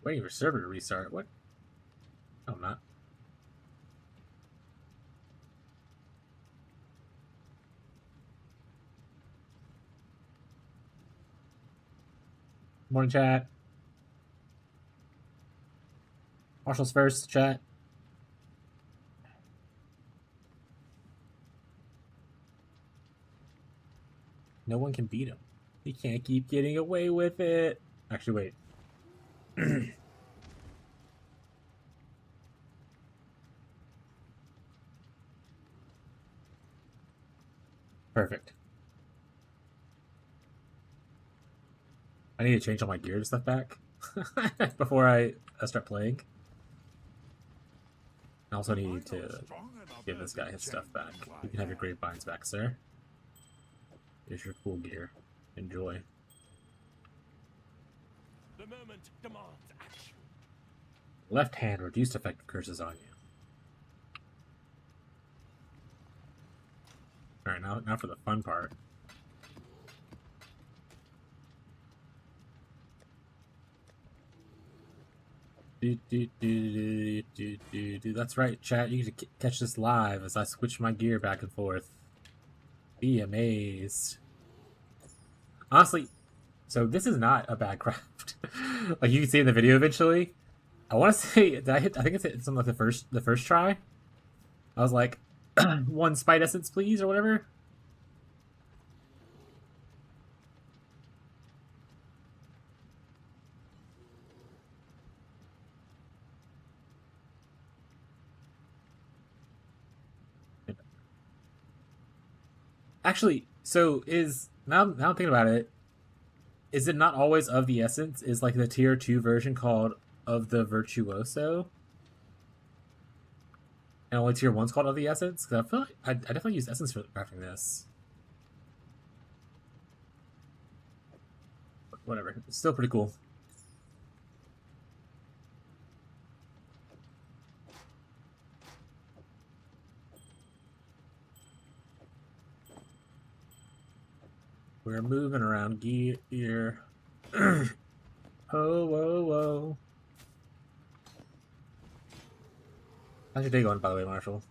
Waiting for server to restart. What? No, I'm not. Morning, chat. Marshall's first, chat. No one can beat him. He can't keep getting away with it. Actually, wait. Perfect. I need to change all my gear and stuff back before I start playing. I also need to give this guy his stuff back. You can have your grapevines back, sir. Here's your cool gear. Enjoy. The moment demands action. Left hand reduced effect curses on you. Alright, now for the fun part. That's right, chat. You can catch this live as I switch my gear back and forth. Be amazed. Honestly, so this is not a bad craft. Like you can see in the video eventually. I want to say that I think it's on like the first try. I was like, one spite essence, please, or whatever. Actually, so now I'm thinking about it, is it not always of the essence? Is like the tier 2 version called of the virtuoso? And only tier 1's called of the essence? Because I feel like I definitely use essence for crafting this. Whatever. It's still pretty cool. We're moving around gear. Oh, whoa, whoa. How's your day going, by the way, Marshall?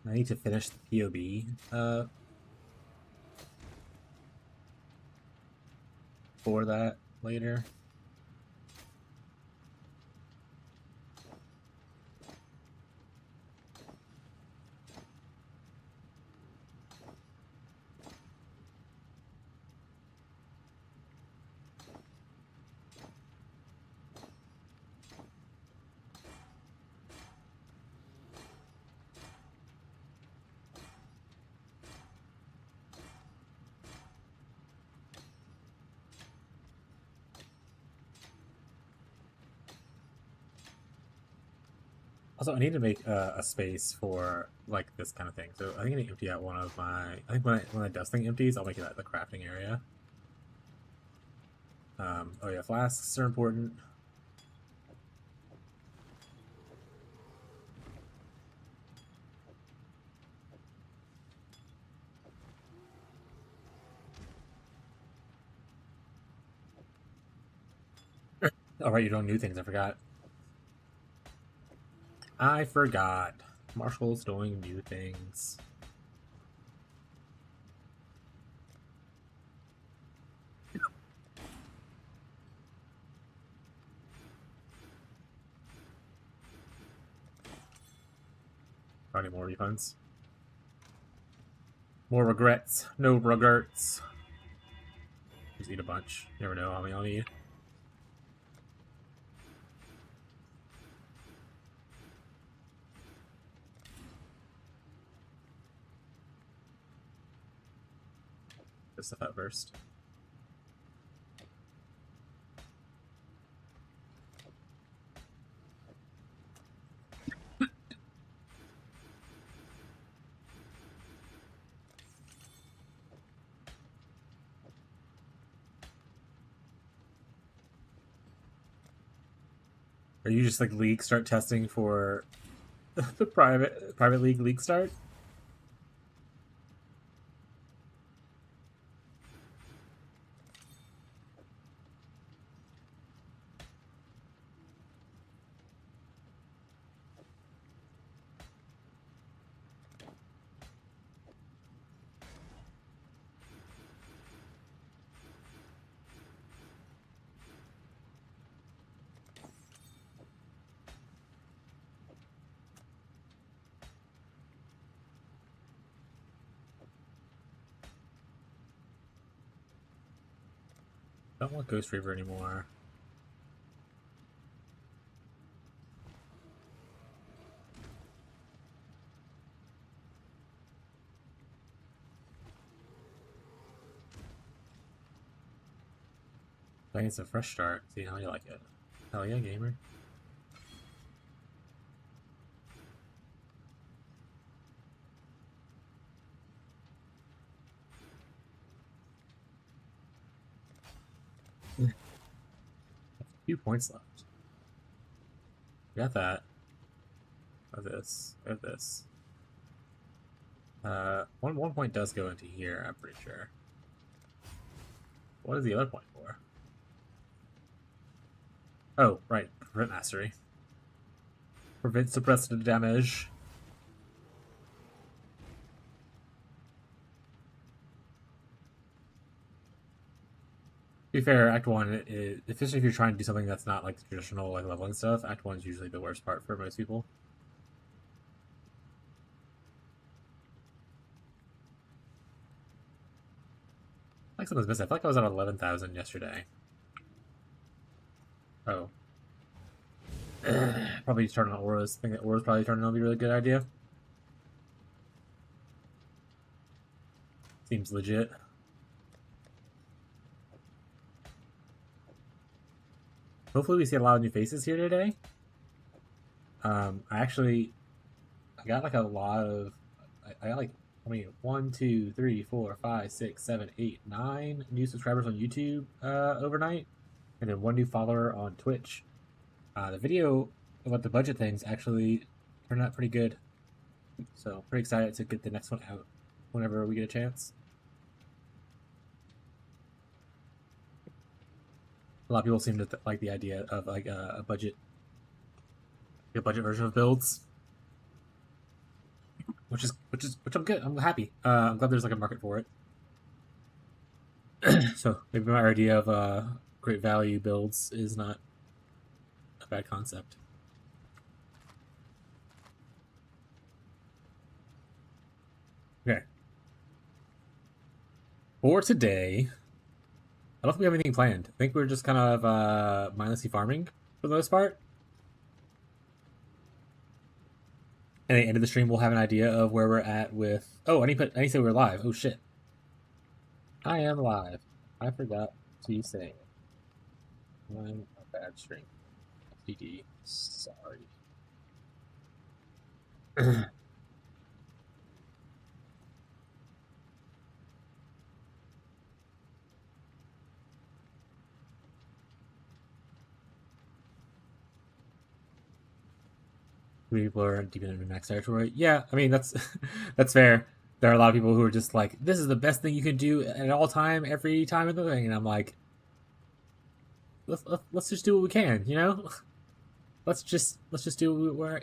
I need to finish the POB for that later. Also, I need to make a space for like this kind of thing. So I think I need to empty out one of my. I think when the dust thing empties, I'll make it the crafting area. Oh yeah, flasks are important. All right, you're doing new things. I forgot. Marshall's doing new things. Any more refunds? More regrets. No regrets. Just eat a bunch. You never know how many I'll need. This stuff out first. Or you just like league start testing for the private league start? Don't want Ghost Reaver anymore. I think it's a fresh start. See how you like it. Hell yeah, gamer. A few points left. Got that. Of this. Of this. One point does go into here, I'm pretty sure. What is the other point for? Oh, right. Prevent mastery. Prevent suppressive damage. To be fair, Act 1, especially if you're trying to do something that's not like the traditional like leveling stuff, Act 1 is usually the worst part for most people. I like something's missing. I feel like I was at 11,000 yesterday. Oh. Probably turn on auras. I think that auras probably turning on would be a really good idea. Seems legit. Hopefully we see a lot of new faces here today. I got like a lot of, I got like, I mean, 1, 2, 3, 4, 5, 6, 7, 8, 9 new subscribers on YouTube overnight, and then 1 new follower on Twitch. The video about the budget things actually turned out pretty good, so pretty excited to get the next one out whenever we get a chance. A lot of people seem to like the idea of like a budget version of builds, which I'm good. I'm happy. I'm glad there's like a market for it. So maybe my idea of great value builds is not a bad concept. Okay. For today, I don't think we have anything planned. I think we're just kind of mindlessly farming for the most part. And at the end of the stream, we'll have an idea of where we're at with. Oh, I need to say we're live. Oh shit! I am live. I forgot to say it. I'm a bad stream. PD. Sorry. People are deep into max territory. Yeah, I mean that's that's fair. There are a lot of people who are just like, this is the best thing you can do at all time, every time in the thing, and I'm like, let's just do what we can, you know? let's just do what we're.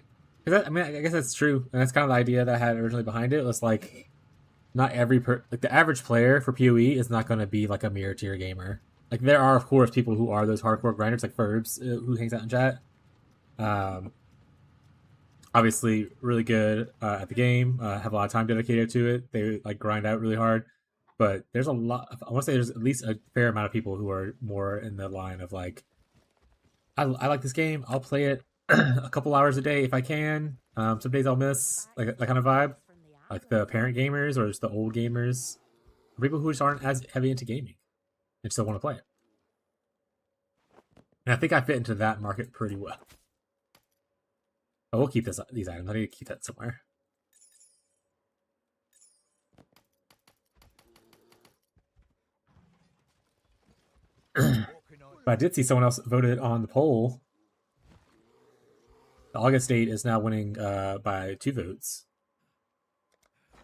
I mean, I guess that's true, and that's kind of the idea that I had originally behind it. Was like, not every like the average player for PoE is not going to be like a mirror tier gamer. Like there are of course people who are those hardcore grinders, like Ferbs, who hangs out in chat. Obviously really good at the game, have a lot of time dedicated to it. They like grind out really hard, but there's a lot. I want to say there's at least a fair amount of people who are more in the line of like, I like this game. I'll play it a couple hours a day if I can. Some days I'll miss, like that kind of vibe. Like the parent gamers or just the old gamers, or people who just aren't as heavy into gaming and still want to play it. And I think I fit into that market pretty well. Oh, we'll keep these items. I need to keep that somewhere. But I did see someone else voted on the poll. The August date is now winning by 2 votes.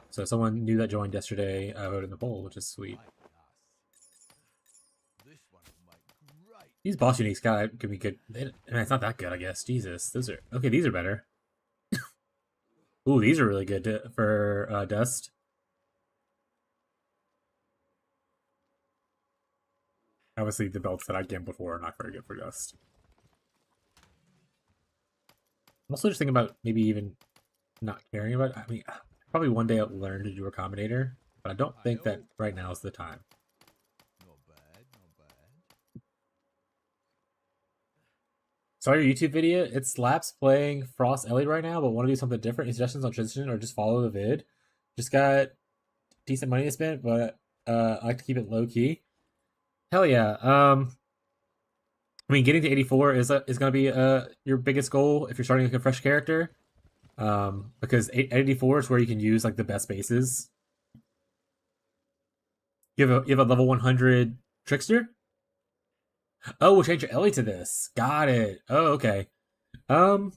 So someone new that joined yesterday voted in the poll, which is sweet. These boss uniques could be good. I mean, it's not that good, I guess. Jesus, those are okay. These are better. Ooh, these are really good for dust. Obviously, the belts that I gambled for are not very good for dust. I'm also just thinking about maybe even not caring about it. I mean, probably one day I'll learn to do a combinator, but I don't think that right now is the time. Not bad, not bad. Saw your YouTube video. It slaps playing Frost Ellie right now, but want to do something different. Any suggestions on transition or just follow the vid? Just got decent money to spend, but I like to keep it low key. Hell yeah. I mean, getting to 84 is going to be your biggest goal if you're starting like a fresh character. Because 84 is where you can use like the best bases. You have a level 100 Trickster. Oh, we'll change your Ellie to this. Got it. Oh, okay. Um,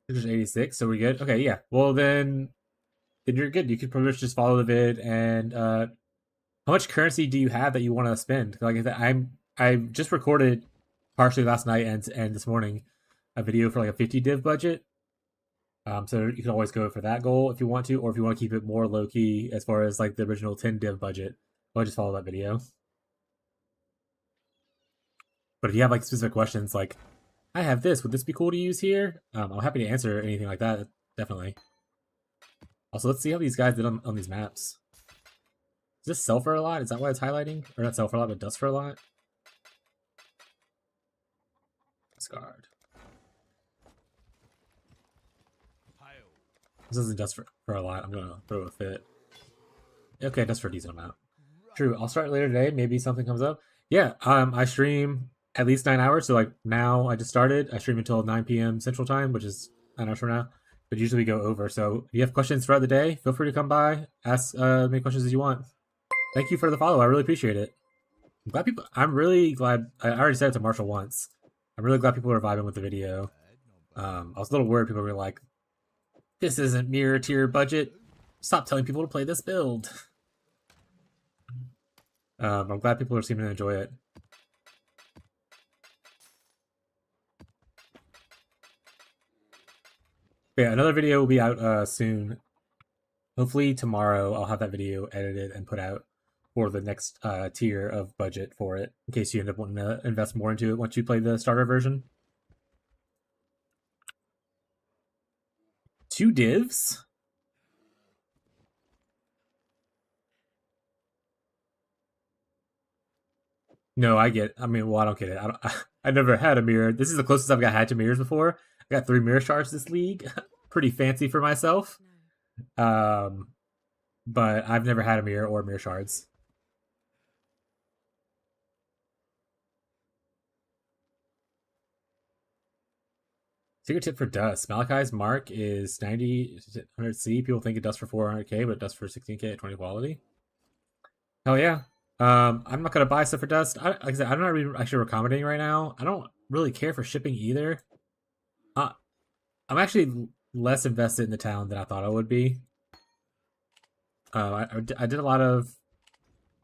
There's 86, so we're good. Okay, yeah. Well, then you're good. You can pretty much just follow the vid. And how much currency do you have that you want to spend? Like I said, I just recorded partially last night and this morning a video for like a 50 div budget. So you can always go for that goal if you want to, or if you want to keep it more low key as far as like the original 10 div budget, well, just follow that video. But if you have like specific questions, like I have this, would this be cool to use here? I'm happy to answer anything like that. Definitely. Also, let's see how these guys did on these maps. Does this sell for a lot? Is that why it's highlighting? Or not sell for a lot, but does for a lot? Discard. This doesn't dust for a lot. I'm gonna throw a fit. Okay, it does for a decent amount. True. I'll start later today. Maybe something comes up. Yeah. I stream at least 9 hours. So like now I just started. I stream until 9 p.m. Central Time, which is 9 hours from now. But usually we go over. So if you have questions throughout the day, feel free to come by. Ask as many questions as you want. Thank you for the follow. I really appreciate it. I'm really glad. I already said it to Marshall once. I'm really glad people are vibing with the video. I was a little worried people were like, this isn't mirror tier budget. Stop telling people to play this build. I'm glad people are seeming to enjoy it. But yeah, another video will be out soon. Hopefully tomorrow I'll have that video edited and put out for the next tier of budget for it, in case you end up wanting to invest more into it once you play the starter version. 2 divs? No, I get. I mean, well, I don't get it. I never had a mirror. This is the closest I've had to mirrors before. I got 3 mirror shards this league. Pretty fancy for myself. But I've never had a mirror or mirror shards. Secret tip for dust. Malachi's mark is 90-100C. People think it does for 400k, but it does for 16k at 20 quality. Hell yeah. I'm not gonna buy stuff for dust. Like I said, I'm not really actually accommodating right now. I don't really care for shipping either. I'm actually less invested in the town than I thought I would be. I did a lot of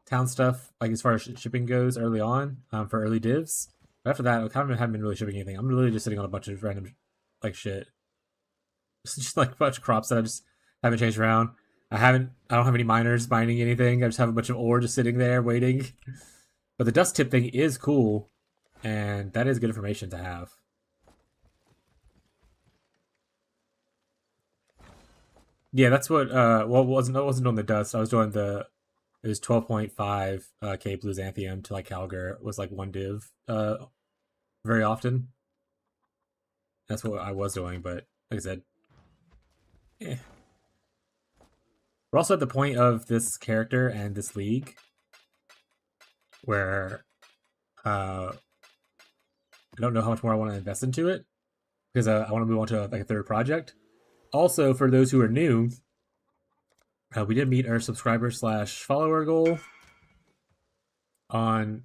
town stuff, like as far as shipping goes early on, for early divs. But after that, I kind of haven't been really shipping anything. I'm really just sitting on a bunch of random, like shit. Just like a bunch of crops that I just haven't changed around. I don't have any miners mining anything. I just have a bunch of ore just sitting there waiting. But the dust tip thing is cool, and that is good information to have. Yeah, that's what. Well, I wasn't doing the dust. I was doing the. It was 12.5 K Blues Anthium to like Calgar was like 1 div very often. That's what I was doing, but like I said, eh. We're also at the point of this character and this league where I don't know how much more I want to invest into it because I want to move on to like a third project. Also, for those who are new, we did meet our subscriber/follower goal on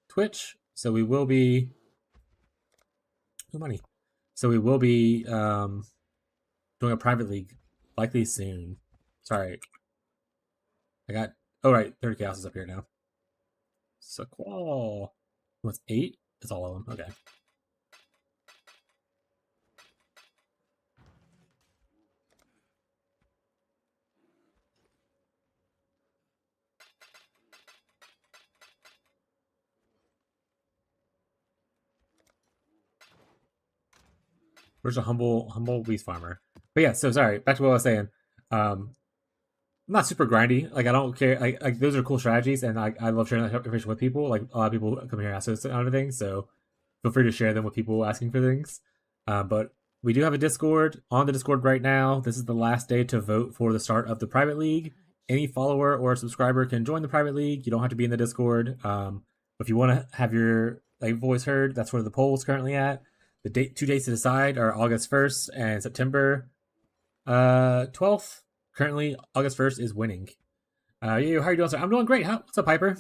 Twitch, so we will be money. So we will be doing a private league likely soon. Sorry, I got 30 houses up here now. Sequal. What's 8? It's all of them. Okay. Where's a humble beast farmer? But yeah, so sorry. Back to what I was saying. not super grindy. Like I don't care. Like those are cool strategies, and I love sharing that information with people. Like a lot of people come here and ask us on things, so feel free to share them with people asking for things. But we do have a Discord. On the Discord right now, this is the last day to vote for the start of the private league. Any follower or subscriber can join the private league. You don't have to be in the Discord. If you want to have your voice heard, that's where the poll is currently at. The two dates to decide are August 1st and September 12th. Currently, August 1st is winning. How are you doing, sir? I'm doing great. What's up, Piper?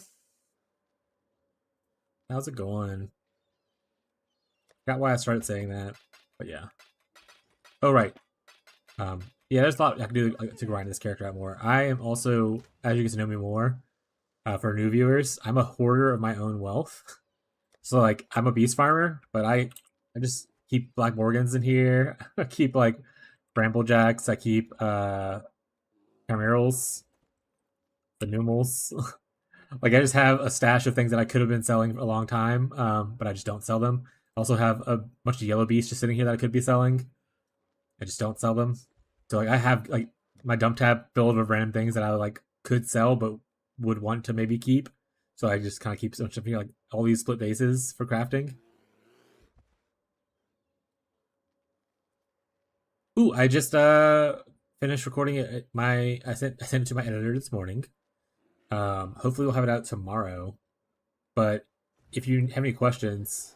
How's it going? Got why I started saying that, but yeah. Oh, right. Yeah, there's a lot I can do to grind this character out more. I am also, as you get to know me more, for new viewers, I'm a hoarder of my own wealth. So, like, I'm a beast farmer, but I just keep Black Morgans in here. I keep, like, Bramblejacks. I keep, Chimerals. The Numals. Like, I just have a stash of things that I could have been selling for a long time, but I just don't sell them. I also have a bunch of yellow beasts just sitting here that I could be selling. I just don't sell them. So like I have like my dump tab filled with random things that I like could sell but would want to maybe keep. So I just kind of keep some stuff here, like all these split bases for crafting. Ooh, I just finished recording it. I sent it to my editor this morning. Hopefully we'll have it out tomorrow. But if you have any questions,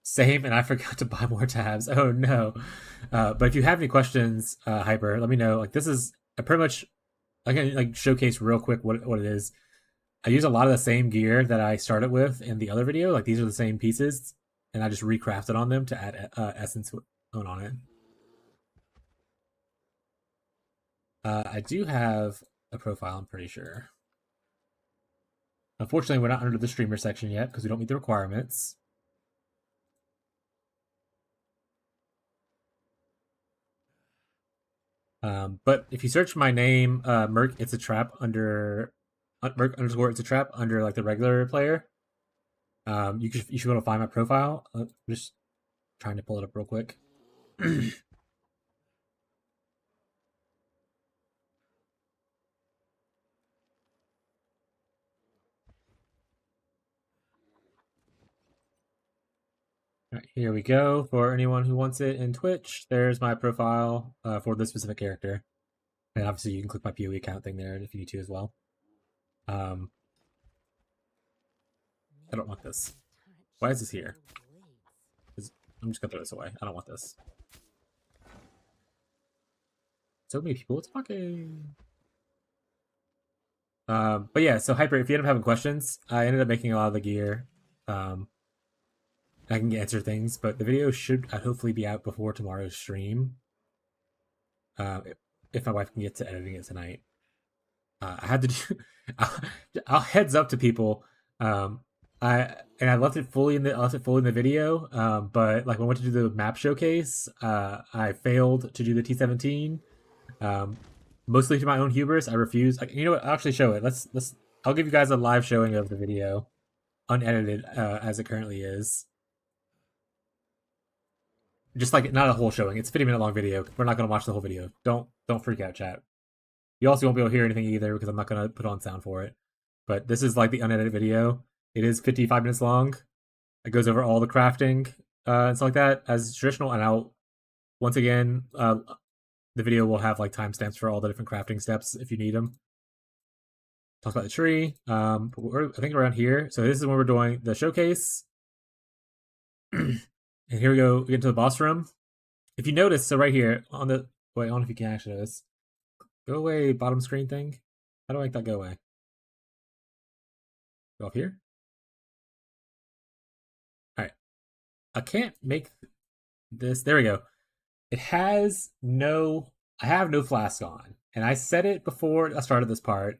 same, and I forgot to buy more tabs. Oh no! But if you have any questions, Hyper, let me know. Like this is pretty much I can like showcase real quick what it is. I use a lot of the same gear that I started with in the other video. Like these are the same pieces, and I just recrafted on them to add essence on it. I do have a profile. I'm pretty sure. Unfortunately, we're not under the streamer section yet because we don't meet the requirements. But if you search my name, Merc, it's a trap under Merc _ it's a trap under like the regular player. You should be able to find my profile. I'm just trying to pull it up real quick. All right, here we go. For anyone who wants it in Twitch, there's my profile for this specific character. And obviously you can click my PoE account thing there if you need to as well. I don't want this. Why is this here? I'm just gonna throw this away. I don't want this. So many people talking. But yeah, so Hyper, if you end up having questions, I ended up making a lot of the gear. I can answer things, but the video should hopefully be out before tomorrow's stream. If my wife can get to editing it tonight. I had to do. I'll heads up to people. I left it fully in the video. But like when I went to do the map showcase, I failed to do the T17. Mostly to my own hubris. I refused. You know what? I'll actually show it. Let's. I'll give you guys a live showing of the video, unedited as it currently is. Just like not a whole showing. It's a 50-minute long video. We're not gonna watch the whole video. Don't freak out, chat. You also won't be able to hear anything either because I'm not gonna put on sound for it. But this is like the unedited video. It is 55 minutes long. It goes over all the crafting and stuff like that as traditional. And I'll once again the video will have like timestamps for all the different crafting steps if you need them. Talks about the tree. I think around here. So this is when we're doing the showcase. And here we go. We get into the boss room. If you notice, so right here on the wait, I don't know if you can actually notice. Go away, bottom screen thing. How do I make that go away? Go up here. All right. I can't make this. There we go. It has no. I have no flask on, and I said it before I started this part.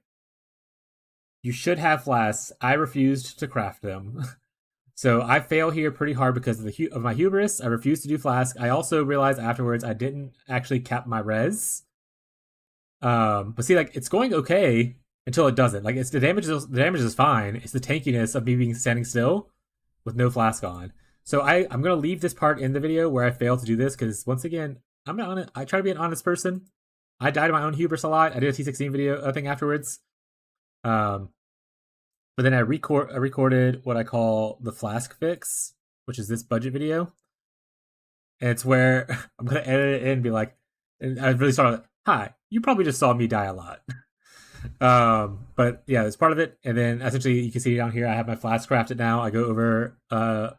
You should have flasks. I refused to craft them. So I fail here pretty hard because of my hubris. I refused to do flask. I also realized afterwards I didn't actually cap my res. But see, like it's going okay until it doesn't. Like it's the damage is fine. It's the tankiness of me being standing still with no flask on. So I'm gonna leave this part in the video where I fail to do this because once again I try to be an honest person. I died in my own hubris a lot. I did a T16 video thing afterwards. But then I recorded what I call the flask fix, which is this budget video. And it's where I'm gonna edit it in and be like, and I really started, hi, you probably just saw me die a lot. But yeah, it's part of it. And then essentially you can see down here I have my flask crafted now. I go over how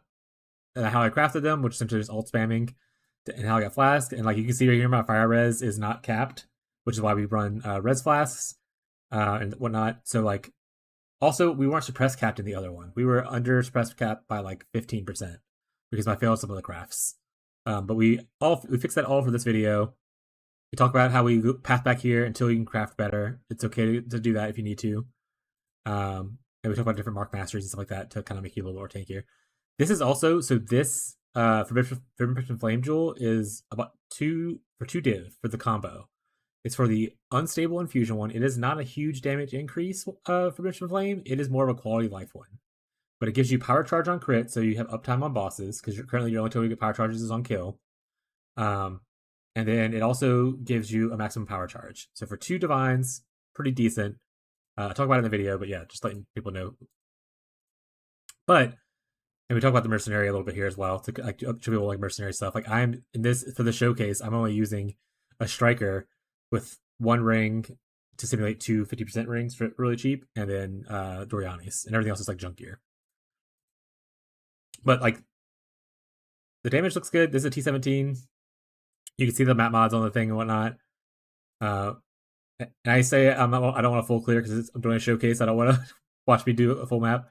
I crafted them, which essentially is alt spamming, and how I got flask. And like you can see right here, my fire res is not capped, which is why we run res flasks and whatnot. So like, also we weren't suppress capped in the other one. We were under suppress cap by like 15% because I failed some of the crafts. But we fixed that all for this video. We talk about how we path back here until you can craft better. It's okay to do that if you need to. And we talk about different mark masters and stuff like that to kind of make you a little more tankier. This is also, so this Forbidden Flame Jewel is about 2 div for the combo. It's for the unstable infusion one. It is not a huge damage increase for Forbidden Flame. It is more of a quality of life one. But it gives you power charge on crit, so you have uptime on bosses, because currently your only time you get power charges is on kill. And then it also gives you a maximum power charge. So for 2 divines, pretty decent. I'll talk about it in the video, but yeah, just letting people know. But, and we talk about the mercenary a little bit here as well, to like show people like mercenary stuff. Like I'm in this, for the showcase, I'm only using a striker with 1 ring to simulate 2 50% rings for really cheap, and then Dorianis, and everything else is like junk gear. But like, the damage looks good. This is a T17. You can see the map mods on the thing and whatnot. And I say I don't want a full clear because I'm doing a showcase. I don't want to watch me do a full map.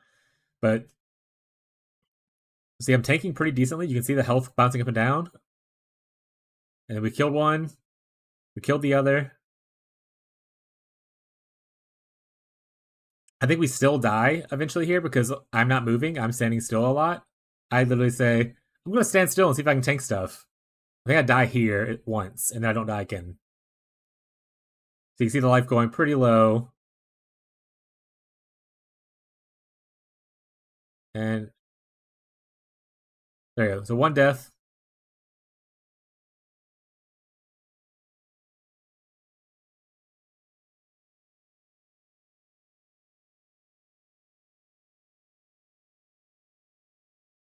But see, I'm tanking pretty decently. You can see the health bouncing up and down. And we killed one. We killed the other. I think we still die eventually here because I'm not moving. I'm standing still a lot. I literally say, I'm going to stand still and see if I can tank stuff. I think I die here once, and then I don't die again. So you can see the life going pretty low. And there you go. So 1 death.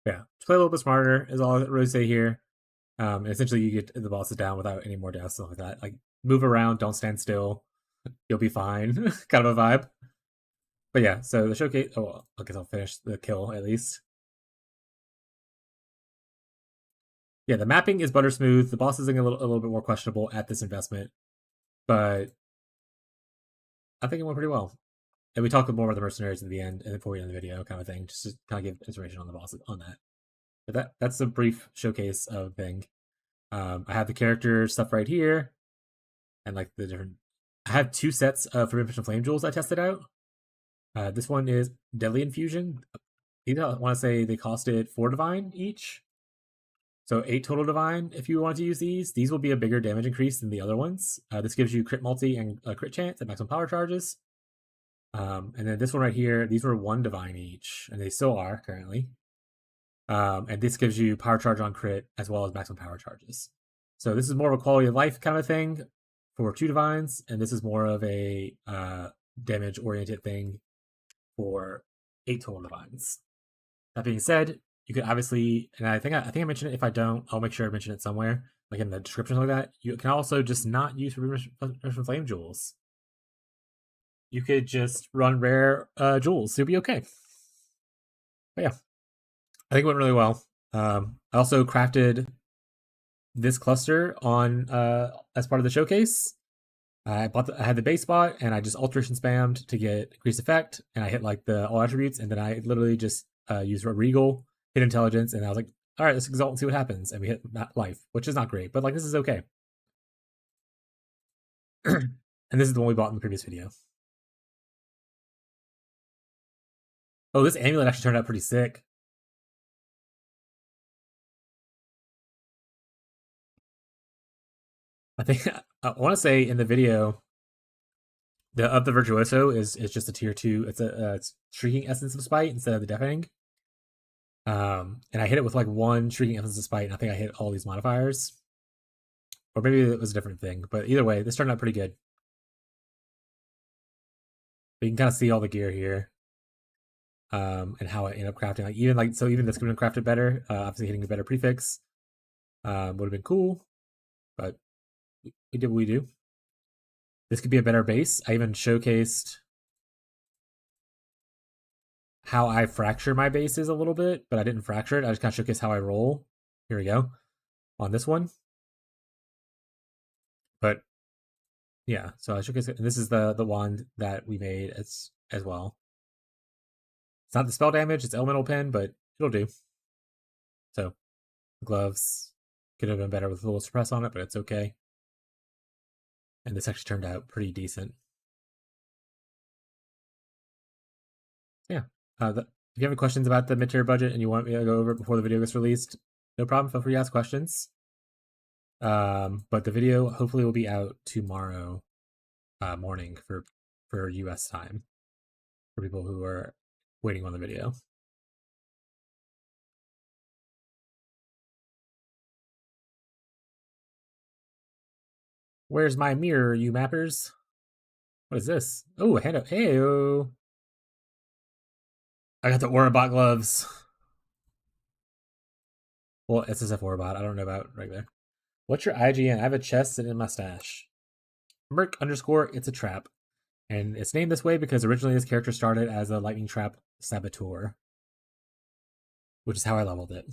Yeah, just play a little bit smarter is all I really say here. And essentially you get the bosses down without any more deaths, stuff like that. Like, move around, don't stand still. You'll be fine. Kind of a vibe. But yeah, so the showcase, well, I guess I'll finish the kill at least. Yeah, the mapping is butter smooth. The boss is a little bit more questionable at this investment, but I think it went pretty well. And we talk more about the mercenaries at the end and before we end the video, kind of thing, just to kind of give information on the bosses on that. But that's a brief showcase of thing. I have the character stuff right here, and like the different. I have 2 sets of Forbidden Flame Jewels I tested out. This one is Deadly Infusion. I want to say they costed 4 divine each. So 8 total divine if you want to use these. These will be a bigger damage increase than the other ones. This gives you crit multi and crit chance and maximum power charges. And then this one right here, these were 1 divine each, and they still are currently. And this gives you power charge on crit as well as maximum power charges. So this is more of a quality of life kind of thing for 2 divines, and this is more of a damage oriented thing for 8 total divines. That being said, you could obviously, and I think I mentioned it. If I don't, I'll make sure I mention it somewhere, like in the description like that. You can also just not use Forbidden Flame Jewels. You could just run rare jewels. It'll be okay. But yeah, I think it went really well. I also crafted this cluster on as part of the showcase. I had the base spot, and I just alteration spammed to get increased effect, and I hit like the all attributes, and then I literally just used Regal, hit intelligence, and I was like, all right, let's exalt and see what happens, and we hit life, which is not great, but like this is okay. And this is the one we bought in the previous video. Oh, this amulet actually turned out pretty sick. I think I want to say in the video, the virtuoso is just a tier 2. It's shrieking essence of spite instead of the deafening. And I hit it with like 1 shrieking essence of spite, and I think I hit all these modifiers. Or maybe it was a different thing. But either way, this turned out pretty good. But you can kind of see all the gear here. And how I end up crafting. Even this could have been crafted better. Obviously hitting a better prefix would have been cool. But we did what we do. This could be a better base. I even showcased how I fracture my bases a little bit, but I didn't fracture it. I just kind of showcased how I roll. Here we go. On this one. But yeah, so I showcased it. And this is the wand that we made as well. It's not the spell damage, it's elemental pen, but it'll do. So gloves could have been better with a little suppress on it, but it's okay. And this actually turned out pretty decent. Yeah. If you have any questions about the mid-tier budget and you want me to go over it before the video gets released, no problem. Feel free to ask questions. But the video hopefully will be out tomorrow morning for US time for people who are waiting on the video. Where's my mirror, you mappers? What is this? Oh, a hand up. Hey-o. I got the Aurabot gloves. Well, SSF Aurabot. I don't know about regular. What's your IGN? I have a chest sitting in my stash. Merc _ it's a trap. And it's named this way because originally this character started as a lightning trap saboteur, which is how I leveled it.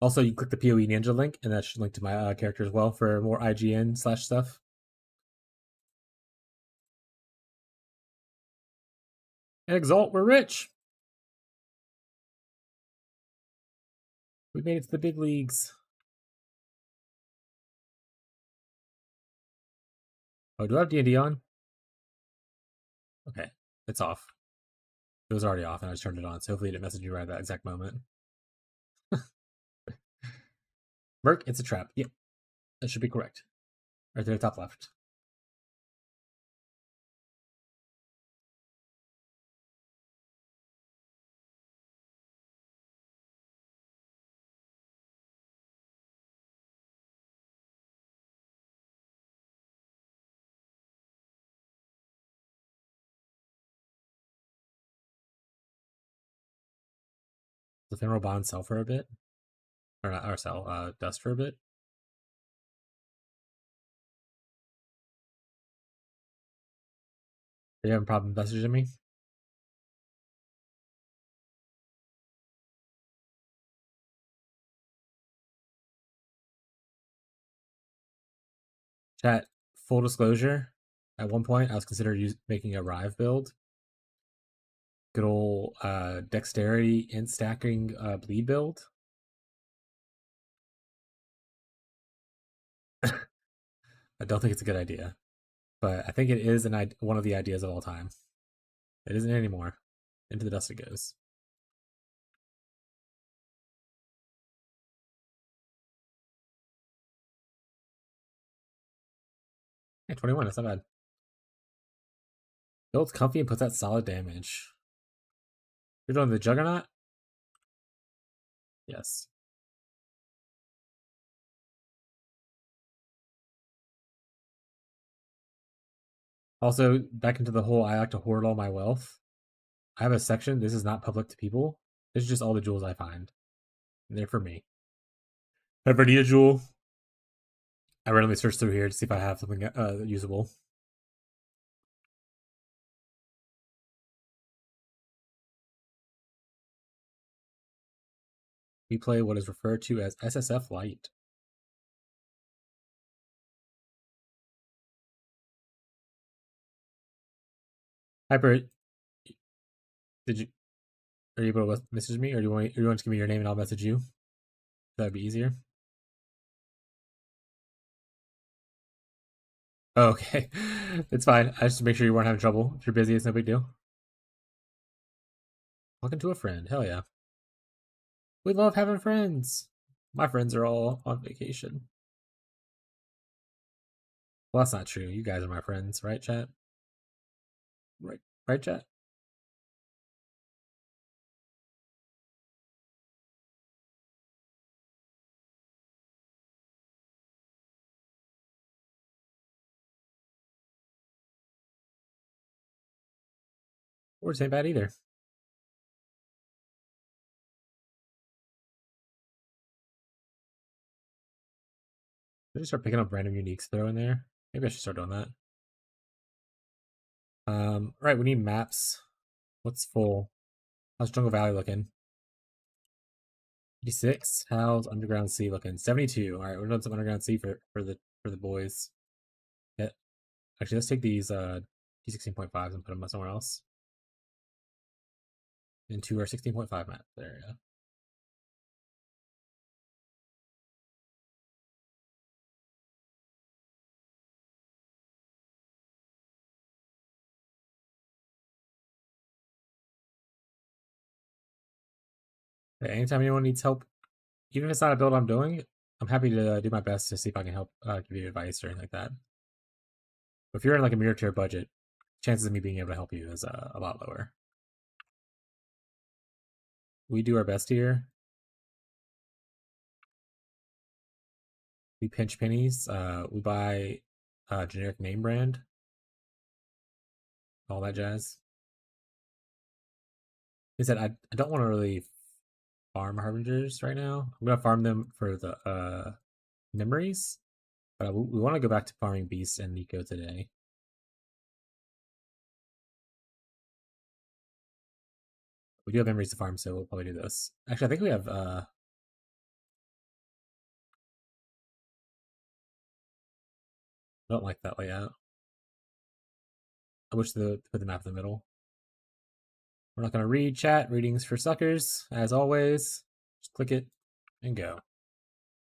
Also, you click the PoE Ninja link, and that should link to my character as well for more IGN / stuff. And Exalt, we're rich! We made it to the big leagues. Oh, do I have D&D on? Okay, it's off. It was already off, and I just turned it on, so hopefully it didn't message you right at that exact moment. Merc, it's a trap. Yep, that should be correct. Right there, top left. The Ephemeral Bond sell for a bit. Or not, or sell, dust for a bit. Are you having a problem messaging me? Chat, full disclosure, at one point I was considering making a Rive build. Good old dexterity and stacking bleed build. I don't think it's a good idea, but I think it is one of the ideas of all time. It isn't anymore. Into the dust it goes. Hey, 21, that's not bad. Builds comfy and puts out solid damage. You're doing the Juggernaut? Yes. Also, back into the whole I like to hoard all my wealth. I have a section. This is not public to people. This is just all the jewels I find. And they're for me. If I ever need a jewel, I randomly search through here to see if I have something usable. We play what is referred to as SSF Lite. Hyper, are you able to message me, or do you want to give me your name and I'll message you? That'd be easier. Oh, okay, it's fine. I just to make sure you weren't having trouble. If you're busy, it's no big deal. Talking to a friend, hell yeah. We love having friends. My friends are all on vacation. Well, that's not true. You guys are my friends, right, chat? Right, chat? Words ain't bad either. I just start picking up random uniques throw in there. Maybe I should start doing that. Right, we need maps. What's full? How's Jungle Valley looking? 86. How's Underground Sea looking? 72. All right, we're doing some Underground Sea for the boys. Yeah. Actually, let's take these T16.5s and put them somewhere else. Into our 16.5 map. There you go. Anytime anyone needs help, even if it's not a build I'm doing, I'm happy to do my best to see if I can help give you advice or anything like that. But if you're in like a mirror tier budget, chances of me being able to help you is a lot lower. We do our best here. We pinch pennies. We buy generic name brand. All that jazz. He said, I don't want to really farm harbingers right now. I'm gonna farm them for the memories, but we want to go back to farming beasts and Nico today. We do have memories to farm, so we'll probably do this. Actually, I think we have I don't like that layout. I wish to put the map in the middle. We're not gonna read chat. Readings for suckers, as always. Just click it and go.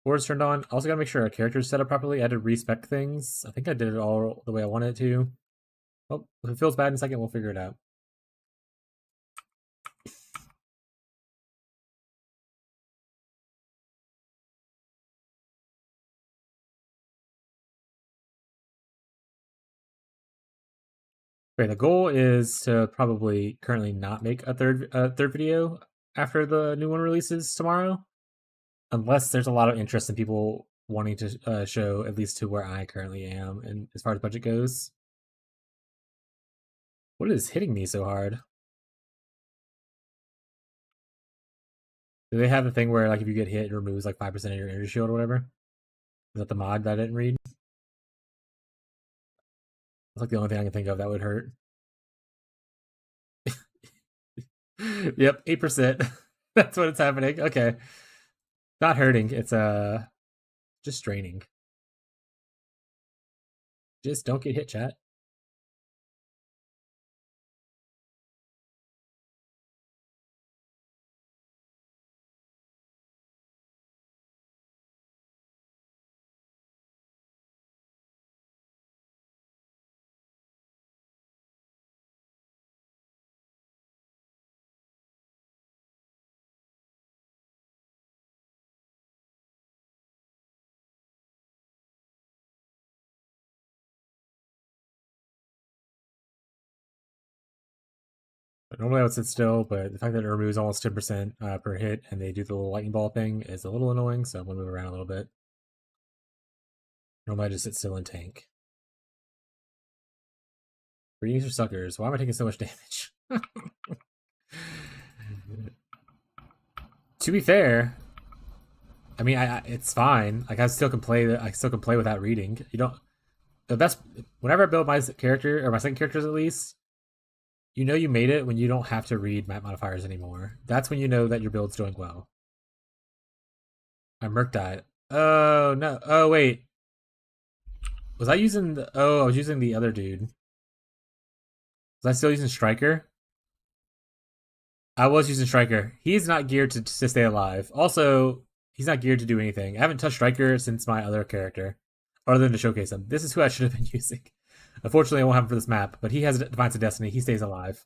Board's turned on. Also gotta make sure our character's set up properly. I had to respec things. I think I did it all the way I wanted it to. Oh, if it feels bad in a second, we'll figure it out. Okay, the goal is to probably currently not make a third video after the new one releases tomorrow, unless there's a lot of interest in people wanting to show at least to where I currently am, and as far as budget goes. What is hitting me so hard? Do they have the thing where like if you get hit, it removes like 5% of your energy shield or whatever? Is that the mod that I didn't read? That's like the only thing I can think of that would hurt. Yep, 8%. That's what it's happening. Okay. Not hurting, it's just straining. Just don't get hit, chat. But normally I would sit still, but the fact that it removes almost 10% per hit and they do the little lightning ball thing is a little annoying, so I'm going to move around a little bit. Normally I just sit still and tank. Readings are suckers. Why am I taking so much damage? To be fair, I mean, it's fine. Like I still can play. I still can play without reading. You don't. The best. Whenever I build my character or my second characters, at least, you know you made it when you don't have to read map modifiers anymore. That's when you know that your build's doing well. My Merc died. Oh no. Oh wait. Was I using the? Oh, I was using the other dude. Was I still using Striker? I was using Striker. He's not geared to stay alive. Also, he's not geared to do anything. I haven't touched Striker since my other character, other than to showcase him. This is who I should have been using. Unfortunately, I won't have him for this map, but he has Defiance of Destiny. He stays alive.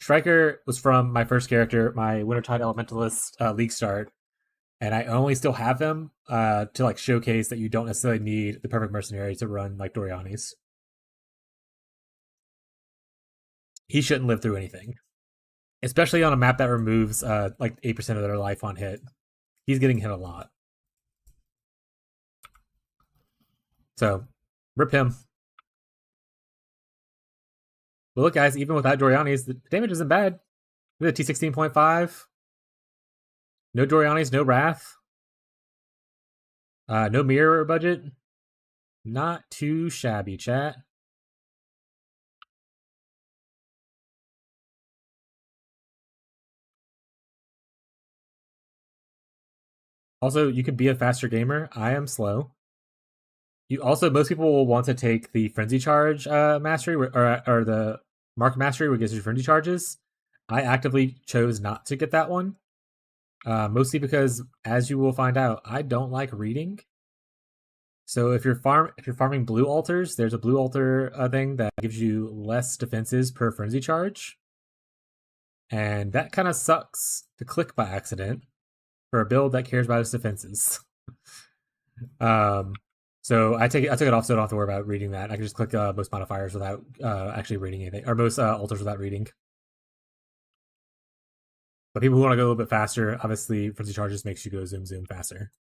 Striker was from my first character, my Wintertide Elementalist League start. and I only still have them to like showcase that you don't necessarily need the perfect mercenary to run like Doriani's. He shouldn't live through anything, especially on a map that removes like 8% of their life on hit. He's getting hit a lot. So, rip him. But look, guys, even without Doriani's, the damage isn't bad. We have a T16.5. No Doriani's, no Wrath. No mirror budget. Not too shabby, chat. Also, you can be a faster gamer. I am slow. You also, most people will want to take the Frenzy Charge mastery or the Mark mastery, where it gives you Frenzy Charges. I actively chose not to get that one, mostly because, as you will find out, I don't like reading. So if you're farming blue altars, there's a blue altar thing that gives you less defenses per Frenzy Charge, and that kind of sucks to click by accident for a build that cares about its defenses. So I took it off, so I don't have to worry about reading that. I can just click most modifiers without actually reading anything, or most altars without reading. But people who want to go a little bit faster, obviously, Frenzy Charges makes you go zoom faster.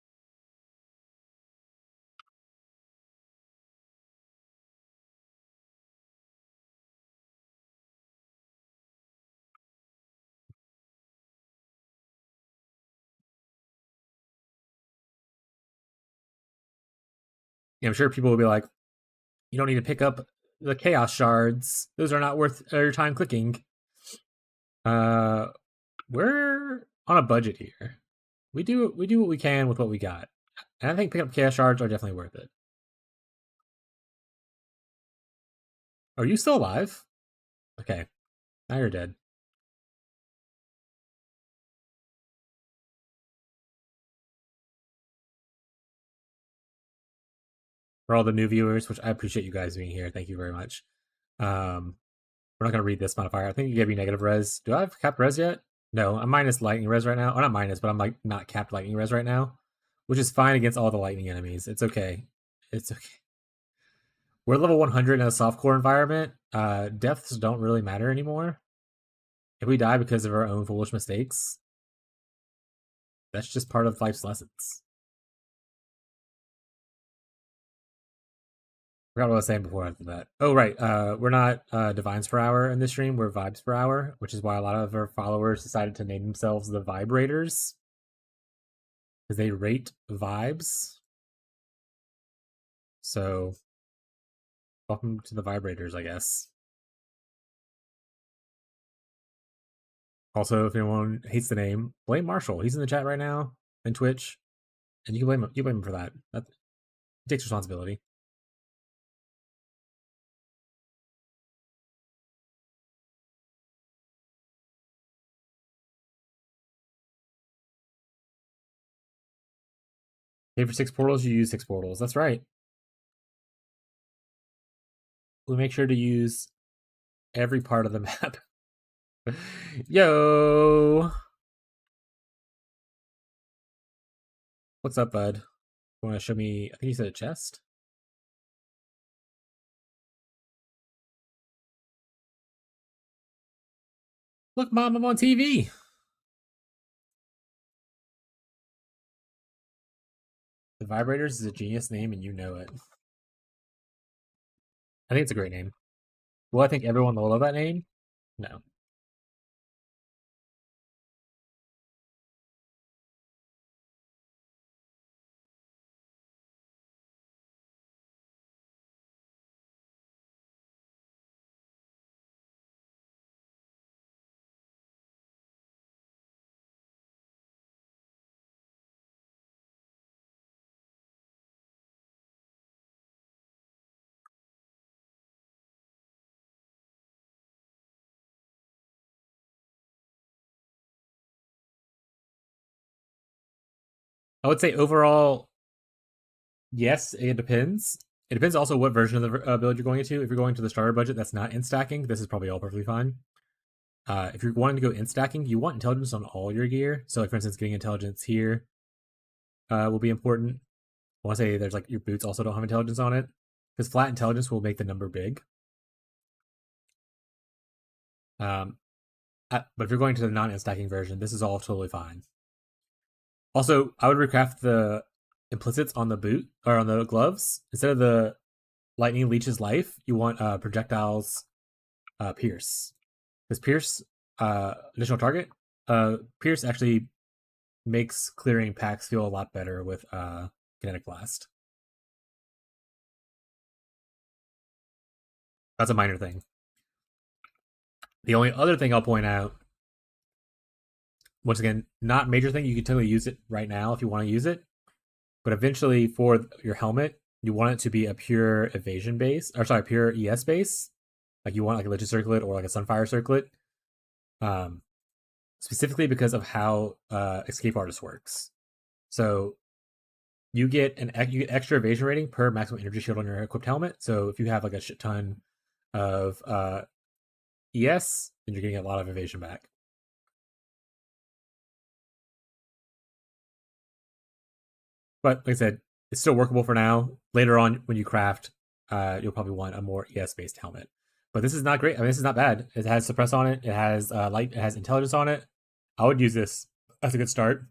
Yeah, I'm sure people will be like, you don't need to pick up the Chaos Shards. Those are not worth your time clicking. We're on a budget here. We do what we can with what we got. And I think picking up Chaos Shards are definitely worth it. Are you still alive? Okay. Now you're dead. For all the new viewers, which I appreciate you guys being here. Thank you very much. We're not going to read this modifier. I think you gave me negative res. Do I have capped res yet? No, I'm minus lightning res right now. Or not minus, but I'm like not capped lightning res right now, which is fine against all the lightning enemies. It's okay. It's okay. We're level 100 in a softcore environment. Deaths don't really matter anymore. If we die because of our own foolish mistakes, that's just part of life's lessons. Forgot what I was saying before after that. Oh, right. We're not divines per hour in this stream. We're vibes per hour, which is why a lot of our followers decided to name themselves the Vibrators, because they rate vibes. So, welcome to the Vibrators, I guess. Also, if anyone hates the name, blame Marshall. He's in the chat right now and Twitch, and you can blame him. You blame him for that. He takes responsibility. Pay for 6 portals, you use 6 portals. That's right. We make sure to use every part of the map. Yo! What's up, bud? You want to show me? I think you said a chest? Look, Mom, I'm on TV! The Vibrators is a genius name, and you know it. I think it's a great name. Will I think everyone will love that name? No. I would say overall, yes, it depends. It depends also what version of the build you're going into. If you're going to the starter budget that's not in stacking, this is probably all perfectly fine. If you're wanting to go in stacking, you want intelligence on all your gear. So, like for instance, getting intelligence here, will be important. I want to say there's like your boots also don't have intelligence on it, because flat intelligence will make the number big. But if you're going to the non-stacking version, this is all totally fine. Also, I would recraft the implicits on the boot or on the gloves. Instead of the lightning leeches life, you want projectiles pierce. Because pierce additional target. Pierce actually makes clearing packs feel a lot better with kinetic blast. That's a minor thing. The only other thing I'll point out, once again, not major thing, you can totally use it right now if you want to use it, but eventually for your helmet, you want it to be a pure evasion base, or sorry, pure ES base. Like you want like a Legend Circlet or like a Sunfire Circlet. Specifically because of how Escape Artist works. So you get extra evasion rating per maximum energy shield on your equipped helmet. So if you have like a shit ton of ES, then you're getting a lot of evasion back. But like I said, it's still workable for now. Later on, when you craft, you'll probably want a more ES based helmet. But this is not great. I mean, this is not bad. It has suppress on it. It has light. It has intelligence on it. I would use this. That's a good start.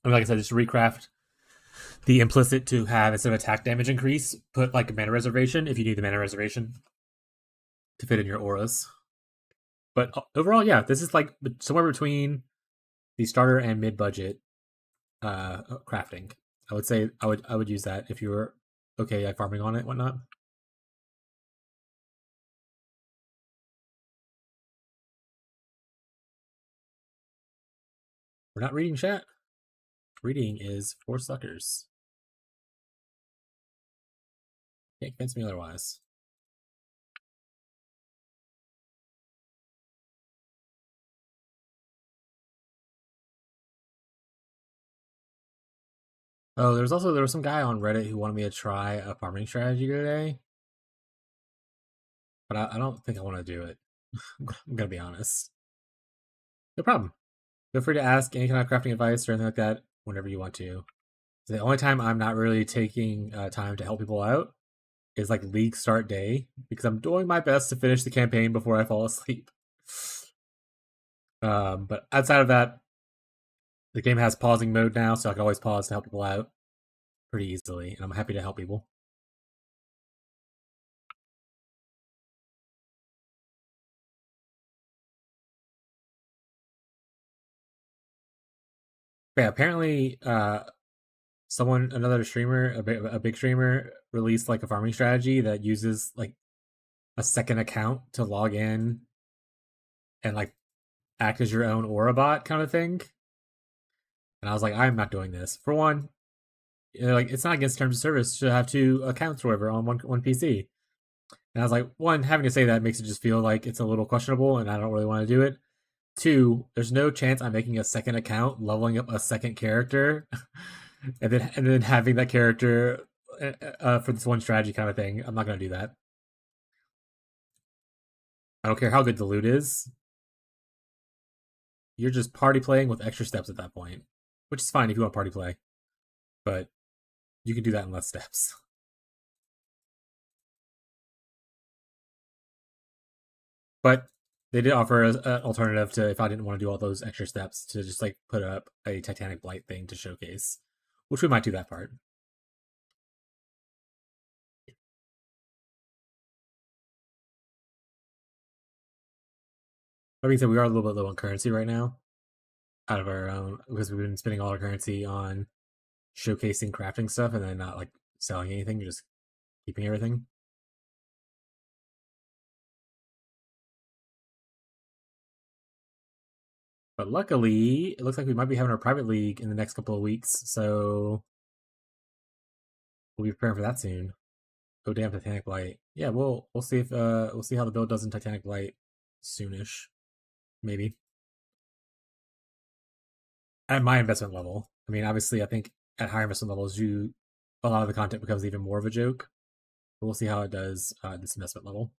I mean, like I said, just recraft the implicit to have, instead of attack damage increase, put like a mana reservation if you need the mana reservation to fit in your auras. But overall, yeah, this is like somewhere between the starter and mid budget crafting. I would say I would use that if you were okay at farming on it, whatnot. We're not reading chat. Reading is for suckers. Can't convince me otherwise. Oh, there was some guy on Reddit who wanted me to try a farming strategy today, but I don't think I want to do it. I'm gonna be honest. No problem. Feel free to ask any kind of crafting advice or anything like that whenever you want to. The only time I'm not really taking time to help people out is like league start day, because I'm doing my best to finish the campaign before I fall asleep. But outside of that, the game has pausing mode now, so I can always pause to help people out pretty easily, and I'm happy to help people. But yeah, apparently, another streamer, a big streamer, released like a farming strategy that uses like a second account to log in and like act as your own aura bot kind of thing. And I was like, I'm not doing this. For one, like it's not against terms of service to have two accounts or whatever on one PC. And I was like, one, having to say that makes it just feel like it's a little questionable, and I don't really want to do it. Two, there's no chance I'm making a second account, leveling up a second character, and then having that character for this one strategy kind of thing. I'm not gonna do that. I don't care how good the loot is. You're just party playing with extra steps at that point, which is fine if you want party play, but you can do that in less steps. But they did offer an alternative to, if I didn't want to do all those extra steps, to just like put up a Titanic Blight thing to showcase, which we might do that part. That being said, we are a little bit low on currency right now, out of our own, because we've been spending all our currency on showcasing crafting stuff and then not like selling anything, just keeping everything. But luckily, it looks like we might be having our private league in the next couple of weeks, so we'll be preparing for that soon. Oh damn, Titanic Blight. Yeah, we'll see if we'll see how the build does in Titanic Blight soonish, maybe. At my investment level, I mean, obviously, I think at higher investment levels, a lot of the content becomes even more of a joke. But we'll see how it does at this investment level.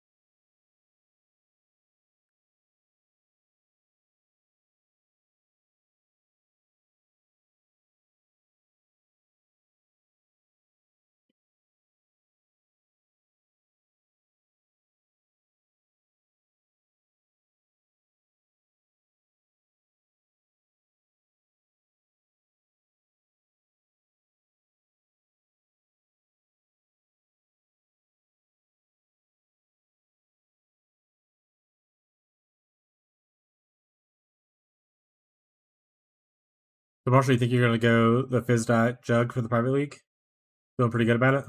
So, Marshall, you think you're going to go the Fizz Dot Jug for the private league? Feeling pretty good about it?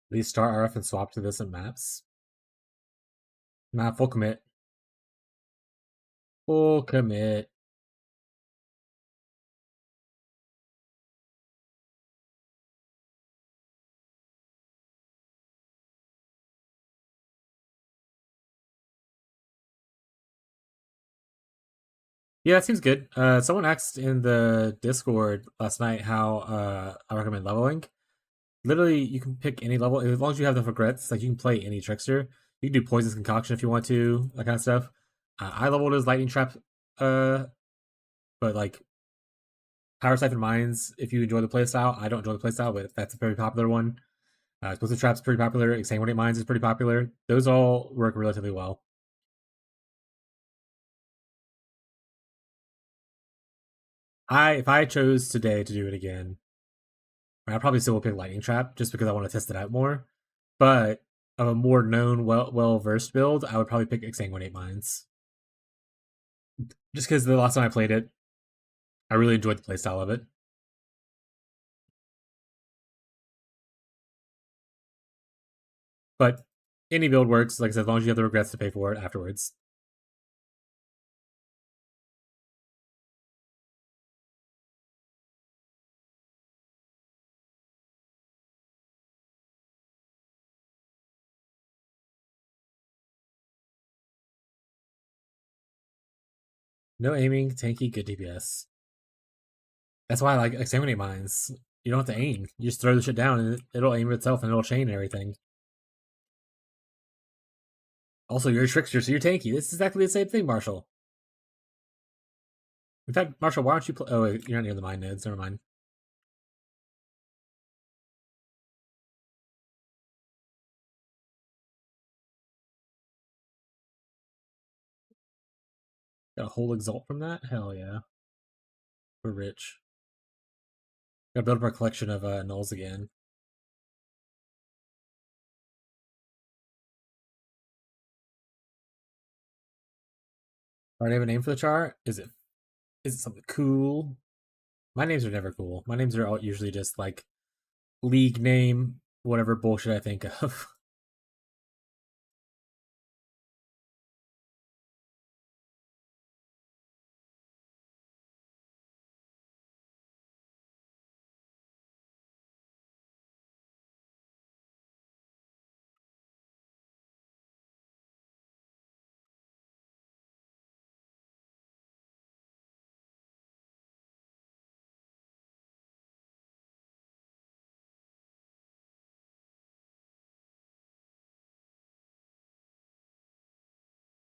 Please start RF and swap to this in maps. Nah, full commit. Full commit. Yeah, that seems good. Someone asked in the Discord last night how I recommend leveling. Literally, you can pick any level as long as you have the regrets. Like you can play any trickster. You can do poisonous concoction if you want to, that kind of stuff. I leveled as lightning trap, but like power siphon mines. If you enjoy the playstyle, I don't enjoy the playstyle, but that's a very popular one. Explosive trap's pretty popular. Exsanguinate mines is pretty popular. Those all work relatively well. If I chose today to do it again, I probably still will pick lightning trap just because I want to test it out more. But of a more known, well versed build, I would probably pick exsanguinate mines. Just because the last time I played it, I really enjoyed the playstyle of it. But any build works, like I said, as long as you have the regrets to pay for it afterwards. No aiming, tanky, good DPS. That's why I like exsanguinate mines. You don't have to aim. You just throw the shit down and it'll aim itself and it'll chain and everything. Also, you're a trickster, so you're tanky. This is exactly the same thing, Marshall. In fact, Marshall, why don't you play? Oh, wait, you're not near the mine nodes. Never mind. Got a whole exalt from that? Hell yeah. We're rich. Gotta build up our collection of nulls again. Already have a name for the chart? Is it something cool? My names are never cool. My names are all usually just like league name, whatever bullshit I think of.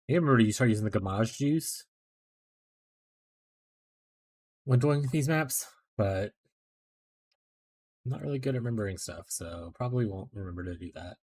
I remember you start using the gamage juice when doing these maps, but I'm not really good at remembering stuff, so probably won't remember to do that.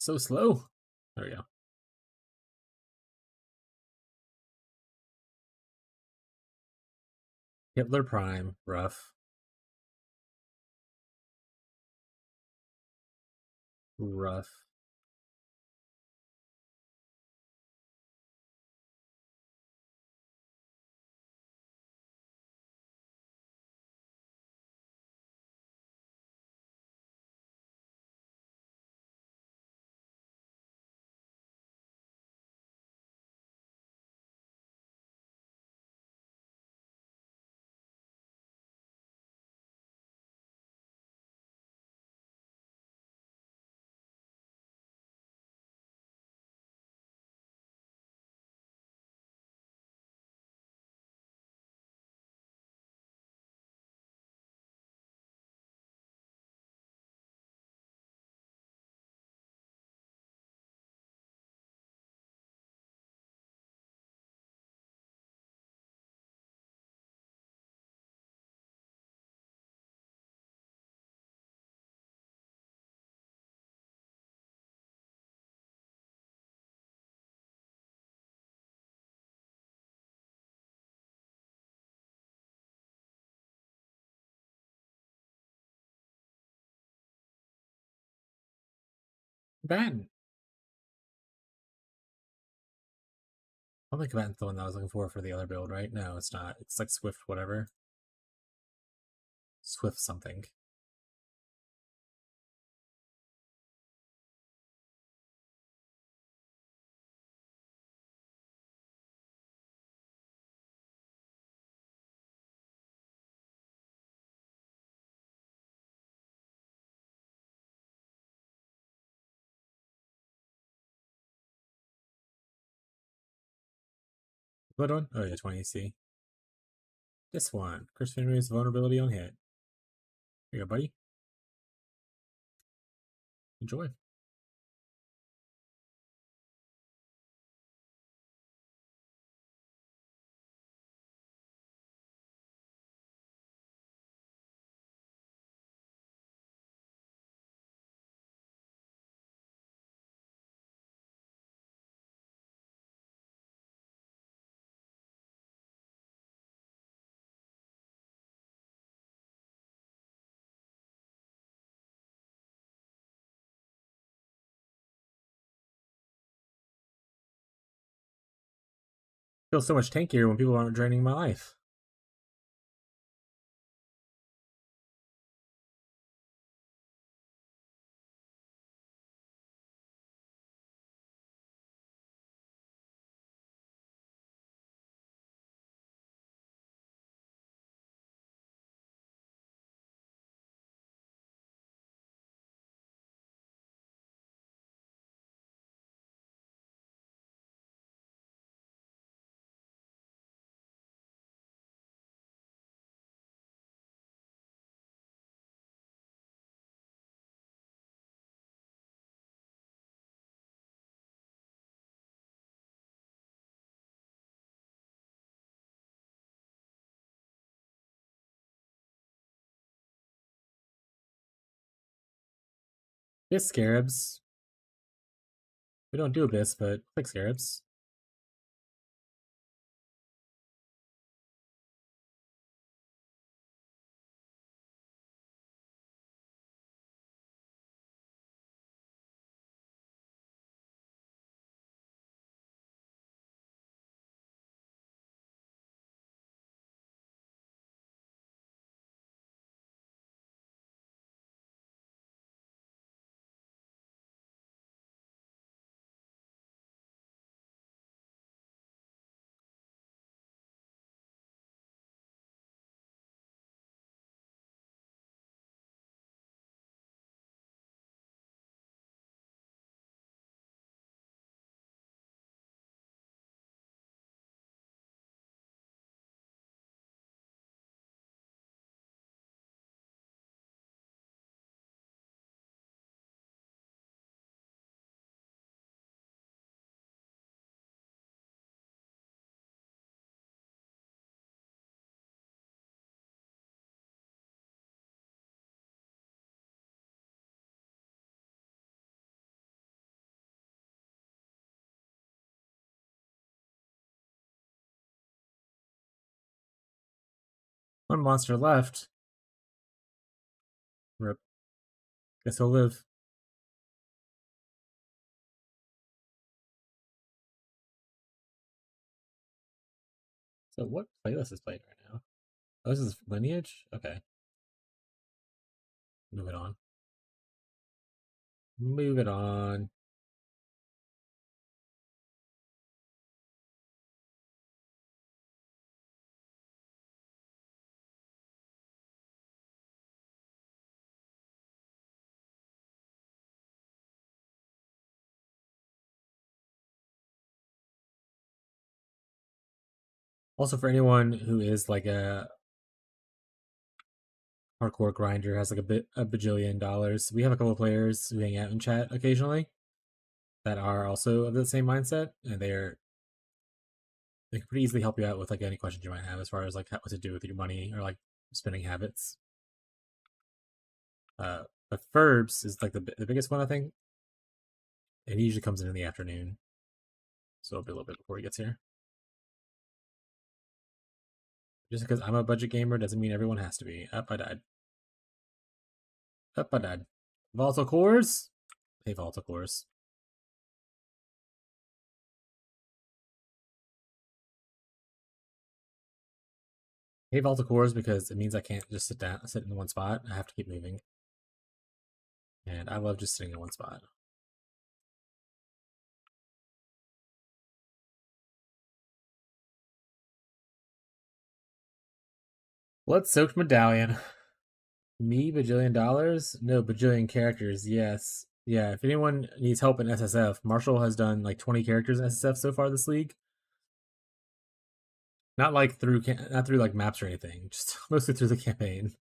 So slow. There we go. Hitler Prime, rough. Rough. Combatant. I don't think Combatant's the one that I was looking for the other build, right? No, it's not. It's like Swift whatever. Swift something. What one? Oh yeah, 20 AC. This one. Christian removes vulnerability on hit. Here you go, buddy. Enjoy. Feels so much tankier when people aren't draining my life. Abyss Scarabs. We don't do Abyss, but click Scarabs. One monster left. Rip. Guess he'll live. So what playlist is playing right now? Oh, this is Lineage? Okay. Move it on. Move it on. Also, for anyone who is like a hardcore grinder, has like a bajillion dollars, we have a couple of players who hang out in chat occasionally that are also of the same mindset, and they can pretty easily help you out with like any questions you might have as far as like what to do with your money or like spending habits. But Ferbs is like the biggest one, I think, and he usually comes in the afternoon, so it'll be a little bit before he gets here. Just because I'm a budget gamer doesn't mean everyone has to be. Up, I died. Up, I died. Volatile cores? Hey, volatile cores. Hey, volatile cores because it means I can't just sit in one spot. I have to keep moving. And I love just sitting in one spot. Blood-soaked medallion. Me, bajillion dollars? No, bajillion characters, yes. Yeah, if anyone needs help in SSF, Marshall has done like 20 characters in SSF so far this league. Not like through not through like maps or anything, just mostly through the campaign.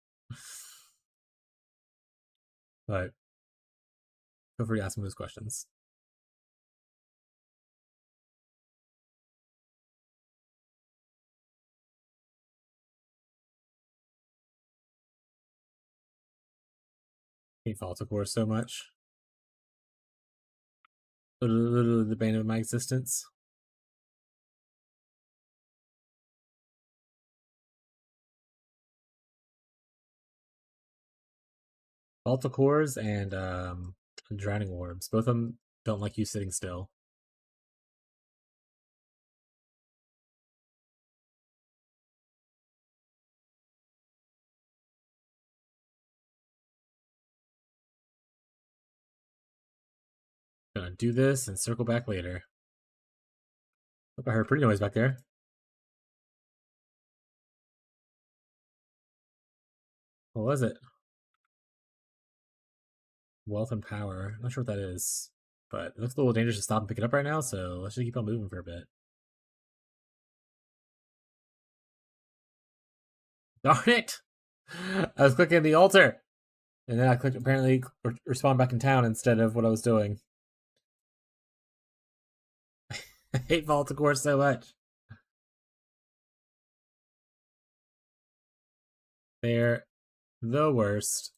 But feel free to ask me those questions. I hate Fault, of course, so much. Literally the bane of my existence. Vault cores and drowning orbs. Both of them don't like you sitting still. Gonna do this and circle back later. Hope I heard pretty noise back there. What was it? Wealth and power. Not sure what that is, but it looks a little dangerous to stop and pick it up right now, so let's just keep on moving for a bit. Darn it! I was clicking the altar, and then I clicked apparently respond back in town instead of what I was doing. I hate Vaulticore so much. They're the worst.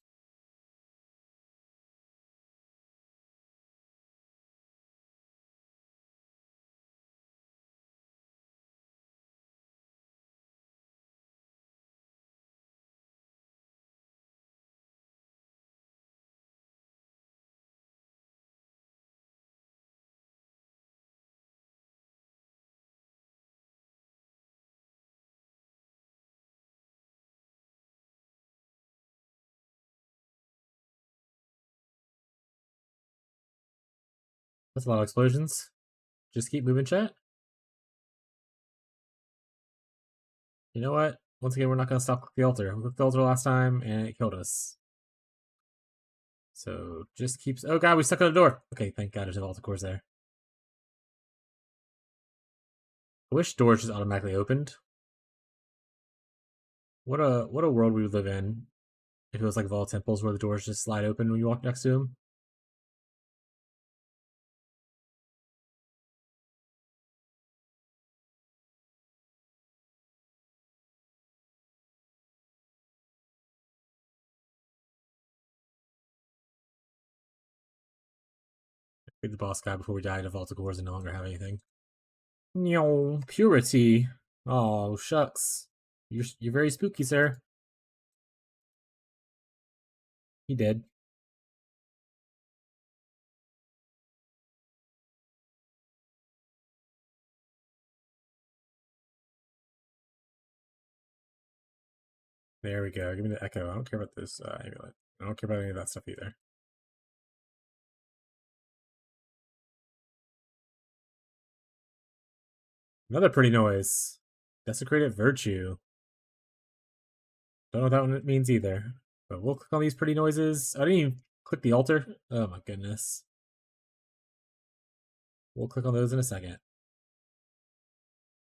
That's a lot of explosions. Just keep moving, chat. You know what? Once again, we're not going to stop the altar. We clicked the altar last time, and it killed us. So just keeps. Oh god, we stuck on a door. Okay, thank god there's a vault of course there. I wish doors just automatically opened. What a world we would live in if it was like vault temples where the doors just slide open when you walk next to them. Beat the boss guy before we died of vault of cores and no longer have anything. No purity. Oh shucks. You're very spooky, sir. He did. There we go. Give me the echo. I don't care about this amulet. I don't care about any of that stuff either. Another pretty noise. Desecrated virtue. Don't know what that one means either. But we'll click on these pretty noises. I didn't even click the altar. Oh my goodness. We'll click on those in a second.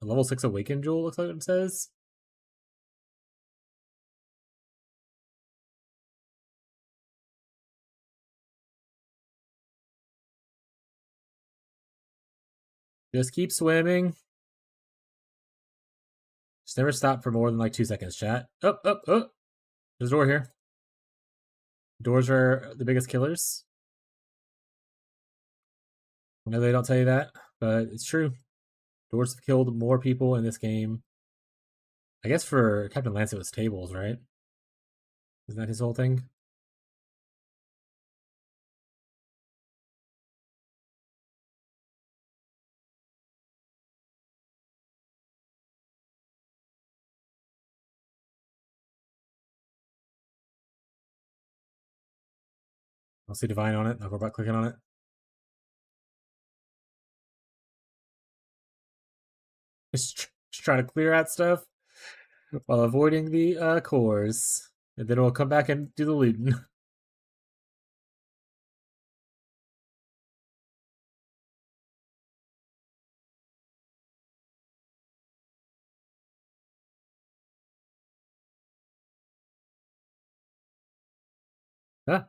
A level 6 awakened jewel looks like it says. Just keep swimming. Just never stop for more than like 2 seconds, chat. Oh. There's a door here. Doors are the biggest killers. I know they don't tell you that, but it's true. Doors have killed more people in this game. I guess for Captain Lance it was tables, right? Isn't that his whole thing? I'll see Divine on it. I'll go back clicking on it. Just try to clear out stuff while avoiding the cores. And then we'll come back and do the looting. Ah.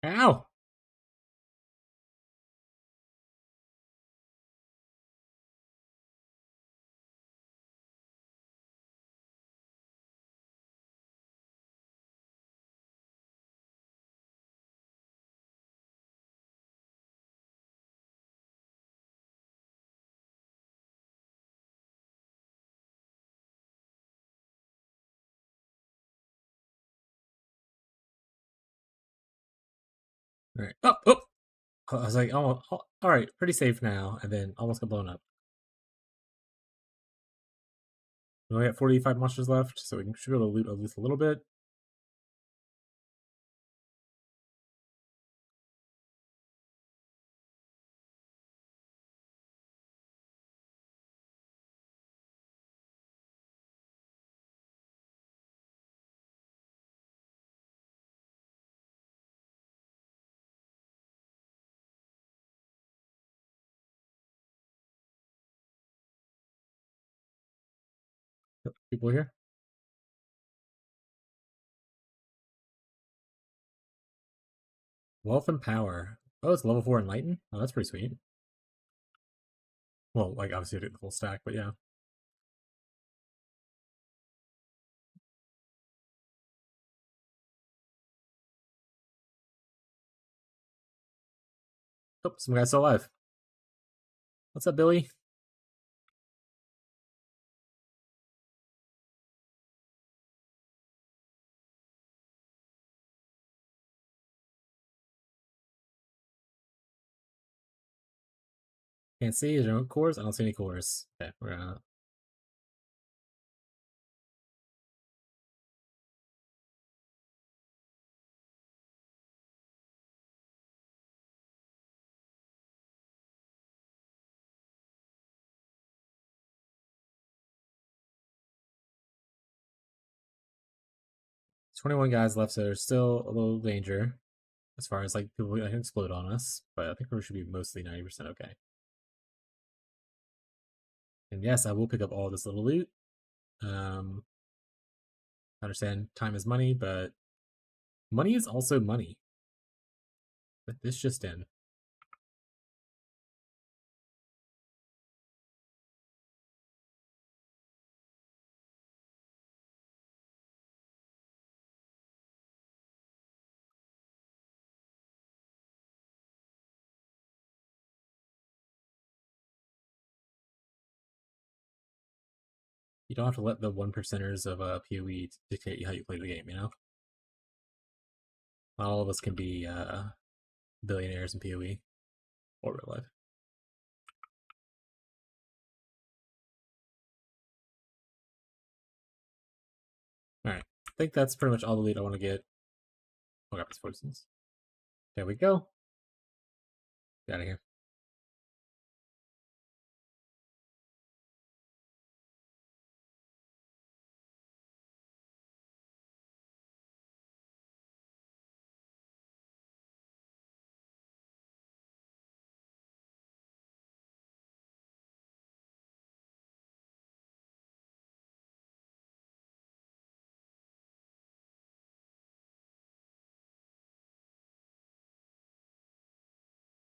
Ow! Alright. Oh! I was like, oh, alright, pretty safe now, and then almost got blown up. We only got 45 monsters left, so we should be able to loot at least a little bit. People here. Wealth and power. Oh, it's level 4 enlighten. Oh, that's pretty sweet. Well, like obviously I did the full stack, but yeah. Oh, some guy's still alive. What's up, Billy? Can't see. Is there no cores? I don't see any cores. Okay, we're gonna. There's 21 guys left, so there's still a little danger. as far as like people that can explode on us, but I think we should be mostly 90% okay. And yes, I will pick up all this little loot. I understand time is money, but money is also money. But this just in. You don't have to let the 1%ers of PoE dictate how you play the game, you know? Not all of us can be billionaires in PoE or real life. Alright, I think that's pretty much all the loot I want to get. Oh, got these poisons. There we go. Get out of here.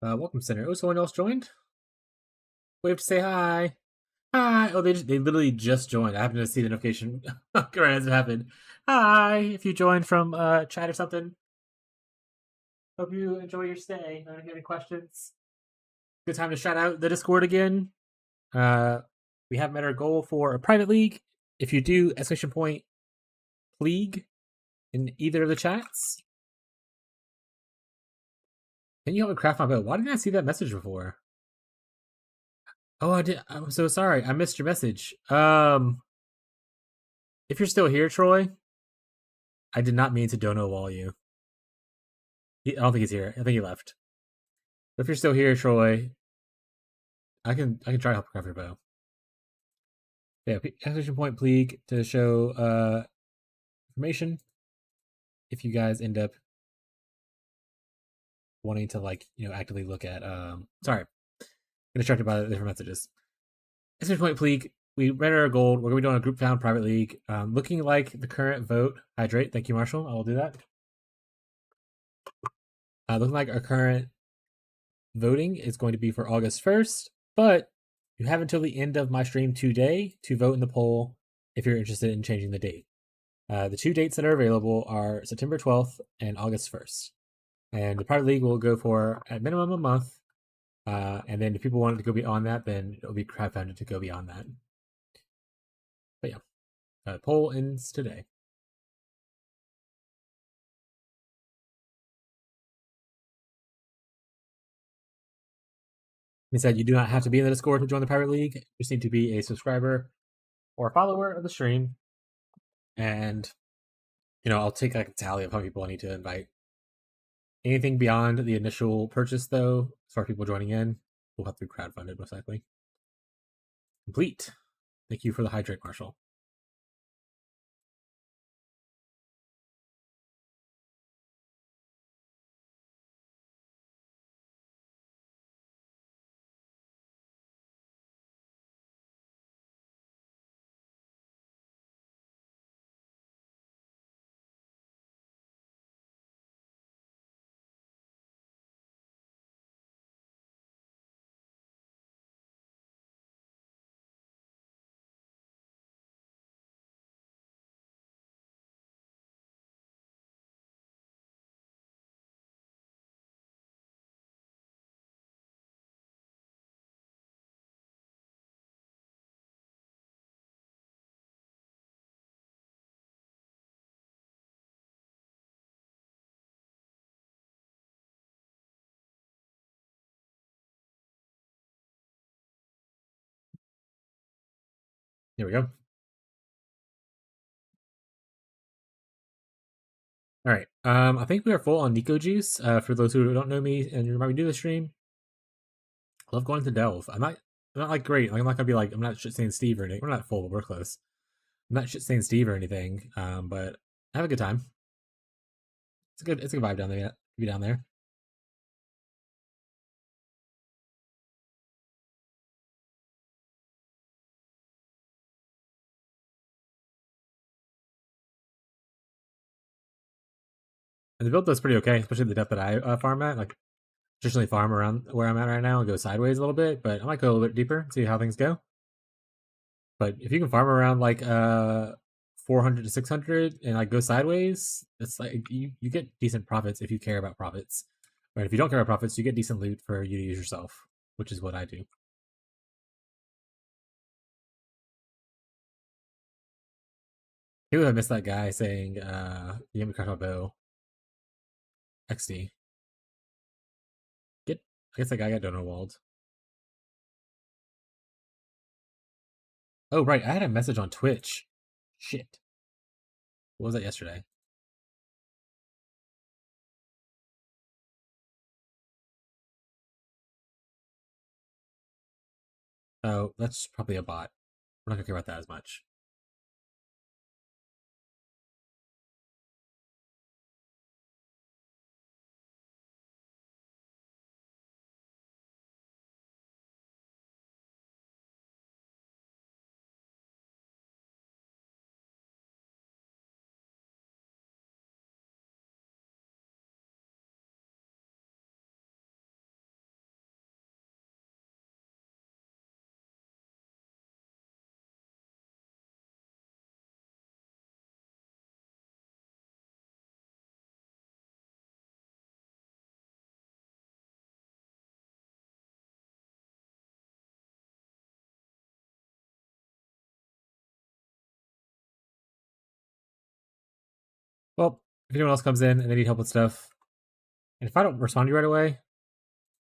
Welcome, Center. Oh, someone else joined? Wave to say hi. Hi. Oh, they literally just joined. I happened to see the notification right as it happened. Hi. If you joined from chat or something. Hope you enjoy your stay. If you have any questions, good time to shout out the Discord again. We have met our goal for a private league. If you do, exclamation point, pleague in either of the chats. Can you help me craft my boat? Why didn't I see that message before? Oh, I did. I'm so sorry. I missed your message. If you're still here, Troy, I did not mean to dono wall you. I don't think he's here. I think he left. But if you're still here, Troy, I can try to help craft your bow. Yeah, exclamation point pleague to show information. If you guys end up wanting to actively look at sorry. I'm distracted by the different messages. Exclamation point pleague. We ran our gold. We're gonna be doing a group found private league. Looking like the current vote. Hydrate. Thank you, Marshall. I will do that. Looking like our current voting is going to be for August 1st, but you have until the end of my stream today to vote in the poll if you're interested in changing the date. The two dates that are available are September 12th and August 1st. And the private league will go for at minimum a month. And then if people want it to go beyond that, then it'll be crowdfunded to go beyond that. But yeah, poll ends today. He said you do not have to be in the Discord to join the private league. You just need to be a subscriber or a follower of the stream. And, I'll take like a tally of how many people I need to invite. Anything beyond the initial purchase, though, as far as people joining in, we'll have to be crowdfunded, most likely. Complete. Thank you for the hydrate, Marshall. Here we go. All right. I think we are full on Nico Juice. For those who don't know me and remember me do the stream, I love going to Delve. I'm not like great. Like I'm not gonna be like I'm not shit saying Steve or anything. We're not full, but we're close. I'm not shit saying Steve or anything. But I have a good time. It's a good vibe down there. Be down there. And the build does pretty okay, especially the depth that I farm at. Like, traditionally farm around where I'm at right now and go sideways a little bit, but I might go a little bit deeper and see how things go. But if you can farm around like 400 to 600 and like go sideways, it's like you get decent profits if you care about profits. Right? If you don't care about profits, you get decent loot for you to use yourself, which is what I do. Ew, I missed that guy saying, you let me crack my bow. XD. I guess that guy got donor walled. Oh, right, I had a message on Twitch. Shit. What was that yesterday? Oh, that's probably a bot. We're not gonna care about that as much. Well, if anyone else comes in and they need help with stuff, and if I don't respond to you right away,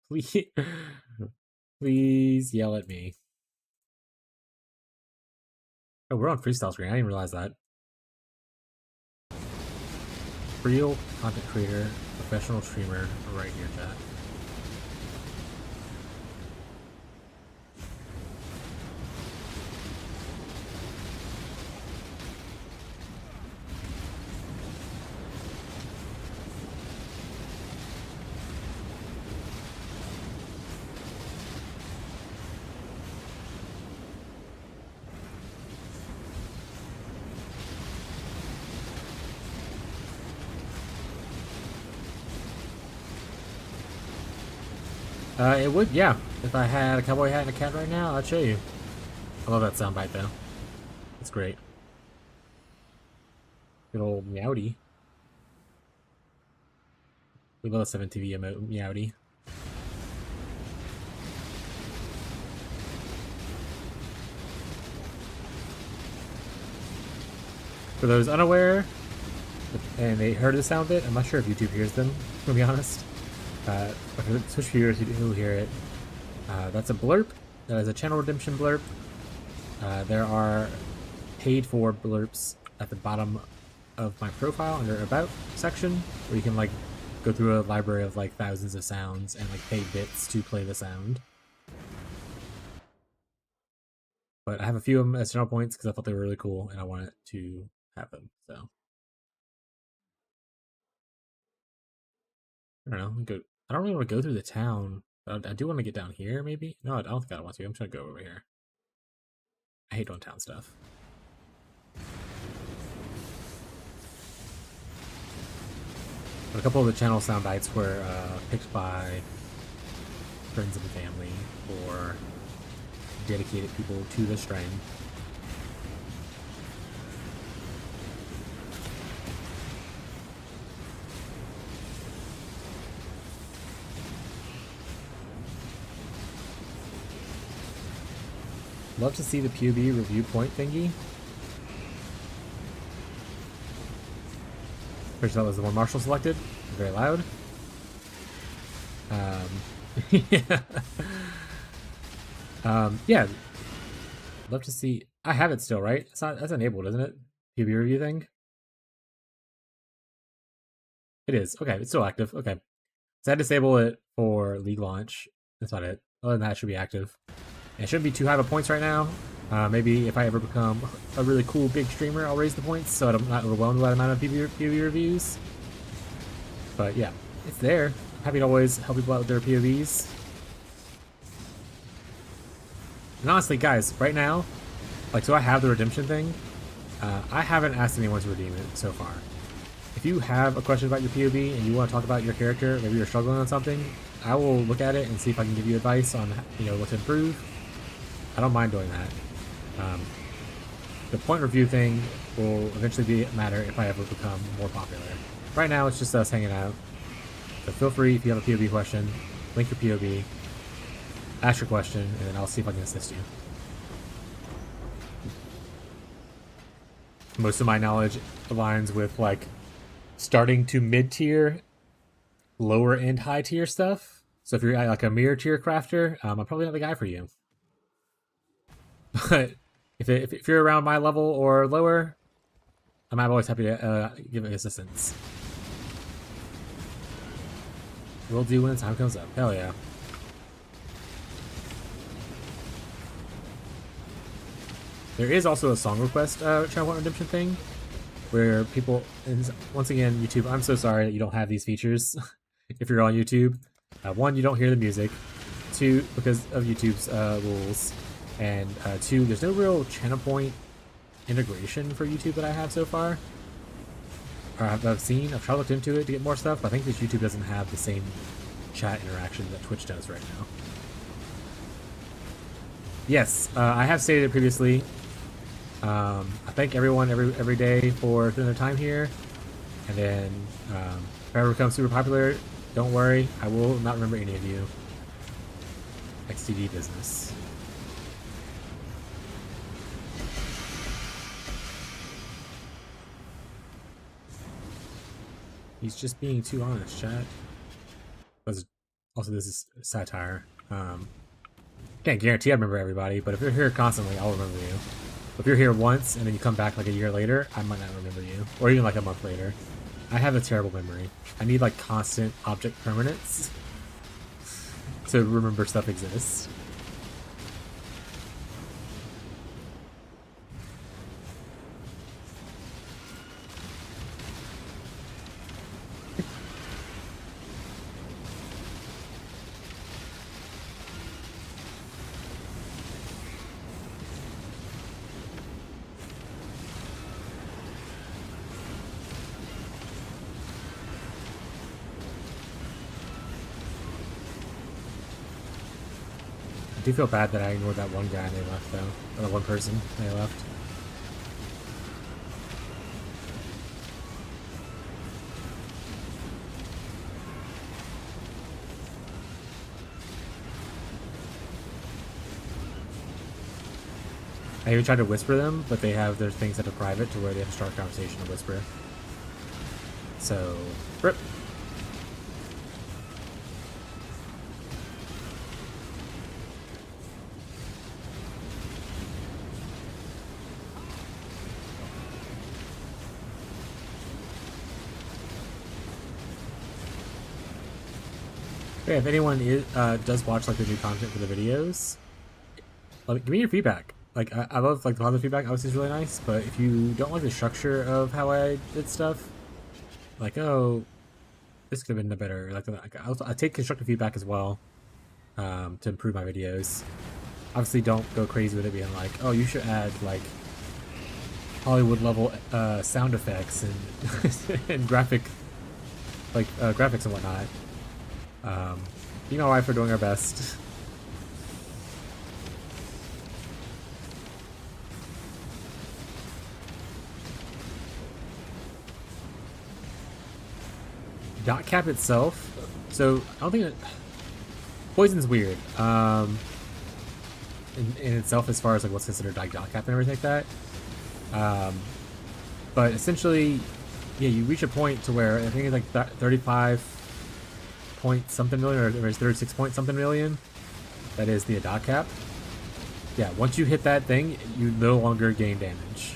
please, please yell at me. Oh, we're on freestyle screen. I didn't realize that. Real content creator, professional streamer, right here, chat. It would, yeah. If I had a cowboy hat and a cat right now, I'd show you. I love that soundbite, though. It's great. Good old Meowdy. We love a 7TV emote, Meowdy. For those unaware, and they heard the sound bit, I'm not sure if YouTube hears them, to be honest. But for the Twitch viewers who hear it, that's a blurb. That is a channel redemption blurb. There are paid for blurps at the bottom of my profile under About section, where you can like go through a library of like thousands of sounds and like pay bits to play the sound. But I have a few of them as channel points because I thought they were really cool and I wanted to have them. So I don't know. Go. I don't really want to go through the town. But I do want to get down here, maybe. No, I don't think I want to. I'm just gonna go over here. I hate doing town stuff. But a couple of the channel sound bites were picked by friends of the family or dedicated people to the strain. Love to see the PUB review point thingy. Pretty sure that was the one Marshall selected. Very loud. Yeah. Yeah. Love to see. I have it still, right? It's not. That's enabled, isn't it? PUB review thing. It is. Okay, it's still active. Okay. So I disable it for League launch. That's about it. Other than that, it should be active. And it shouldn't be too high of a points right now. Maybe if I ever become a really cool big streamer, I'll raise the points so I'm not overwhelmed by the amount of PUB reviews. But yeah, it's there. Happy to always help people out with their POVs. And honestly, guys, right now, like, so I have the redemption thing. I haven't asked anyone to redeem it so far. If you have a question about your POV and you want to talk about your character, maybe you're struggling on something, I will look at it and see if I can give you advice on, you know, what to improve. I don't mind doing that. The point review thing will eventually matter if I ever become more popular. Right now, it's just us hanging out. So feel free, if you have a POV question, link your POV, ask your question, and then I'll see if I can assist you. Most of my knowledge aligns with, like, starting to mid-tier, lower-end high-tier stuff. So if you're like a mirror tier crafter, I'm probably not the guy for you. But if you're around my level or lower, I'm always happy to give assistance. Will do when the time comes up. Hell yeah. There is also a song request channel point redemption thing, where people, and once again, YouTube, I'm so sorry that you don't have these features if you're on YouTube. One, you don't hear the music. Two, because of YouTube's rules. And two, there's no real channel point integration for YouTube that I have so far. Or I've seen. I've tried to look into it to get more stuff, but I think that YouTube doesn't have the same chat interaction that Twitch does right now. Yes, I have stated it previously. I thank everyone every day for their time here. And then, if I ever become super popular, don't worry, I will not remember any of you. XTD business. He's just being too honest, chat. Also, this is satire. Can't guarantee I remember everybody, but if you're here constantly, I'll remember you. If you're here once and then you come back like a year later, I might not remember you. Or even like a month later. I have a terrible memory. I need like constant object permanence to remember stuff exists. I do feel bad that I ignored that one guy and they left, though. Or that one person they left. I even tried to whisper them, but they have their things that are private to where they have to start a conversation to whisper. So, rip. Yeah, if anyone does watch like the new content for the videos, give me your feedback. Like I love like the positive feedback. Obviously, is really nice. But if you don't like the structure of how I did stuff, like oh, this could have been better. Like I take constructive feedback as well to improve my videos. Obviously, don't go crazy with it being like, oh, you should add like Hollywood level sound effects and and graphics and whatnot. Me and my wife are doing our best. Dot cap itself, so I don't think that poison's weird in itself as far as like what's considered like dot cap and everything like that. But essentially, yeah, you reach a point to where I think it's like 35 point something million, or it's 36 point something million. That is the dot cap. Yeah, once you hit that thing, you no longer gain damage.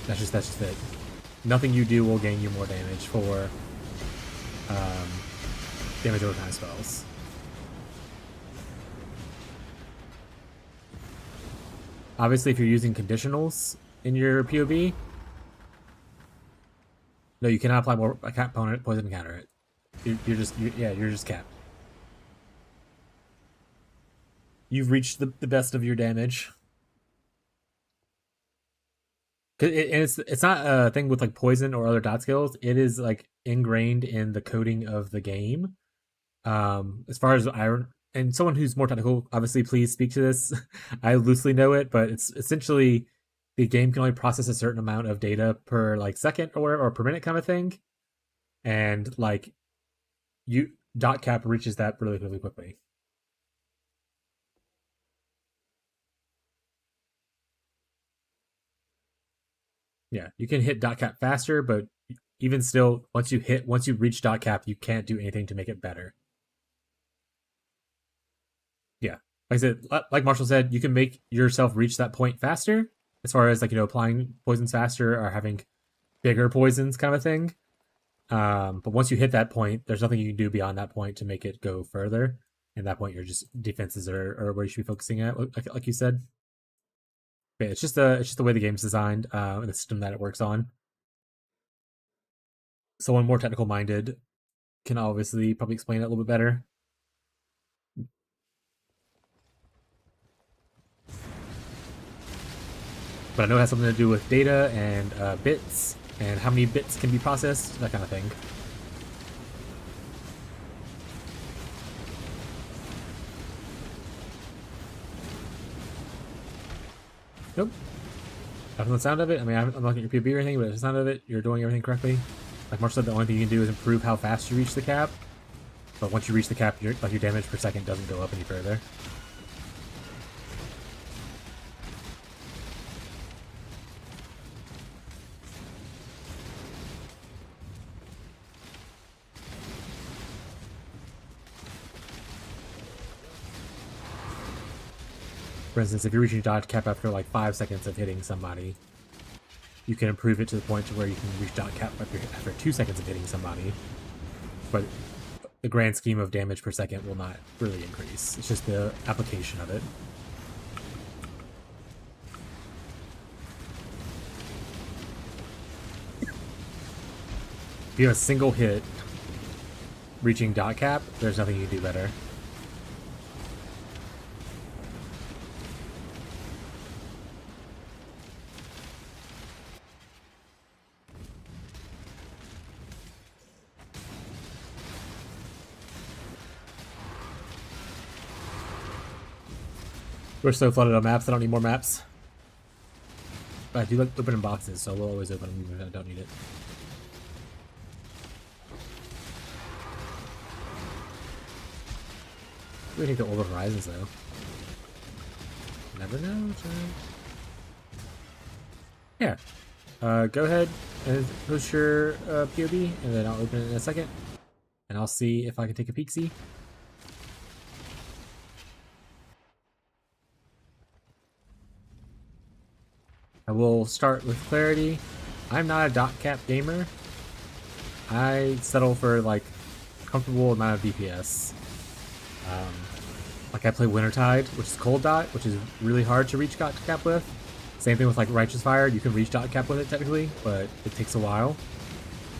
That's just it. Nothing you do will gain you more damage for damage over time spells. Obviously, if you're using conditionals in your POV, no, you cannot apply more component poison to counter it. you're just capped. You've reached the best of your damage. And it's not a thing with like poison or other dot skills. It is like ingrained in the coding of the game. As far as iron and someone who's more technical, obviously, please speak to this. I loosely know it, but it's essentially the game can only process a certain amount of data per like second or per minute kind of thing, and like you dot cap reaches that really quickly. Yeah, you can hit dot cap faster, but even still, once you reach dot cap, you can't do anything to make it better. Yeah, like I said, like Marshall said, you can make yourself reach that point faster, as far as like applying poisons faster or having bigger poisons kind of a thing. But once you hit that point, there's nothing you can do beyond that point to make it go further. And that point, your just defenses are where you should be focusing at, like you said. But it's just the way the game's designed and the system that it works on. Someone more technical minded can obviously probably explain it a little bit better. But I know it has something to do with data and bits and how many bits can be processed, that kind of thing. Nope. From the sound of it, I mean, I'm not looking at your PB or anything, but the sound of it, you're doing everything correctly. Like Marshall said, the only thing you can do is improve how fast you reach the cap. But once you reach the cap, your damage per second doesn't go up any further. For instance, if you're reaching dot cap after like 5 seconds of hitting somebody, you can improve it to the point to where you can reach dot cap after 2 seconds of hitting somebody. But the grand scheme of damage per second will not really increase. It's just the application of it. If you have a single hit reaching dot cap, there's nothing you can do better. We're so flooded on maps, I don't need more maps. But I do like opening boxes, so we'll always open them even if I don't need it. We take the Orb of Horizons though. Never know. Yeah. Go ahead and post your POB, and then I'll open it in a second. And I'll see if I can take a peek-see. I will start with clarity. I'm not a dot cap gamer. I settle for like comfortable amount of DPS. Like I play Wintertide, which is cold dot, which is really hard to reach dot cap with. Same thing with like Righteous Fire. You can reach dot cap with it technically, but it takes a while.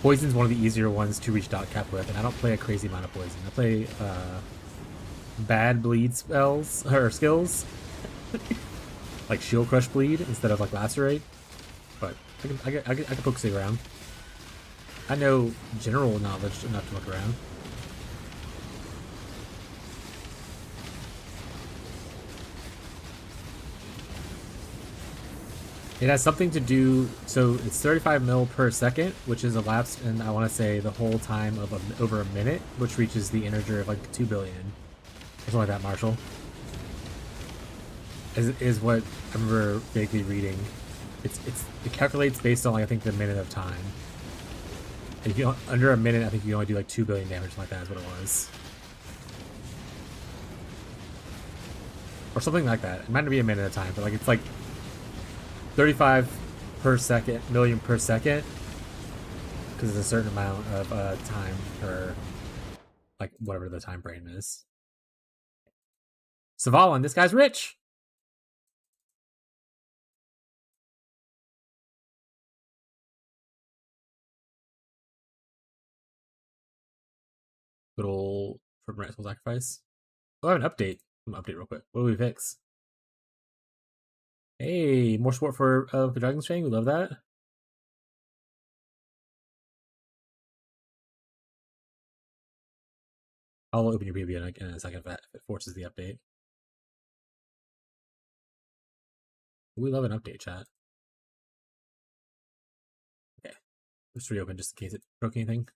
Poison's one of the easier ones to reach dot cap with, and I don't play a crazy amount of poison. I play bad bleed spells or skills. Like Shield Crush Bleed instead of like Lacerate, but I can poke sig around. I know general knowledge enough to look around. It has something to do, so it's 35 mil per second, which is elapsed in, I want to say, the whole time of over a minute, which reaches the integer of like 2 billion. Or something like that, Marshall. Is what I remember vaguely reading. It calculates based on like I think the minute of time. If you under a minute, I think you only do like 2 billion damage, something like that is what it was, or something like that. It might not be a minute at a time, but like it's like 35 million per second, because it's a certain amount of time per like whatever the time frame is. Savalan, this guy's rich. Good old for Soul Sacrifice. Oh, I have an update. I'm gonna update real quick. What do we fix? Hey, more support for the Dragon's Chain. We love that. I'll open your PB in a second if it forces the update. We love an update, chat. Okay, let's reopen just in case it broke anything.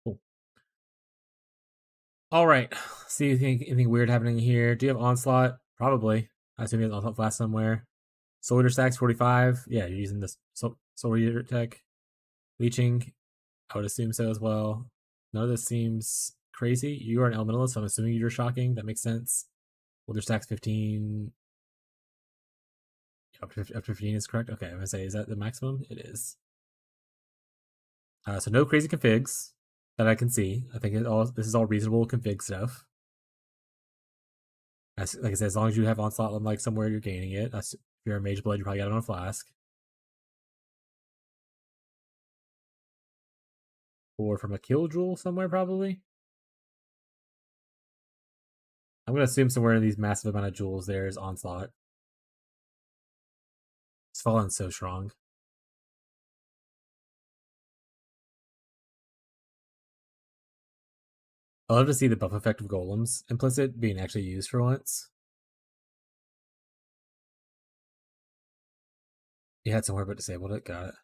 Cool. All right. See anything weird happening here? Do you have Onslaught? Probably. I assume you have Onslaught Flash somewhere. Soul Eater stacks 45. Yeah, you're using this Soul Eater tech. Leeching, I would assume so as well. None of this seems crazy. You are an elementalist, so I'm assuming you're shocking. That makes sense. Wither stacks 15. Up to 15 is correct. Okay, I'm gonna say, is that the maximum? It is. So no crazy configs that I can see. I think this is all reasonable config stuff. Like I said, as long as you have Onslaught like somewhere, you're gaining it. If you're a Mage Blood, you probably got it on a flask. Or from a kill jewel somewhere, probably. I'm gonna assume somewhere in these massive amount of jewels there is Onslaught. It's fallen so strong. I love to see the buff effect of golems implicit being actually used for once. You had somewhere but disabled it. Got it.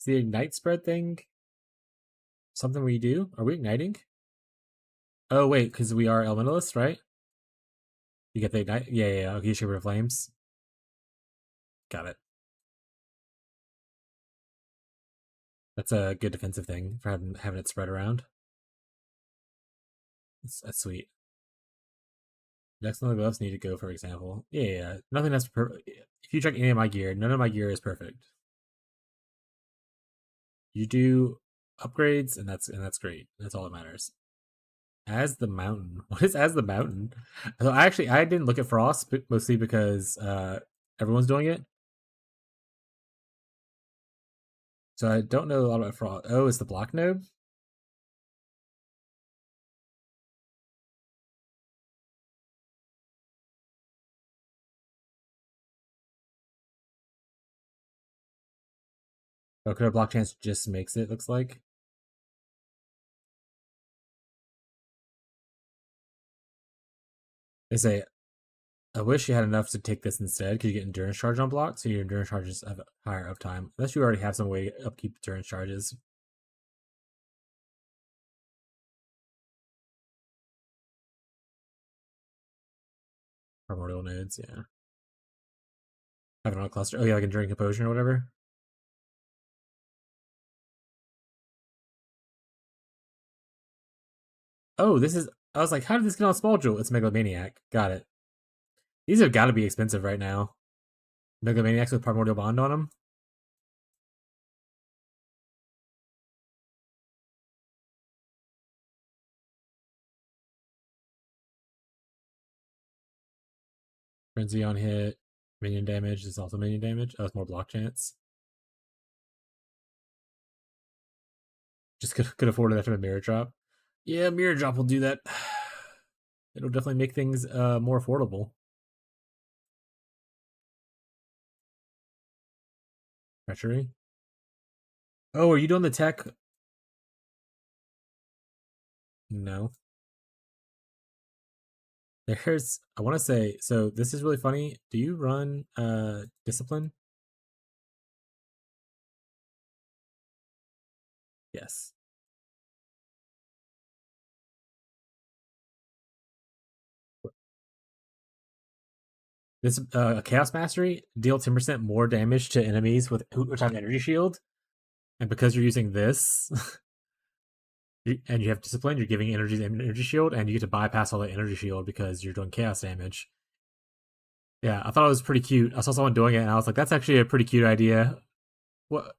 Is the ignite spread thing something we do? Are we igniting? Oh wait, because we are elementalists, right? You get the ignite. Yeah. Okay, Shaper of Flames. Got it. That's a good defensive thing for having it spread around. That's sweet. Next one, the gloves need to go, for example. Yeah. Nothing that's perfect. If you check any of my gear, none of my gear is perfect. You do upgrades, and that's great. That's all that matters. As the Mountain. What is As the Mountain? So I didn't look at Frost mostly because everyone's doing it. So I don't know a lot about Frost. Oh, it's the block node? Oh, could a block chance just makes it, looks like? They say, I wish you had enough to take this instead because you get endurance charge on block, so your endurance charges have higher uptime. Unless you already have some way to upkeep endurance charges. Primordial nodes, yeah. Have it on a cluster. Oh yeah, like Enduring Composure or whatever. Oh, this is. I was like, how did this get on Small Jewel? It's Megalomaniac. Got it. These have got to be expensive right now. Megalomaniacs with Primordial Bond on them. Frenzy on hit. Minion damage is also minion damage. Oh, it's more block chance. Just could afford it after a mirror drop. Yeah, mirror drop will do that. It'll definitely make things more affordable. Treachery. Oh, are you doing the tech? No. There's I want to say, so this is really funny. Do you run discipline? Yes. This Chaos Mastery deal 10% more damage to enemies with which have energy shield, and because you're using this, and you have discipline, you're giving energy shield, and you get to bypass all the energy shield because you're doing chaos damage. Yeah, I thought it was pretty cute. I saw someone doing it, and I was like, "That's actually a pretty cute idea." What?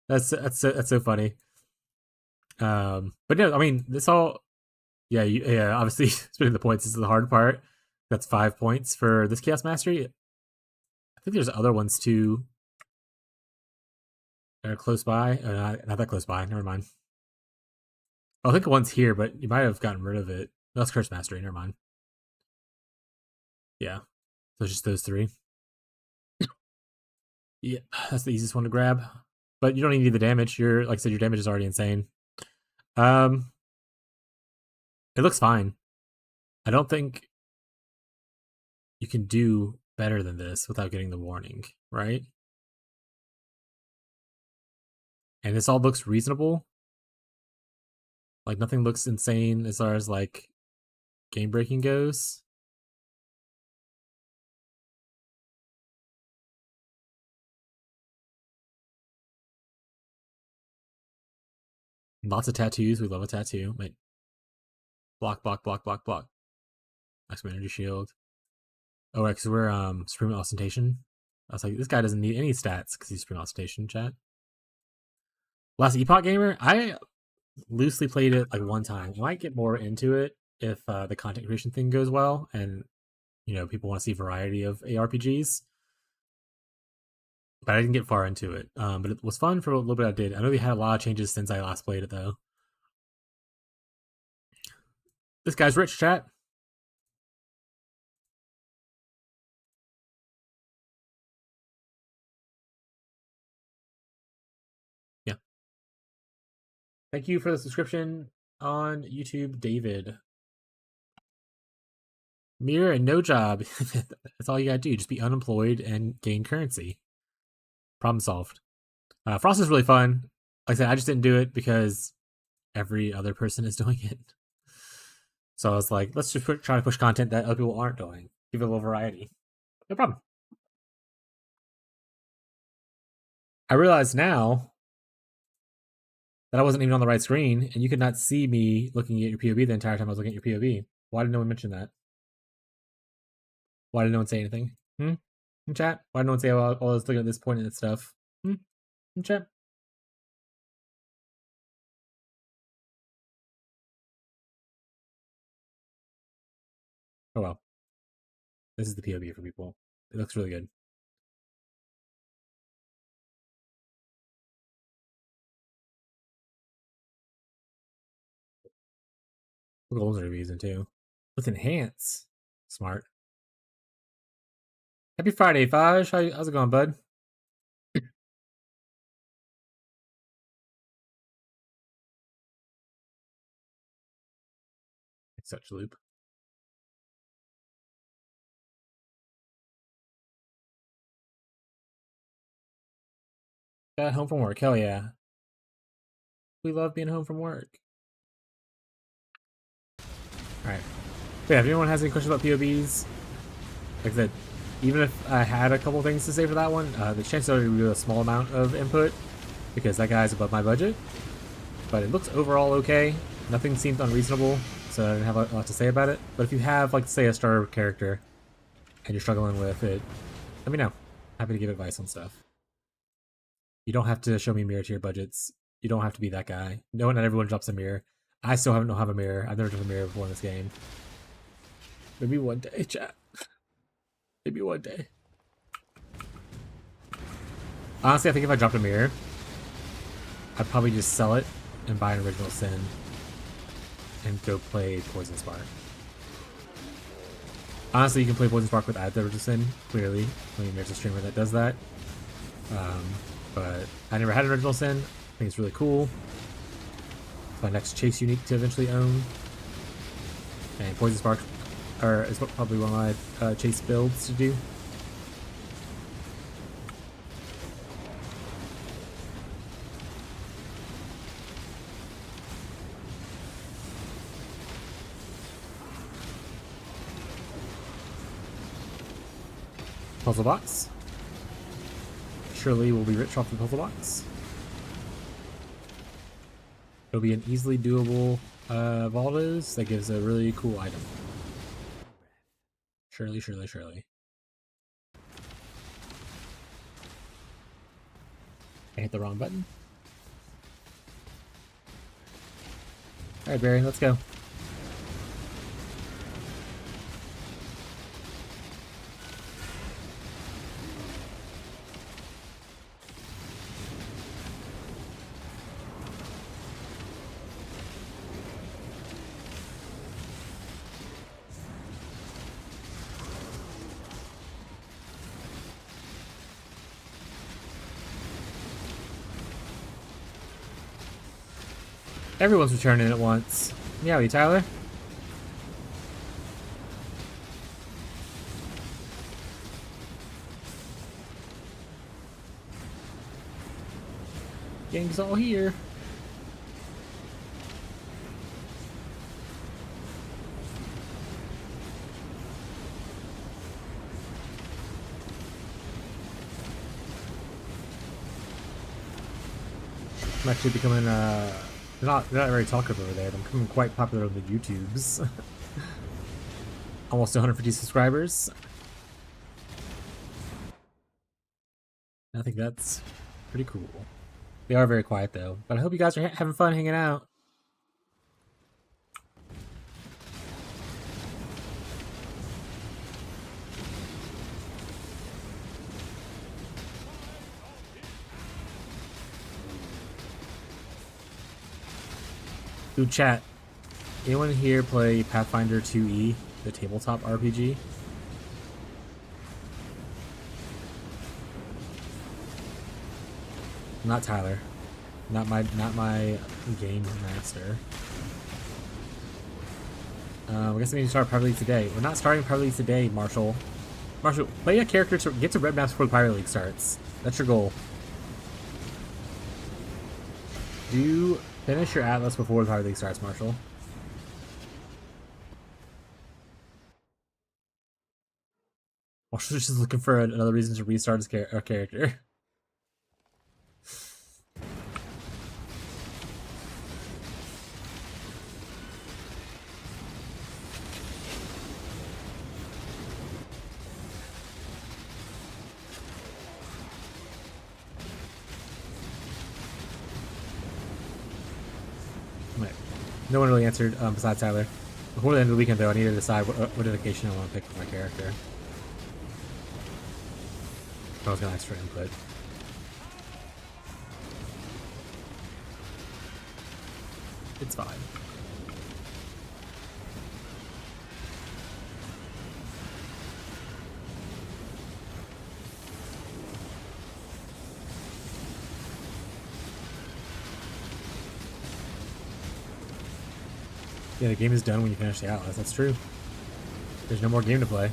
That's so funny. But no, I mean, this all. Yeah, obviously, spending the points is the hard part. That's 5 points for this Chaos Mastery. I think there's other ones too that are close by. Not that close by. Never mind. I think one's here, but you might have gotten rid of it. That's Curse Mastery. Never mind. Yeah, so it's just those 3. Yeah, that's the easiest one to grab. But you don't even need the damage. Like I said, your damage is already insane. It looks fine. I don't think you can do better than this without getting the warning, right? And this all looks reasonable. Like, nothing looks insane as far as, like, game breaking goes. Lots of tattoos. We love a tattoo. Wait. Block. Maximum energy shield. Oh, right, because we're Supreme Ostentation. I was like, this guy doesn't need any stats because he's Supreme Ostentation, chat. Last Epoch Gamer, I loosely played it like one time. I might get more into it if the content creation thing goes well and, you know, people want to see variety of ARPGs. But I didn't get far into it. But it was fun for a little bit I did. I know they had a lot of changes since I last played it, though. This guy's rich, chat. Yeah. Thank you for the subscription on YouTube, David. Mirror and no job. That's all you gotta do. Just be unemployed and gain currency. Problem solved. Frost is really fun. Like I said, I just didn't do it because every other person is doing it. So I was like, let's just try to push content that other people aren't doing. Give it a little variety. No problem. I realize now that I wasn't even on the right screen, and you could not see me looking at your POV the entire time I was looking at your POV. Why did no one mention that? Why did no one say anything? In chat? Why did no one say, oh, I was looking at this point and stuff? In chat? Oh well. This is the POV for people. It looks really good. Look at those reviews in too. With enhance. Smart. Happy Friday, Faj. How's it going, bud? It's such a loop. Got home from work. Hell yeah. We love being home from work. Alright. Yeah, if anyone has any questions about POBs, like I said, even if I had a couple things to say for that one, the chances are to do a small amount of input because that guy's above my budget. But it looks overall okay. Nothing seems unreasonable, so I didn't have a lot to say about it. But if you have, like, say, a starter character and you're struggling with it, let me know. Happy to give advice on stuff. You don't have to show me mirror tier budgets. You don't have to be that guy. No, not everyone drops a mirror. I still don't have a mirror. I've never done a mirror before in this game. Maybe one day, chat. Maybe one day. Honestly, I think if I dropped a mirror, I'd probably just sell it and buy an original sin and go play Poison Spark. Honestly, you can play Poison Spark without the original sin, clearly. I mean, there's a streamer that does that. But I never had an original sin. I think it's really cool. It's my next chase unique to eventually own. And Poison Spark is probably one of my chase builds to do. Puzzle box. Surely we'll be rich off the puzzle box. It'll be an easily doable Valdos that gives a really cool item. Surely, surely, surely. I hit the wrong button. Alright, Barry, let's go. Everyone's returning at once. Meowie, Tyler. Gang's all here. I'm actually becoming they're not very talkative over there, but I'm becoming quite popular on the YouTubes. Almost 150 subscribers. I think that's pretty cool. They are very quiet though, but I hope you guys are having fun hanging out. Dude, chat. Anyone here play Pathfinder 2E, the tabletop RPG? Not Tyler. Not my game master. I guess we need to start Pirate League today. We're not starting Pirate League today, Marshall. Marshall, play a character to get to red maps before the Pirate League starts. That's your goal. Do finish your Atlas before the Pirate League starts, Marshall. Marshall's just looking for another reason to restart his character. No one really answered besides Tyler. Before the end of the weekend, though, I need to decide what dedication I want to pick for my character. I was going to ask for input. It's fine. Yeah, the game is done when you finish the Atlas. That's true. There's no more game to play.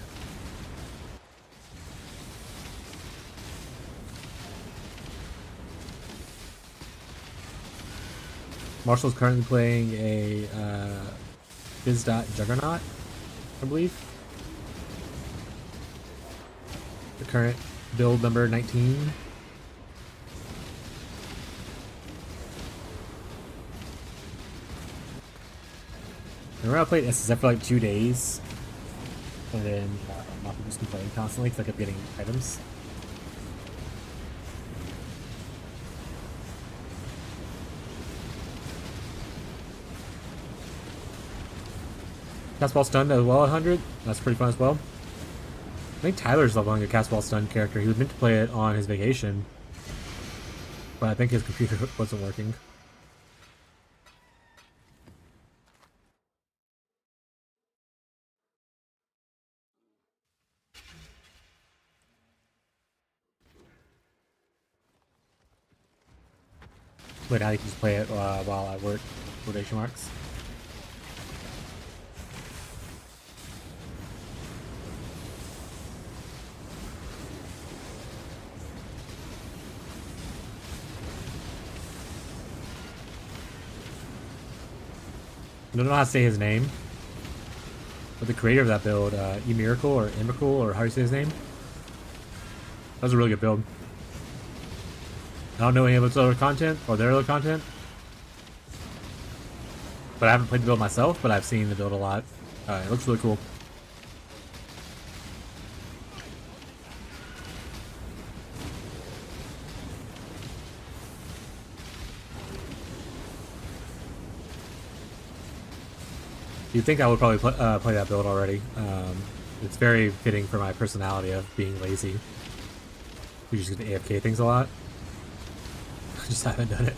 Marshall's currently playing a Biz.Dot Juggernaut, I believe. The current build number 19. I remember I played SSF for like 2 days, and then Mafia just complaining constantly because I kept getting items. Castball Stun as well at 100. That's pretty fun as well. I think Tyler's leveling a Castball Stun character. He was meant to play it on his vacation, but I think his computer wasn't working. Wait, how you can just play it while I work? Quotation marks. I don't know how to say his name, but the creator of that build, E-Miracle or Emiracle, or how do you say his name? That was a really good build. I don't know any of its other content or their other content, but I haven't played the build myself. But I've seen the build a lot. It looks really cool. You'd think I would probably play that build already. It's very fitting for my personality of being lazy. We just get to AFK things a lot. I just haven't done it.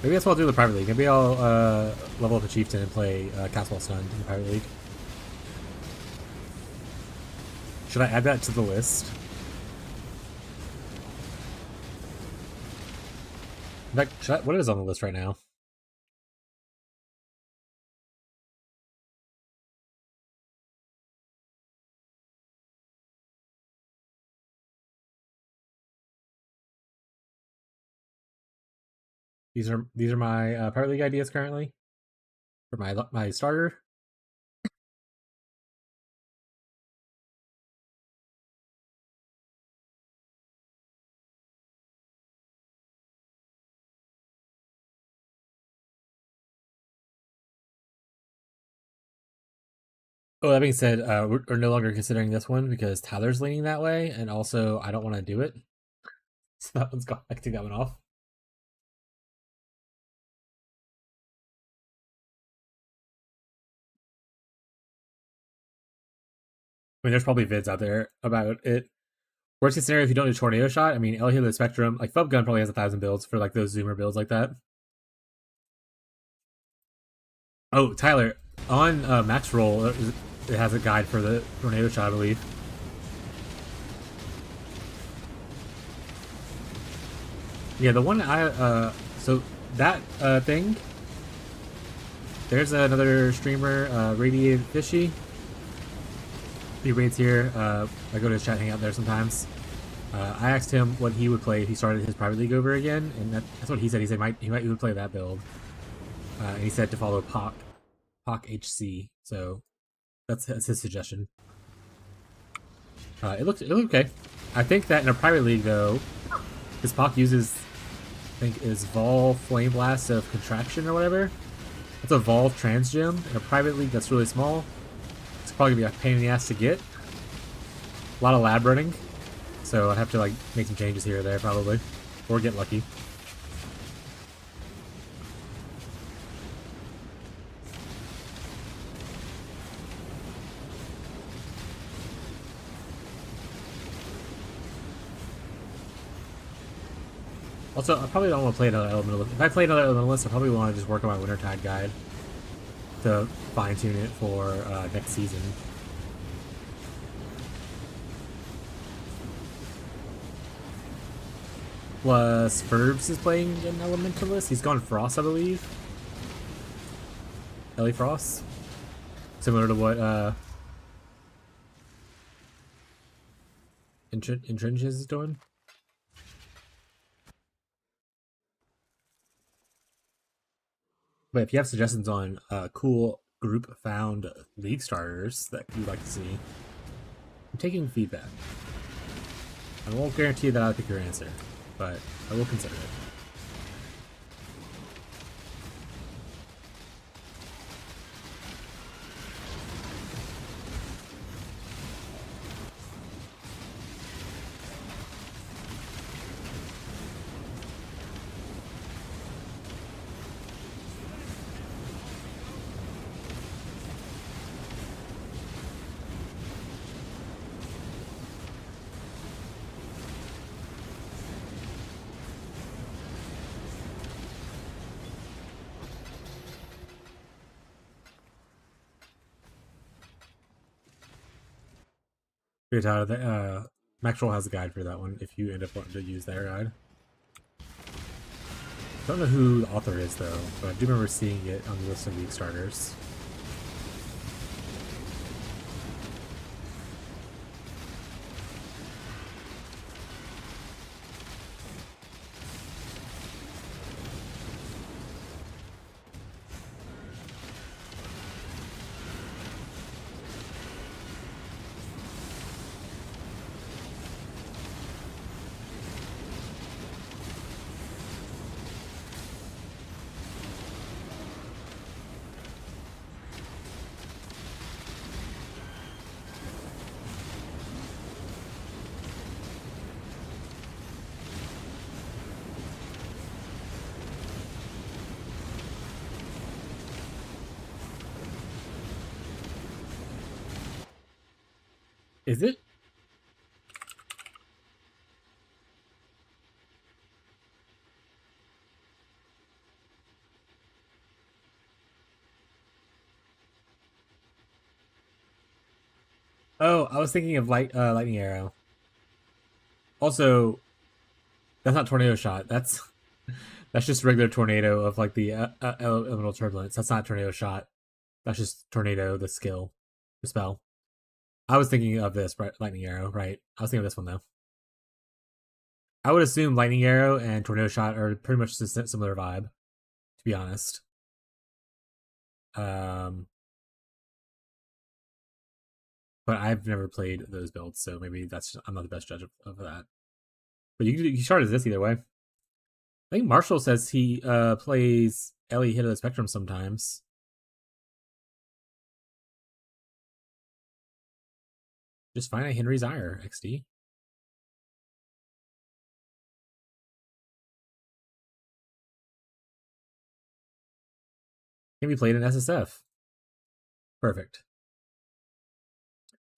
Maybe that's what I'll do in the private league. Maybe I'll level up a chieftain and play Castle Stunned in the private league. Should I add that to the list? In fact, what is on the list right now? These are my private league ideas currently for my starter. Oh, that being said, we're no longer considering this one because Tyler's leaning that way, and also I don't want to do it. So that one's gone. I can take that one off. I mean, there's probably vids out there about it. Worst case scenario, if you don't do Tornado Shot, I mean, El Hilo Spectrum, like Fub Gun probably has 1,000 builds for like those Zoomer builds like that. Oh, Tyler, on Max Roll, it has a guide for the Tornado Shot, I believe. Yeah, the one so that thing, there's another streamer, Radiated Fishy. He raids here. I go to his chat, hang out there sometimes. I asked him what he would play if he started his private league over again, and that's what he said. He said he would play that build. And he said to follow Poc HC. So that's his suggestion. It looked okay. I think that in a private league though, his Poc uses, I think, is Vol Flame Blast of Contraction or whatever. That's a Vol Trans Gem. In a private league that's really small, it's probably gonna be a pain in the ass to get. A lot of lab running, so I'd have to like make some changes here or there probably, or get lucky. Also, I probably don't want to play another elemental. If I play another elementalist, I probably want to just work on my Wintertide guide to fine tune it for next season. Plus, Furbs is playing an elementalist. He's gone Frost, I believe. Ellie Frost, similar to what Entrenches is doing. But if you have suggestions on cool group found league starters that you'd like to see, I'm taking feedback. I won't guarantee that I'll pick your answer, but I will consider it. Good, Tyler. Maxwell has a guide for that one if you end up wanting to use their guide. Don't know who the author is though, but I do remember seeing it on the list of league starters. Is it? Oh, I was thinking of lightning arrow. Also, that's not tornado shot. That's just regular tornado of like the elemental turbulence. That's not tornado shot. That's just tornado, the skill, the spell. I was thinking of this, right? Lightning arrow, right? I was thinking of this one though. I would assume lightning arrow and tornado shot are pretty much a similar vibe, to be honest. Um, but I've never played those builds, so maybe I'm not the best judge of that. But you start as this either way. I think Marshall says he plays Ellie Hit of the Spectrum sometimes. Just find a Henry's Ire XD. Can be played in SSF. Perfect.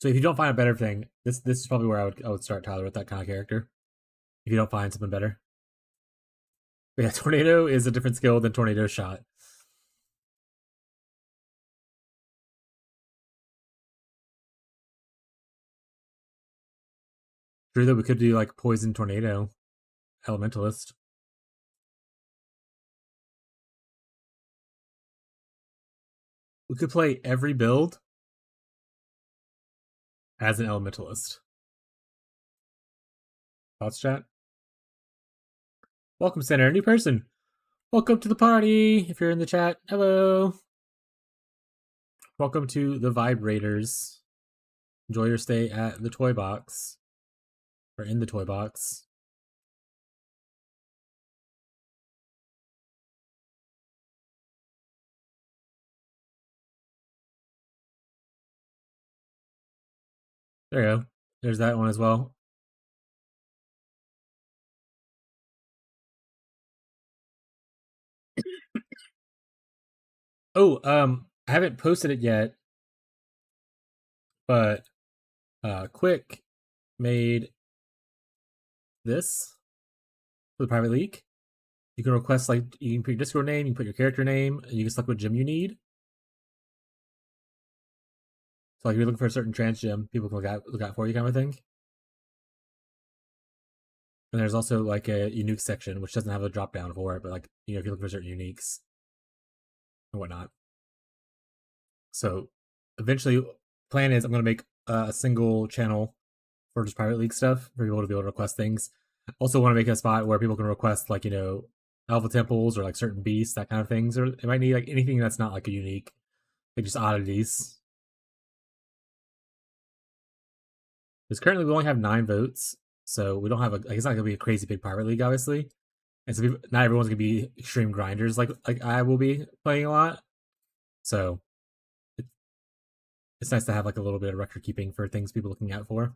So if you don't find a better thing, this is probably where I would start Tyler with that kind of character. If you don't find something better. But yeah, tornado is a different skill than tornado shot. True that we could do like poison tornado, elementalist. We could play every build as an elementalist. Thoughts, chat? Welcome, Center. New person. Welcome to the party. If you're in the chat, hello. Welcome to the Vibrators. Enjoy your stay at the toy box. Or in the toy box. There you go. There's that one as well. Oh, I haven't posted it yet, but Quick made this for the private league. You can request, like, you can put your Discord name, you can put your character name, and you can select what gem you need. So, like, if you're looking for a certain trans gem, people can look out for you, kind of thing. And there's also like a unique section which doesn't have a drop down for it, but like, you know, if you're looking for certain uniques and whatnot. So eventually, plan is I'm gonna make a single channel for just private league stuff for people to be able to request things. Also, want to make a spot where people can request, like, you know, alpha temples or like certain beasts, that kind of things, or it might need like anything that's not like a unique, like just oddities. Because currently we only have 9 votes, so we don't have like, it's not gonna be a crazy big private league, obviously. And so not everyone's gonna be extreme grinders like I will be playing a lot. So it's nice to have like a little bit of record keeping for things people looking out for.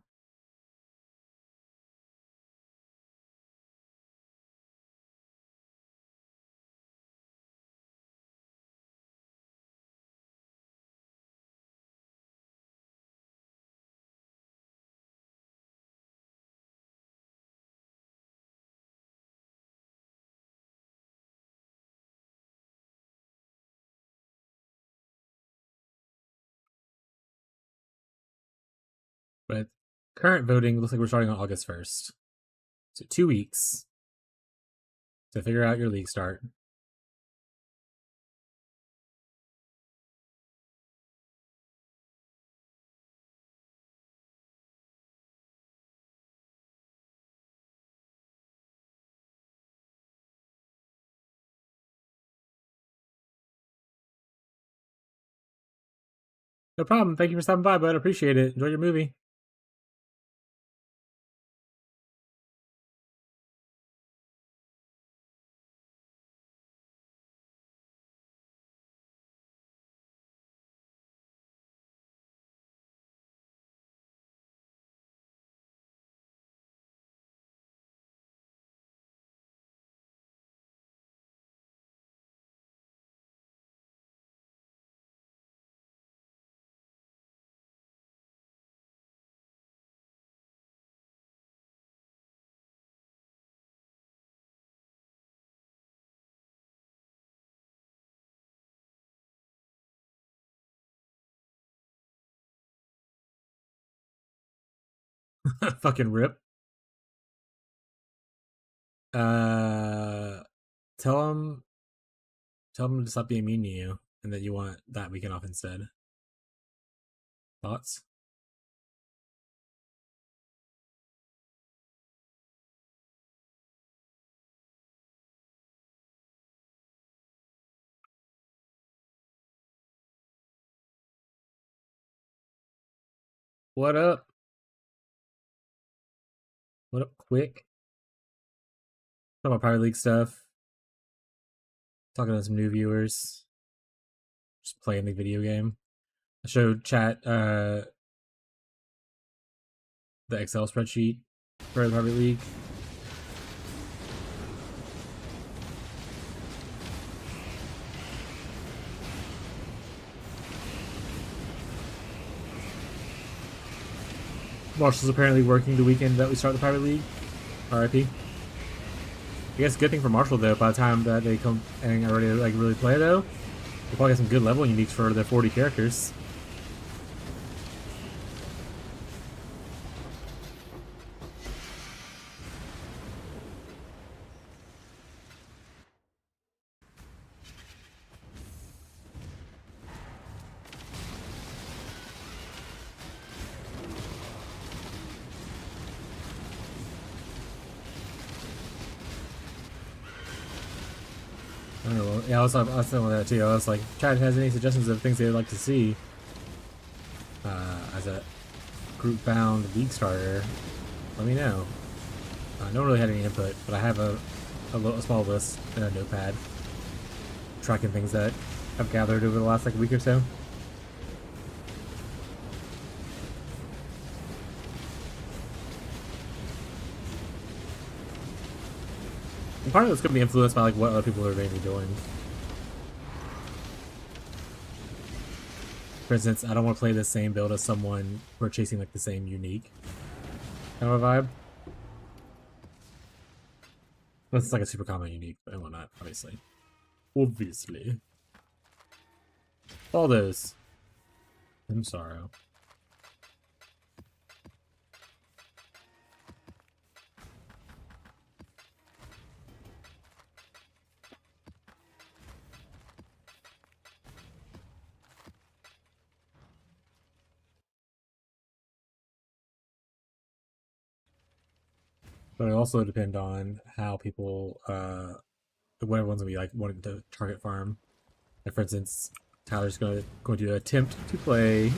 But current voting looks like we're starting on August 1st. So 2 weeks to figure out your league start. No problem. Thank you for stopping by, bud. Appreciate it. Enjoy your movie. Fucking rip. Tell him to stop being mean to you, and that you want that weekend off instead. Thoughts? What up? What up, quick? Talking about Pirate League stuff. Talking to some new viewers. Just playing the video game. I showed chat the Excel spreadsheet for the Pirate League. Marshall's apparently working the weekend that we start the Pirate League. RIP. I guess good thing for Marshall though, by the time that they come and are ready to like really play though, they'll probably get some good level uniques for their 40 characters. I don't know. Yeah, I was telling that too. I was like, Chad has any suggestions of things they'd like to see as a group-bound league starter? Let me know. No one really had any input, but I have a small list in a notepad tracking things that I've gathered over the last like week or so. And part of it's going to be influenced by like what other people are going to be doing. For instance, I don't want to play the same build as someone who are chasing like the same unique kind of a vibe. Unless it's like a super common unique, but whatnot, obviously. Obviously. All those. I'm sorrow. But it also depend on how people, what everyone's gonna be like wanting to target farm. Like for instance, Tyler's going to attempt to play.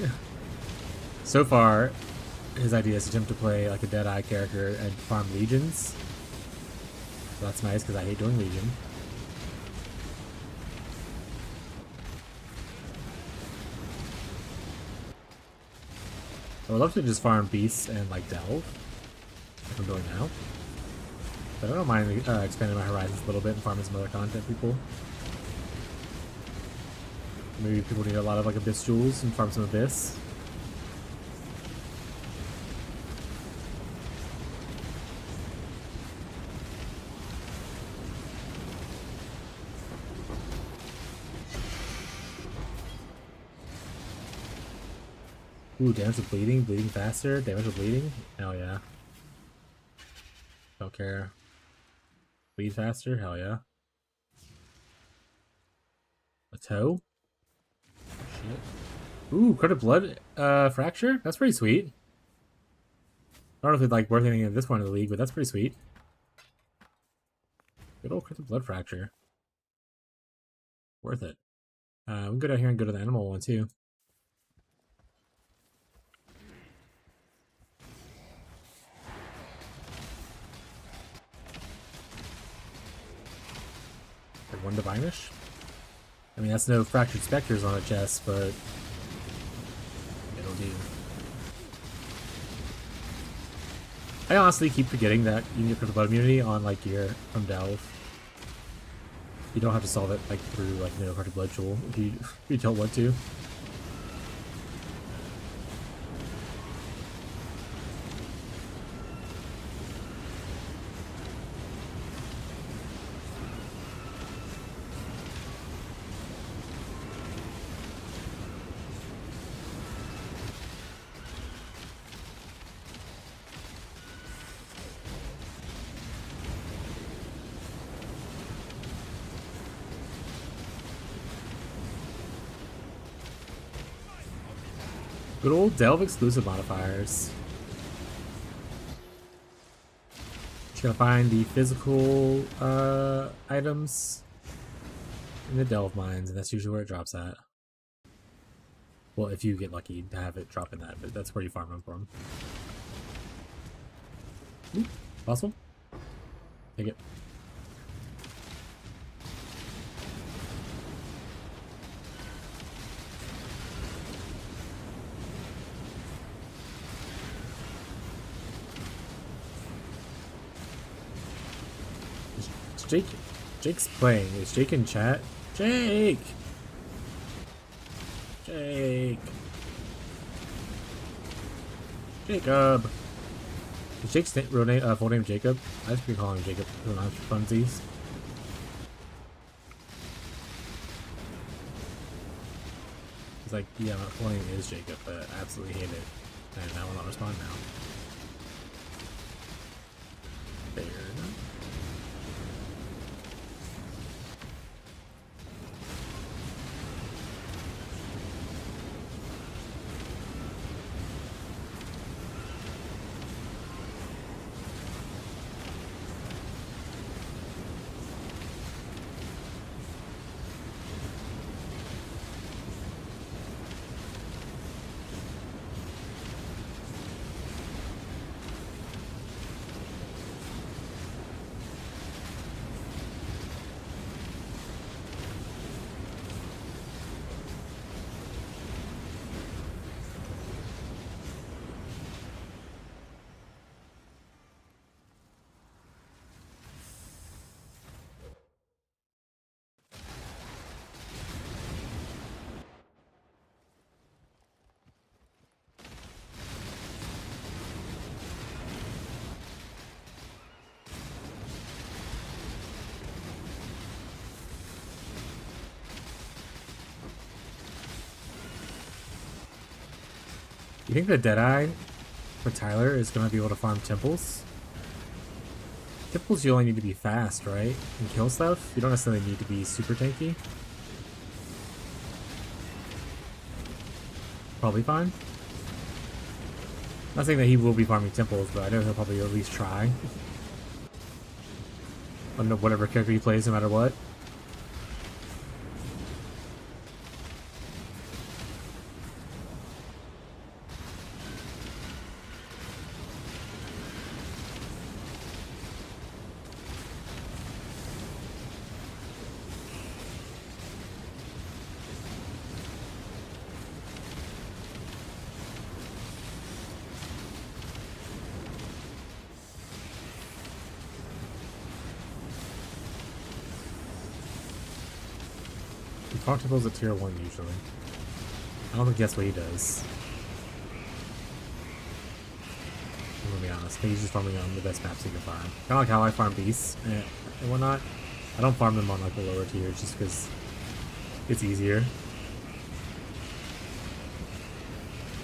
So far, his idea is to attempt to play like a Deadeye character and farm legions. So that's nice because I hate doing legion. I would love to just farm beasts and like delve, like I'm doing now. But I don't mind expanding my horizons a little bit and farming some other content people. Maybe people need a lot of like abyss jewels and farm some abyss. Ooh, damage with bleeding, bleeding faster, damage with bleeding. Hell yeah. Don't care. Bleed faster, hell yeah. A toe? Shit. Ooh, credit blood fracture? That's pretty sweet. I don't know if it's like worth anything at this point in the league, but that's pretty sweet. Good old credit blood fracture. Worth it. We can go down here and go to the animal one too. Like one divinish? I mean, that's no fractured specters on a chest, but it'll do. I honestly keep forgetting that you can get critical blood immunity on like gear from Delve. You don't have to solve it like through like critical blood jewel if you don't want to. Good old Delve exclusive modifiers. Just gotta find the physical items in the Delve mines, and that's usually where it drops at. Well, if you get lucky to have it drop in that, but that's where you farm them from. Ooh, possible? Take it. Jake's playing. Is Jake in chat? Jake! Jacob! Is Jake's real name, full name Jacob? I just be calling him Jacob when I'm funsies. He's like, yeah, my full name is Jacob, but I absolutely hate it. And I will not respond now. Fair enough. You think the Deadeye for Tyler is going to be able to farm temples? Temples you only need to be fast, right? And kill stuff? You don't necessarily need to be super tanky. Probably fine. Not saying that he will be farming temples, but I know he'll probably at least try. On whatever character he plays, no matter what. Octopus at tier 1 usually. I don't think that's what he does. I'm gonna be honest, I think he's just farming on the best maps he can farm. Kinda like how I farm beasts and whatnot. I don't farm them on like the lower tiers just because it's easier.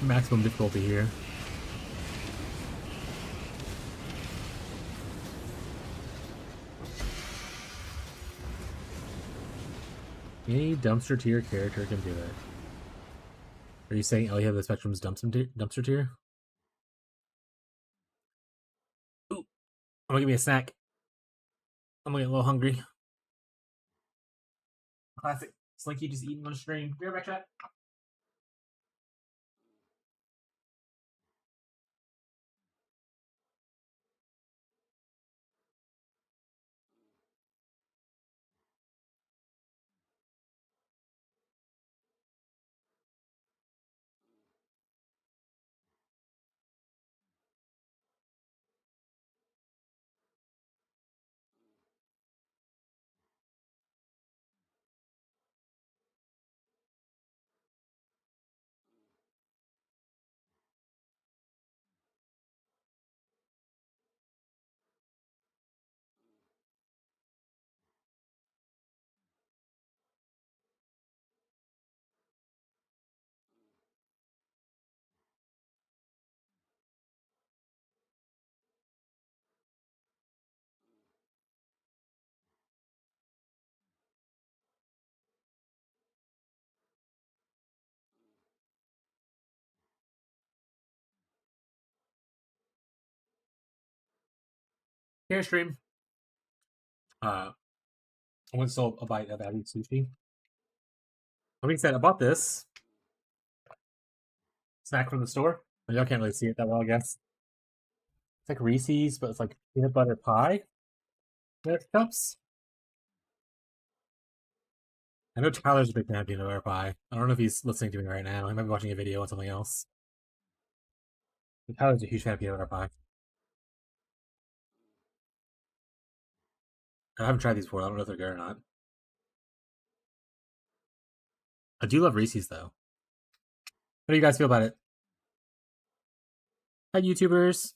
Maximum difficulty here. Any dumpster tier character can do it. Are you saying Elia the Spectrum's dumpster tier? Ooh, I'm gonna give me a snack. I'm gonna get a little hungry. Classic. Slinky just eating on a stream. Be right back, chat. Care stream. I went and sold a bite of Abby sushi. Like I said, I bought this snack from the store. Y'all can't really see it that well, I guess. It's like Reese's, but it's like peanut butter pie. Cups. I know Tyler's a big fan of peanut butter pie. I don't know if he's listening to me right now. He might be watching a video on something else. But Tyler's a huge fan of peanut butter pie. I haven't tried these before. I don't know if they're good or not. I do love Reese's though. How do you guys feel about it? Hi, YouTubers.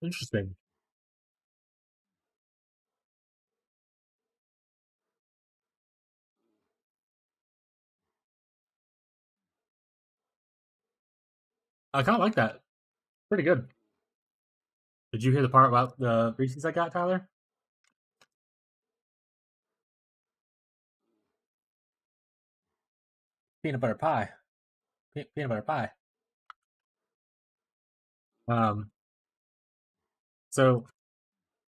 Interesting. I kind of like that. Pretty good. Did you hear the part about the Reese's I got, Tyler? Peanut butter pie. Peanut butter pie. So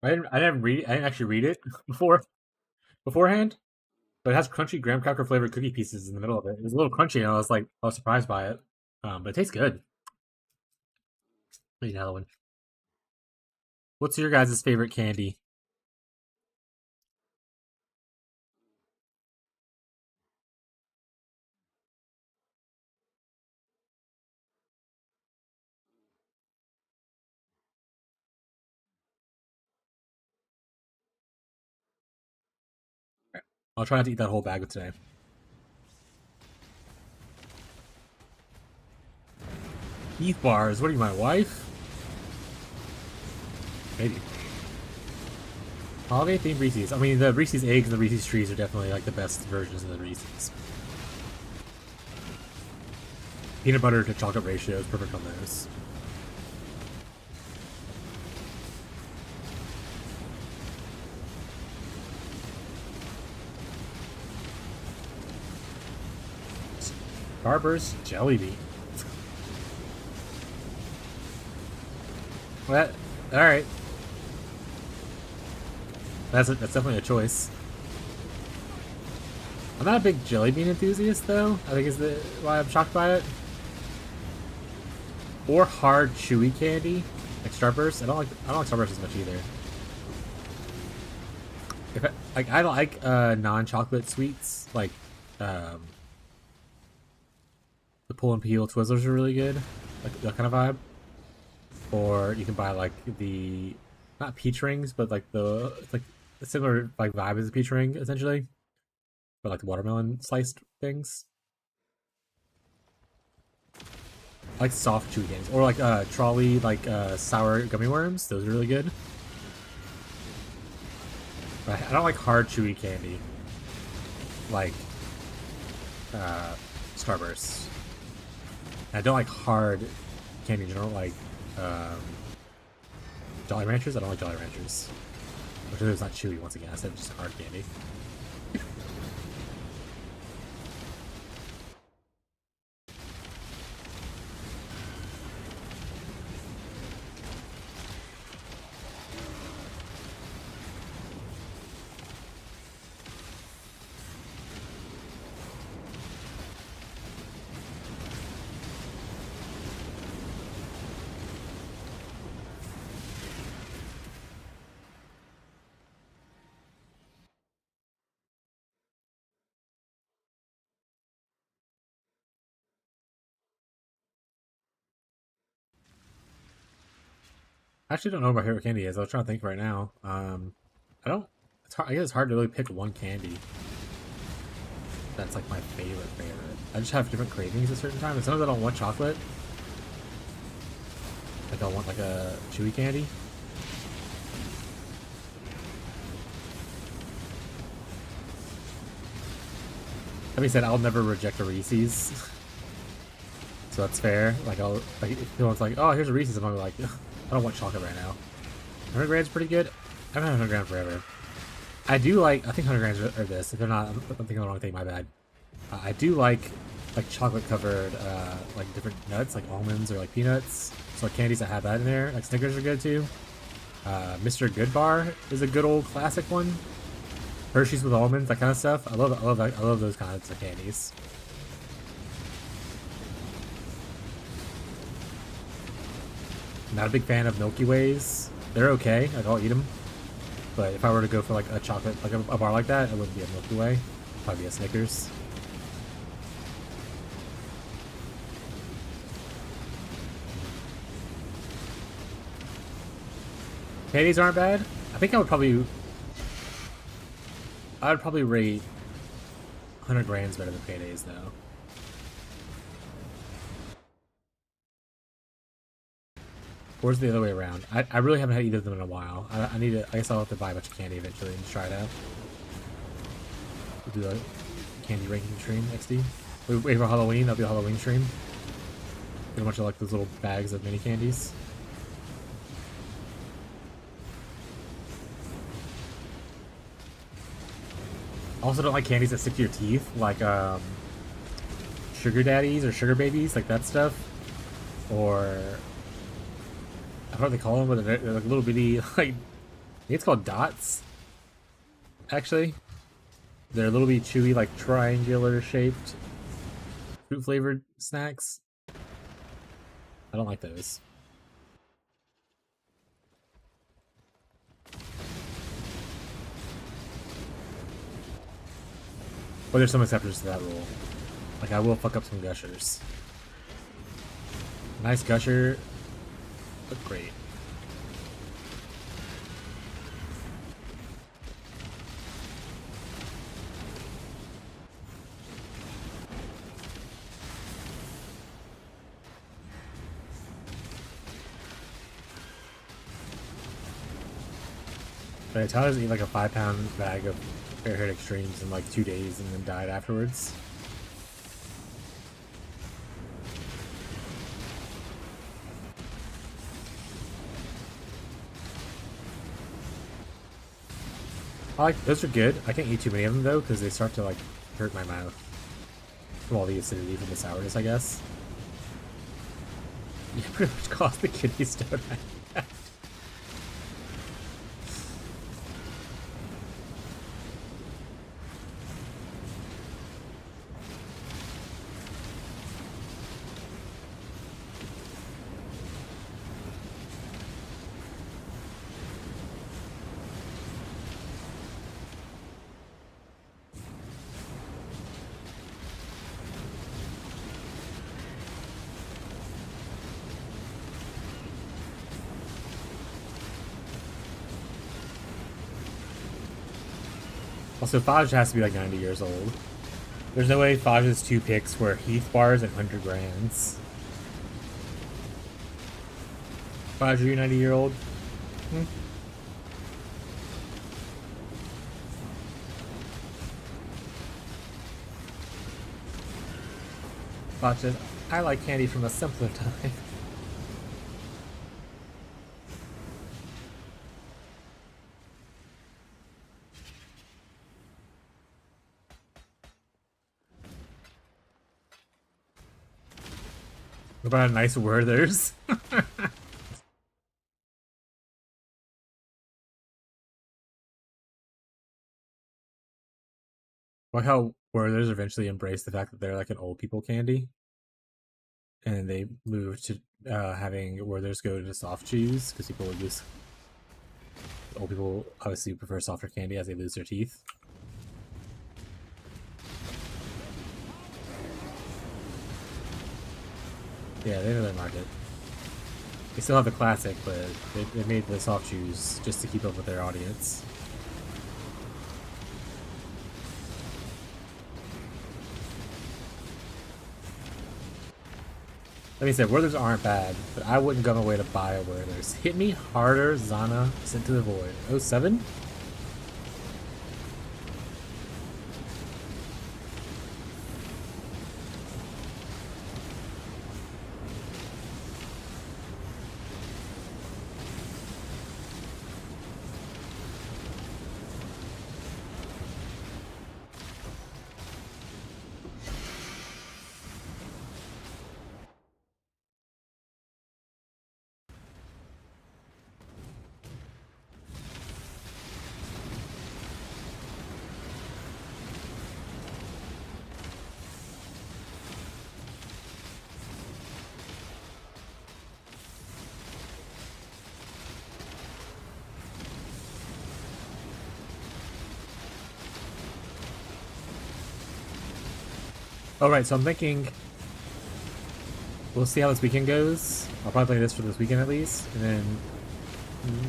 I didn't actually read it beforehand, but it has crunchy graham cracker flavored cookie pieces in the middle of it. It was a little crunchy, and I was surprised by it. But it tastes good. Need another one. What's your guys' favorite candy? I'll try not to eat that whole bag of today. Heath bars. What are you, my wife? Maybe. Holiday themed Reese's. I mean, the Reese's eggs and the Reese's trees are definitely like the best versions of the Reese's. Peanut butter to chocolate ratio is perfect on those. Starburst jelly bean. Well, all right. That's definitely a choice. I'm not a big jelly bean enthusiast, though. I think is why I'm shocked by it. Or hard, chewy candy like Starburst. I don't like Starburst as much either. I don't like non-chocolate sweets like the pull and peel Twizzlers are really good, like that kind of vibe. Or you can buy like the not peach rings, but like it's like a similar like vibe as a peach ring essentially, but like the watermelon sliced things. I like soft chewy candies, or like trolley like sour gummy worms. Those are really good. But I don't like hard chewy candy, like Starburst. I don't like hard candy in general, like Jolly Ranchers. I don't like Jolly Ranchers. Which is not chewy once again. I said just hard candy. I actually don't know what my favorite candy is. I was trying to think right now. I don't. It's hard, I guess it's hard to really pick one candy. That's like my favorite. I just have different cravings at certain times. And sometimes I don't want chocolate. Like I want like a chewy candy. That being said, I'll never reject a Reese's. So that's fair. Like I'll like if someone's like, oh, here's a Reese's, I'm gonna be like, I don't want chocolate right now. 100 grams pretty good. I haven't had 100 grams forever. I do like. I think 100 grams are this. If they're not, I'm thinking the wrong thing. My bad. I do like chocolate covered like different nuts, like almonds or like peanuts. So like candies that have that in there. Like Snickers are good too. Mr. Good Bar is a good old classic one. Hershey's with almonds, that kind of stuff. I love those kinds of candies. Not a big fan of Milky Ways. They're okay, like I'll eat them. But if I were to go for like a chocolate, like a bar like that, it wouldn't be a Milky Way. It'd probably be a Snickers. Candies aren't bad. I think I would probably rate 100 grams better than paydays though. Or is it the other way around? I really haven't had either of them in a while. I need to. I guess I'll have to buy a bunch of candy eventually and try it out. We'll do a candy ranking stream, XD. Wait for Halloween. That'll be a Halloween stream. Get a bunch of like those little bags of mini candies. I also don't like candies that stick to your teeth, like sugar daddies or sugar babies, like that stuff. Or I don't know what they call them, but they're like little bitty, like, I think it's called dots, actually. They're a little bit chewy, like triangular shaped fruit flavored snacks. I don't like those. But there's some exceptions to that rule. Like, I will fuck up some gushers. Nice gusher. Look great. But Tyler's eat like a 5-pound bag of Fairhead Extremes in like 2 days and then died afterwards. Those are good. I can't eat too many of them though because they start to like hurt my mouth from all the acidity from the sourness, I guess. You pretty much caused the kidney stone. Also, Faj has to be like 90 years old. There's no way Faj's 2 picks were Heath bars and 100 grands. Faj, are you 90-year-old? Faj says, I like candy from a simpler time. What about a nice Werther's? Like how Werther's eventually embraced the fact that they're like an old people candy. And they moved to having Werther's go to soft chews because people would lose. Old people obviously prefer softer candy as they lose their teeth. Yeah, they know their market. They still have the classic, but they made the soft chews just to keep up with their audience. Like I said, Werther's aren't bad, but I wouldn't go my way to buy a Werther's. Hit me harder, Zana, sent to the void. 07? All right, so I'm thinking we'll see how this weekend goes. I'll probably play this for this weekend at least, and then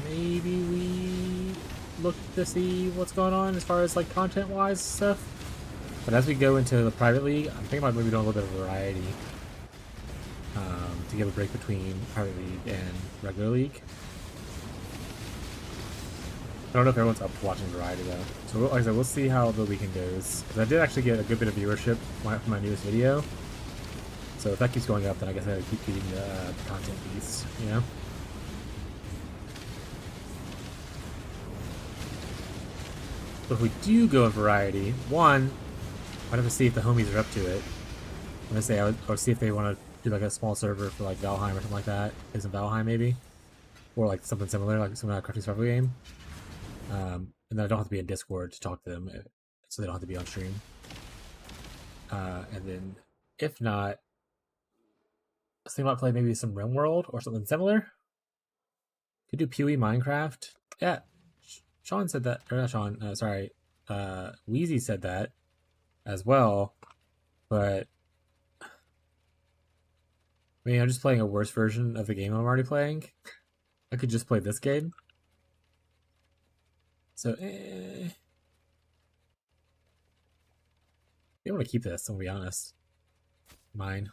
maybe we look to see what's going on as far as like content-wise stuff. But as we go into the private league, I'm thinking about maybe doing a little bit of variety to give a break between private league and regular league. I don't know if everyone's up to watching variety though. So like I said, we'll see how the weekend goes. Because I did actually get a good bit of viewership for my newest video. So if that keeps going up, then I guess I gotta keep feeding the content piece, you know? But if we do go in variety, one, I'd have to see if the homies are up to it. I'm gonna say or see if they want to do like a small server for like Valheim or something like that. Play some Valheim maybe, or like something similar, like some kind of crafting survival game. And then I don't have to be in Discord to talk to them, so they don't have to be on stream. And then if not, I was thinking about playing maybe some RimWorld or something similar. Could do Pewee Minecraft. Yeah, Sean said that, or not Sean. Sorry, Wheezy said that as well, but I mean, I'm just playing a worse version of the game I'm already playing. I could just play this game. So, I want to keep this, I'm gonna be honest. Mine.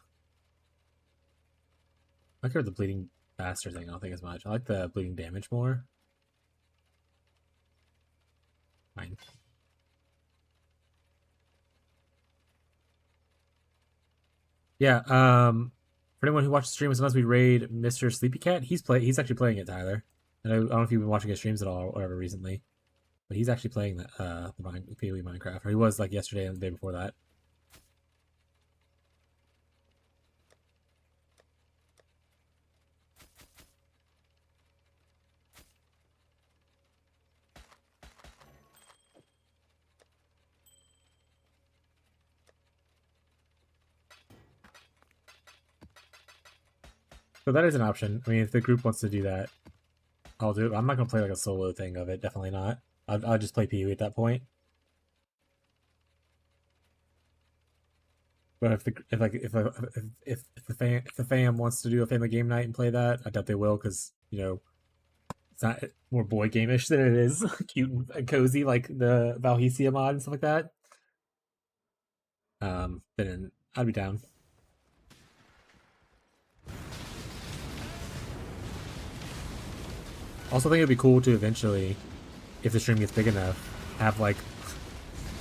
I care the bleeding faster thing, I don't think as much. I like the bleeding damage more. Mine. Yeah, for anyone who watches streams, sometimes we raid Mr. Sleepy Cat. He's actually playing it, Tyler. And I don't know if you've been watching his streams at all or whatever recently. But he's actually playing the PoE Minecraft. Or he was like yesterday and the day before that. So that is an option. I mean, if the group wants to do that, I'll do it. I'm not gonna play like a solo thing of it. Definitely not. I'll just play PoE at that point. But if the fam wants to do a family game night and play that, I doubt they will because you know it's not more boy game-ish than it is cute and cozy like the Valhesia mod and stuff like that. Then I'd be down. Also, think it'd be cool to eventually, if the stream gets big enough, have like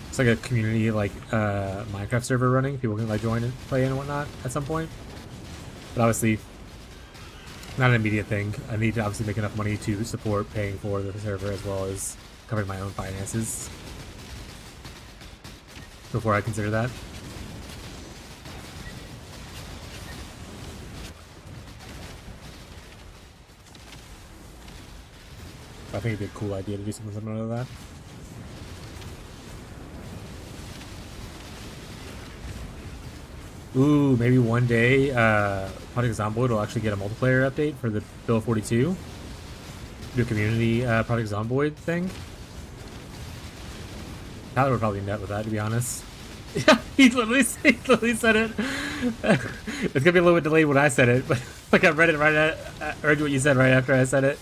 it's like a community like Minecraft server running. People can like join and play in and whatnot at some point. But obviously, not an immediate thing. I need to obviously make enough money to support paying for the server as well as covering my own finances before I consider that. I think it'd be a cool idea to do something similar to that. Ooh, maybe one day Project Zomboid will actually get a multiplayer update for the Bill 42. Do a community Project Zomboid thing. Tyler would probably net with that, to be honest. Yeah, he literally said it. It's gonna be a little bit delayed when I said it, but like I read it heard what you said right after I said it.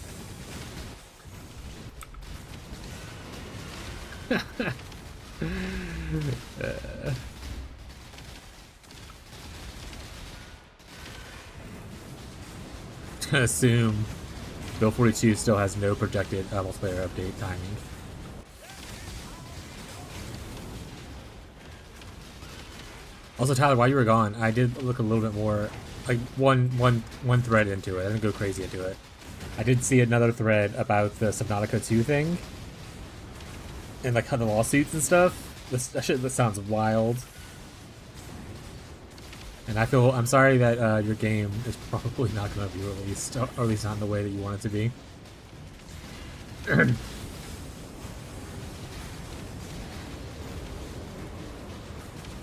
Gonna assume Bill 42 still has no projected multiplayer update timing. Also, Tyler, while you were gone, I did look a little bit more, like one thread into it. I didn't go crazy into it. I did see another thread about the Subnautica 2 thing, and like the lawsuits and stuff. That sounds wild. And I'm sorry that your game is probably not going to be released, or at least not in the way that you want it to be.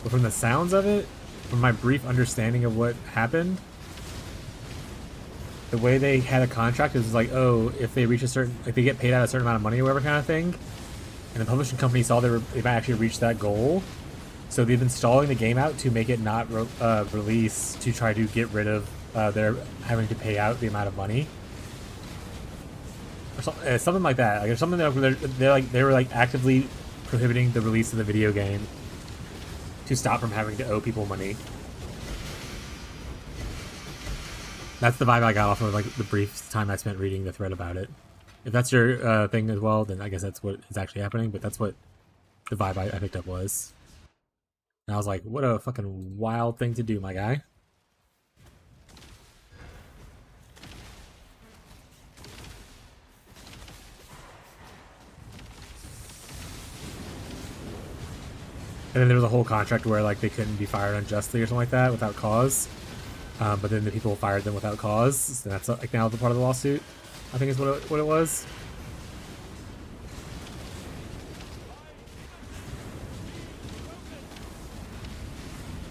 But from the sounds of it, from my brief understanding of what happened, the way they had a contract is like, oh, if they reach a certain, like they get paid out a certain amount of money or whatever kind of thing, and the publishing company saw they might actually reach that goal, So they've been stalling the game out to make it not release, to try to get rid of their having to pay out the amount of money. Or something like that. Like, something that they were like actively prohibiting the release of the video game to stop from having to owe people money. That's the vibe I got off of like the brief time I spent reading the thread about it. If that's your thing as well, then I guess that's what is actually happening. But that's what the vibe I picked up was. And I was like, what a fucking wild thing to do, my guy. And then there was a whole contract where like they couldn't be fired unjustly or something like that without cause. But then the people fired them without cause. So that's like now the part of the lawsuit, I think is what it was.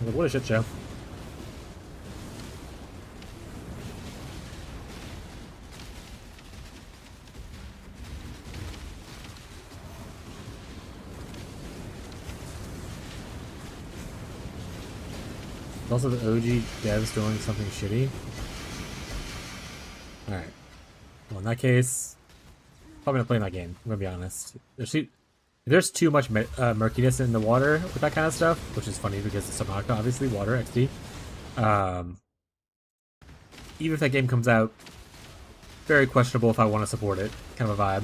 Like, what a shit show. Also, the OG devs doing something shitty. Alright. Well, in that case, probably not playing that game, I'm gonna be honest. There's too much murkiness in the water with that kind of stuff, which is funny because it's Subnautica, obviously, water, XD. Even if that game comes out, very questionable if I want to support it. Kind of a vibe.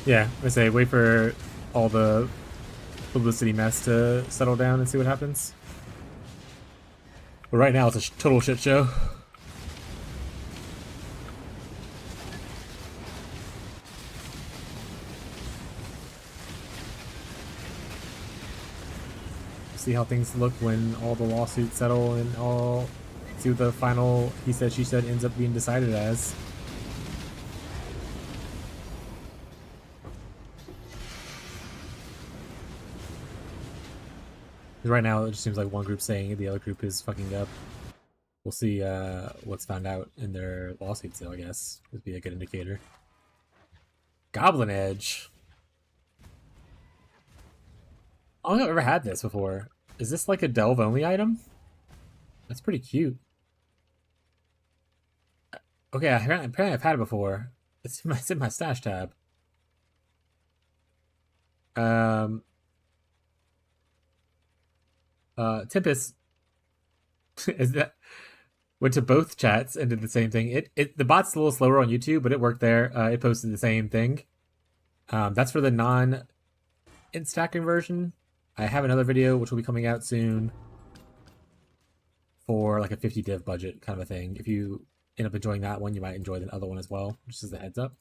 Yeah, I say wait for all the publicity mess to settle down and see what happens. But right now it's a total shit show. See how things look when all the lawsuits settle and all. See what the final he said she said ends up being decided as. Right now, it just seems like one group's saying the other group is fucking up. We'll see what's found out in their lawsuits, though, I guess. Would be a good indicator. Goblin Edge. I don't think I've ever had this before. Is this like a delve-only item? That's pretty cute. Okay, apparently I've had it before. It's in my stash tab. Tempest is that went to both chats and did the same thing. The bot's a little slower on YouTube, but it worked there. It posted the same thing. That's for the non-instacking version. I have another video which will be coming out soon for like a 50 div budget kind of a thing. If you end up enjoying that one, you might enjoy the other one as well, just as a heads up.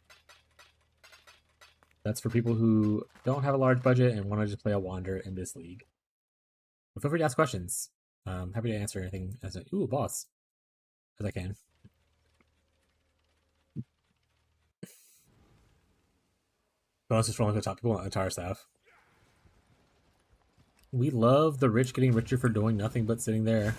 That's for people who don't have a large budget and want to just play a wander in this league. But feel free to ask questions. I'm happy to answer anything as a boss as I can. Bonus is rolling to top people on entire staff. We love the rich getting richer for doing nothing but sitting there.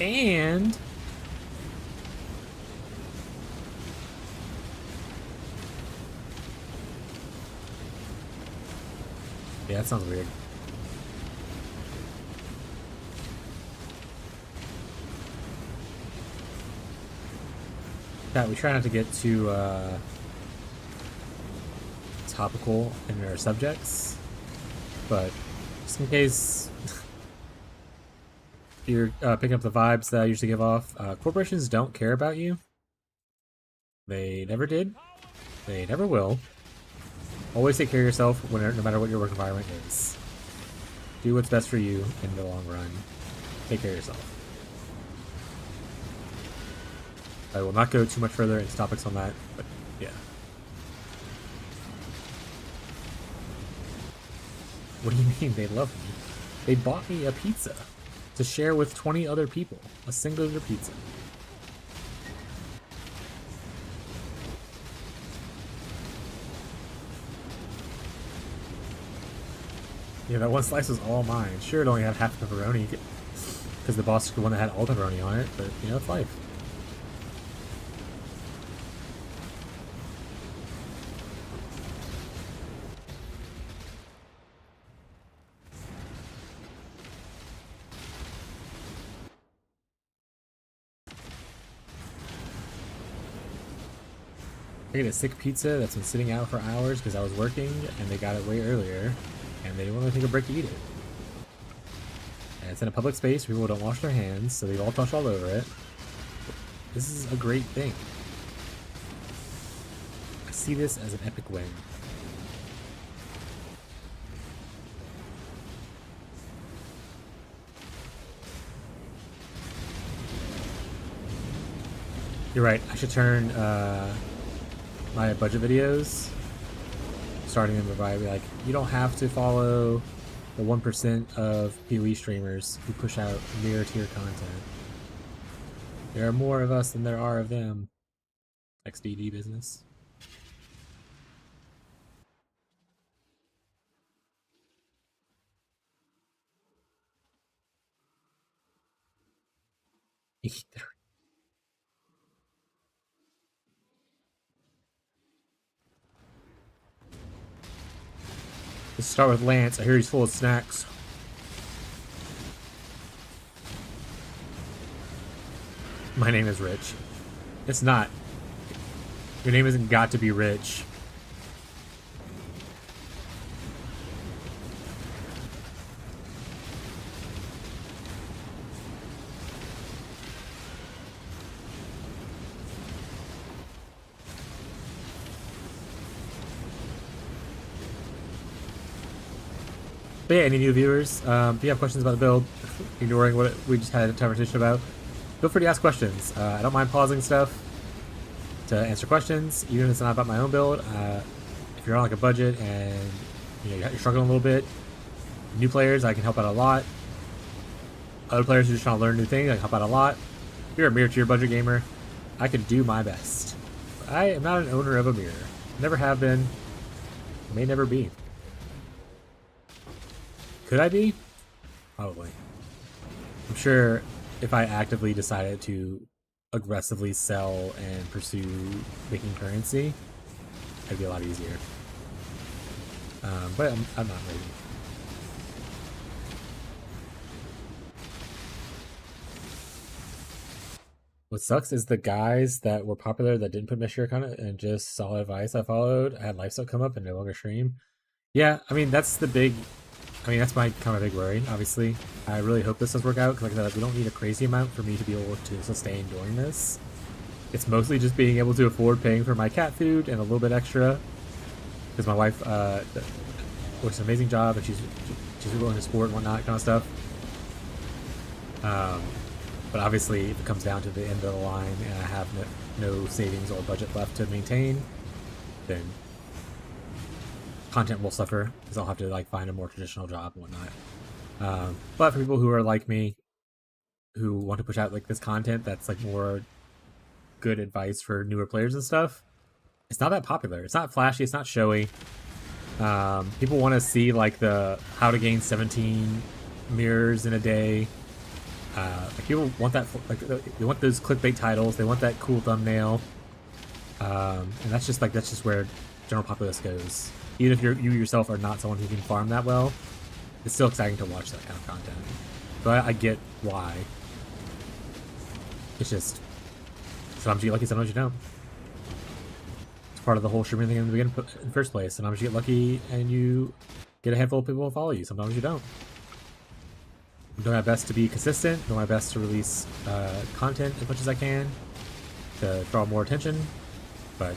And yeah, that sounds weird. Yeah, we try not to get too topical in our subjects, but just in case you're picking up the vibes that I usually give off, corporations don't care about you. They never did. They never will. Always take care of yourself no matter what your work environment is. Do what's best for you in the long run. take care of yourself. I will not go too much further into topics on that, but yeah. What do you mean they love me? They bought me a pizza to share with 20 other people. A singular pizza. Yeah, that one slice was all mine. Sure, it only had half pepperoni because the boss was the one that had all pepperoni on it, but you know, it's life. I ate a sick pizza that's been sitting out for hours because I was working and they got it way earlier and they didn't want to take a break to eat it. And it's in a public space, people don't wash their hands, so they all touch all over it. This is a great thing. I see this as an epic win. You're right, I should turn my budget videos, starting them by like, you don't have to follow the 1% of PoE streamers who push out mirror tier content. There are more of us than there are of them. XDD business. Let's start with Lance. I hear he's full of snacks. My name is Rich. It's not. Your name isn't got to be Rich. But yeah, any new viewers, if you have questions about the build, ignoring what we just had a conversation about, feel free to ask questions. I don't mind pausing stuff to answer questions, even if it's not about my own build. If you're on like a budget and you're struggling a little bit, new players, I can help out a lot. Other players who are just trying to learn new things, I can help out a lot. If you're a mirror tier budget gamer, I can do my best. But I am not an owner of a mirror. Never have been. May never be. Could I be? Probably. I'm sure if I actively decided to aggressively sell and pursue making currency, it'd be a lot easier. But I'm not ready. What sucks is the guys that were popular that didn't put Meshirk on it and just saw advice I followed, I had lifestyle come up and no longer stream. Yeah, I mean, that's my kind of big worry, obviously. I really hope this does work out, because like I said, we don't need a crazy amount for me to be able to sustain doing this. It's mostly just being able to afford paying for my cat food and a little bit extra, because my wife works an amazing job and she's willing to sport and whatnot kind of stuff. But obviously, if it comes down to the end of the line and I have no savings or budget left to maintain, then content will suffer, because I'll have to like find a more traditional job and whatnot. But for people who are like me, who want to push out like this content that's like more good advice for newer players and stuff, it's not that popular. It's not flashy. It's not showy. People want to see like the how to gain 17 mirrors in a day. Like people want that, like they want those clickbait titles. They want that cool thumbnail. And that's just where general populace goes. Even if you yourself are not someone who can farm that well, it's still exciting to watch that kind of content. So I get why. It's just, sometimes you get lucky, sometimes you don't. It's part of the whole streaming thing in the first place. Sometimes you get lucky and you get a handful of people who follow you. Sometimes you don't. I'm doing my best to be consistent, doing my best to release content as much as I can to draw more attention, but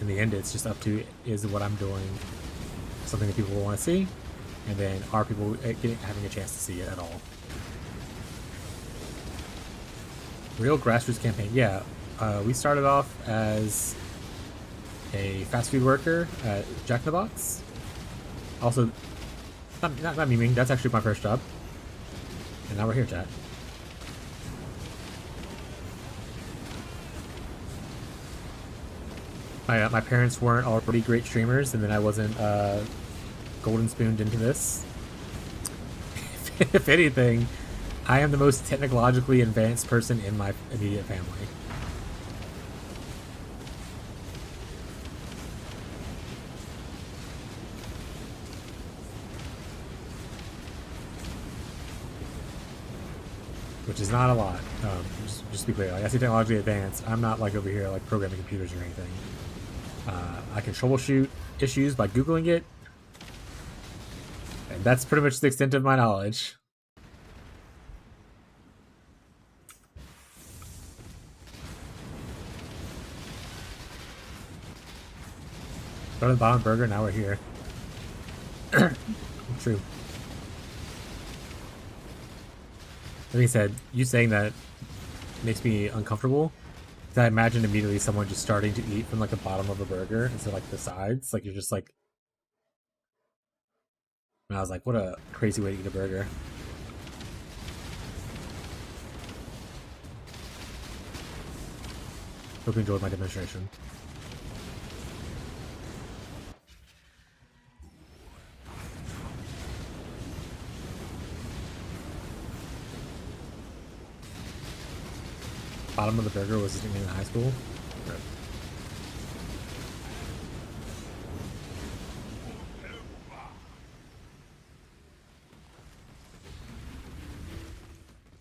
in the end, it's just up to, is what I'm doing something that people will want to see, and then are people having a chance to see it at all? Real grassroots campaign. Yeah, we started off as a fast food worker at Jack in the Box. Also, not memeing. That's actually my first job. And now we're here, chat. My parents weren't already great streamers, and then I wasn't golden spooned into this. If anything, I am the most technologically advanced person in my immediate family. Which is not a lot. Just to be clear, like, I say technologically advanced. I'm not like over here like programming computers or anything. I can troubleshoot issues by Googling it. And that's pretty much the extent of my knowledge. Go to the bottom burger, now we're here. True. That being said, you saying that makes me uncomfortable. Because I imagine immediately someone just starting to eat from like the bottom of a burger instead of like the sides. Like you're just like... And I was like, what a crazy way to eat a burger. Hope you enjoyed my demonstration. Bottom of the burger was his nickname in high school. Right.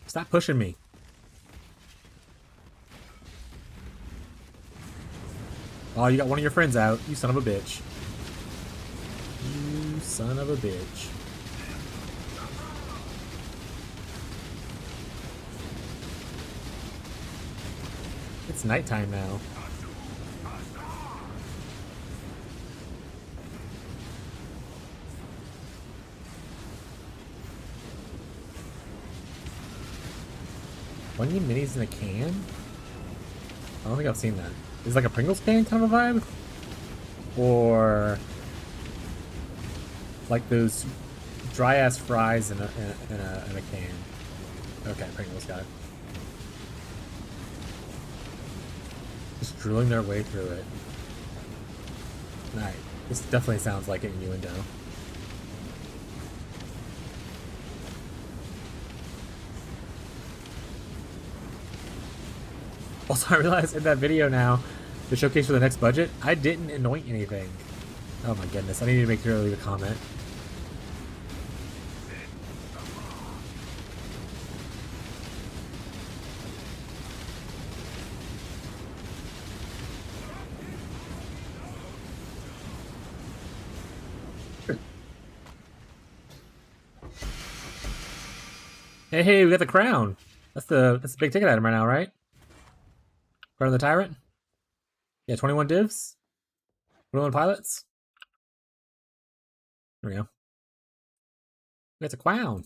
Stop pushing me. Oh, you got one of your friends out. You son of a bitch. You son of a bitch. It's nighttime now. Onion minis in a can? I don't think I've seen that. Is it like a Pringles can kind of a vibe? Or like those dry ass fries in a can? Okay, Pringles, got it. Just drilling their way through it. Alright, this definitely sounds like an innuendo. Also, I realized in that video now, the showcase for the next budget, I didn't anoint anything. Oh my goodness, I need to make sure to leave a comment. Hey, we got the crown. That's the big ticket item right now, right? Crown of the Tyrant? Yeah, 21 divs. 21 pilots. There we go. It's a crown.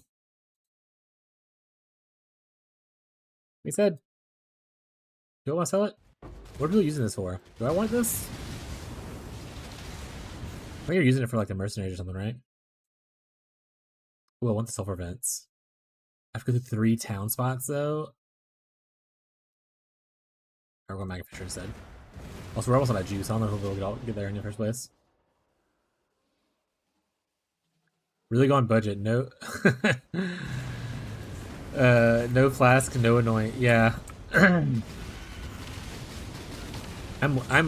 He said, do I want to sell it? What are people using this for? Do I want this? I think you're using it for like the mercenaries or something, right? Ooh, I want the sulfur vents. I have to go through 3 town spots though. Or we're going Mega Fisher instead. Also, we're almost out of juice. I don't know if we'll get there in the first place. Really going budget. No, no flask, no anoint. Yeah, I'm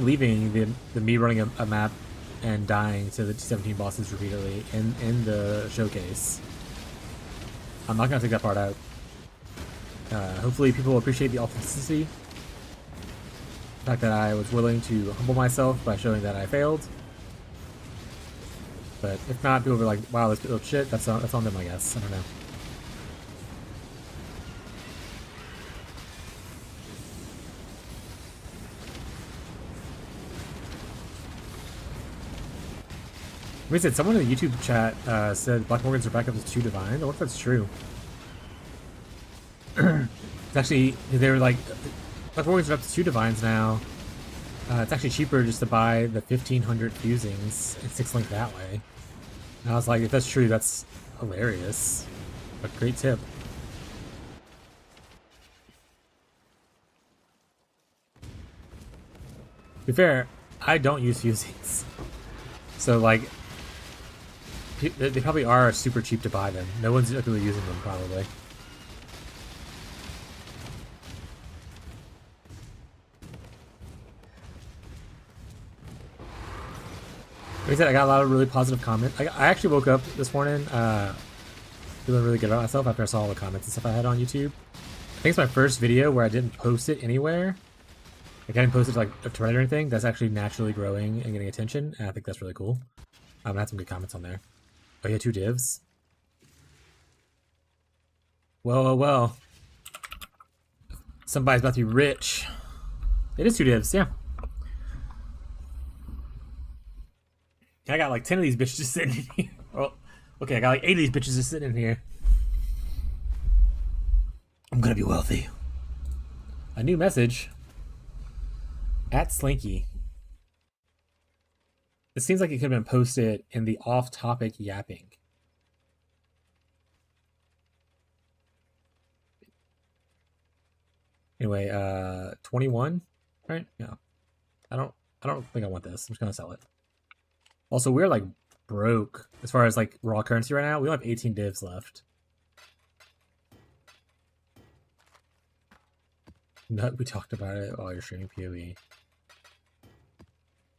leaving the me running a map and dying to the T17 bosses repeatedly in the showcase. I'm not gonna take that part out. Hopefully, people will appreciate the authenticity. The fact that I was willing to humble myself by showing that I failed. But if not, people will be like, wow, this build shit. That's on them, I guess. I don't know. We said someone in the YouTube chat said Black Morgan's are back up to 2 divine. I wonder if that's true. It's actually, they were like warriors are up to 2 divines now. It's actually cheaper just to buy the 1500 fusings and 6 link that way. And I was like, if that's true, that's hilarious. A great tip. To be fair, I don't use fusings. So, like, they probably are super cheap to buy them. No one's really using them, probably. Like I said, I got a lot of really positive comments. I actually woke up this morning feeling really good about myself after I saw all the comments and stuff I had on YouTube. I think it's my first video where I didn't post it anywhere. Like, I didn't post it to, like, to Reddit or anything. That's actually naturally growing and getting attention, and I think that's really cool. I had some good comments on there. Oh, yeah, 2 divs. Well, well, well. Somebody's about to be rich. It is 2 divs, yeah. I got like 10 of these bitches just sitting in here. Oh, okay, I got like 8 of these bitches just sitting in here. I'm gonna be wealthy. A new message. At Slinky. It seems like it could have been posted in the off-topic yapping. Anyway, 21, right? Yeah. I don't think I want this. I'm just gonna sell it. Also, we're like broke as far as like raw currency right now. We only have 18 divs left. No, we talked about it while you're streaming PoE.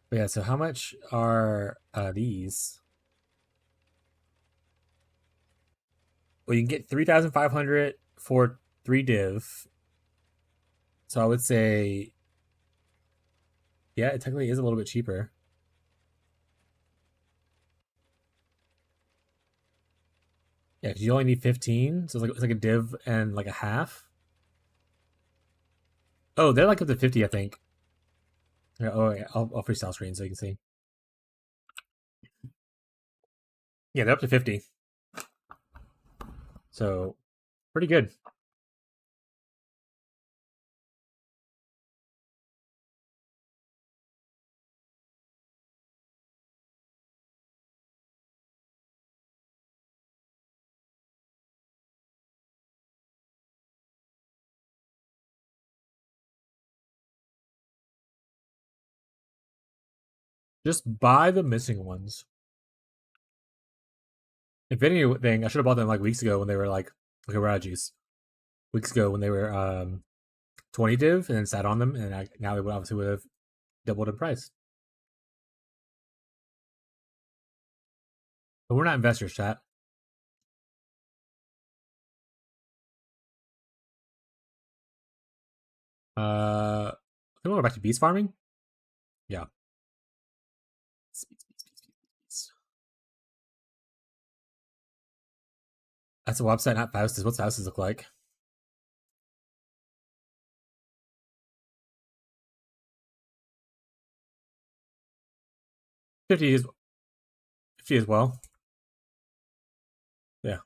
But yeah, so how much are these? Well, you can get 3,500 for 3 div. So I would say, yeah, it technically is a little bit cheaper. Yeah, because you only need 15, so it's like a div and like a half. Oh, they're like up to 50, I think. Yeah, oh, yeah, I'll freestyle screen so you can see. Yeah, they're up to 50. So, pretty good. Just buy the missing ones. If anything, I should have bought them like weeks ago when they were like a juice. Weeks ago when they were 20 div and then sat on them, and now they would obviously have doubled in price. But we're not investors, chat. I think we're back to beast farming. Yeah. That's a website, not Faustus. What's Faustus look like? Fifty as well. Yeah.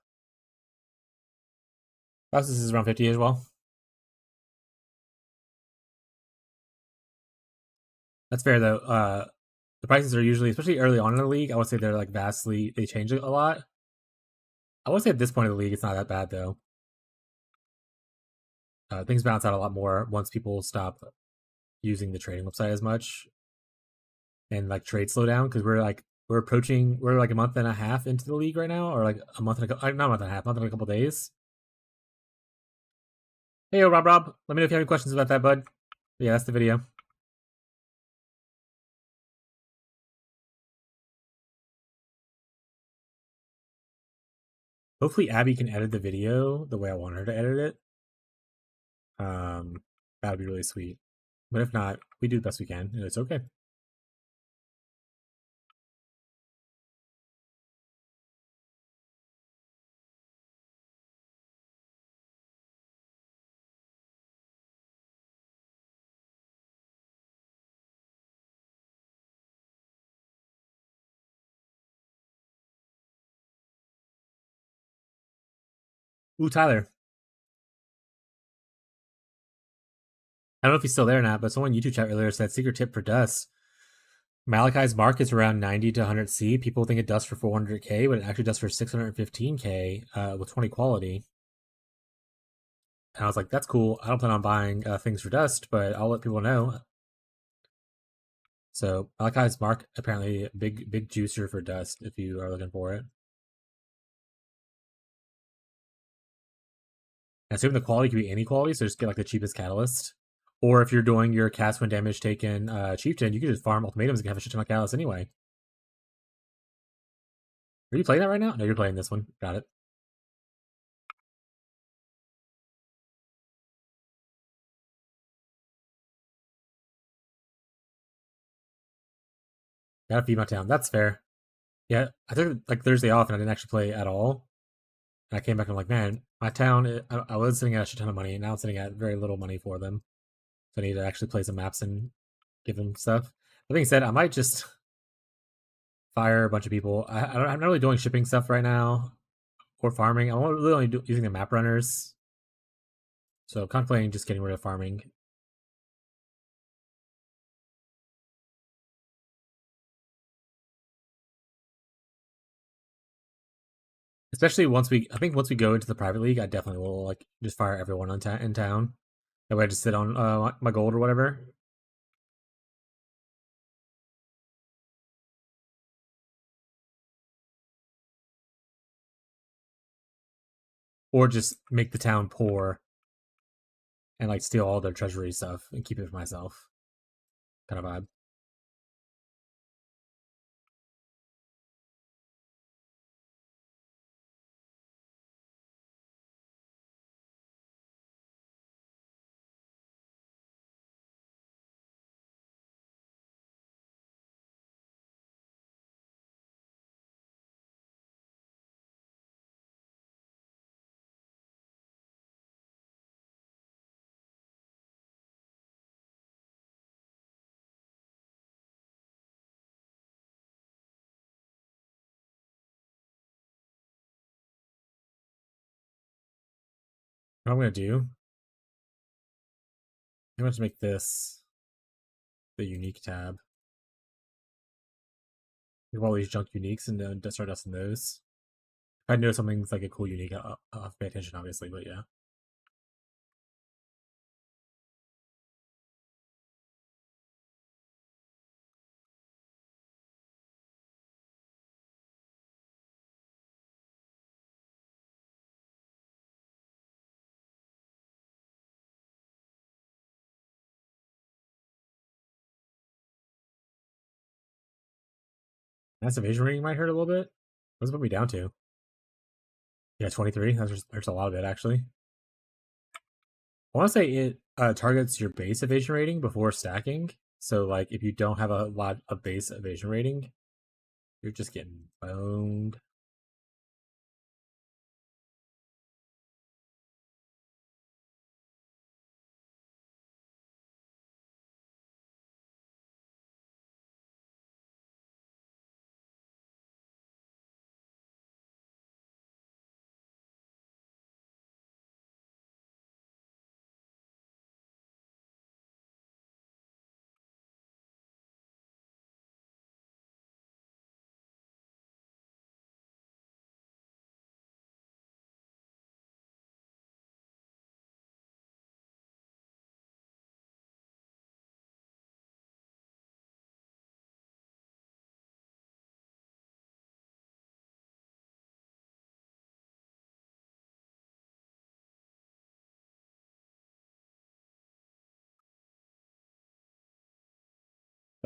Faustus is around 50 as well. That's fair though. The prices are usually, especially early on in the league, I would say they're like they change it a lot. I would say at this point of the league, it's not that bad though. Things balance out a lot more once people stop using the trading website as much and like trade slow down, because we're like a month and a half into the league right now, or like a month and not a month and a half, month and a couple days. Hey, yo, Rob, let me know if you have any questions about that, bud. But yeah, that's the video. Hopefully Abby can edit the video the way I want her to edit it. That would be really sweet. But if not, we do the best we can, and it's okay. Ooh, Tyler. I don't know if he's still there or not, but someone in YouTube chat earlier said secret tip for dust. Malachi's mark is around 90 to 100 C. People think it dusts for 400K, but it actually dusts for 615K with 20 quality. And I was like, that's cool. I don't plan on buying things for dust, but I'll let people know. So Malachi's mark, apparently big juicer for dust if you are looking for it. I assume the quality could be any quality, so just get like the cheapest catalyst. Or if you're doing your cast when damage taken chieftain, you can just farm ultimatums and have a shit ton of catalyst anyway. Are you playing that right now? No, you're playing this one. Got it. Gotta feed my town. That's fair. Yeah, I took like Thursday off and I didn't actually play at all. And I came back and I'm like, man, my town, I was sitting at a shit ton of money, and now I'm sitting at very little money for them. So I need to actually play some maps and give them stuff. That being said, I might just fire a bunch of people. I'm not really doing shipping stuff right now or farming. I'm really only using the map runners. So contemplating just getting rid of farming. Especially once we go into the private league, I definitely will like just fire everyone in town. That way I just sit on my gold or whatever. Or just make the town poor and like steal all their treasury stuff and keep it for myself. Kind of vibe. What I'm gonna do, I'm going to make this the unique tab. We have all these junk uniques and then start dusting those. If I know something's like a cool unique, I'll have to pay attention, obviously, but yeah. Mass evasion rating might hurt a little bit. What's it put me down to? Yeah, 23. There's a lot of it, actually. I want to say it targets your base evasion rating before stacking. So, like, if you don't have a lot of base evasion rating, you're just getting boned.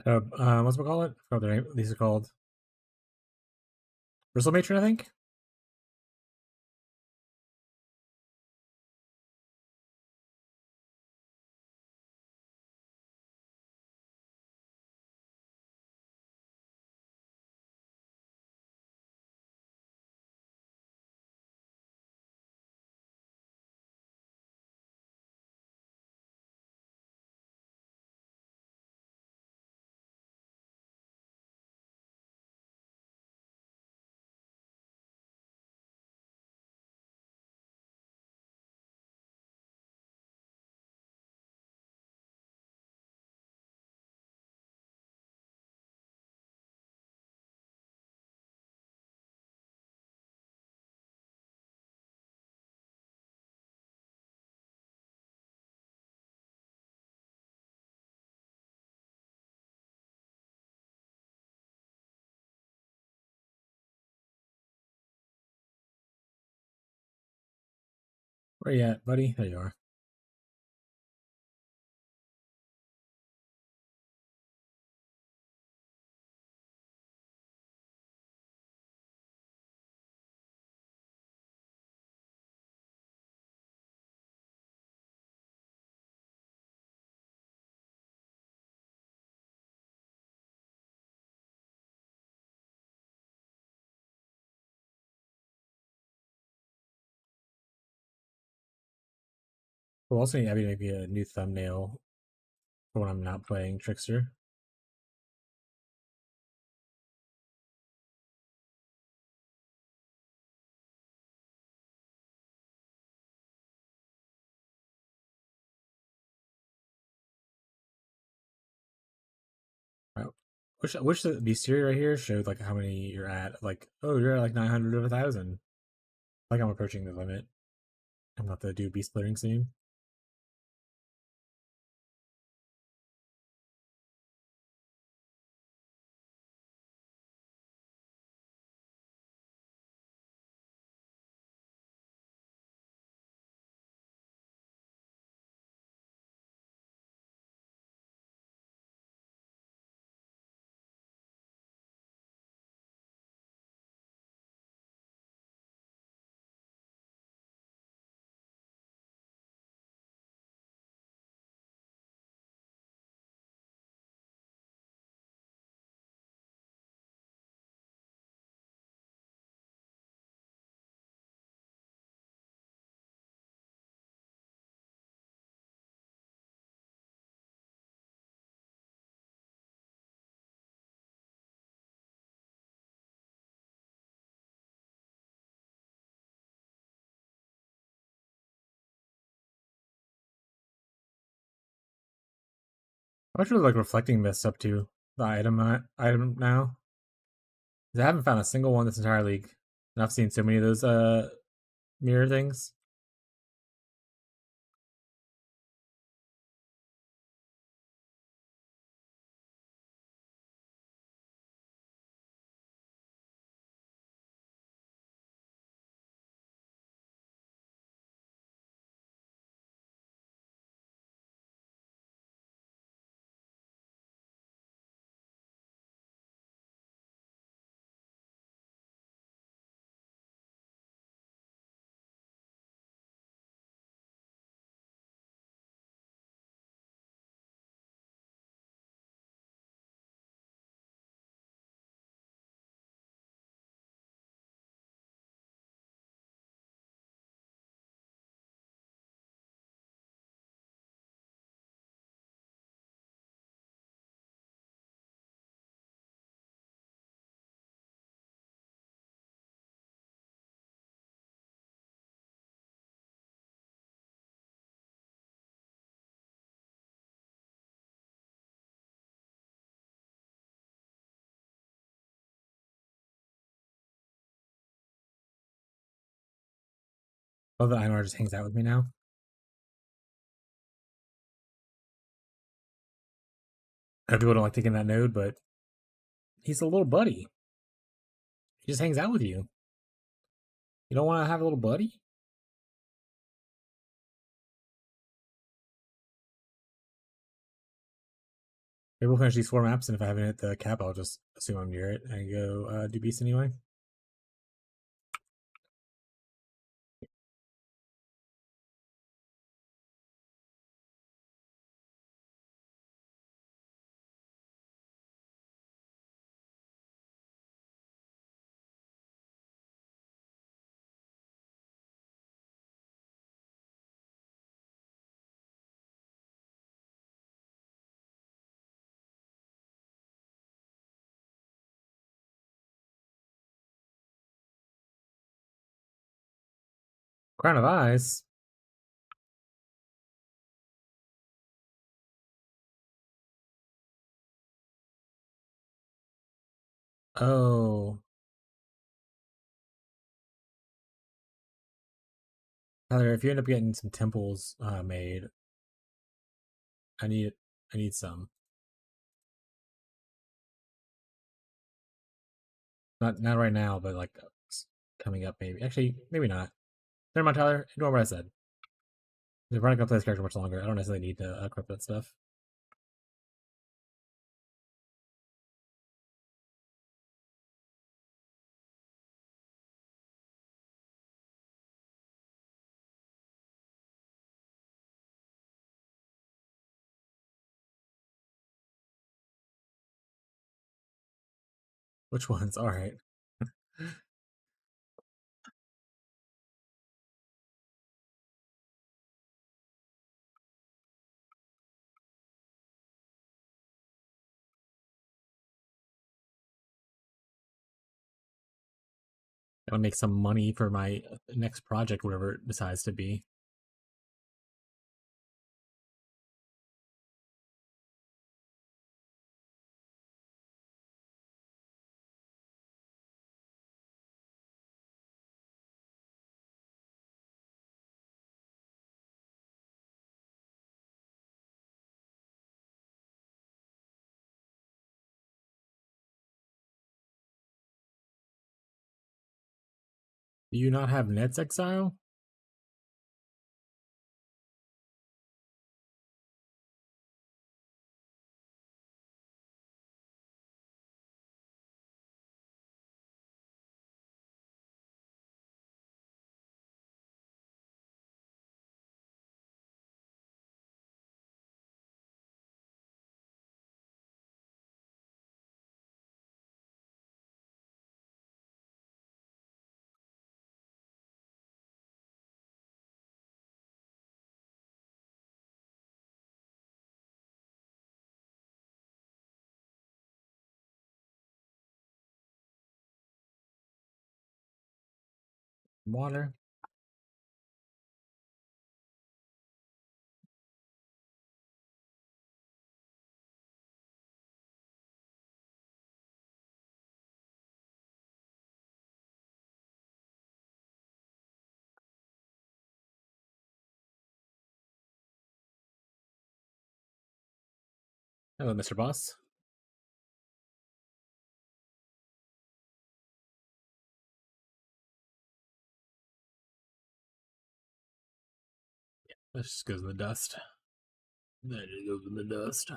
What's we call it? I forgot their name. These are called Bristle Matron, I think. Where you at, buddy? There you are. We'll also need maybe a new thumbnail for when I'm not playing Trickster. I wish the bestiary right here showed like how many you're at. Like, oh, you're at like 900 of 1,000. Like I'm approaching the limit. I'm about to do beast splitting soon. How much was like reflecting mist up to the item now? 'Cause I haven't found a single one this entire league, and I've seen so many of those mirror things. Love that Einar just hangs out with me now. I know people don't like taking that node, but he's a little buddy. He just hangs out with you. You don't want to have a little buddy? Maybe we'll finish these 4 maps, and if I haven't hit the cap, I'll just assume I'm near it and go do beast anyway. Crown of Eyes. Oh, Tyler, if you end up getting some temples made, I need some. Not right now, but like coming up maybe. Actually, maybe not. Never mind, Tyler. Ignore what I said. They're probably gonna play this character much longer. I don't necessarily need to equip that stuff. Which ones? All right. Gotta make some money for my next project, whatever it decides to be. Do you not have Ned's Exile? Water. Hello, Mr. Boss. That just goes in the dust. That just goes in the dust.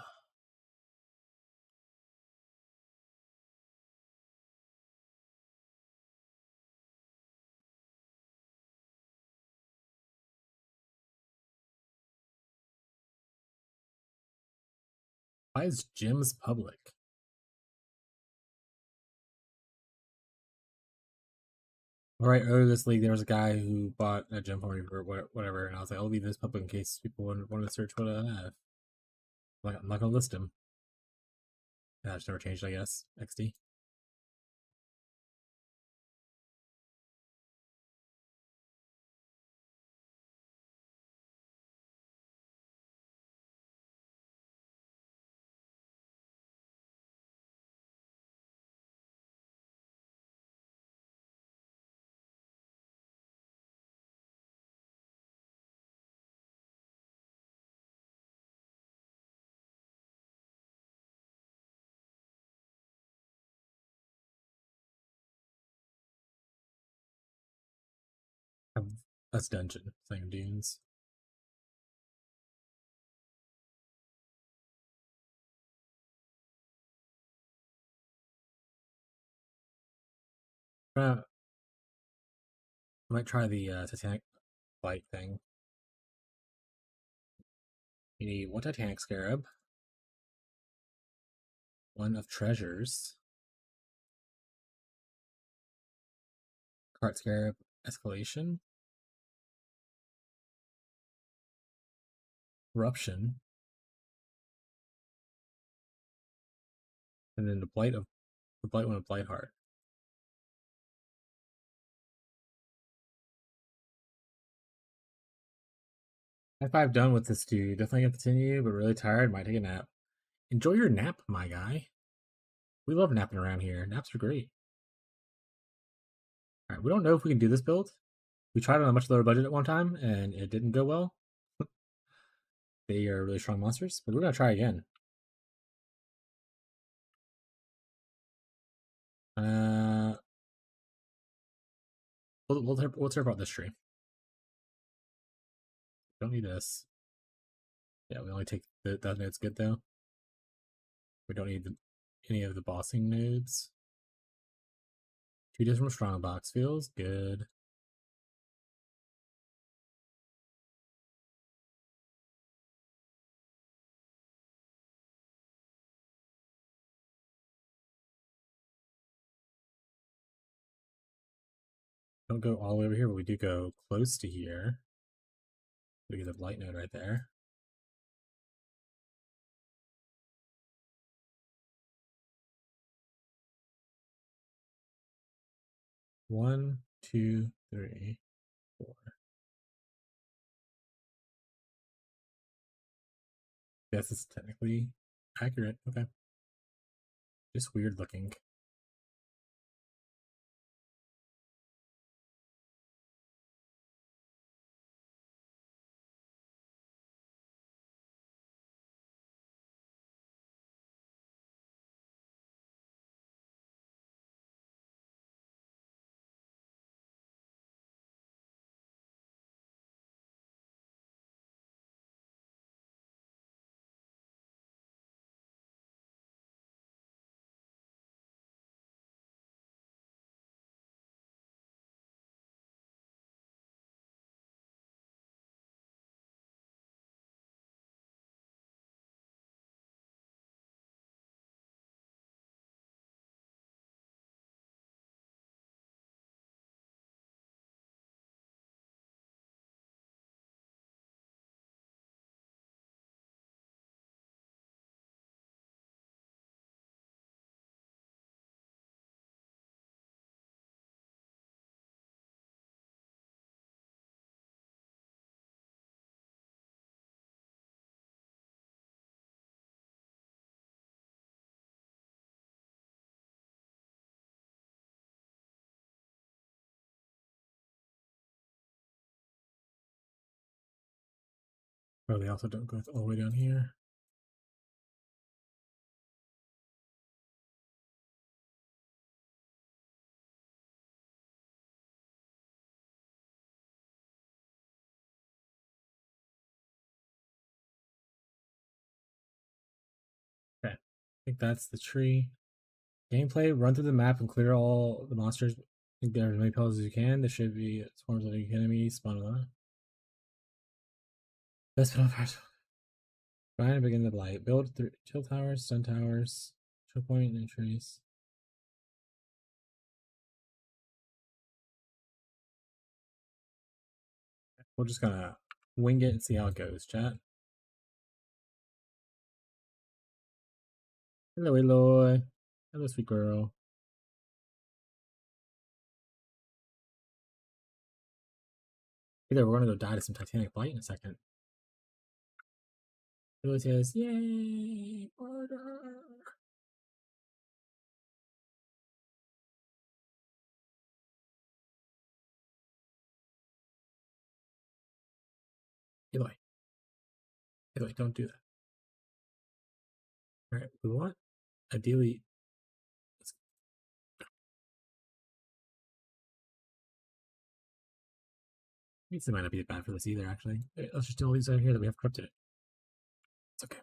Why is gyms public? All right, earlier this league, there was a guy who bought a gym for me for whatever, and I was like, I'll leave this public in case people want to search what I have. Like, I'm not gonna list him. Yeah, it's never changed, I guess. XD. That's dungeon thing, dunes. I might try the Titanic flight thing. You need one Titanic Scarab, one of Treasures, Cart Scarab, Escalation, Corruption, and then the Blight one of Blightheart. High five done with this dude. Definitely gonna continue, but really tired. Might take a nap. Enjoy your nap, my guy. We love napping around here. Naps are great. Alright, we don't know if we can do this build. We tried on a much lower budget at one time, and it didn't go well. They are really strong monsters, but we're gonna try again. We'll hear about this tree. Don't need this. Yeah, we only take that node's good though. We don't need any of the bossing nodes. 2 days from Strongbox feels good. Don't go all the way over here, but we do go close to here. We get the blight node right there. One, two, three, four. Yes, it's technically accurate. Okay. Just weird looking. Oh, they also don't go all the way down here. Okay. I think that's the tree. Gameplay, run through the map and clear all the monsters. Get as many pillars as you can. There should be swarms of enemies spawn on. Best spin first. Find and begin the blight. Build 3 chill towers, stun towers, choke point, and trees. We're just gonna wing it and see how it goes, chat. Hello, Eloy. Hello, sweet girl. Either we're gonna go die to some Titanic Blight in a second. Eloy says, yay, order. Eloy. Eloy, don't do that. Alright, we want, ideally, It might not be bad for this either, actually. Let's just do all these out here that we have corrupted it. It's okay.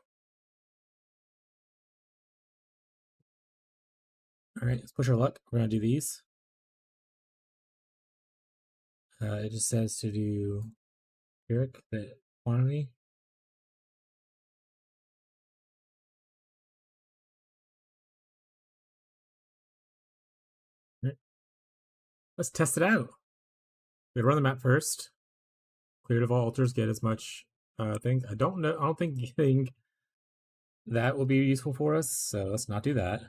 Alright, let's push our luck. We're gonna do these. It just says to do Eric, the quantity. Right. Let's test it out. We run the map first. Cleared of all altars, get as much things. I don't know. I don't think getting that will be useful for us, so let's not do that.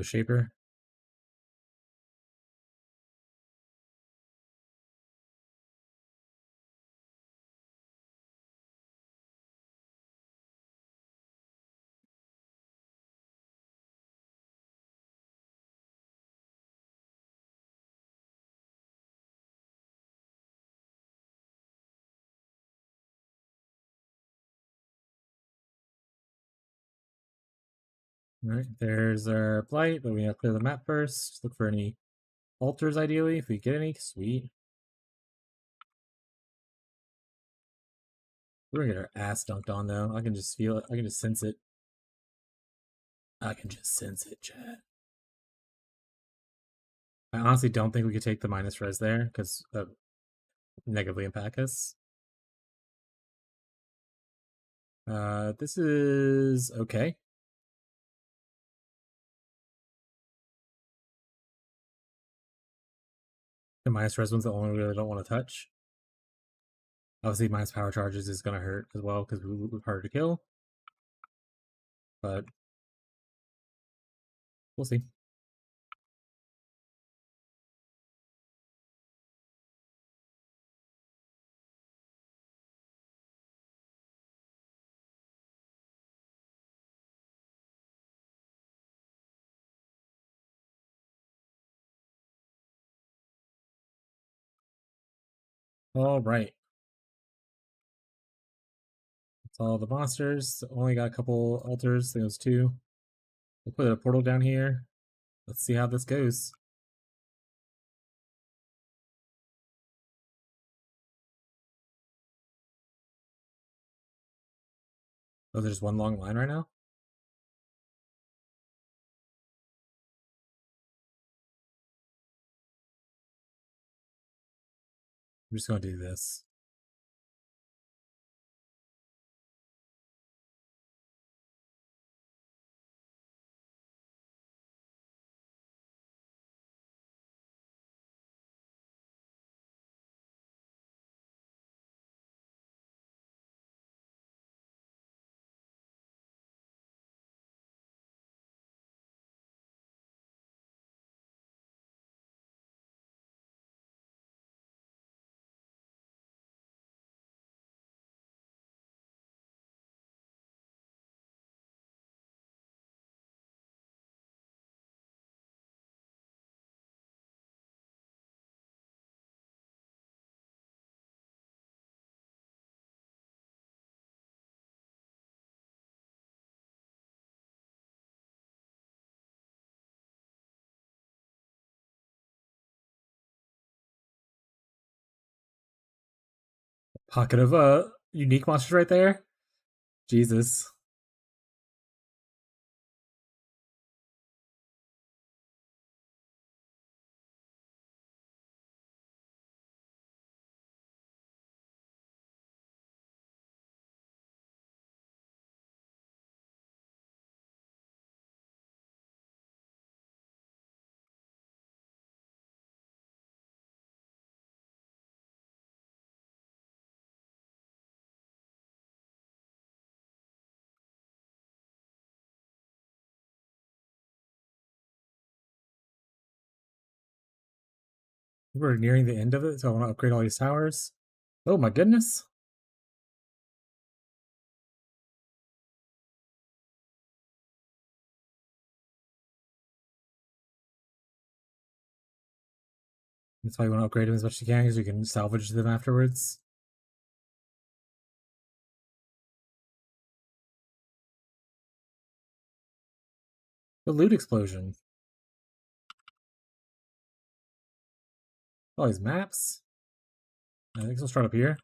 Shaper. Alright, there's our blight, but we have to clear the map first. Look for any altars, ideally, if we get any. Sweet. We're gonna get our ass dunked on, though. I can just feel it. I can just sense it. I can just sense it, chat. I honestly don't think we could take the minus res there, because negatively impact us. This is okay. The minus res one's the only one we really don't want to touch. Obviously, minus power charges is going to hurt as well because we're harder to kill. But we'll see. All right. That's all the monsters. Only got a couple altars. I think it was 2. We'll put a portal down here. Let's see how this goes. Oh, there's one long line right now? I'm just going to do this. Pocket of unique monsters right there. Jesus. We're nearing the end of it, so I want to upgrade all these towers. Oh my goodness. That's why you want to upgrade them as much as you can, because you can salvage them afterwards. The loot explosion. All these maps. I think we'll start up here.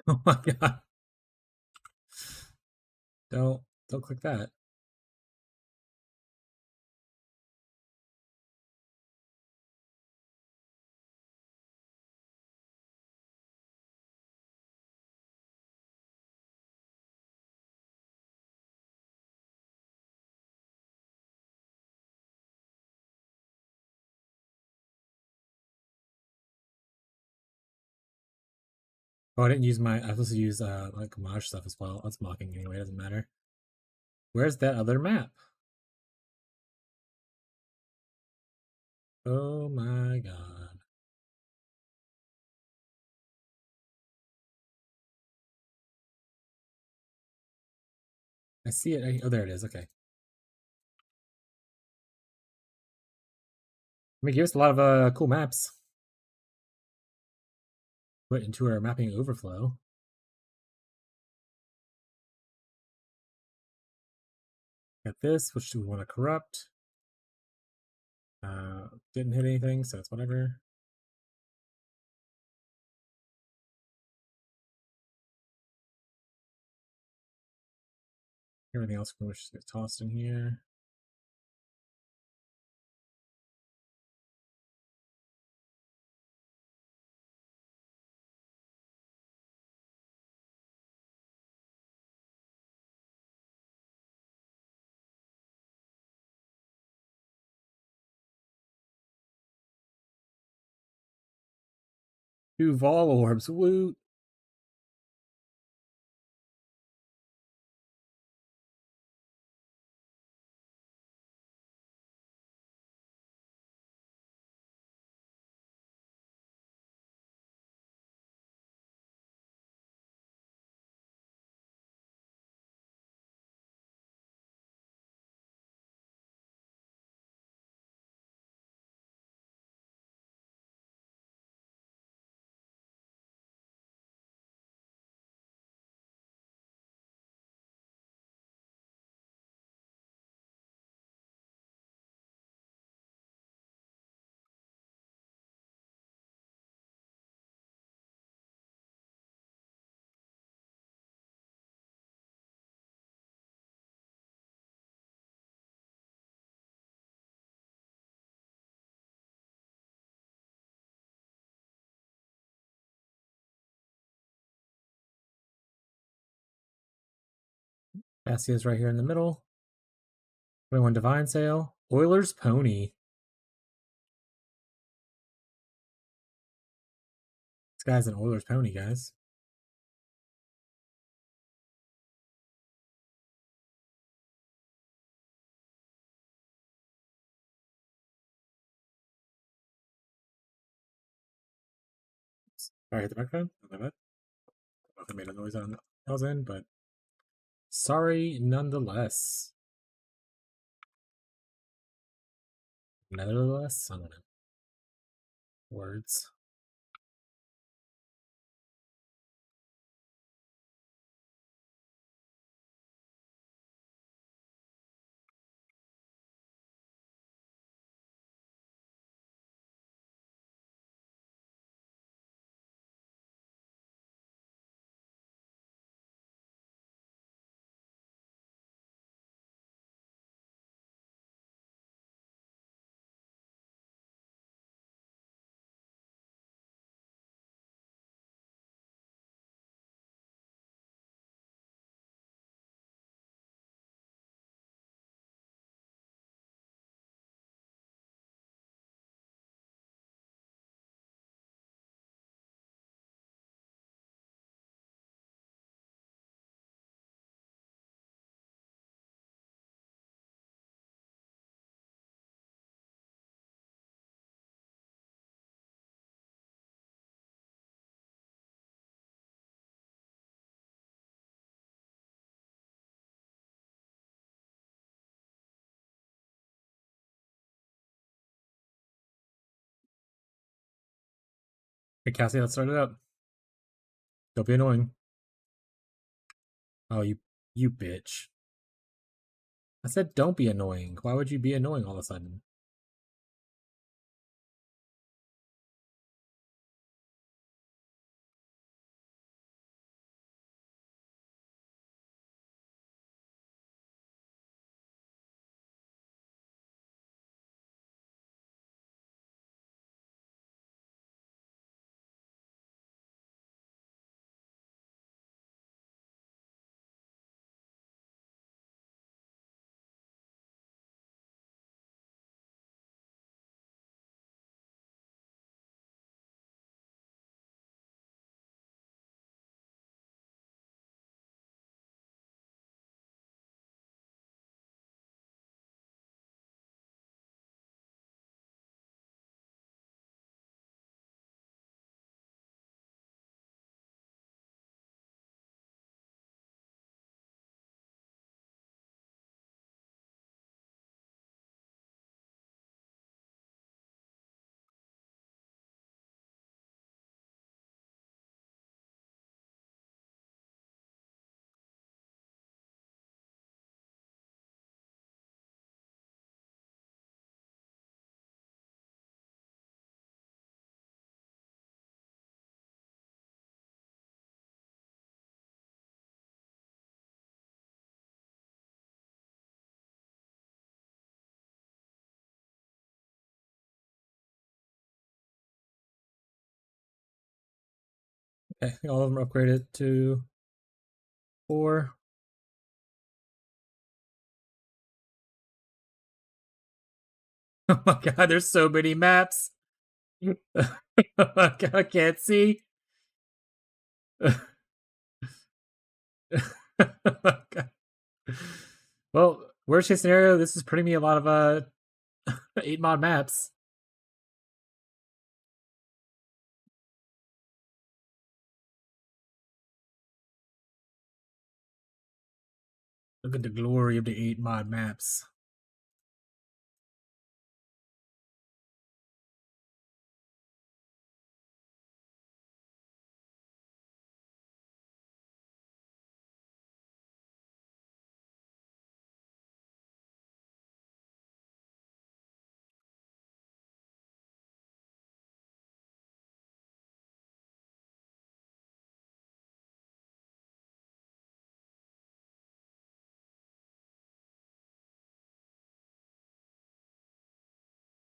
Oh my god. Don't click that. Oh, I didn't use my. I was supposed to use like homage stuff as well. That's mocking anyway. Doesn't matter. Where's that other map? Oh my god. I see it. Oh, there it is. Okay. I mean, give us a lot of cool maps. Put into our mapping overflow. Got this, which do we want to corrupt? Didn't hit anything, so it's whatever. Everything else can just get tossed in here. Two Vol Orbs, woot! Bastia's right here in the middle. 21 Divine Sale. Oiler's Pony. This guy's an Oiler's Pony, guys. Sorry, hit the microphone. My bad. I don't know if I made a noise on I was in, but sorry nonetheless. Nevertheless, I don't know. Words. Hey, Cassie, let's start it up. Don't be annoying. Oh, you bitch. I said don't be annoying. Why would you be annoying all of a sudden? Okay, all of them are upgraded to 4. Oh my god, there's so many maps. Oh my god, I can't see. Oh my god. Well, worst case scenario, this is printing me a lot of 8 mod maps. Look at the glory of the 8 mod maps.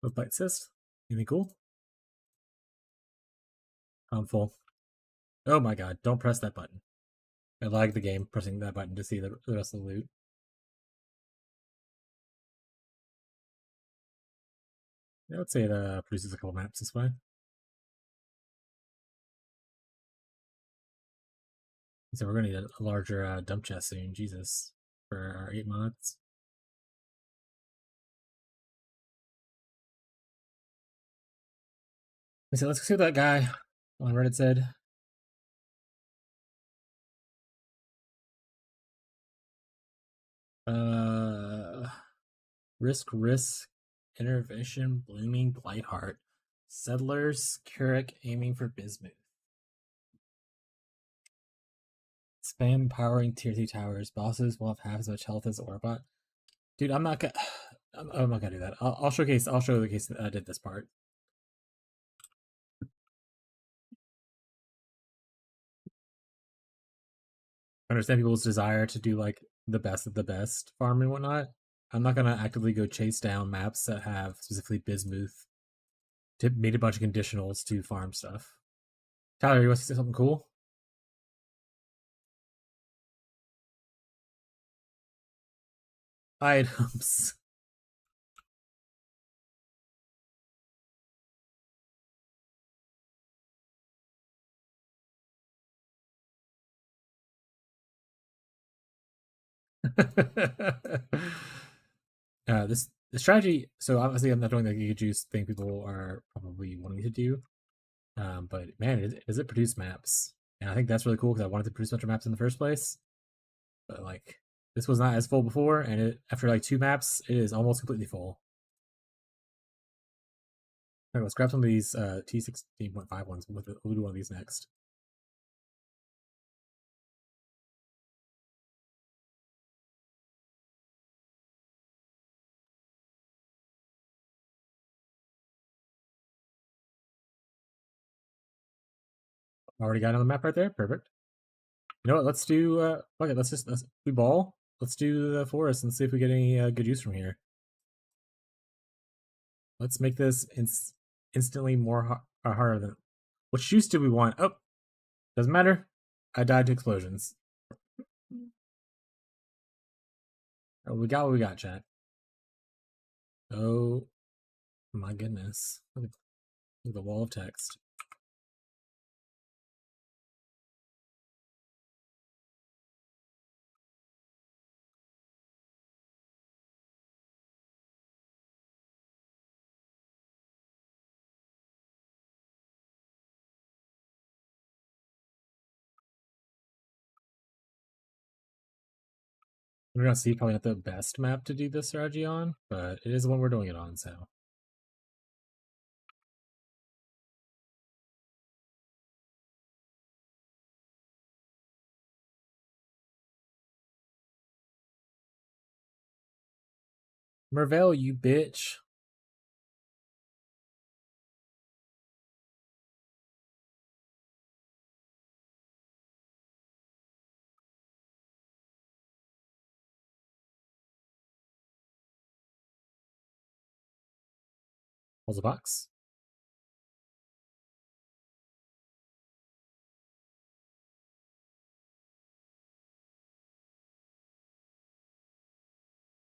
With bite assist. Anything cool? I'm full. Oh my god, don't press that button. I lag the game pressing that button to see the rest of the loot. I would say it produces a couple maps this way. So we're going to need a larger dump chest soon, Jesus, for our 8 mods. So let's see what that guy on Reddit said. Risk, Intervention, Blooming, Blightheart, Settlers, Carrick aiming for bismuth. Spam powering tier 2 towers. Bosses will have half as much health as Orbot. Dude, I'm not gonna. I'm not gonna do that. I'll show the case that I did this part. I understand people's desire to do like the best of the best farm and whatnot. I'm not gonna actively go chase down maps that have specifically bismuth. Made a bunch of conditionals to farm stuff. Tyler, you want to say something cool? Items. This the strategy. So obviously, I'm not doing the Giga Juice thing people are probably wanting to do. But man, does it produce maps? And I think that's really cool because I wanted to produce a bunch of maps in the first place. But like, this was not as full before, and after like 2 maps, it is almost completely full. All right, let's grab some of these T16.5 ones. We'll do one of these next. Already got another map right there. Perfect. You know what? Let's do. Okay, let's do ball. Let's do the forest and see if we get any good use from here. Let's make this instantly more harder than. Which use do we want? Oh, doesn't matter. I died to explosions. Oh, we got what we got, chat. Oh my goodness! Look at the wall of text. We're gonna see probably not the best map to do this strategy on, but it is the one we're doing it on, so. Mervale, you bitch. Holds a box.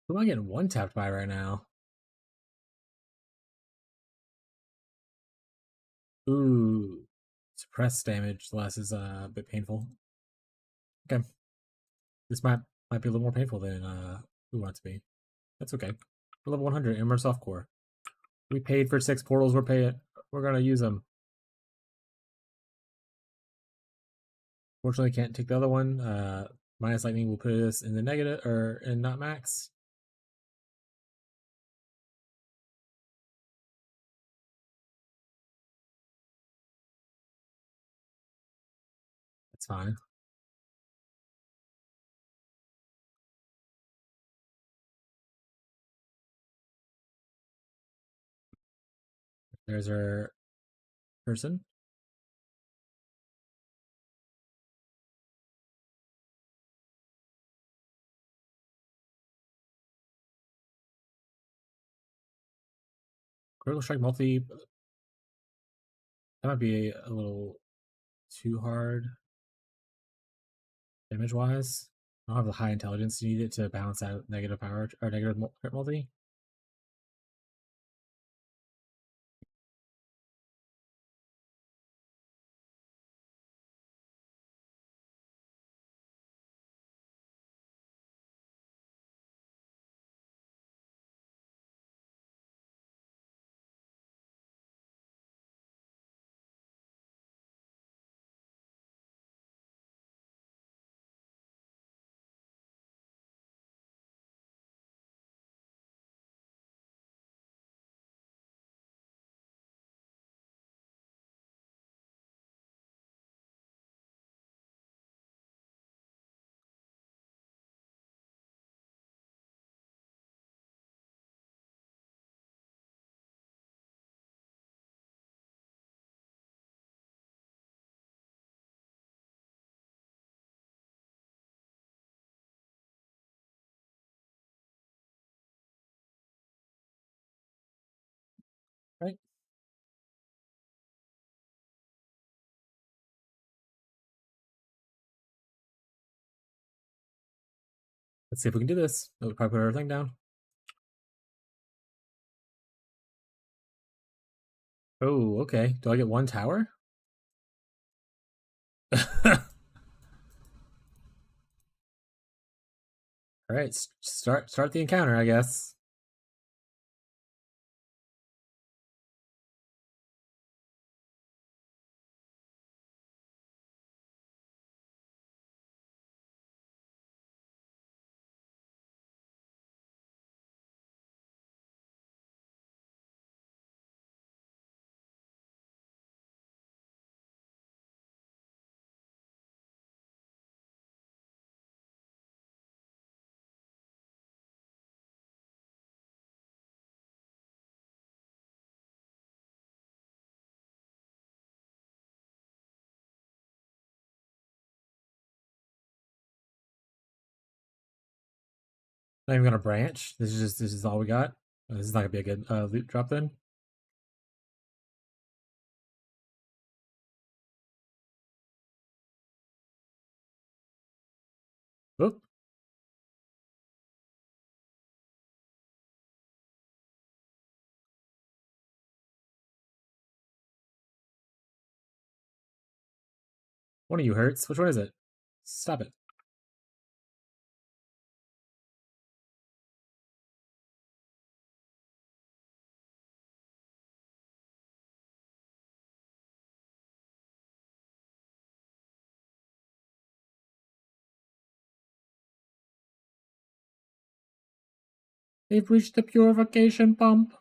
Who am I getting one tapped by right now? Ooh, suppress damage less is a bit painful. Okay, this might be a little more painful than we want it to be. That's okay. We're level 100 and we're softcore. We paid for 6 portals. We're gonna use them. Fortunately, can't take the other one. Minus lightning will put us in the negative or in not max. That's fine. There's our person. Critical strike multi. That might be a little too hard damage wise. I don't have the high intelligence needed to balance out negative power or negative crit multi. Right. Let's see if we can do this. We'll probably put everything down. Oh, okay. Do I get one tower? All right, start the encounter, I guess. Not even gonna branch. This is all we got. This is not gonna be a good loot drop then. Oop. One of you hurts. Which one is it? Stop it. They've reached the purification pump.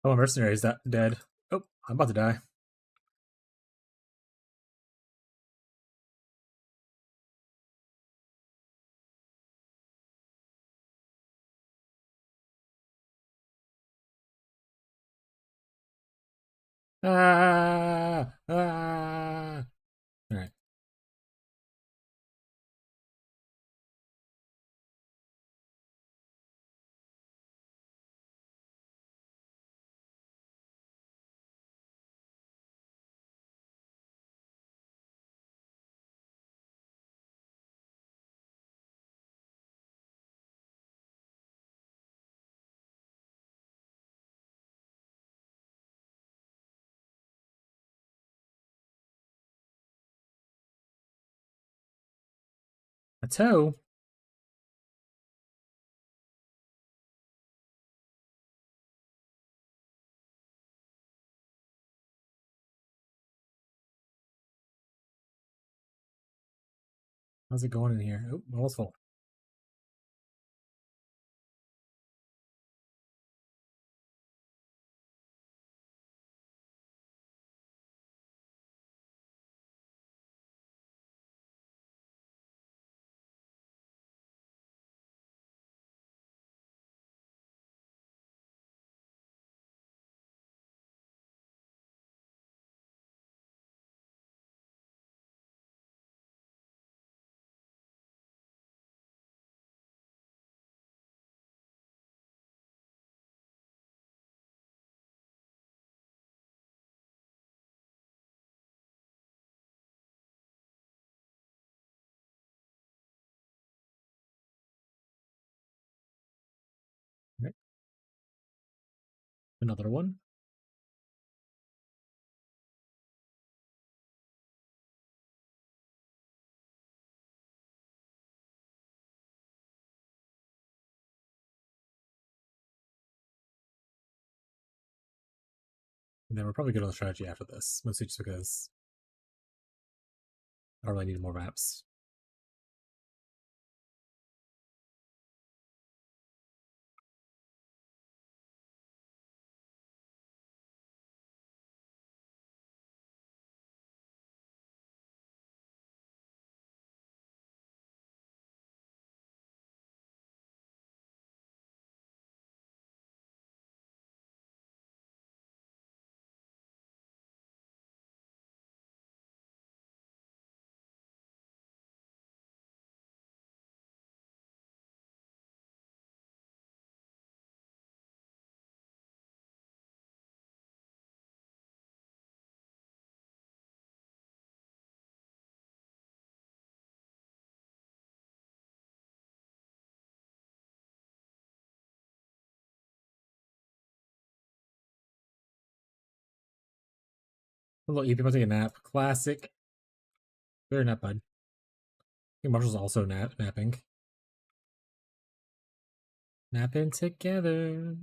Oh, mercenary's dead. Oh, I'm about to die. Ah! Ah! All right. A toe? How's it going in here? Oh, almost full. Right. Another one. And then we're probably good on the strategy after this, mostly just because I really need more maps. A little EP about to take a nap. Classic. Very nap, bud. I think Marshall's also napping. Napping together.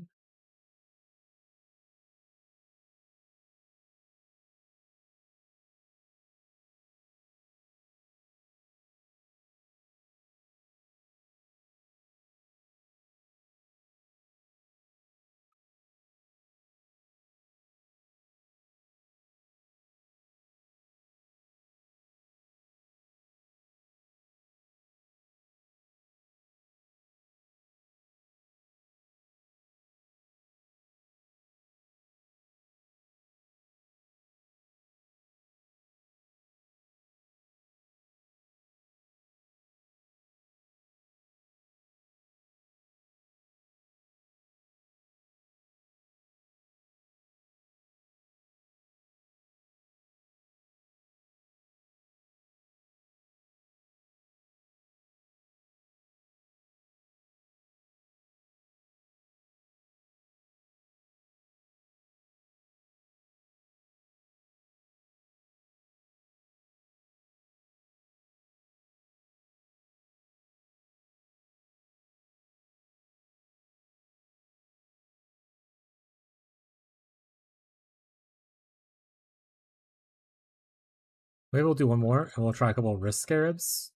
Maybe we'll do one more and we'll try a couple of wrist scarabs.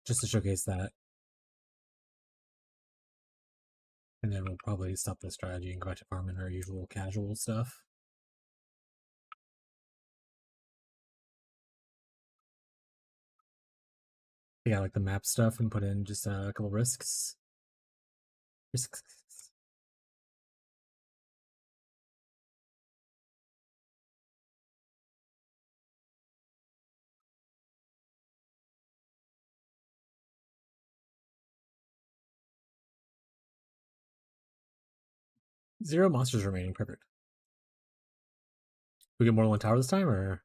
Just to showcase that. And then we'll probably stop the strategy and go back to farming our usual casual stuff. Yeah, like the map stuff and put in just a couple risks. Risks. Zero monsters remaining. Perfect. We get more than one tower this time, or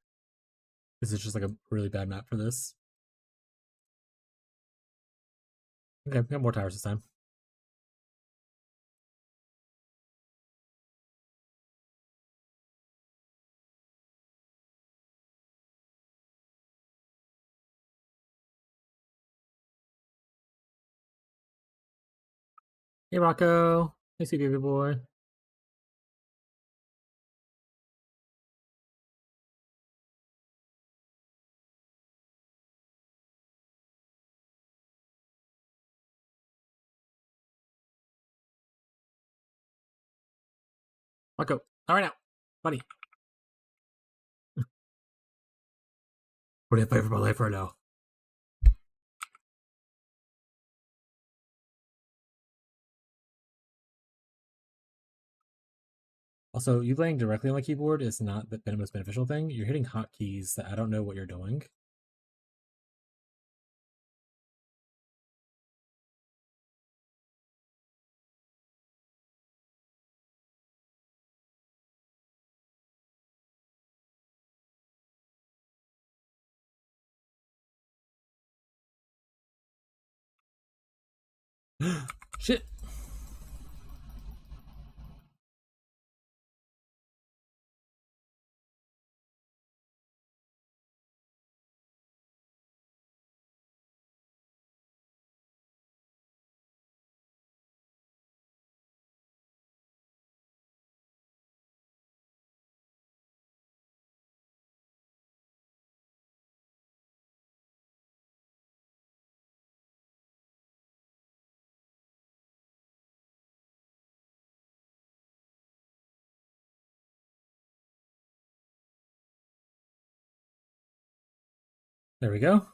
is it just like a really bad map for this? Okay, we got more towers this time. Hey Rocco. Hey sweet baby boy. Rocco. Alright now. Buddy. What do I fight for my life right now? Also, you laying directly on the keyboard is not the most beneficial thing. You're hitting hotkeys that I don't know what you're doing. Shit. There we go.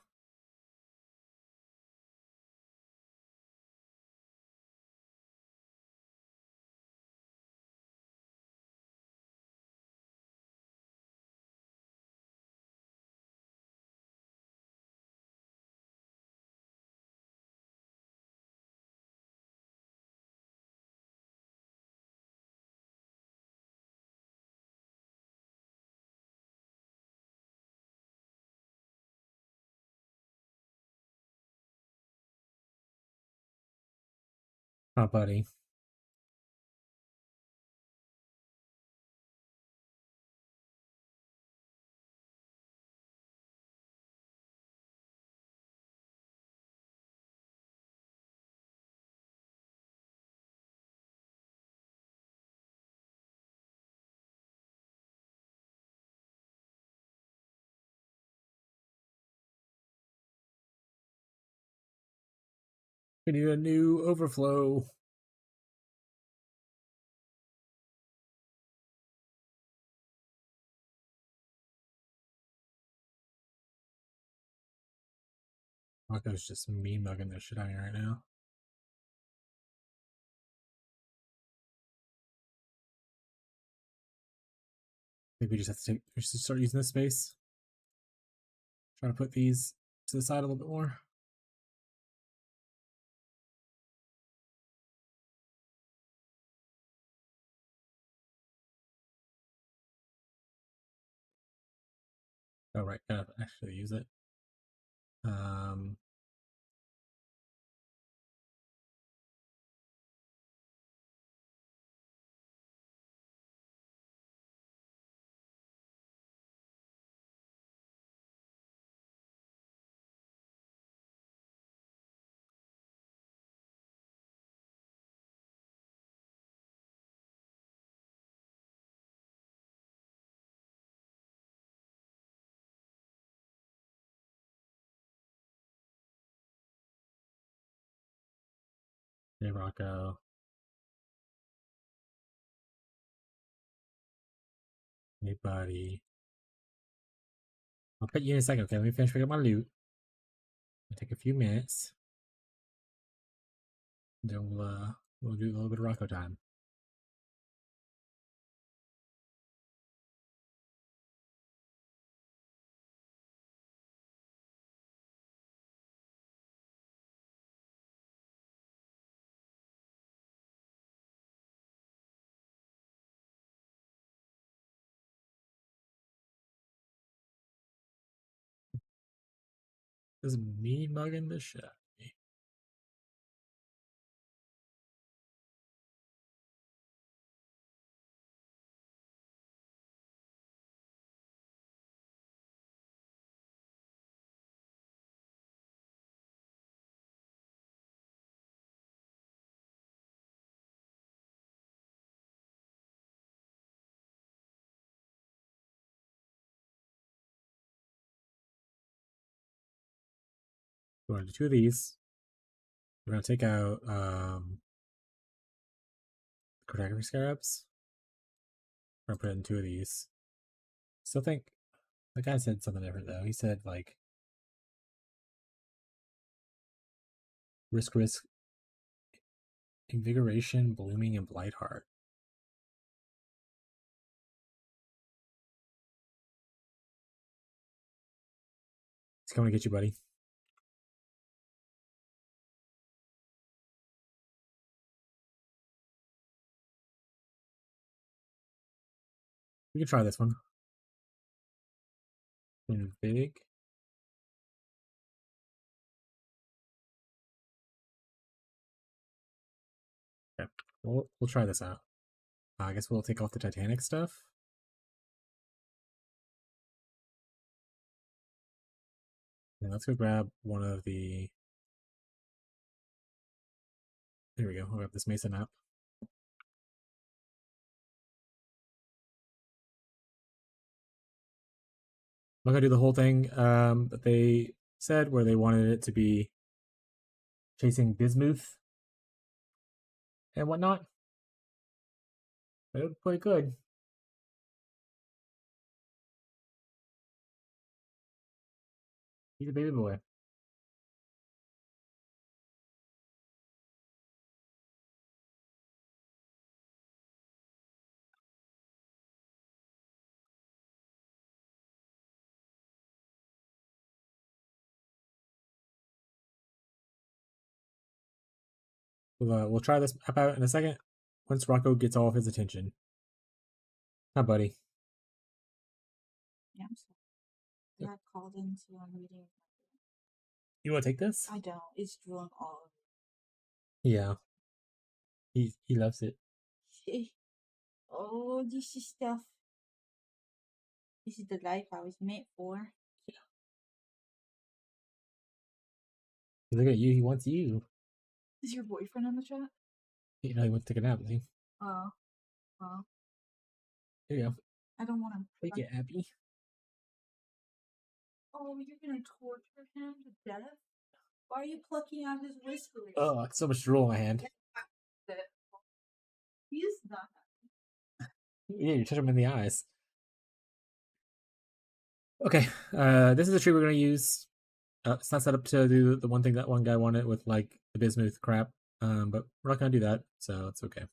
Oh, buddy. We need a new overflow. Rocco's just mean mugging the shit out of me right now. Maybe we just have to we should start using this space. Try to put these to the side a little bit more. Oh right, gotta actually use it. Hey Rocco. Hey buddy. I'll pet you in a second, okay? Let me finish picking up my loot. It'll take a few minutes. Then we'll do a little bit of Rocco time. This is me mugging the shit out of me. We're going to do 2 of these. We're going to take out cartography scarabs. We're going to put in 2 of these. Still think the guy said something different though. He said like risk, invigoration, blooming, and blight heart. He's coming to get you, buddy. We can try this one. Invig. Okay, we'll try this out. I guess we'll take off the Titanic stuff. And let's go grab one of the. There we go. We'll grab this Mesa map. I'm not gonna do the whole thing that they said, where they wanted it to be chasing bismuth and whatnot. But it would play good. He's a baby boy. We'll try this map out in a second once Rocco gets all of his attention. Hi, buddy. Yeah, I'm sorry. I got called into a meeting. You want to take this? I don't. It's drooling all over. Yeah. He loves it. Oh, this is stuff. This is the life I was meant for. Look at you. He wants you. Is your boyfriend on the chat? He wants to take a nap. See? Oh. Oh. There you go. I don't want him. Take it, Abby. Oh, you're gonna torture him to death? Why are you plucking out his whiskers? Oh, so much drool in my hand. He is not happy. Yeah, you touch him in the eyes. Okay, this is a tree we're gonna use. It's not set up to do the one thing that one guy wanted with like the bismuth crap, but we're not gonna do that, so it's okay.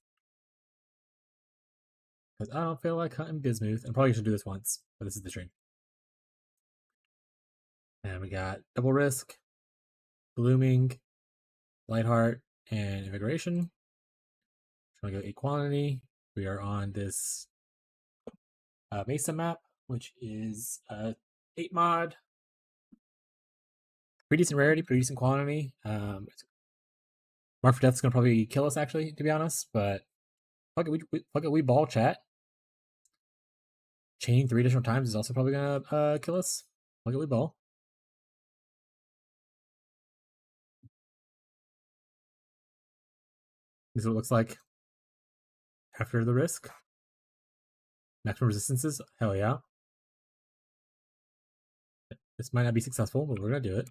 Because I don't feel like hunting bismuth. I probably should do this once, but this is the tree. And we got double risk, blooming, lightheart, and invigoration. So I'm gonna go 8 quantity. We are on this Mesa map, which is 8 mod. Pretty decent rarity, pretty decent quantity. Mark for Death's gonna probably kill us, actually, to be honest. But fuck it, we ball chat. Chain 3 additional times is also probably gonna kill us. Fuck it, we ball. This is what it looks like after the risk. Maximum resistances, hell yeah. This might not be successful, but we're gonna do it.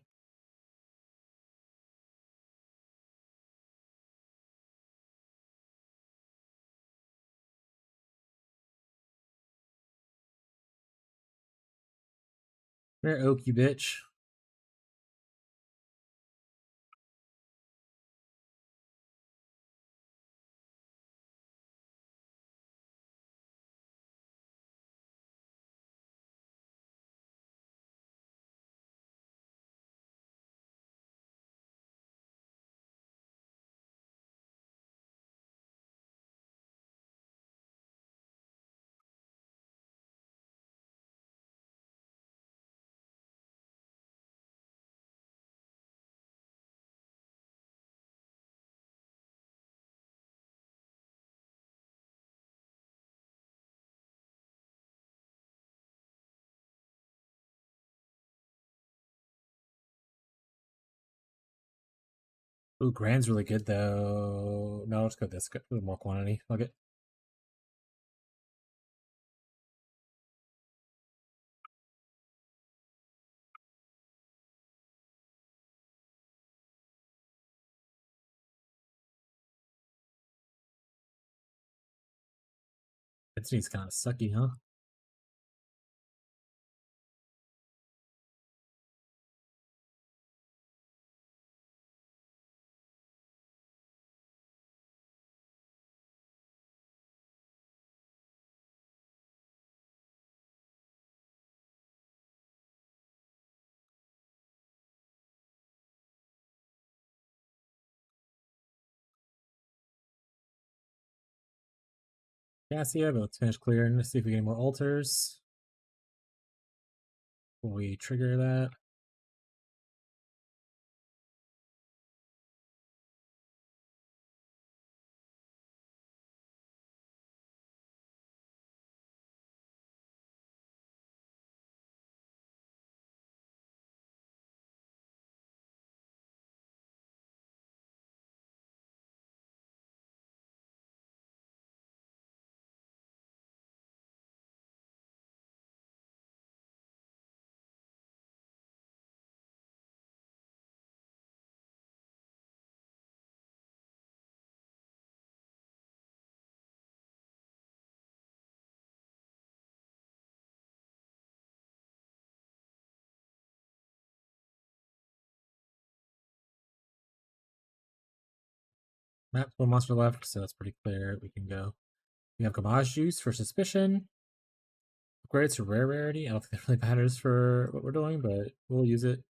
Rare oak, you bitch. Ooh, Grand's really good though. No, let's go this. Go a little more quantity. Okay. Density's kind of sucky, huh? Cassia, but let's finish clearing. Let's see if we get any more altars. Will we trigger that? Map, one monster left, so that's pretty clear. We can go. We have Gamage Juice for Suspicion. Upgrade to Rare Rarity. I don't think that really matters for what we're doing, but we'll use it.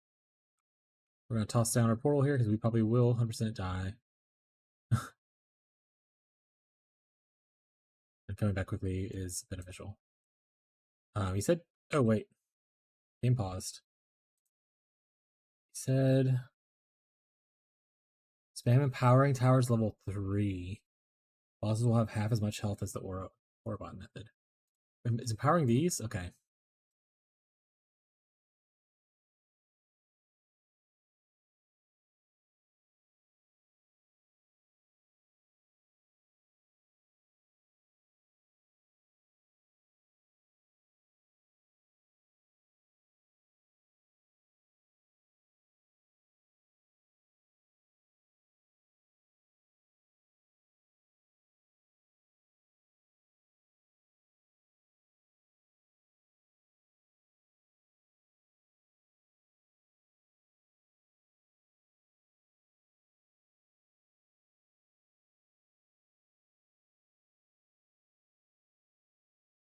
We're going to toss down our portal here because we probably will 100% die. And coming back quickly is beneficial. He said, oh wait, game paused. He said, spam empowering towers level 3. Bosses will have half as much health as the Orobot method. Is empowering these? Okay.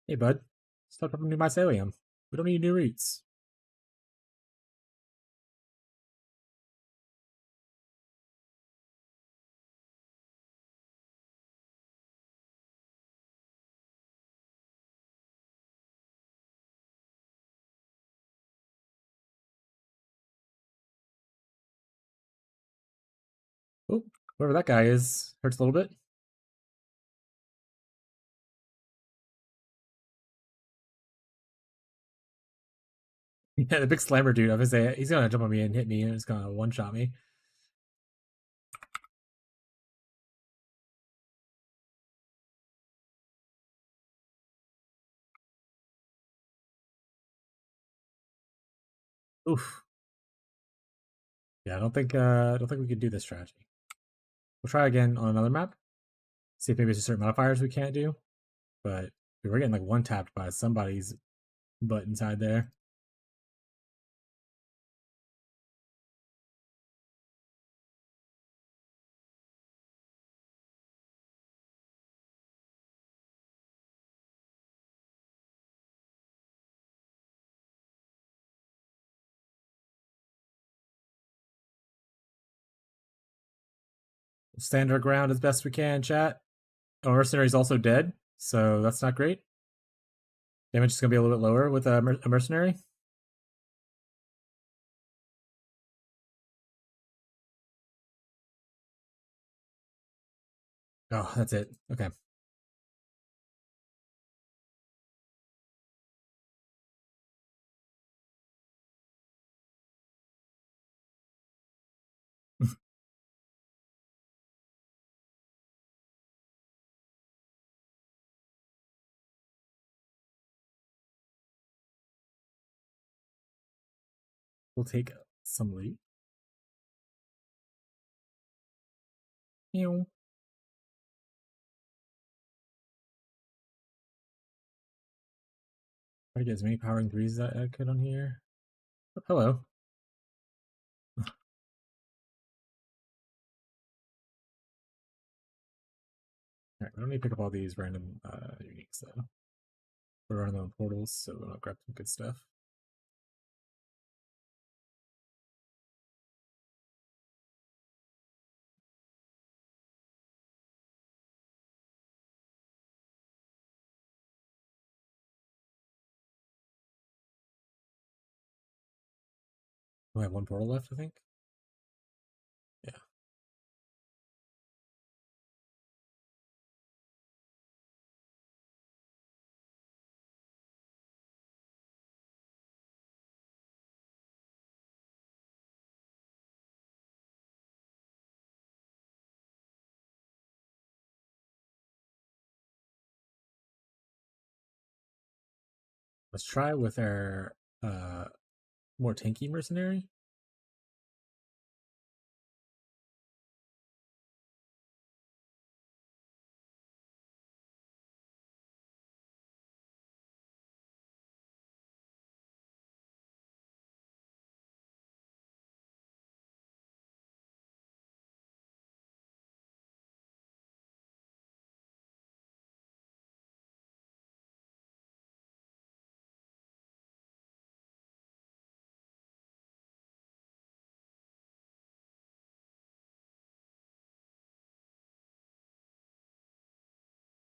Hey bud, stop dropping new mycelium. We don't need new roots. Oh, whoever that guy is hurts a little bit. Yeah, the big slammer dude. I was say he's gonna jump on me and hit me, and it's gonna one shot me. Oof. Yeah, I don't think we could do this strategy. We'll try again on another map. See if maybe there's certain modifiers we can't do. But we're getting like one tapped by somebody's butt inside there. We'll stand our ground as best we can, chat. Our mercenary is also dead, so that's not great. Damage is gonna be a little bit lower with a mercenary. Oh, that's it. Okay. We'll take some loot. Meow. Try to get as many powering 3s as I could on here. Oh, hello. Alright, we don't need to pick up all these random uniques though. We're running them on portals, so we'll grab some good stuff. We have one portal left, I think. Yeah. Let's try with our more tanky mercenary.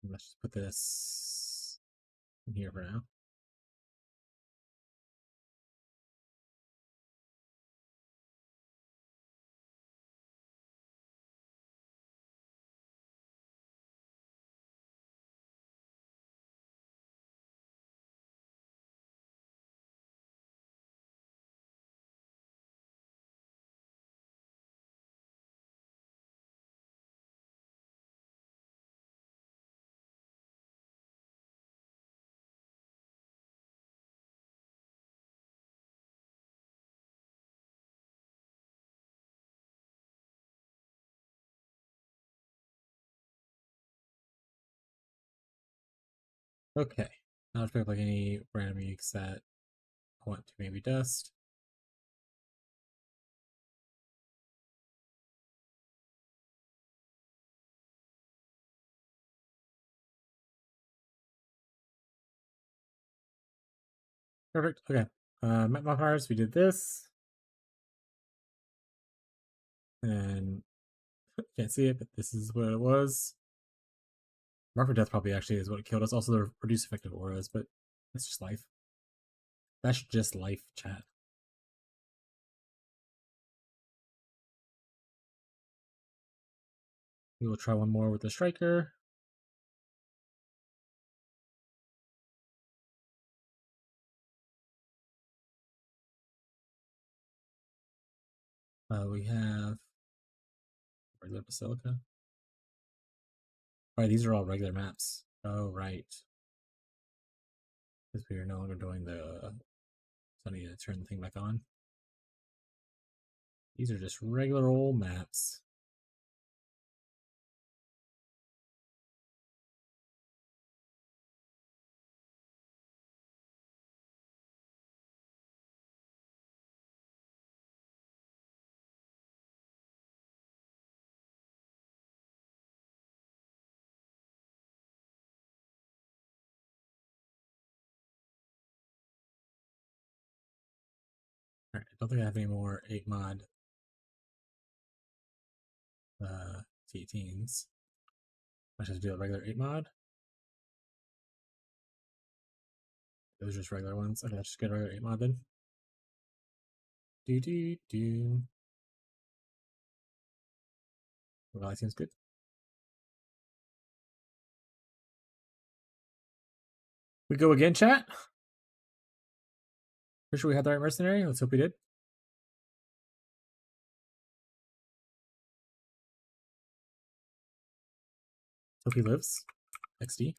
Let's just put this in here for now. Okay. Now let's pick up like any random uniques that I want to maybe dust. Perfect. Okay. Met modifiers, we did this. And can't see it, but this is what it was. Mark for Death probably actually is what killed us. Also, the reduced effective auras, but that's just life. That's just life, chat. We will try one more with the Striker. We have regular Basilica. Right, these are all regular maps. Oh, right. Because we are no longer doing the... So I need to turn the thing back on. These are just regular old maps. Alright, I don't think I have any more 8 mod T18s. I should do a regular 8 mod. Those are just regular ones. Okay, let's just get a regular 8 mod then. Do. Well, that seems good. We go again, chat? Pretty sure we had the right mercenary. Let's hope we did. Hope he lives. XD.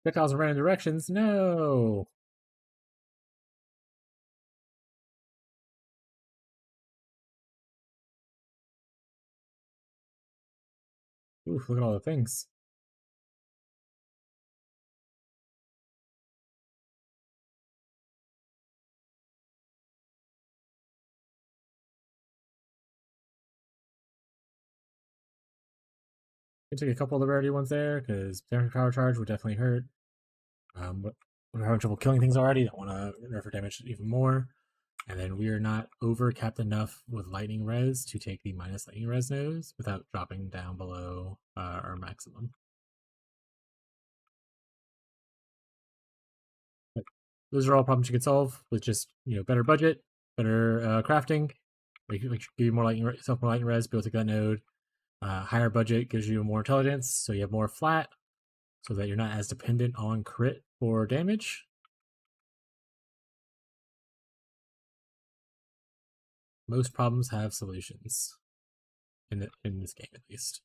Projectiles in random directions. No. Oof, look at all the things. I took a couple of the rarity ones there because power charge would definitely hurt. But we're having trouble killing things already. Don't want to nerf our damage even more. And then we are not over capped enough with lightning res to take the minus lightning res nose without dropping down below our maximum. But those are all problems you could solve with just better budget, better crafting. Like give you more lightning res, be able to take that node. Higher budget gives you more intelligence, so you have more flat, so that you're not as dependent on crit or damage. Most problems have solutions in this game, at least.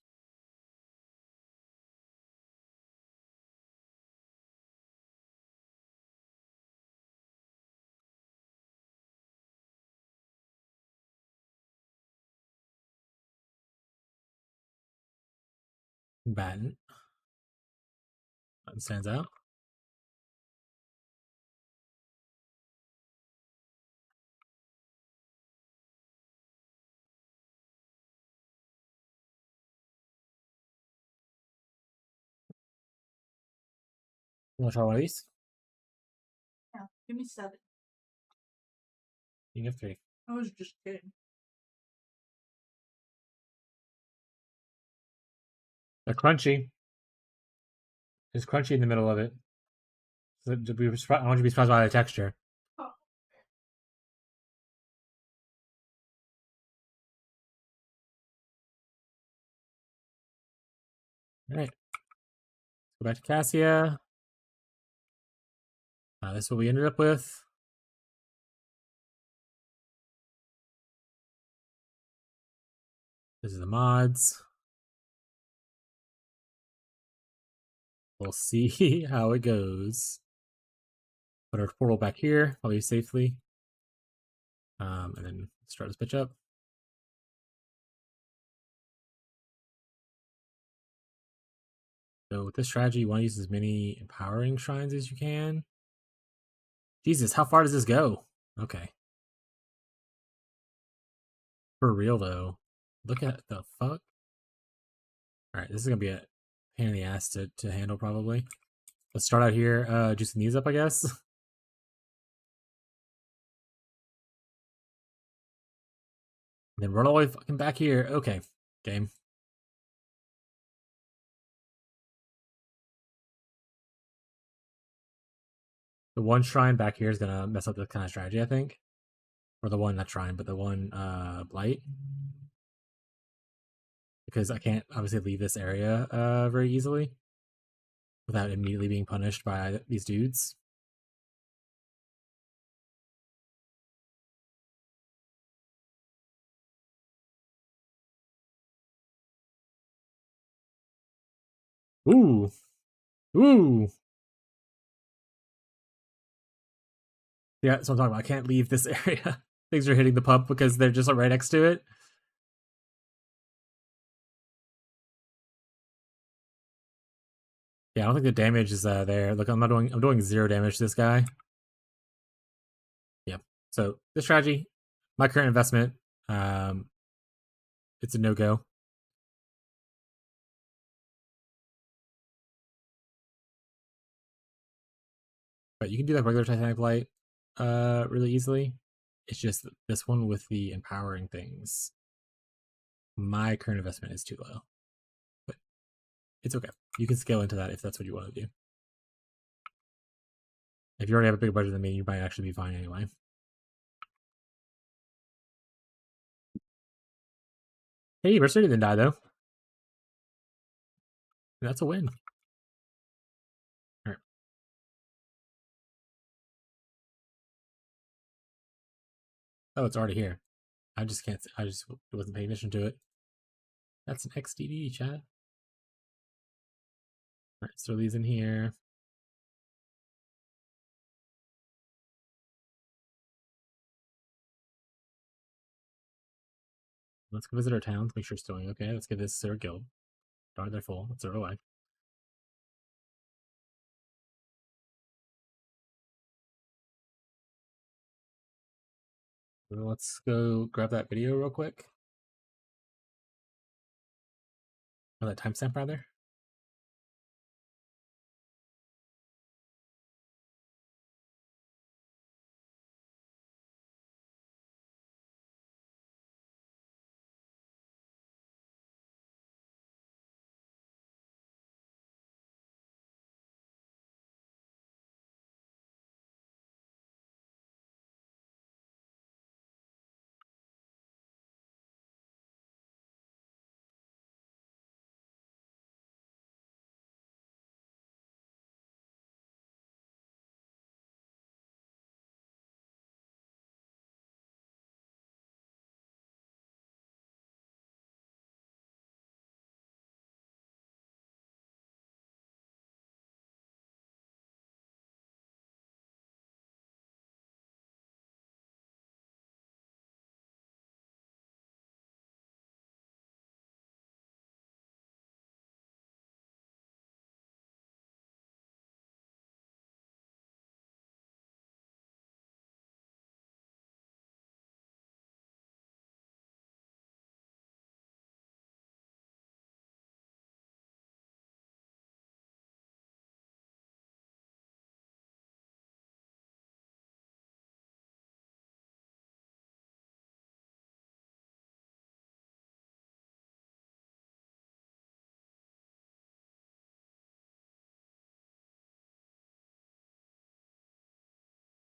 Batten. That stands out. You want to try one of these? Yeah, give me 7. You can have 3. I was just kidding. They're crunchy. There's crunchy in the middle of it. So I want you to be surprised by the texture. Oh. Alright. Go back to Cassia. This is what we ended up with. This is the mods. We'll see how it goes. Put our portal back here, probably safely. And then start this bitch up. So with this strategy, you want to use as many empowering shrines as you can. Jesus, how far does this go? Okay. For real though. Look at the fuck. Alright, this is gonna be a pain in the ass to handle probably. Let's start out here, juicing these up, I guess. Then run all the way fucking back here. Okay, game. The one shrine back here is gonna mess up this kind of strategy, I think. Or the one, not shrine, but the one blight. Because I can't obviously leave this area very easily without immediately being punished by these dudes. Ooh. Ooh. Yeah, that's what I'm talking about. I can't leave this area. Things are hitting the pump because they're just right next to it. Yeah, I don't think the damage is there. Look, I'm doing 0 damage to this guy. Yeah. So this strategy, my current investment, it's a no-go. But you can do that regular Titanic Light really easily. It's just this one with the empowering things. My current investment is too low. But it's okay. You can scale into that if that's what you want to do. If you already have a bigger budget than me, you might actually be fine anyway. Hey, Mercer didn't die though. That's a win. Alright. Oh, it's already here. I just can't. I just wasn't paying attention to it. That's an XDD, chat. Alright, so these in here. Let's go visit our towns, make sure it's doing okay. Let's give this their guild. Darn, they're full. Let's throw it away. Let's go grab that video real quick. Or that timestamp, rather.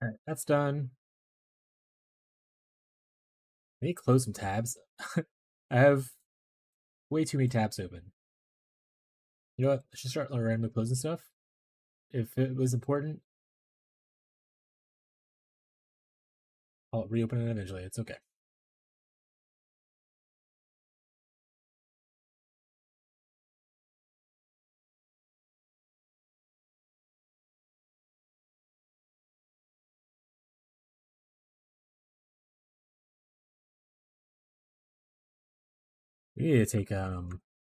Alright, that's done. Let me close some tabs. I have way too many tabs open. You know what? I should start randomly closing stuff. If it was important, I'll reopen it eventually. It's okay. We need to take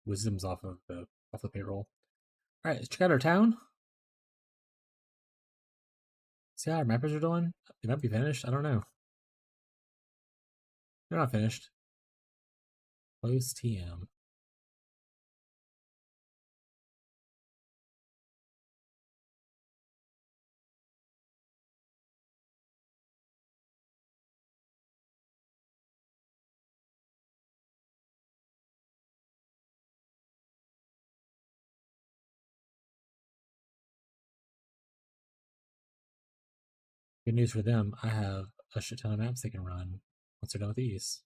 wisdoms off the payroll. All right, let's check out our town. See how our mappers are doing. They might be finished. I don't know. They're not finished. Close TM. Good news for them. I have a shit ton of maps they can run once they're done with these.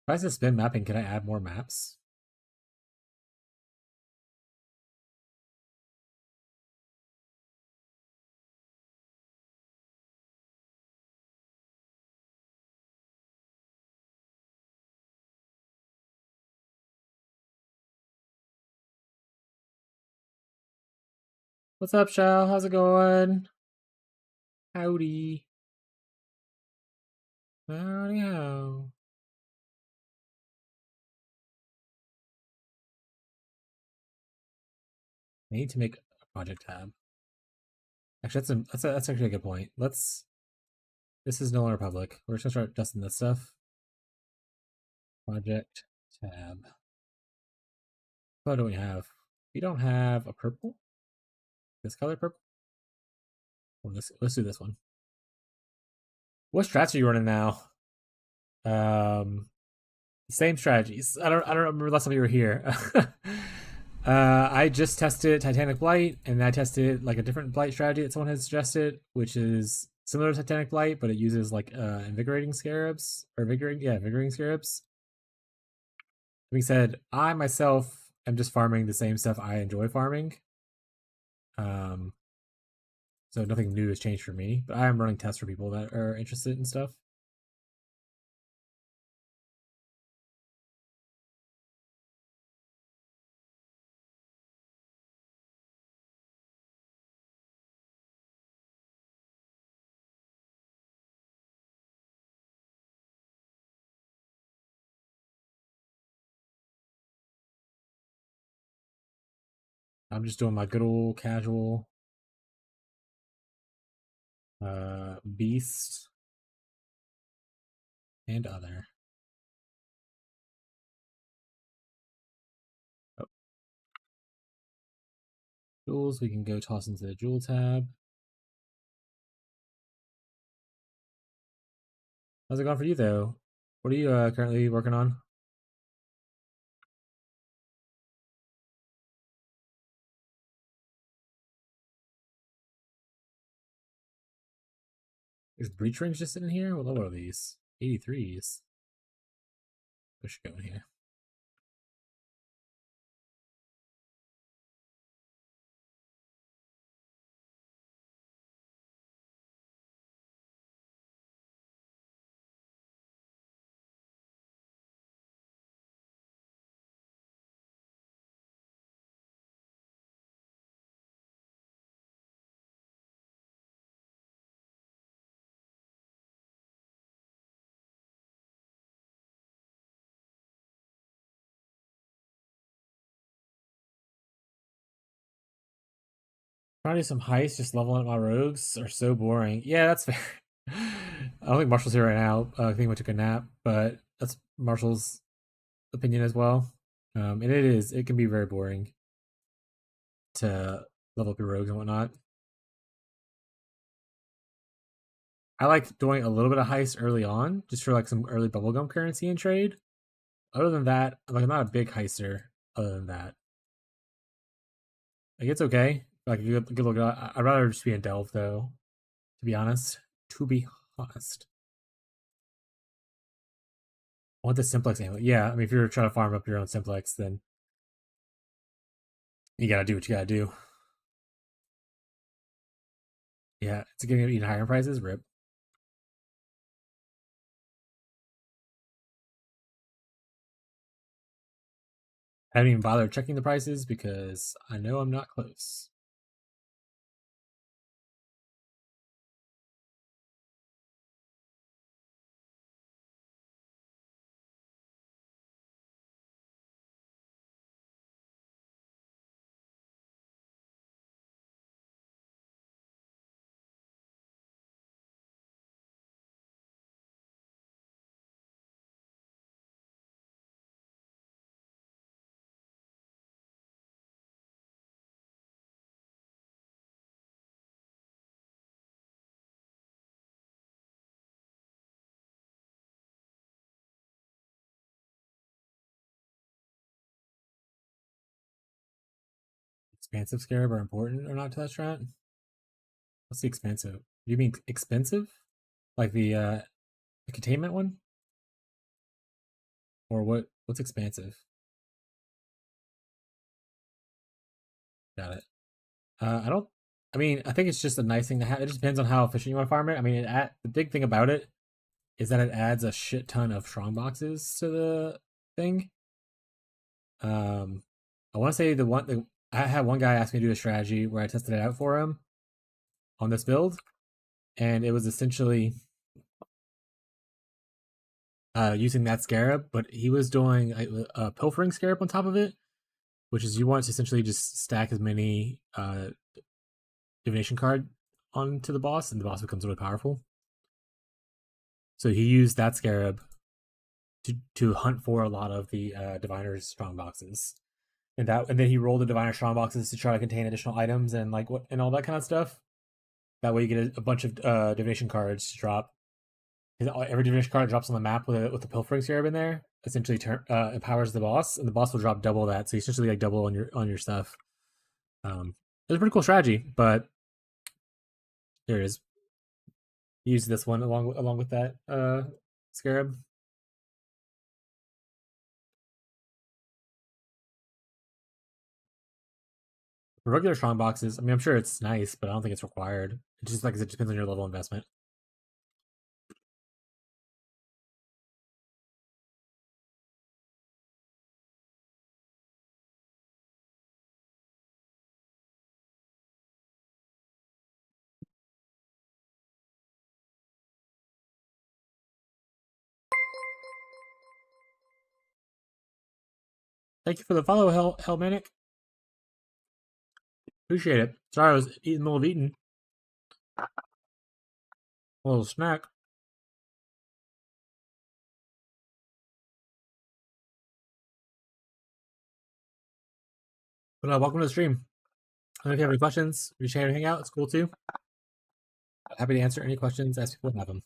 If I suspend mapping, can I add more maps? What's up, Shell? How's it going? Howdy. Howdy how. I need to make a project tab. Actually, that's actually a good point. This is no longer public. We're just gonna start dusting this stuff. Project tab. What do we have? We don't have a purple. This color purple. Well, let's do this one. What strats are you running now? Same strategies. I don't remember last time you were here. I just tested Titanic Blight, and I tested like a different Blight strategy that someone has suggested, which is similar to Titanic Blight, but it uses like invigorating scarabs or invigorating scarabs. being said, I myself am just farming the same stuff I enjoy farming. So nothing new has changed for me, but I am running tests for people that are interested in stuff. I'm just doing my good old casual beast and other. Oh. Jewels, we can go toss into the jewel tab. How's it going for you though? What are you currently working on? Is breach rings just sitting here? What level are these? 83s. We should go in here. Trying to do some heists, just leveling up my rogues are so boring. Yeah, that's fair. I don't think Marshall's here right now. I think he took a nap, but that's Marshall's opinion as well. And it can be very boring to level up your rogues and whatnot. I like doing a little bit of heist early on, just for like some early bubblegum currency and trade. Other than that, like I'm not a big heister. Other than that, like it's okay. Like a good look. I'd rather just be in Delve though. To be honest. I want the simplex amulet. Yeah, I mean, if you're trying to farm up your own simplex, then you gotta do what you gotta do. Yeah, it's getting even higher prices. Rip. I haven't even bothered checking the prices because I know I'm not close. Expansive scarab are important or not to that strat? What's the expensive? Do you mean expensive? Like the containment one? Or what's expansive? Got it. I don't I mean, I think it's just a nice thing to have. It just depends on how efficient you want to farm it. I mean, the big thing about it is that it adds a shit ton of strong boxes to the thing. I want to say I had one guy ask me to do a strategy where I tested it out for him on this build, and it was essentially using that scarab, but he was doing a pilfering scarab on top of it, which is you want to essentially just stack as many divination card onto the boss, and the boss becomes really powerful. So he used that scarab to hunt for a lot of the diviner's strong boxes, and then he rolled the diviner strong boxes to try to contain additional items and like what and all that kind of stuff. That way you get a bunch of divination cards to drop. Every divination card drops on the map with a pilfering scarab in there. Essentially, empowers the boss, and the boss will drop double that. So you essentially like double on your stuff. It's a pretty cool strategy, but there it is. Use this one along with that scarab. Regular strong boxes, I mean, I'm sure it's nice, but I don't think it's required. It just like it depends on your level of investment. Thank you for the follow, Hellmanic. Appreciate it. Sorry, I was in the middle of eating a little snack. But welcome to the stream. And if you have any questions, if you share and hang out, it's cool too. Happy to answer any questions as people have them.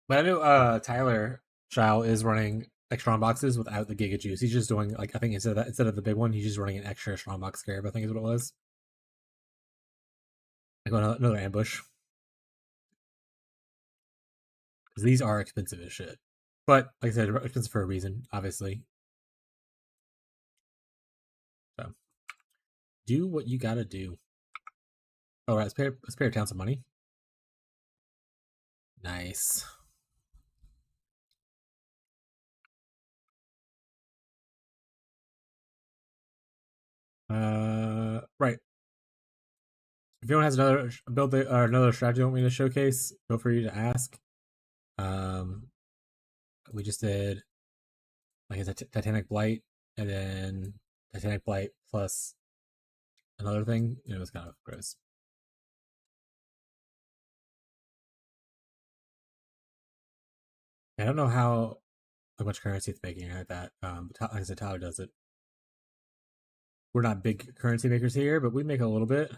But I know Tyler Child is running like strong boxes without the Giga Juice. He's just doing like I think instead of the big one, he's just running an extra strong box scarab. I think is what it was. Like another ambush. Because these are expensive as shit. But like I said, expensive for a reason, obviously. So do what you gotta do. Oh, right, let's pay our town some money. Nice. Right. If anyone has another build or another strategy you want me to showcase, feel free to ask. We just did like a Titanic Blight, and then Titanic Blight plus another thing. It was kind of gross. I don't know how much currency it's making like that. But like I said, Tyler does it. We're not big currency makers here, but we make a little bit.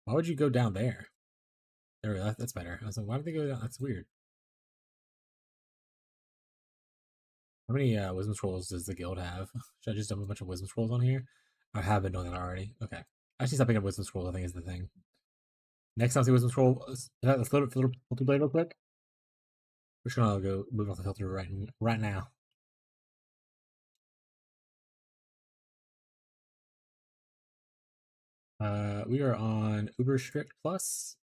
Why would you go down there? There, that's better. I was like, why did they go down? That's weird. How many wisdom scrolls does the guild have? Should I just dump a bunch of wisdom scrolls on here? I have been doing that already. Okay. Actually, stopping up wisdom scrolls, I think, is the thing. Next time, see wisdom scroll. Let's filter blade real quick. We're just gonna go move off the filter right now. We are on Uber Strict Plus.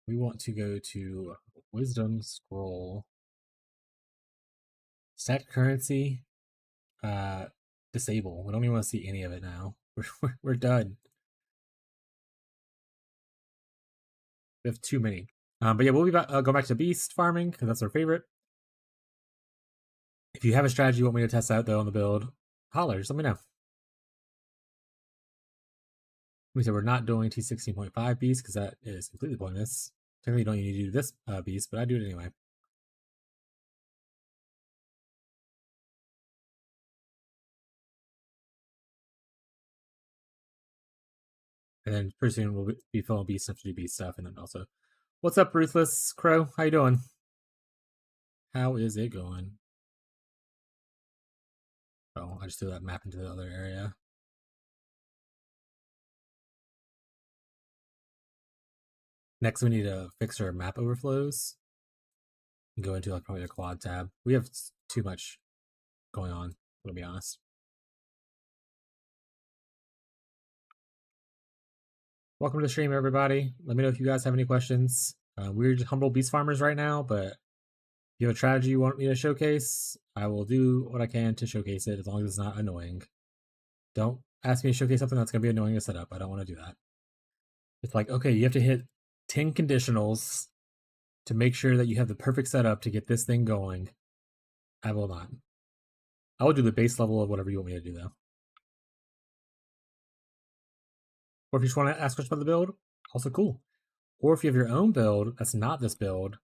We want to go to Wisdom Scroll. Stacked currency. Disable. We don't even want to see any of it now. We're done. We have too many. But yeah, we'll be back, go back to beast farming because that's our favorite. If you have a strategy you want me to test out though on the build, holler, just let me know. We said we're not doing T16.5 beast because that is completely pointless. Technically, you don't need to do this beast, but I do it anyway. And then pretty soon we'll be filling beast stuff to do beast stuff, and then also, what's up, Ruthless Crow? How you doing? How is it going? Oh, I just threw that map into the other area. Next, we need to fix our map overflows and go into like probably the quad tab. We have too much going on, to be honest. Welcome to the stream, everybody. Let me know if you guys have any questions. We're just humble beast farmers right now, but if you have a strategy you want me to showcase, I will do what I can to showcase it as long as it's not annoying. Don't ask me to showcase something that's going to be annoying to set up. I don't want to do that. It's like, okay, you have to hit 10 conditionals to make sure that you have the perfect setup to get this thing going. I will not. I will do the base level of whatever you want me to do, though. Or if you just want to ask questions about the build, also cool. Or if you have your own build that's not this build,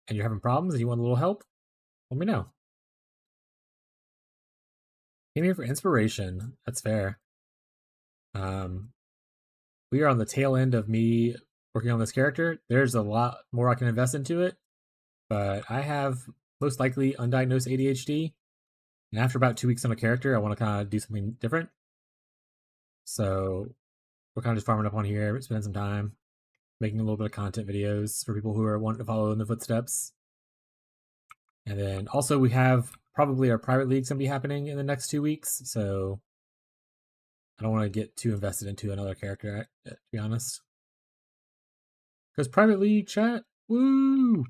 and you're having problems and you want a little help, let me know. Came here for inspiration. That's fair. We are on the tail end of me working on this character. There's a lot more I can invest into it, but I have most likely undiagnosed ADHD, and after about 2 weeks on a character, I want to kind of do something different. So we're kind of just farming up on here, spending some time, making a little bit of content videos for people who are wanting to follow in the footsteps. And then also we have probably our private league's gonna be happening in the next 2 weeks, so I don't want to get too invested into another character, to be honest. Because private league chat, woo!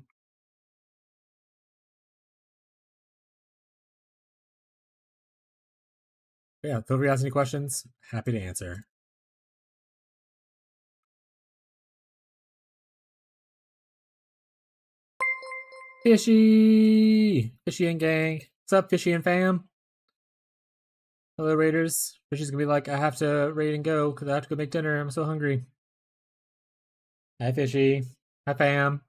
Yeah, feel free to ask any questions. Happy to answer. Fishy! Fishy and gang. What's up, Fishy and fam? Hello, Raiders. Fishy's gonna be like, I have to raid and go because I have to go make dinner. I'm so hungry. Hi, Fishy. Hi, fam.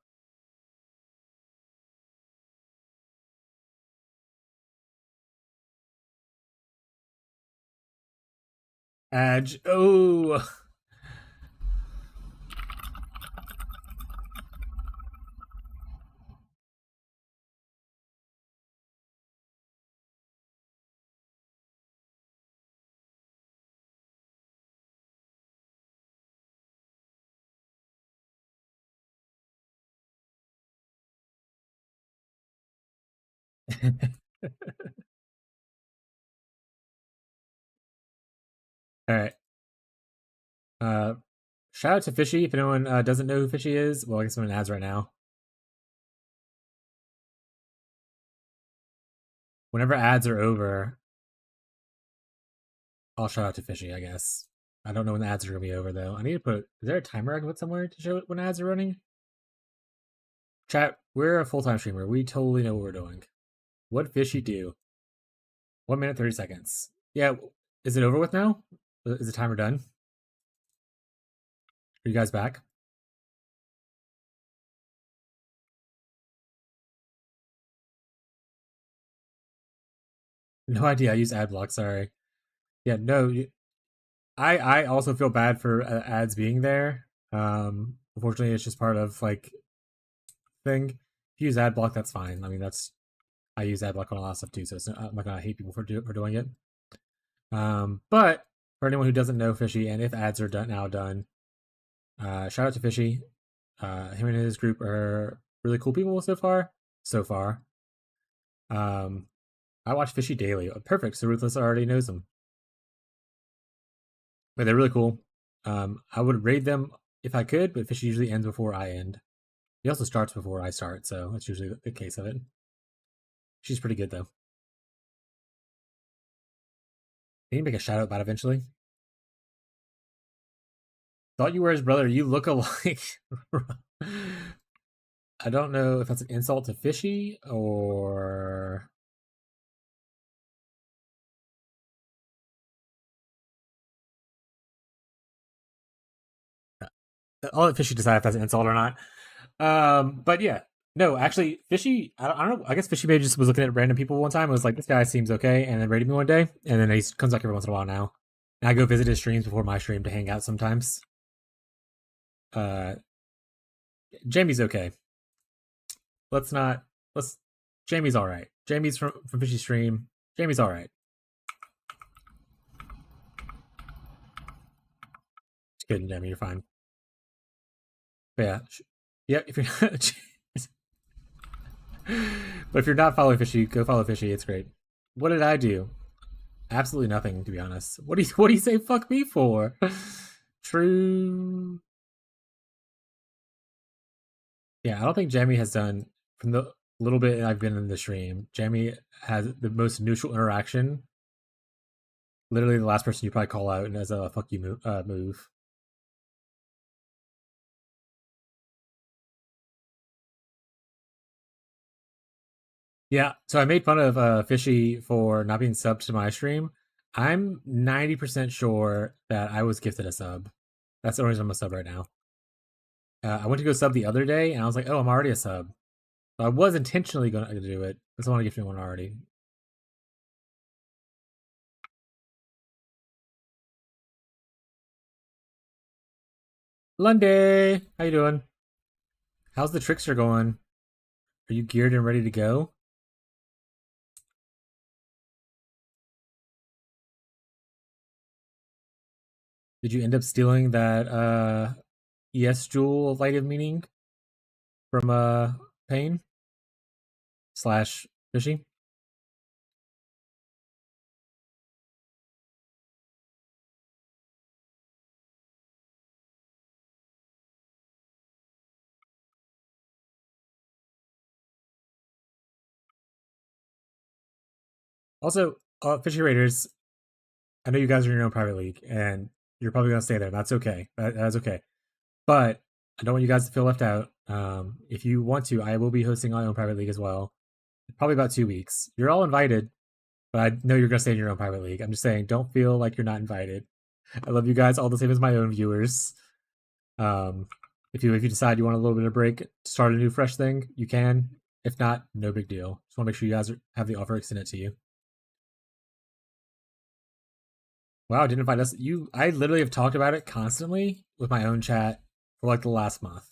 Adge. Oh! All right. Shout out to Fishy. If anyone doesn't know who Fishy is, well, I guess I'm in ads right now. Whenever ads are over, I'll shout out to Fishy, I guess. I don't know when the ads are gonna be over though. I need to put. Is there a timer I can put somewhere to show when ads are running? Chat. We're a full-time streamer. We totally know what we're doing. What Fishy do? 1 minute 30 seconds. Yeah. Is it over with now? Is the timer done? Are you guys back? No idea. I use ad block. Sorry. Yeah. No. I also feel bad for ads being there. Unfortunately, it's just part of like thing. If you use ad block, that's fine. I mean, I use ad block on a lot of stuff too, so I'm not gonna hate people for doing it. But for anyone who doesn't know Fishy, and if ads are now done, shout out to Fishy. Him and his group are really cool people so far. I watch Fishy daily. Perfect. So Ruthless already knows them. But they're really cool. I would raid them if I could, but Fishy usually ends before I end. He also starts before I start, so that's usually the case of it. She's pretty good though. I need to make a shout out about eventually. Thought you were his brother. You look alike. I don't know if that's an insult to Fishy or. I'll let Fishy decide if that's an insult or not. But yeah, no, actually, Fishy. I don't know. I guess Fishy maybe just was looking at random people one time and was like, "This guy seems okay," and then rated me one day, and then he comes back every once in a while now. And I go visit his streams before my stream to hang out sometimes. Jamie's okay. Let's. Jamie's all right. Jamie's from Fishy stream. Jamie's all right. Just kidding, Jamie. You're fine. But yeah, If you're not, but if you're not following Fishy, go follow Fishy. It's great. What did I do? Absolutely nothing, to be honest. What do you say? Fuck me for? True. Yeah, I don't think Jamie has done from the little bit I've been in the stream. Jamie has the most neutral interaction. Literally, the last person you probably call out and as a fuck you move. Yeah, so I made fun of Fishy for not being subbed to my stream. I'm 90% sure that I was gifted a sub. That's the only reason I'm a sub right now. I went to go sub the other day, and I was like, oh, I'm already a sub. So I was intentionally going to do it. I just want to gift me one already. Lunday! How you doing? How's the Trickster going? Are you geared and ready to go? Did you end up stealing that ES Jewel of Light of Meaning from Pain? / fishy. Also, Fishy Raiders, I know you guys are in your own private league, and you're probably gonna stay there. That's okay. That's okay. But I don't want you guys to feel left out. If you want to, I will be hosting my own private league as well. Probably about 2 weeks. You're all invited, but I know you're gonna stay in your own private league. I'm just saying, don't feel like you're not invited. I love you guys all the same as my own viewers. If you decide you want a little bit of break to start a new fresh thing, you can. If not, no big deal. Just want to make sure you guys have the offer extended to you. Wow, didn't invite us. I literally have talked about it constantly with my own chat for like the last month.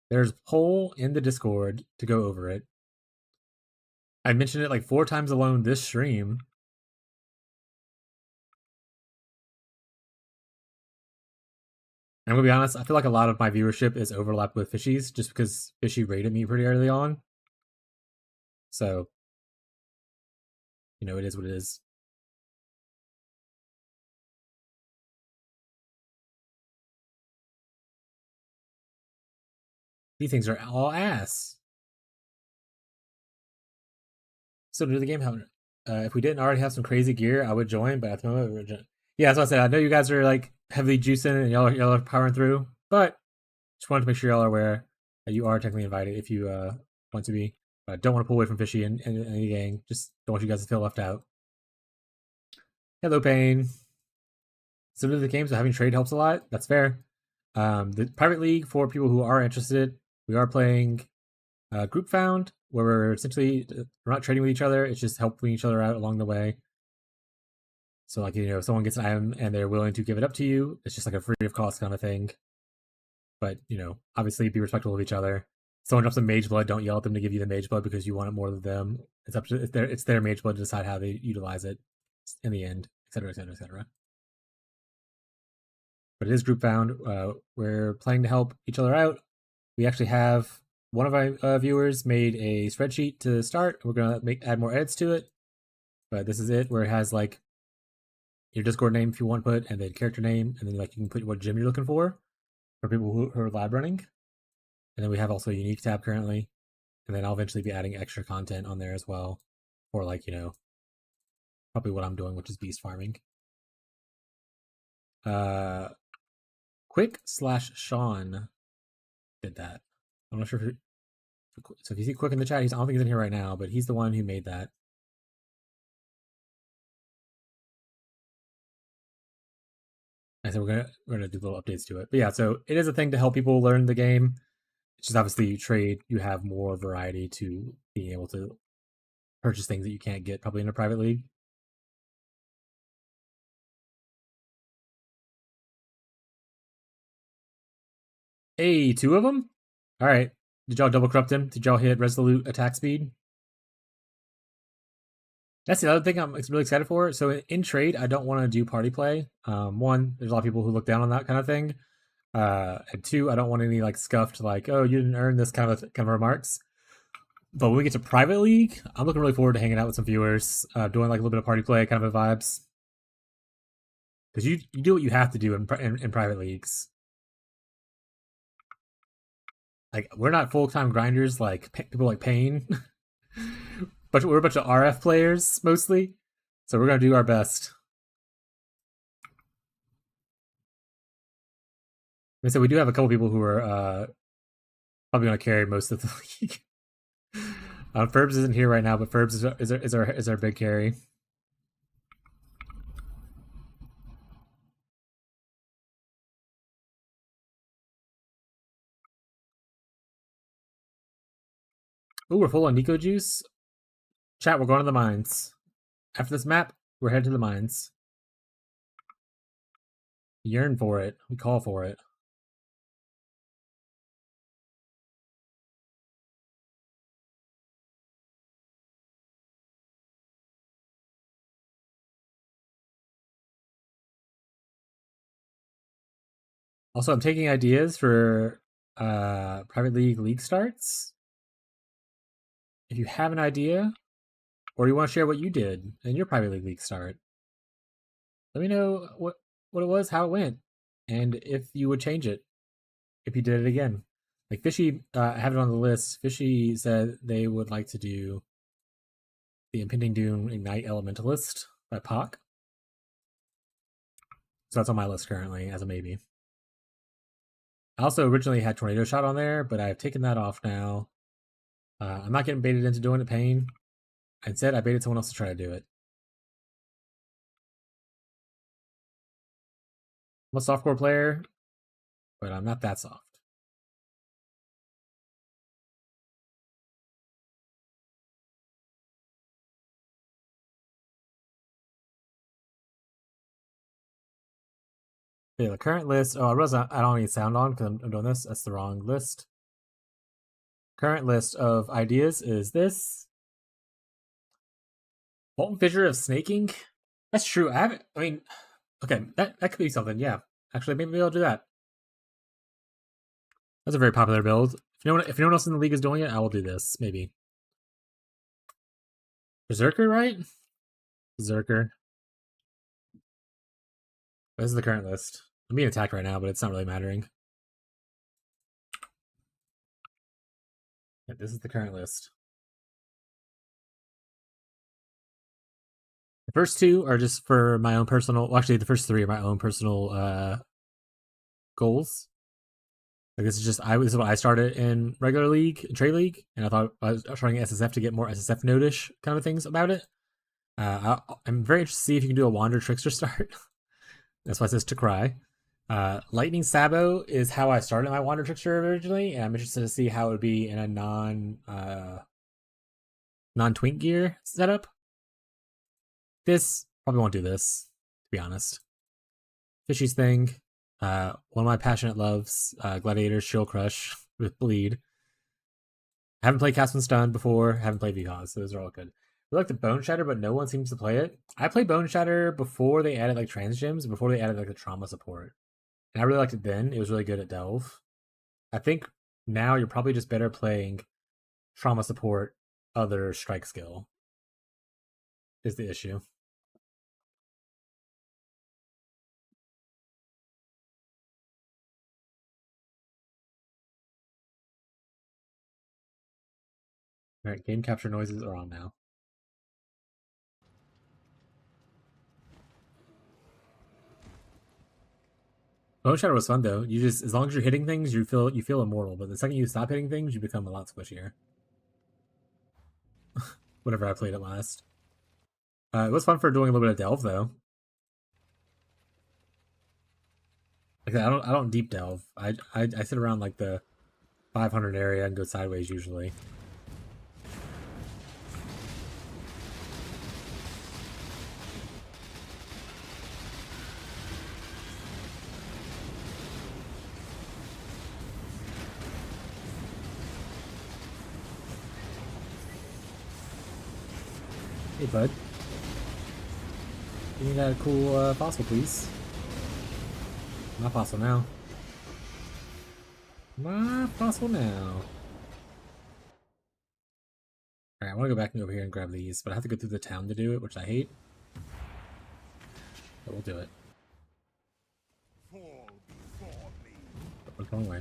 There's a poll in the Discord to go over it. I mentioned it like 4 times alone this stream. I'm gonna be honest, I feel like a lot of my viewership is overlapped with Fishy's just because Fishy rated me pretty early on. So, it is what it is. These things are all ass. So new to the game, if we didn't already have some crazy gear, I would join, but at the moment, yeah, that's what I said. I know you guys are like heavily juicing and y'all are powering through, but just wanted to make sure y'all are aware that you are technically invited if you want to be. But don't want to pull away from Fishy and any gang. Just don't want you guys to feel left out. Hello, Pain. So new to the game, so having trade helps a lot. That's fair. The private league, for people who are interested, we are playing Group Found, where we're essentially not trading with each other. It's just helping each other out along the way. So like, if someone gets an item and they're willing to give it up to you, it's just like a free of cost kind of thing. But obviously be respectful of each other. If someone drops a mage blood, don't yell at them to give you the mage blood because you want it more than them. It's up to it's their mage blood to decide how they utilize it in the end, etc., etc., etc. But it is Group Found. We're planning to help each other out. We actually have one of our viewers made a spreadsheet to start. We're gonna add more edits to it, but this is it, where it has like your Discord name if you want to put, and then character name, and then like you can put what gym you're looking for people who are lab running. And then we have also a unique tab currently, and then I'll eventually be adding extra content on there as well, for like probably what I'm doing, which is beast farming. Quick/Sean did that. I'm not sure so if you see Quick in the chat, I don't think he's in here right now, but he's the one who made that. I said we're gonna do little updates to it. But yeah, so it is a thing to help people learn the game. It's just obviously you trade, you have more variety to being able to purchase things that you can't get probably in a private league. Hey, 2 of them? Alright. Did y'all double corrupt him? Did y'all hit resolute attack speed? That's the other thing I'm really excited for. So in trade, I don't want to do party play. 1, there's a lot of people who look down on that kind of thing. And 2, I don't want any like scuffed like, oh, you didn't earn this kind of remarks. But when we get to private league, I'm looking really forward to hanging out with some viewers, doing like a little bit of party play kind of a vibes. Because you do what you have to do in private leagues. Like we're not full-time grinders like people like Payne. But we're a bunch of RF players mostly, so we're gonna do our best. So we do have a couple people who are probably gonna carry most of the league. Ferbs isn't here right now, but Ferbs is our big carry. Oh, we're full on Nico juice. Chat, we're going to the mines. After this map, we're headed to the mines. We yearn for it. We call for it. Also, I'm taking ideas for private league starts. if you have an idea, or you want to share what you did in your private league start, let me know what it was, how it went, and if you would change it if you did it again. Like Fishy, I have it on the list. Fishy said they would like to do the Impending Doom Ignite Elementalist by Pac. So that's on my list currently as a maybe. I also originally had Tornado Shot on there, but I've taken that off now. I'm not getting baited into doing it, Pain. Instead, I baited someone else to try to do it. I'm a softcore player, but I'm not that soft. Okay, the current list. Oh, I realize I don't need sound on because I'm doing this. That's the wrong list. Current list of ideas is this. Molten Fissure of Snaking. That's true. I mean, okay, that could be something. Yeah, actually, maybe I'll do that. That's a very popular build. If no one else in the league is doing it, I will do this. Maybe. Berserker, right? Berserker. This is the current list. I'm being attacked right now, but it's not really mattering. Yeah, this is the current list. The first two are just for my own personal. Well, actually, the first three are my own personal goals. Like this is what I started in regular league, trade league, and I thought I was trying SSF to get more SSF notish kind of things about it. I'm very interested to see if you can do a Wander Trickster start. That's why it says to cry. Lightning Sabo is how I started my Wander Trickster originally, and I'm interested to see how it would be in a non-twink gear setup. This probably won't do this, to be honest. Fishy's thing. One of my passionate loves, Gladiator's Shield Crush with Bleed. I haven't played Cast and Stun before, haven't played VHOS, so those are all good. We like the Bone Shatter, but no one seems to play it. I played Bone Shatter before they added like trans gems, before they added like the trauma support. And I really liked it then. It was really good at Delve. I think now you're probably just better playing trauma support, other strike skill is the issue. Alright, game capture noises are on now. Bone Shatter was fun though. You just, as long as you're hitting things, you feel immortal. But the second you stop hitting things, you become a lot squishier. Whenever I played it last, it was fun for doing a little bit of delve though. Like I don't deep delve. I sit around like the 500 area and go sideways usually. Hey, bud. Give me that cool fossil, please. My fossil now. My fossil now. Alright, I want to go back and go over here and grab these, but I have to go through the town to do it, which I hate. But we'll do it. We're going away.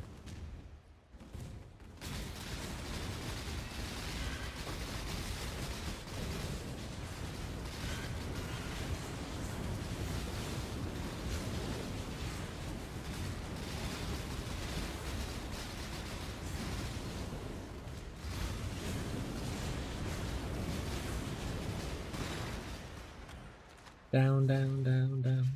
Down, down, down, down.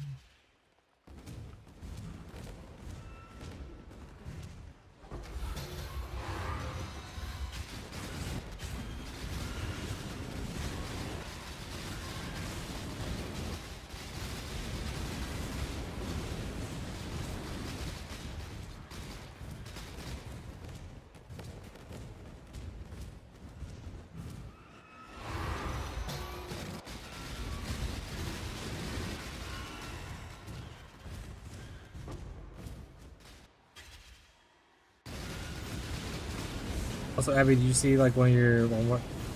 Also, Abby, did you see like one of your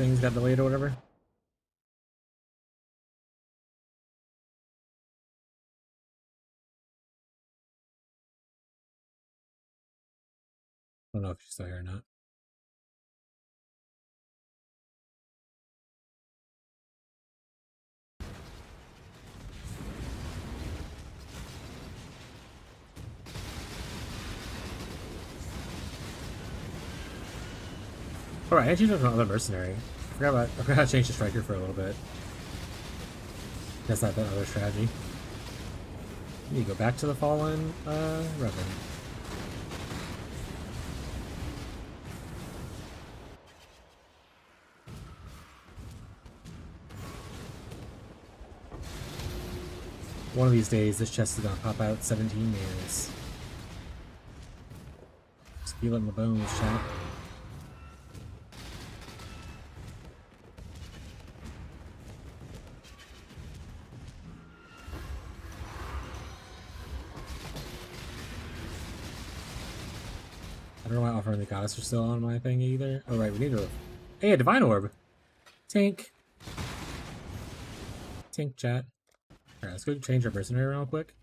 things got delayed or whatever. I don't know if she's still here or not. Alright, I changed another mercenary. I forgot how to change the striker for a little bit. That's not that other strategy. You go back to the fallen Reverend. One of these days, this chest is gonna pop out 17 mirrors. Just feel it in the bones, chat. I don't know why offering the goddess are still on my thing either. Oh right, we need a hey, a divine orb. Tank. Tank chat. Alright, let's go change our mercenary real quick.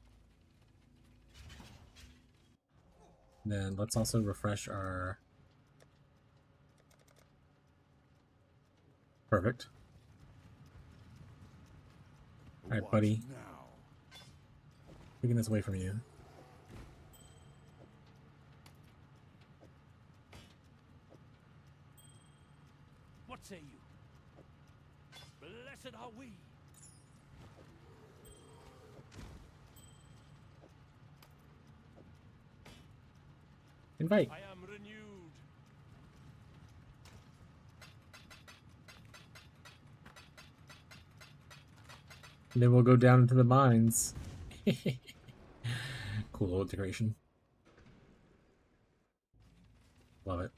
And then let's also refresh our perfect. Alright, buddy. Taking this away from you. What say you? Blessed are we. Invite. I am renewed. And then we'll go down into the mines. Cool little decoration. Love it.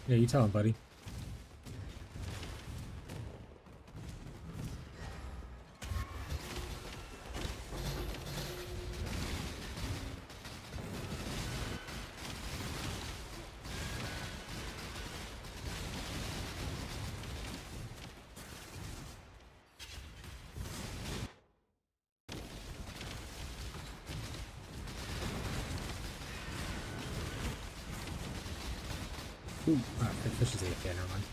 Yeah, you tell him, buddy. Ooh, ah, the fish is AFK, never mind.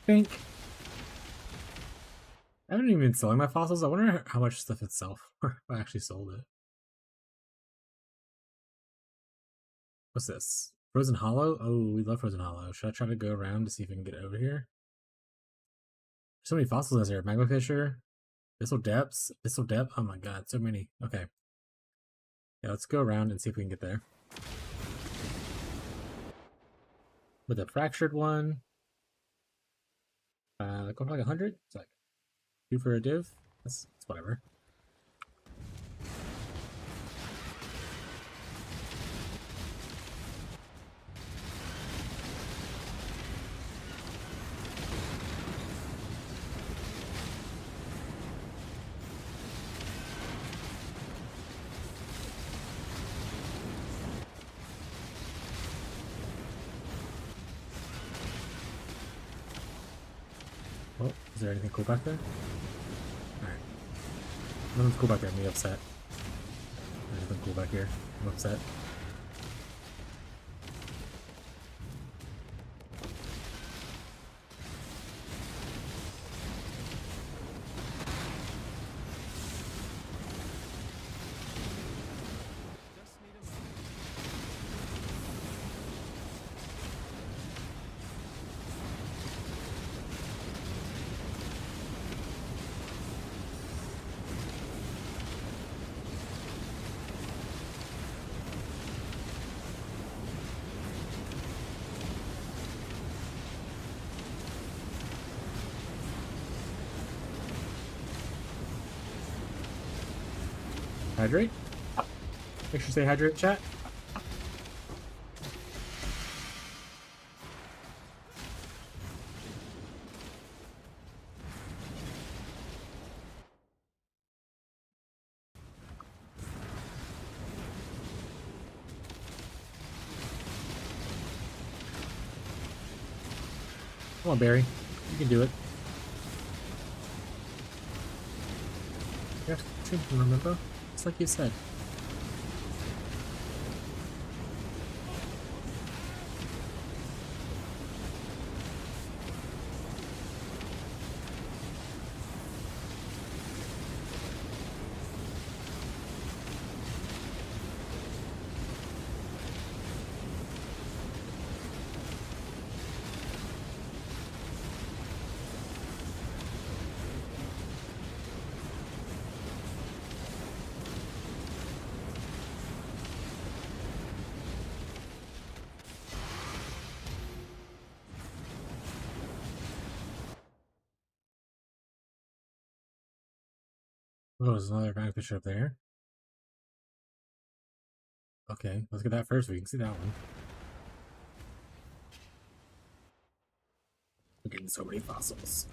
Think. I haven't even been selling my fossils. I wonder how much stuff itself, or if I actually sold it. What's this? Frozen Hollow? Oh, we love Frozen Hollow. Should I try to go around to see if I can get over here? There's so many fossils there. Magma Fisher, Bissell Depths, Bissell Depth. Oh my god, so many. Okay. Yeah, let's go around and see if we can get there. With a fractured one. Go for like 100? It's like 2 for a div? That's whatever. Is there anything cool back there? Alright. Nothing's cool back there, I'm gonna be upset. There's nothing cool back here. I'm upset. Hydrate? Make sure to say hydrate, chat. Come on, Barry. You can do it. You have to remember? It's like you said. Oh, there's another bank picture up there. Okay, let's get that first. We can see that one. We're getting so many fossils.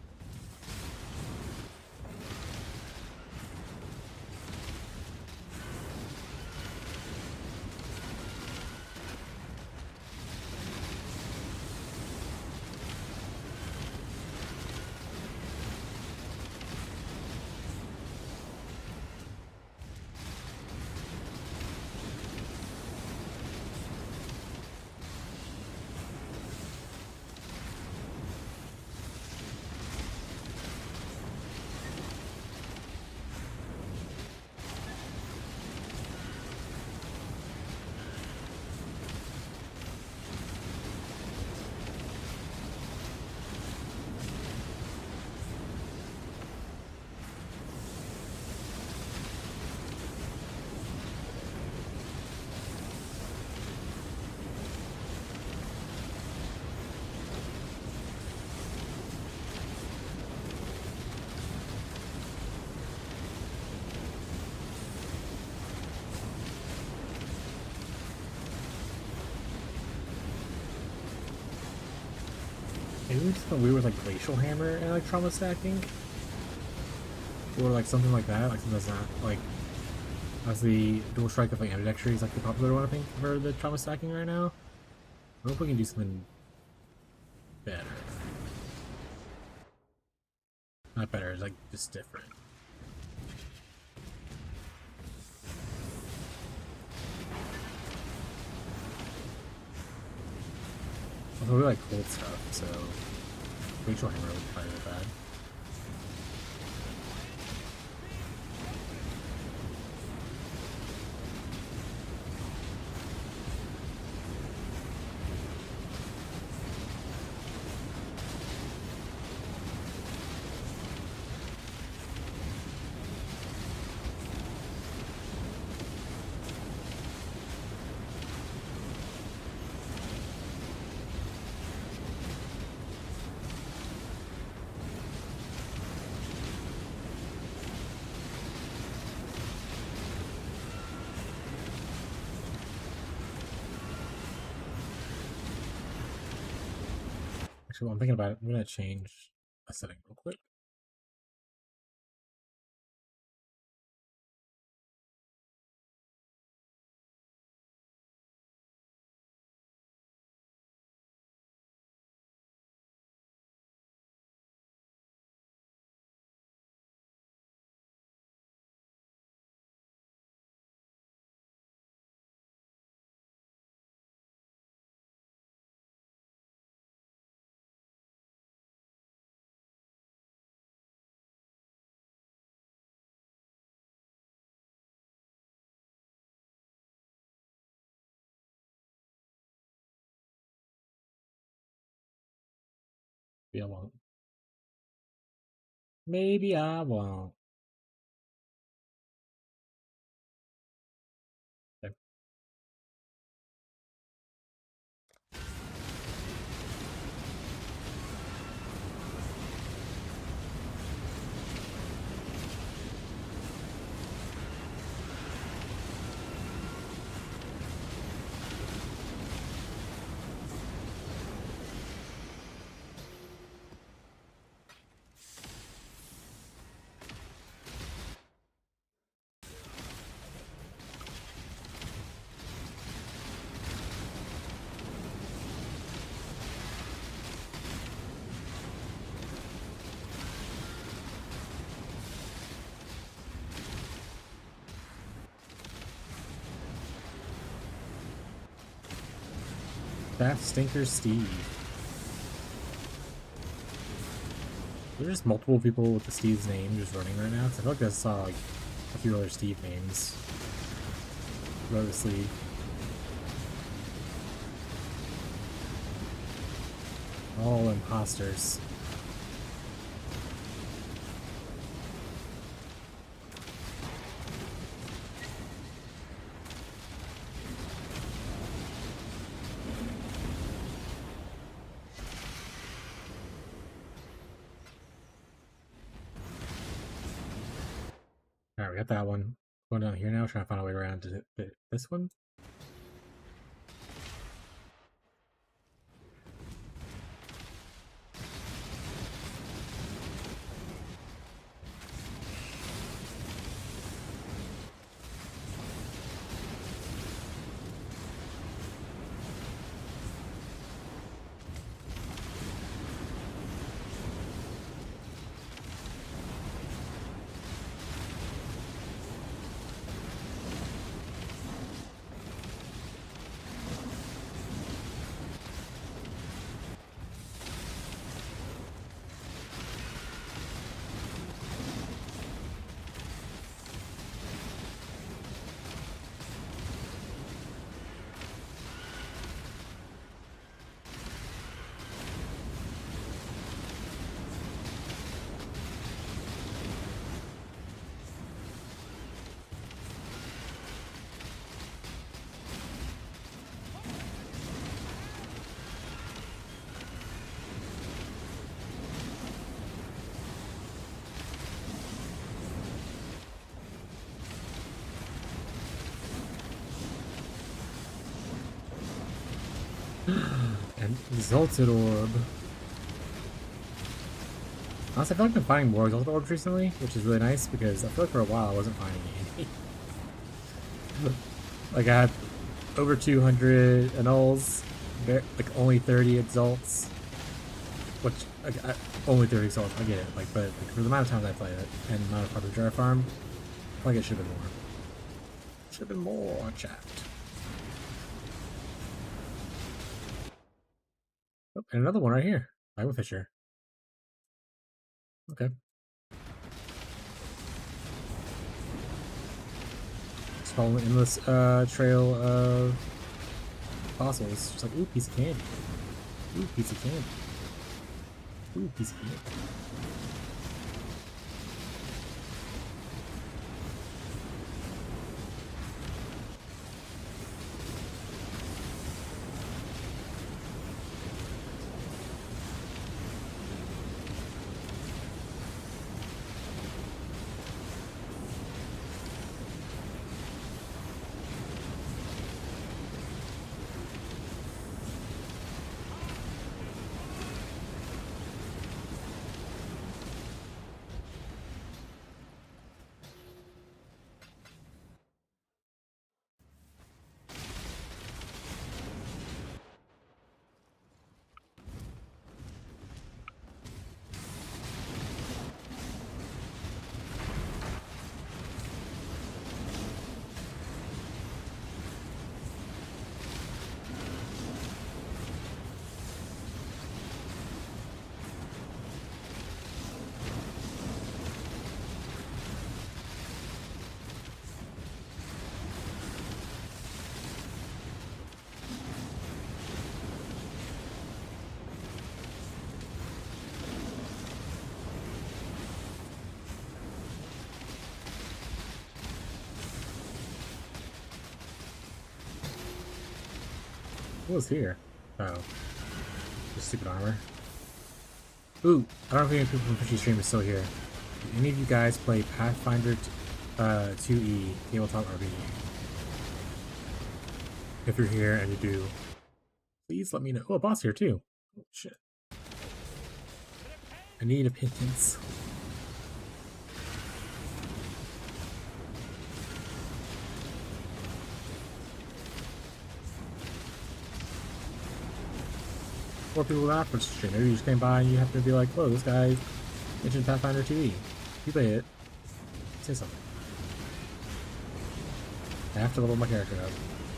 Maybe it's something weird with like glacial hammer and like trauma stacking, or like something like that. Like something that's not like as the dual strike of like ambidextry is like the popular one I think for the trauma stacking right now. I hope we can do something better. Not better, it's like just different. I really like cold stuff, so glacial hammer would probably be bad. Actually, while I'm thinking about it, I'm gonna change a setting real quick. Maybe I won't. Maybe I won't. Okay. That stinker Steve. There's just multiple people with the Steve's name just running right now. Cause I feel like I saw like a few other Steve names. Rose League. All imposters. Alright, we got that one. Going down here now, trying to find a way around to this one. And Exalted Orb. Honestly, I feel like I've been finding more Exalted Orbs recently, which is really nice because I feel like for a while I wasn't finding any. Like I had over 200 annuls, like only 30 exalts. Which, only 30 exalts, I get it. Like, but like, for the amount of times I played it and the amount of part of the dry farm, I feel like it should have been more. Should have been more, chat. Oh, and another one right here. Bible Fisher. Okay. Just following the endless trail of fossils. Just like, ooh, piece of candy. Ooh, piece of candy. Ooh, piece of candy. What was here? Oh. Just stupid armor. Ooh, I don't know if any people from Fishy Stream is still here. Do any of you guys play Pathfinder 2E tabletop RPG? If you're here and you do, please let me know. Oh, a boss here too. Oh, shit. I need opinions. Or people with African stream. Maybe you just came by and you happen to be like, whoa, this guy mentioned Pathfinder 2E. You play it. Say something. I have to level my character up.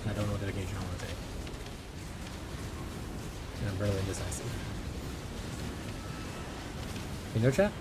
I don't know what dedication I want to take. And I'm barely indecisive. You know, chat?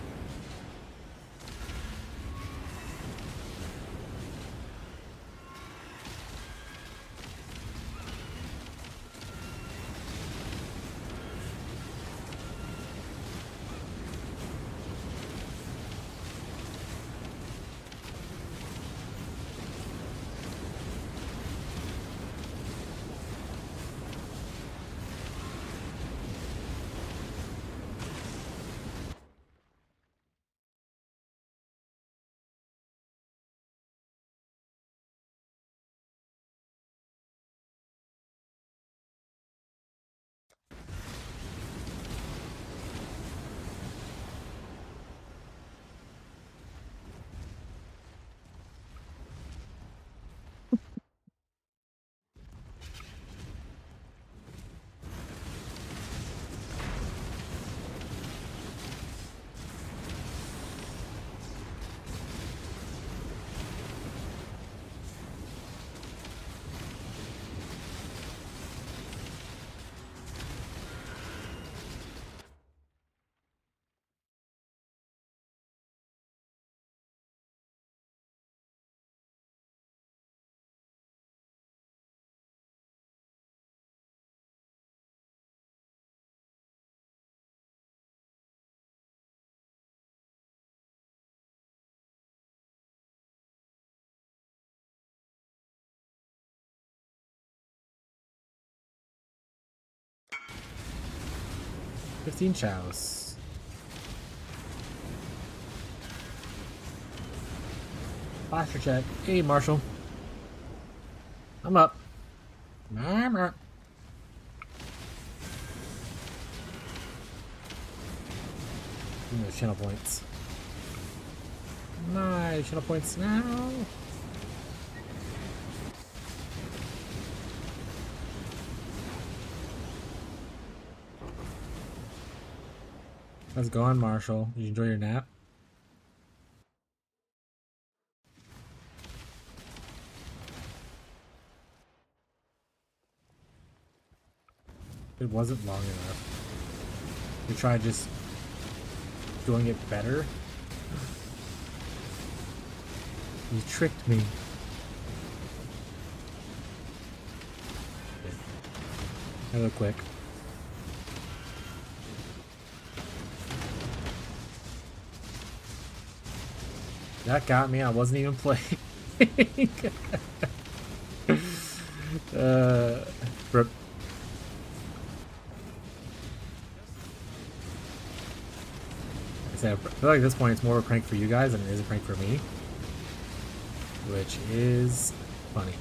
$15 chows. Posture check. Hey, Marshall. I'm up. I'm up. Give me those channel points. My channel points now. How's it going, Marshall? Did you enjoy your nap? It wasn't long enough. You tried just doing it better? You tricked me. Real quick. That got me. I wasn't even playing. Rip. I feel like at this point it's more of a prank for you guys than it is a prank for me, which is funny.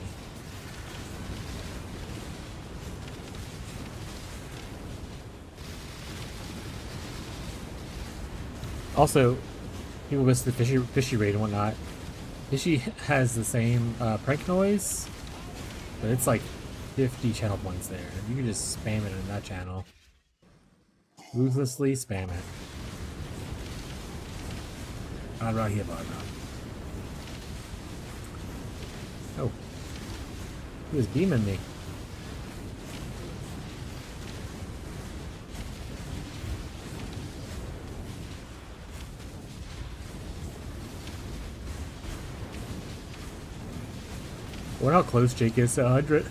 Also, people miss the fishy raid and whatnot. Fishy has the same prank noise, but it's like 50 channel points there. You can just spam it in that channel. Ruthlessly spam it. Right here, Barbara. Oh. He was beaming me. I wonder how close Jake is to 100.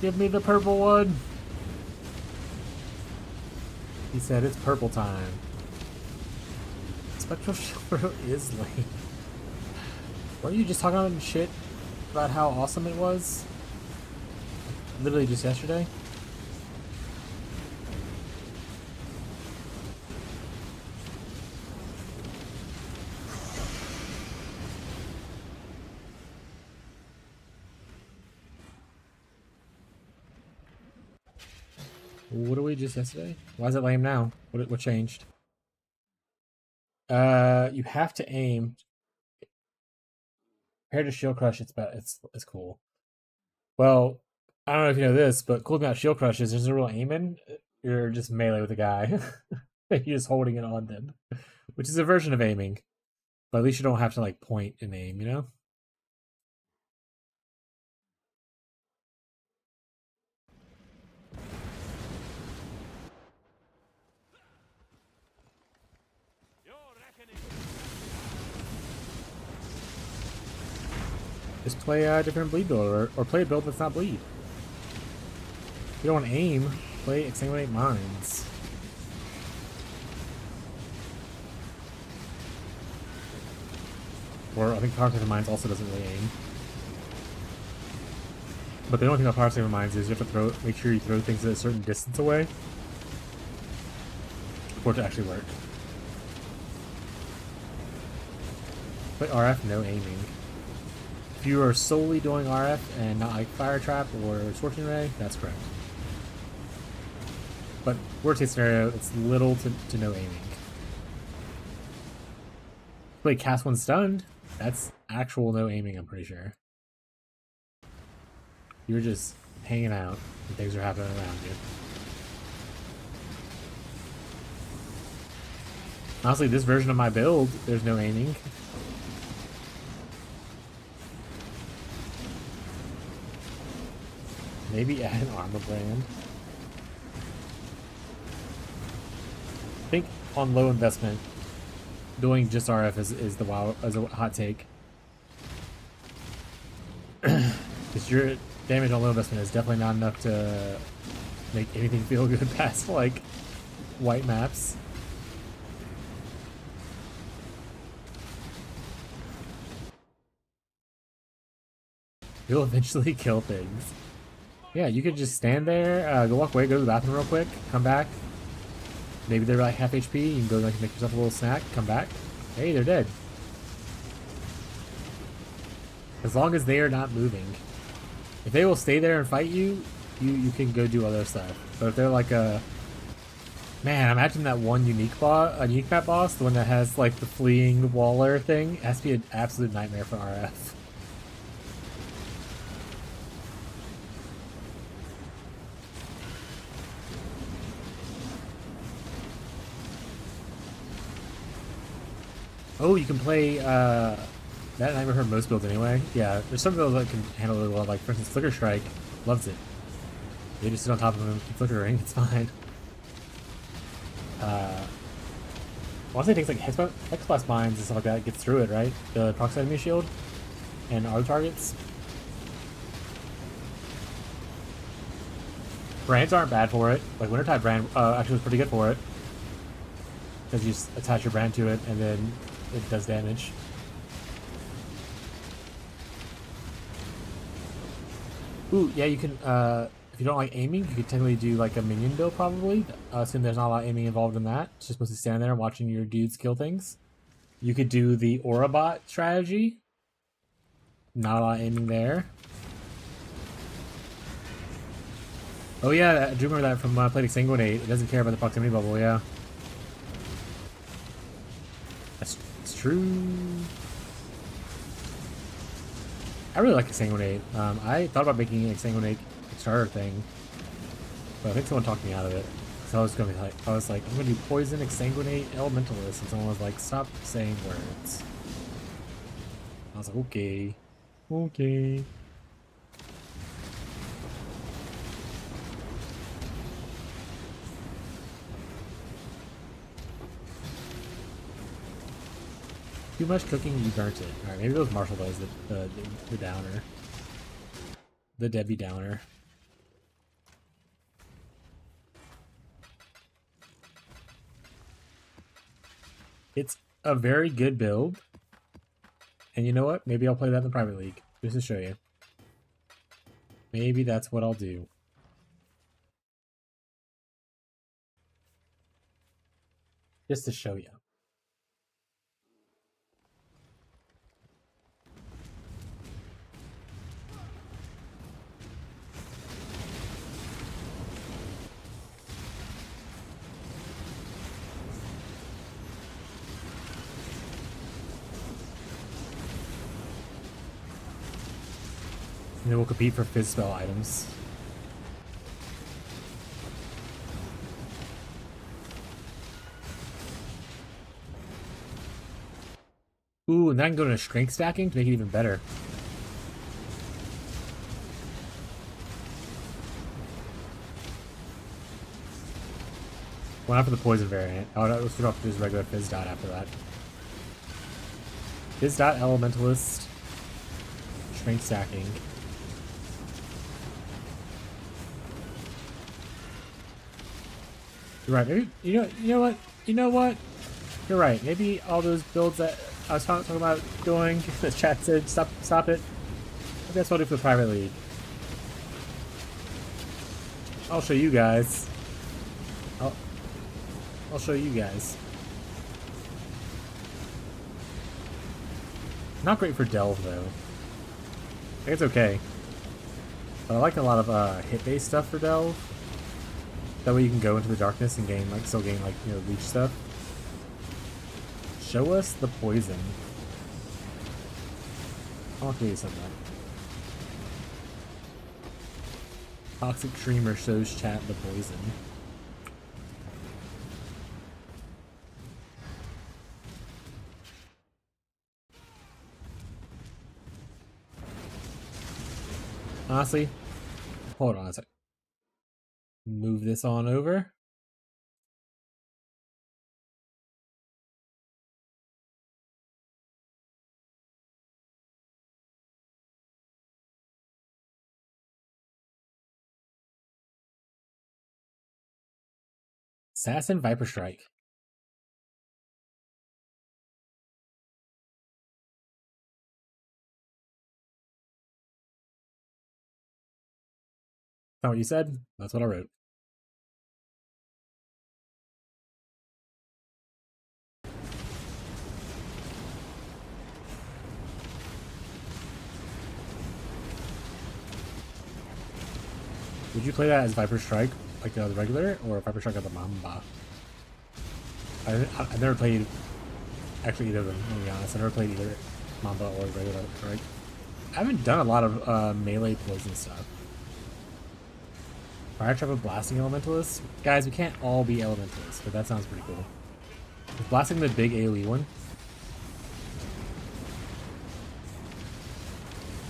Give me the purple one. He said it's purple time. Spectral Shield is lame. Weren't you just talking about shit about how awesome it was? Literally just yesterday? What did we just yesterday? Why is it lame now? What changed? You have to aim. Compared to Shield Crush, it's cool. Well, I don't know if you know this, but cool thing about Shield Crush is there's no real aiming. You're just melee with a guy. You're just holding it on them, which is a version of aiming. But at least you don't have to like point and aim, you know? Just play a different bleed build, or play a build that's not bleed. If you don't want to aim, play Exsanguinate Mines. Or I think Power Saver Mines also doesn't really aim. But the only thing about Power Saver Mines is you have to make sure you throw things at a certain distance away for it to actually work. Play RF, no aiming. If you are solely doing RF and not like Fire Trap or Scorching Ray, that's correct. But worst case scenario, it's little to no aiming. Play Cast One Stunned, that's actual no aiming, I'm pretty sure. You're just hanging out and things are happening around you. Honestly, this version of my build, there's no aiming. Maybe add an armor brand. I think on low investment, doing just RF is a hot take. Because your damage on low investment is definitely not enough to make anything feel good past like white maps. You'll eventually kill things. Yeah, you could just stand there, go walk away, go to the bathroom real quick, come back. Maybe they're like half HP, you can go like make yourself a little snack, come back. Hey, they're dead. As long as they are not moving. If they will stay there and fight you, you can go do other stuff. But if they're like a... Man, imagine that one unique map boss, the one that has like the fleeing waller thing. It has to be an absolute nightmare for RF. Oh, you can play, that I never heard most builds anyway. Yeah, there's some builds that can handle it well, like for instance Flicker Strike loves it. They just sit on top of him and keep flickering, it's fine. Honestly, things like X-Blast Mines and stuff like that gets through it, right? The proxy enemy shield and other targets. Brands aren't bad for it. Like Wintertide brand actually was pretty good for it. Because you just attach your brand to it and then it does damage. Ooh, yeah, you can, if you don't like aiming, you could technically do like a minion build probably. Assume there's not a lot of aiming involved in that. It's just mostly standing there and watching your dudes kill things. You could do the Aurabot strategy. Not a lot of aiming there. Oh yeah, I do remember that from when I played Exsanguinate. It doesn't care about the proximity bubble, yeah. That's true. I really like Exsanguinate. I thought about making an Exsanguinate Kickstarter thing, but I think someone talked me out of it. So I was gonna be like, I'm gonna do Poison, Exsanguinate, Elementalist, and someone was like, stop saying words. I was like, okay, okay. Too much cooking, you burnt it. Alright, maybe it was Marshall does the downer. The Debbie Downer. It's a very good build. And you know what? Maybe I'll play that in the private league, just to show you. Maybe that's what I'll do. Just to show you. And then we'll compete for fizz spell items. Ooh, and then I can go to strength stacking to make it even better. Well, not for the poison variant. I'll start off with just regular fizz dot after that. Fizz dot, elementalist, strength stacking. You're right. Maybe you know what? You're right. Maybe all those builds that I was talking about doing, the chat said stop it. Maybe that's what I'll do for the private league. I'll show you guys. I'll show you guys. Not great for delve though. I think it's okay. But I like a lot of hit-based stuff for delve. That way you can go into the darkness and gain still gain leech stuff. Show us the poison. I'll have to do something. Toxic Dreamer shows chat the poison. Honestly, hold on a sec. Move this on over. Assassin Viper Strike. That's what you said? That's what I wrote. Would you play that as Viper Strike, like the regular, or Viper Strike as the Mamba? I've never played, actually either of them, to be honest. I've never played either Mamba or regular Strike. I haven't done a lot of melee poison stuff. Fire Trap of Blasting Elementalists? Guys, we can't all be Elementalists, but that sounds pretty cool. Is Blasting the big AoE one?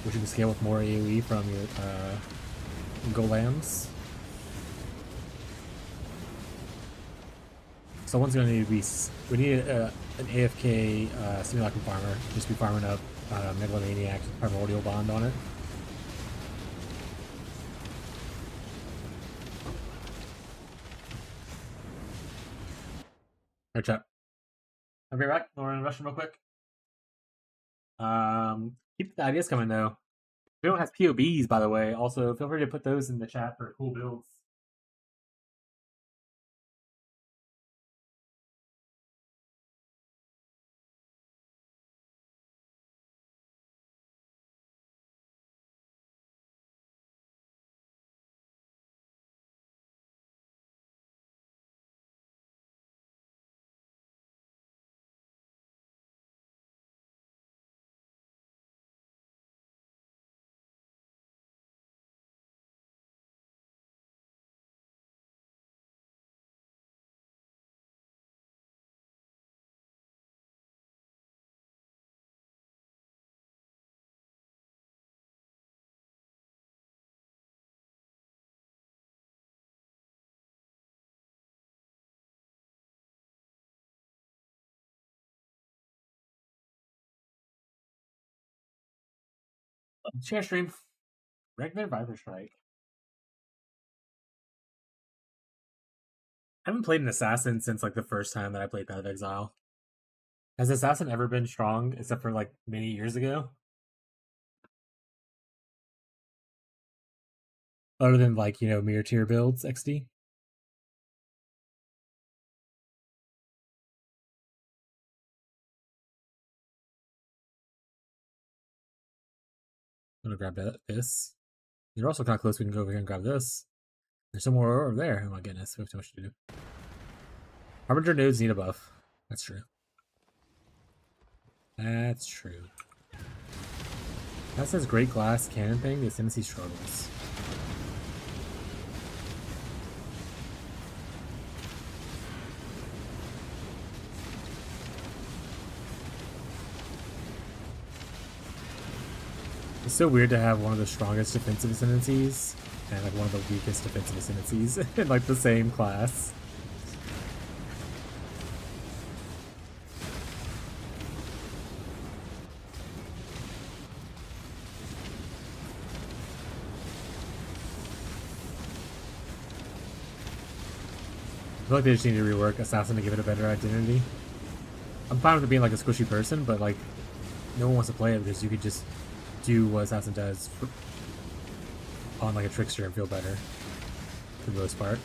Which you can scale with more AoE from your golems. Someone's gonna need to be. We need an AFK Simulacrum farmer. Just be farming up Megalomaniac Primordial Bond on it. Alright, chat. I'll be right back. We're in a rush real quick. Keep the ideas coming though. We don't have POBs, by the way. Also, feel free to put those in the chat for cool builds. Share stream. Regular Viper Strike. I haven't played an assassin since like the first time that I played Path of Exile. Has Assassin ever been strong except for like many years ago? Other than like, you know, mirror tier builds, XD? I'm gonna grab this. You're also kind of close. We can go over here and grab this. There's some more over there. Oh my goodness, we have too much to do. Harbinger nodes need a buff. That's true. That's true. That says Great Glass Cannon thing. The Ascendancy struggles. It's so weird to have one of the strongest defensive ascendancies and like one of the weakest defensive ascendancies in like the same class. I feel like they just need to rework Assassin to give it a better identity. I'm fine with it being like a squishy person, but like no one wants to play it because you could just do what Assassin does on like a Trickster and feel better for the most part.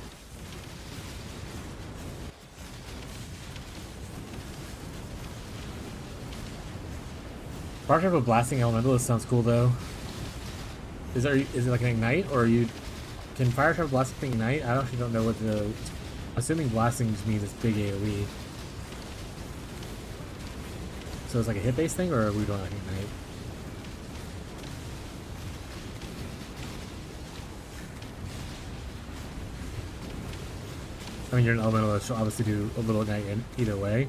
Fire Trap of Blasting Elementalist sounds cool though. Is it like an ignite or can Fire Trap of Blasting ignite? I actually don't know what the. Assuming blasting just means it's big AoE. So it's like a hit based thing, or are we doing like ignite? I mean, you're an elementalist, so obviously do a little ignite in either way,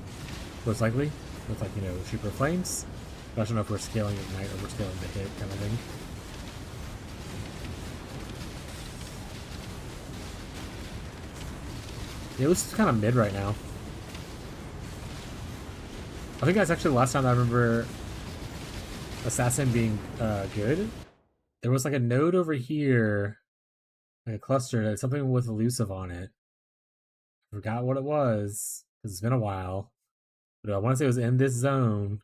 most likely, with like, you know, cheaper flames. But I don't know if we're scaling ignite or we're scaling the hit kind of thing. Yeah, this is kind of mid right now. I think that's actually the last time I remember Assassin being good. There was like a node over here, like a cluster, something with elusive on it. I forgot what it was, because it's been a while. But I want to say it was in this zone.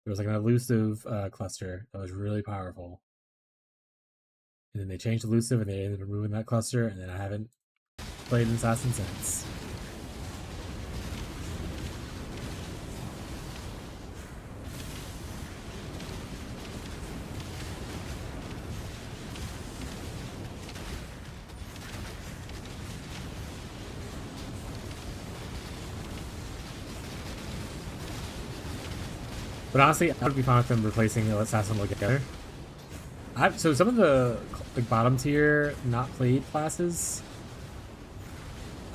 There was like an elusive cluster that was really powerful. And then they changed elusive and they ended up removing that cluster, and then I haven't played an Assassin since. But honestly, I would be fine with them replacing Assassin altogether. So some of the like bottom tier, not played classes,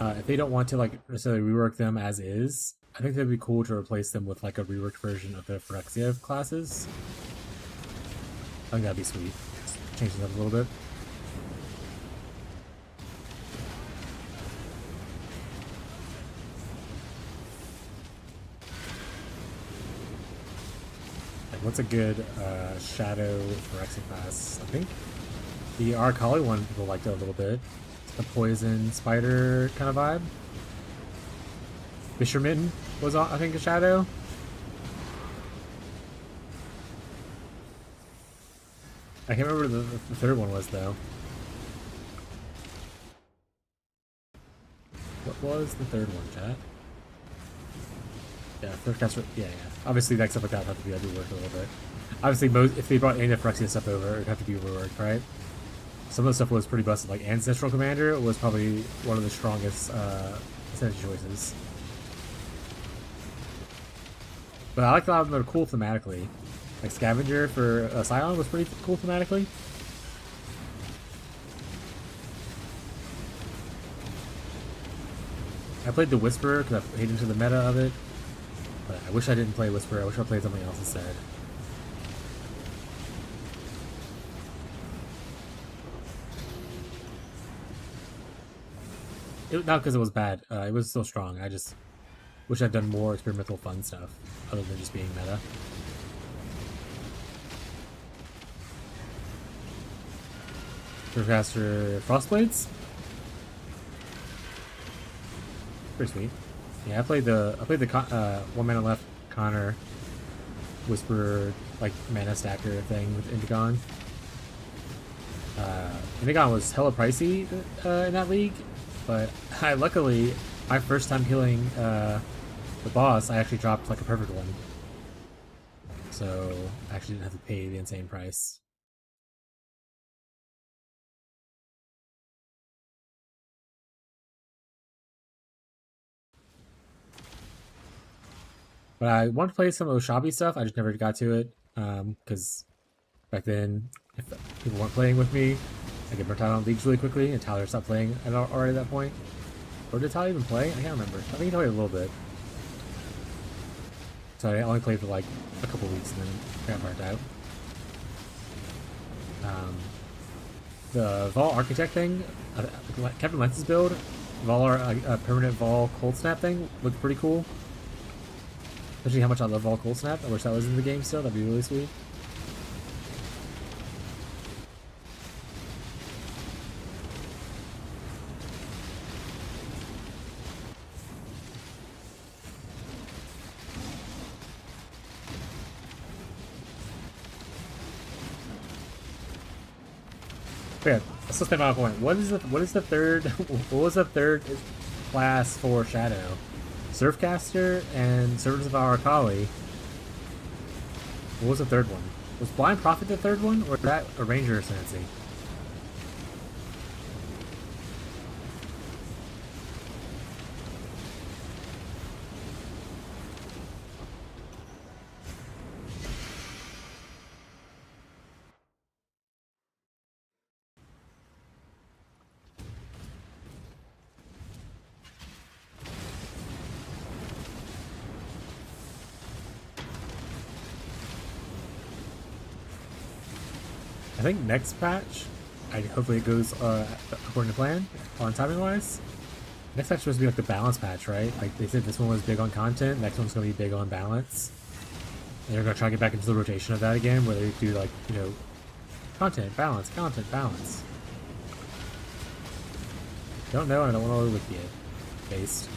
if they don't want to like necessarily rework them as is, I think that'd be cool to replace them with like a reworked version of the Phyrexia classes. I think that'd be sweet. Change it up a little bit. What's a good shadow Phyrexia class? I think the Arcali one people liked it a little bit. It's a poison spider kind of vibe. Fisherman was, I think, a shadow. I can't remember what the third one was though. What was the third one, chat? Yeah, third caster. Yeah. Obviously, that stuff like that would have to be reworked a little bit. Obviously, if they brought any of the Phyrexia stuff over, it would have to be reworked, right? Some of the stuff was pretty busted. Like Ancestral Commander was probably one of the strongest percentage choices. But I like a lot of them that are cool thematically. Like Scavenger for Scion was pretty cool thematically. I played the Whisperer because I hate into the meta of it. But I wish I didn't play Whisperer. I wish I played something else instead. Not because it was bad. It was still strong. I just wish I'd done more experimental fun stuff other than just being meta. Surfcaster Frostblades. Pretty sweet. Yeah, I played the 1 mana left Connor Whisperer, like, mana stacker thing with Indigon. Indigon was hella pricey in that league, but luckily, my first time killing the boss, I actually dropped like a perfect one. So I actually didn't have to pay the insane price. But I wanted to play some of the shabby stuff, I just never got to it, because back then, if people weren't playing with me, I get burnt out on leagues really quickly, and Tyler stopped playing already at that point. Or did Tyler even play? I can't remember. I think he played a little bit. So I only played for like a couple weeks and then got burnt out. The Vol Architect thing, Kevin Lentz's build, permanent Vol Cold Snap thing, looked pretty cool. Especially how much I love Vol Cold Snap. I wish that was in the game still. That'd be really sweet. Yeah, let's just stay on point. What is the third? What was the third class for Shadow? Surfcaster and Servants of Our Kali. What was the third one? Was Blind Prophet the third one, or that a Ranger Ascendancy? I think next patch, hopefully it goes according to plan on timing wise. Next patch was supposed to be like the balance patch, right? Like they said, this one was big on content. Next one's going to be big on balance. And they're going to try to get back into the rotation of that again, where they do like, you know, content balance. Don't know. I don't want to wiki it. Based.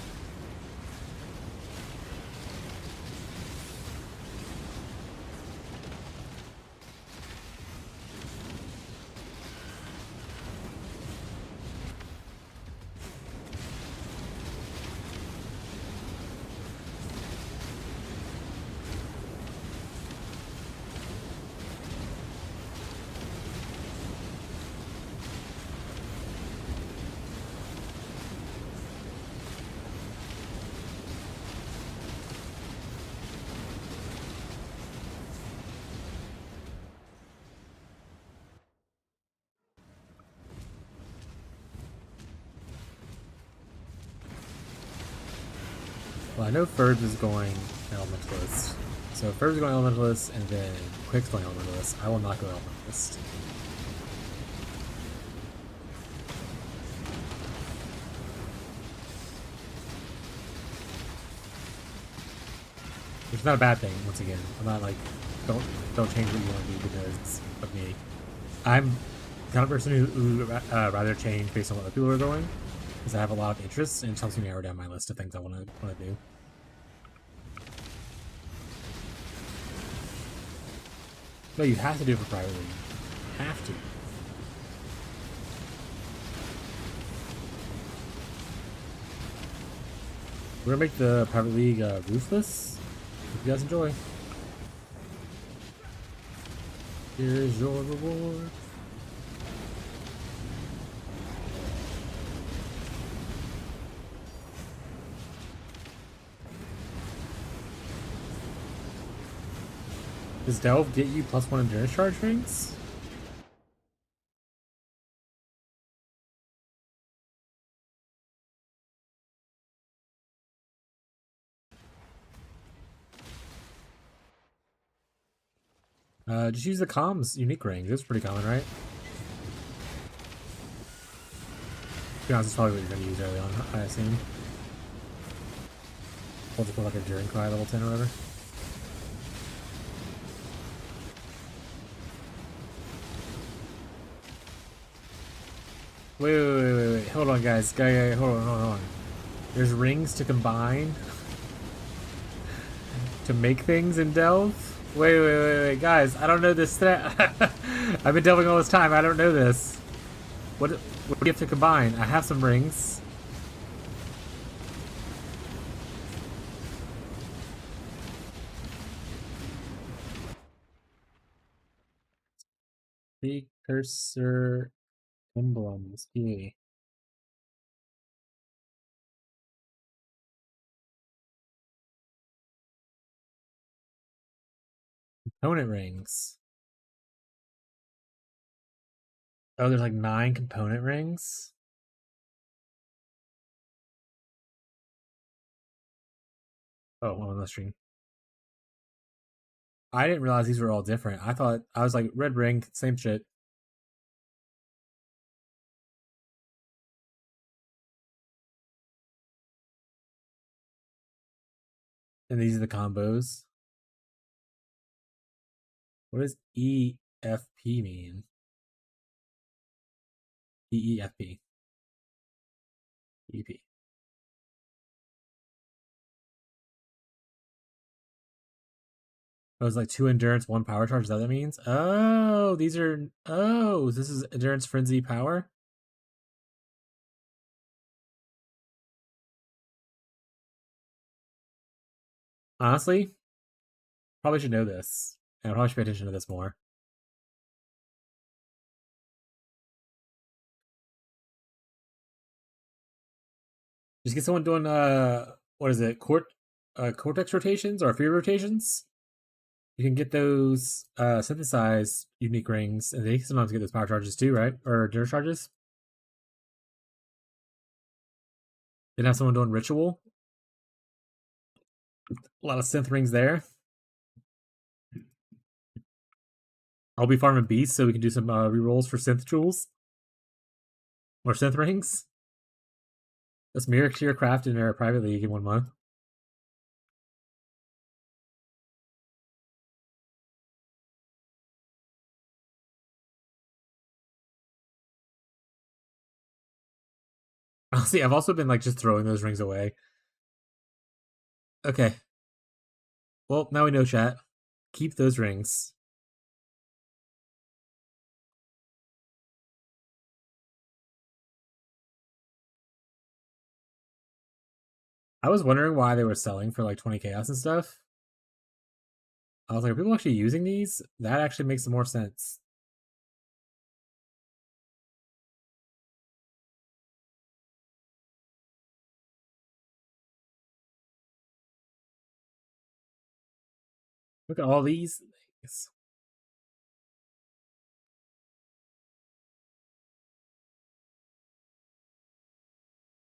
Well, I know Ferds is going Elementalist. So Ferds is going Elementalist, and then Quick's going Elementalist. I will not go Elementalist. Which is not a bad thing, once again. I'm not like, don't change what you want to do because of me. I'm the kind of person who rather change based on what other people are going, because I have a lot of interests, and it helps me narrow down my list of things I want to do. No, you have to do it for private league. You have to. We're gonna make the private league ruthless. Hope you guys enjoy. Here's your reward. Does Delve get you +1 endurance charge rings? Just use the comms unique ring. It's pretty common, right? To be honest, it's probably what you're going to use early on, I assume. We'll just put like a Enduring Cry level 10 or whatever. Wait. Hold on, guys. Hold on. There's rings to combine. to make things in Delve? Wait, guys! I don't know this stat. I've been delving all this time. I don't know this. What do you have to combine? I have some rings. Precursor emblems. Yeah. Component rings. Oh, there's like 9 component rings. Oh, on the stream. I didn't realize these were all different. I was like red ring, same shit. And these are the combos. What does EFP mean? EEFP. EP. Oh, it's like 2 endurance, 1 power charge. Is that what that means? Oh, these are. Oh, this is endurance, frenzy, power. Honestly, probably should know this. And I probably should pay attention to this more. Just get someone doing what is it? Cortex rotations or fear rotations? You can get those synthesized unique rings, and they sometimes get those power charges too, right? Or endurance charges. Then have someone doing ritual. A lot of synth rings there. I'll be farming beasts so we can do some rerolls for synth tools. Or synth rings. Let's mirror clear craft in our private league in 1 month. Honestly, I've also been like just throwing those rings away. Okay. Well, now we know, chat. Keep those rings. I was wondering why they were selling for like 20 chaos and stuff. I was like, are people actually using these? That actually makes more sense. Look at all these things.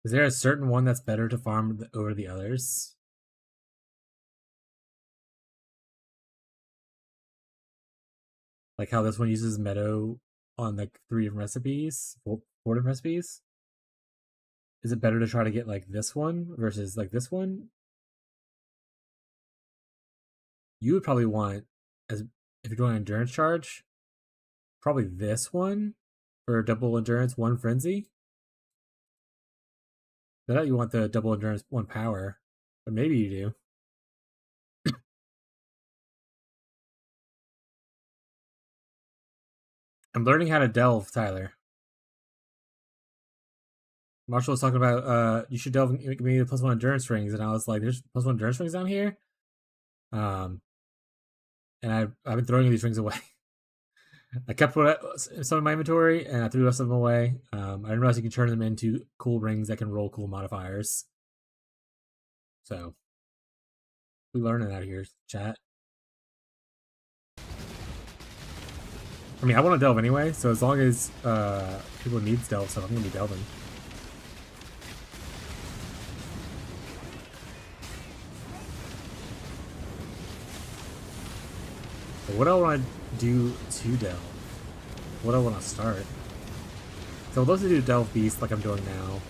Is there a certain one that's better to farm over the others? Like how this one uses meadow on like 3 different recipes, 4 different recipes? Is it better to try to get like this one versus like this one? You would probably want, as if you're doing endurance charge, probably this one for double endurance, 1 frenzy. I thought you want the double endurance, 1 power, but maybe you do. I'm learning how to delve, Tyler. Marshall was talking about you should delve give me the +1 endurance rings, and I was like, there's +1 endurance rings down here. And I've been throwing these rings away. I kept some in my inventory, and I threw the rest of them away. I didn't realize you can turn them into cool rings that can roll cool modifiers. So we're learning out here, chat. I mean, I want to delve anyway, so as long as people need delve stuff, I'm gonna be delving. But what do I want to do to delve? What do I want to start? So I'd love to do delve beast like I'm doing now.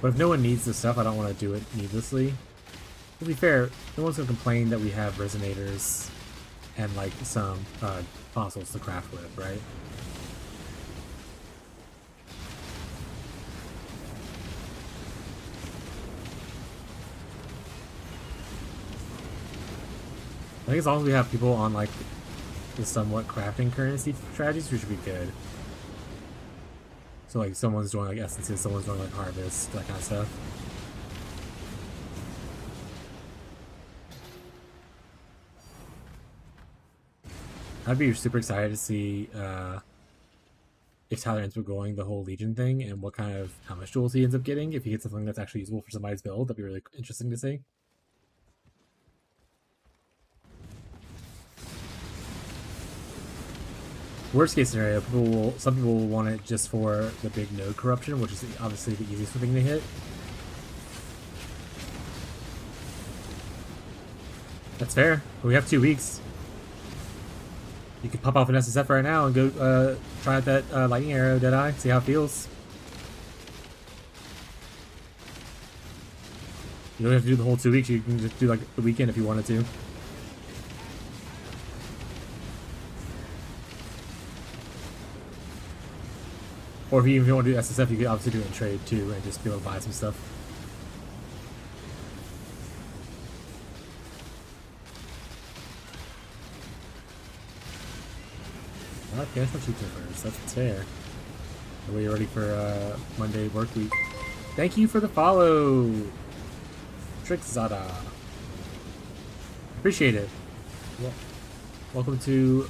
But if no one needs this stuff, I don't want to do it needlessly. To be fair, no one's going to complain that we have resonators and like some fossils to craft with, right? I think as long as we have people on like the somewhat crafting currency strategies, we should be good. So like someone's doing like essences, someone's doing like harvest, that kind of stuff. I'd be super excited to see if Tyler ends up going the whole Legion thing and what kind of how much tools he ends up getting. If he gets something that's actually usable for somebody's build, that'd be really interesting to see. Worst case scenario, some people will want it just for the big node corruption, which is obviously the easiest thing to hit. That's fair. We have 2 weeks. You could pop off an SSF right now and go try out that lightning arrow Deadeye, see how it feels. You don't have to do the whole 2 weeks, you can just do like the weekend if you wanted to. Or if you even want to do SSF, you could obviously do it in trade too and just be able to buy some stuff. Okay, that's not too first. That's fair. Are we ready for Monday work week? Thank you for the follow, Trickster. Appreciate it. Well, welcome to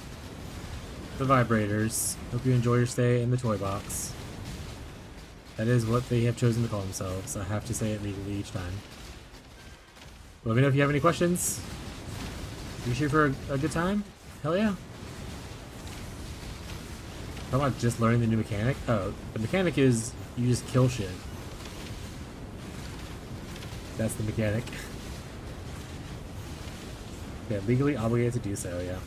the Vibrators. Hope you enjoy your stay in the toy box. That is what they have chosen to call themselves. I have to say it legally each time. Let me know if you have any questions. You sure for a good time? Hell yeah. How about just learning the new mechanic? Oh, the mechanic is you just kill shit. That's the mechanic. Yeah, legally obligated to do so, yeah.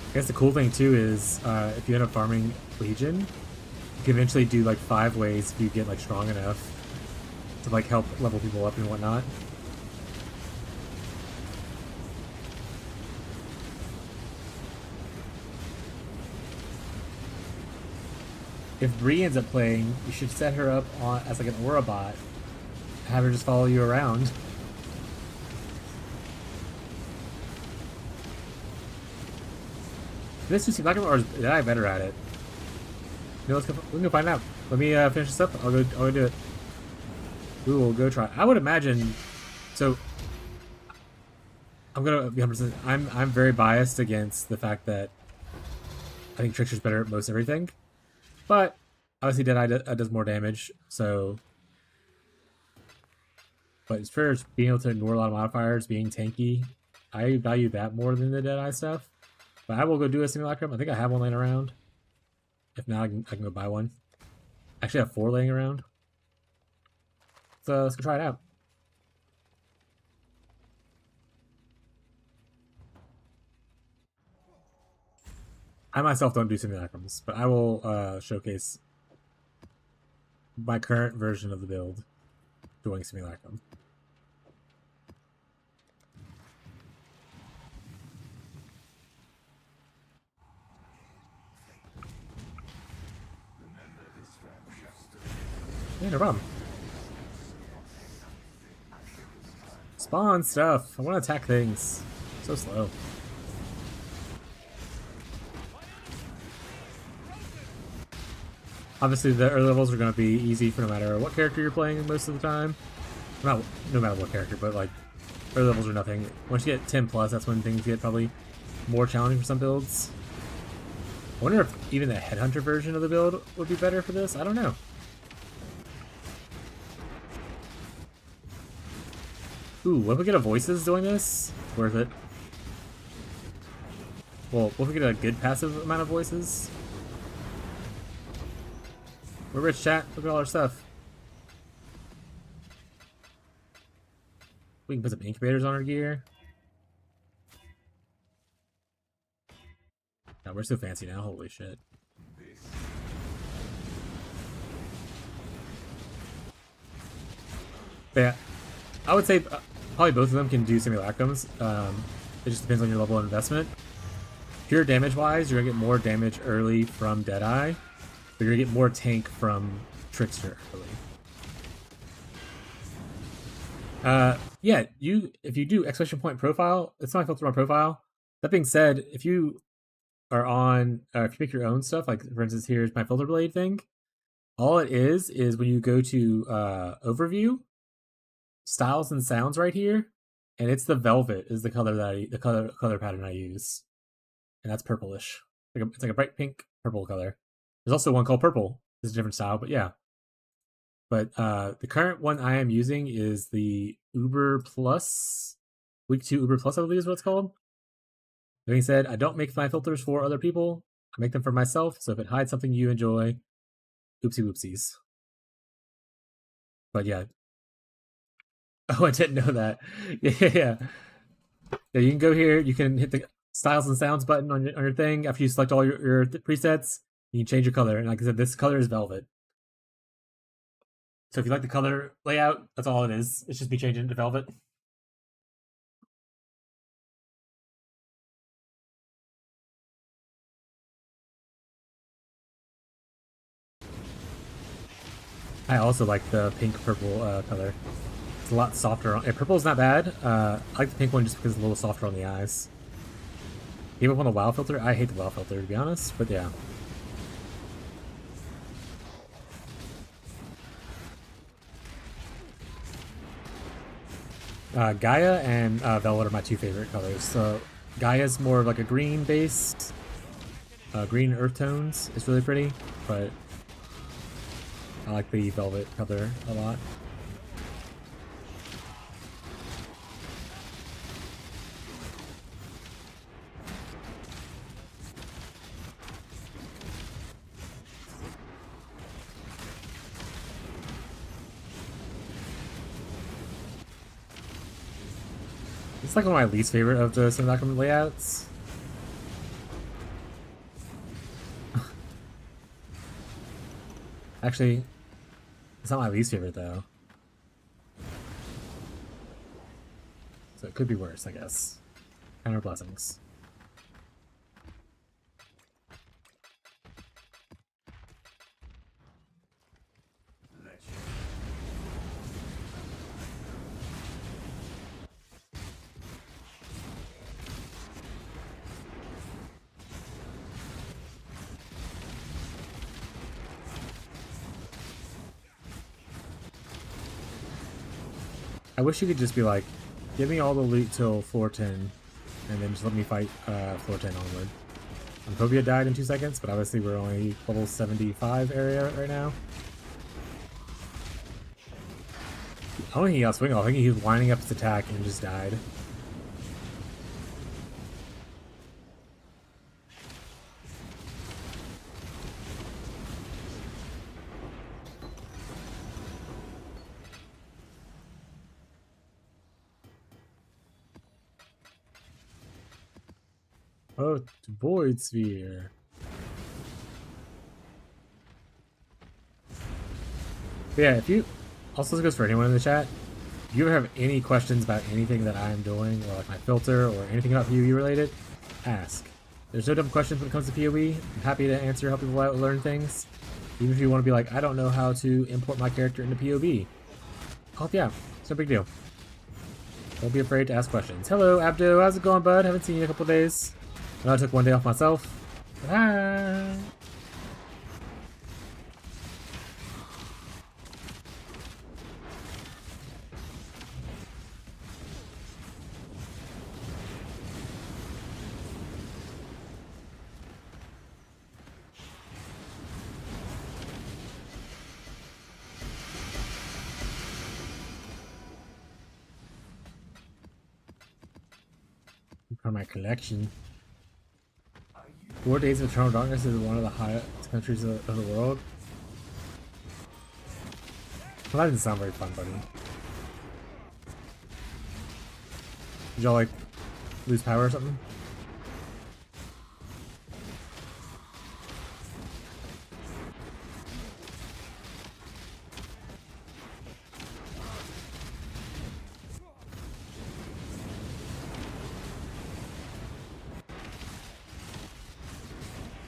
I guess the cool thing too is if you end up farming Legion, you can eventually do like 5 ways if you get like strong enough to like help level people up and whatnot. If Bree ends up playing, you should set her up on as like an aura bot, have her just follow you around. This just seems like, or is I better at it? You know, we can find out. Let me finish this up. I'll go do it. We will go try. I would imagine. So I'm gonna be 100%. I'm very biased against the fact that I think Trickster's better at most everything, but obviously Deadeye does more damage. So, but as far as being able to ignore a lot of modifiers, being tanky, I value that more than the Deadeye stuff. But I will go do a simulacrum. I think I have one laying around. If not, I can go buy one. Actually, I have 4 laying around. So let's go try it out. I myself don't do simulacrums, but I will showcase my current version of the build doing simulacrum. Yeah, no problem. Spawn stuff. I want to attack things. So slow. Obviously, the early levels are going to be easy for no matter what character you're playing most of the time. Not no matter what character, but like early levels are nothing. Once you get 10 plus, that's when things get probably more challenging for some builds. I wonder if even the Headhunter version of the build would be better for this. I don't know. Ooh, what if we get a voices doing this? Worth it. Well, what if we get a good passive amount of voices? We're rich, chat. Look at all our stuff. We can put some incubators on our gear. God, we're so fancy now. Holy shit. But yeah, I would say probably both of them can do simulacrums. It just depends on your level of investment. Pure damage wise, you're gonna get more damage early from Deadeye. But you're gonna get more tank from Trickster early. Yeah, if you do exclamation point profile, it's not filtered on profile. That being said, if you are on, if you make your own stuff, like for instance, here's my filter blade thing. All it is when you go to overview, styles and sounds right here, and it's the velvet is the color that the color pattern I use, and that's purplish. It's like a bright pink purple color. There's also one called purple. It's a different style, but yeah. But the current one I am using is the Uber Plus, Week 2 Uber Plus, I believe is what it's called. That being said, I don't make my filters for other people. I make them for myself, so if it hides something you enjoy, oopsie whoopsies. But yeah. Oh, I didn't know that. Yeah. Yeah, you can go here, you can hit the styles and sounds button on your thing. After you select all your presets, you can change your color. And like I said, this color is velvet. So if you like the color layout, that's all it is. It's just me changing it to velvet. I also like the pink purple color. It's a lot softer. Purple's not bad. I like the pink one just because it's a little softer on the eyes. Even on the WoW filter, I hate the WoW filter to be honest, but yeah. Gaia and Velvet are my two favorite colors. So Gaia's more of like a green based, green earth tones. It's really pretty, but I like the Velvet color a lot. It's like one of my least favorite of the sim document layouts. Actually, it's not my least favorite though. So it could be worse, I guess. Kind of blessings. I wish you could just be like, give me all the loot till floor 10, and then just let me fight floor 10 onward. Ampobia died in 2 seconds, but obviously we're only level 75 area right now. I don't think he got swing off. I think he was winding up his attack and just died. Oh, Void Sphere. But yeah, if you... Also, this goes for anyone in the chat. If you ever have any questions about anything that I am doing, or like my filter, or anything about PoE related, ask. There's no dumb questions when it comes to PoE. I'm happy to answer, help people out, learn things. Even if you want to be like, I don't know how to import my character into PoE. Oh yeah, it's no big deal. Don't be afraid to ask questions. Hello, Abdo. How's it going, bud? Haven't seen you in a couple days. I know I took one day off myself. But hi. From my collection. 4 Days of Eternal Darkness is one of the highest countries of the world. Well, that didn't sound very fun, buddy. Did y'all like lose power or something?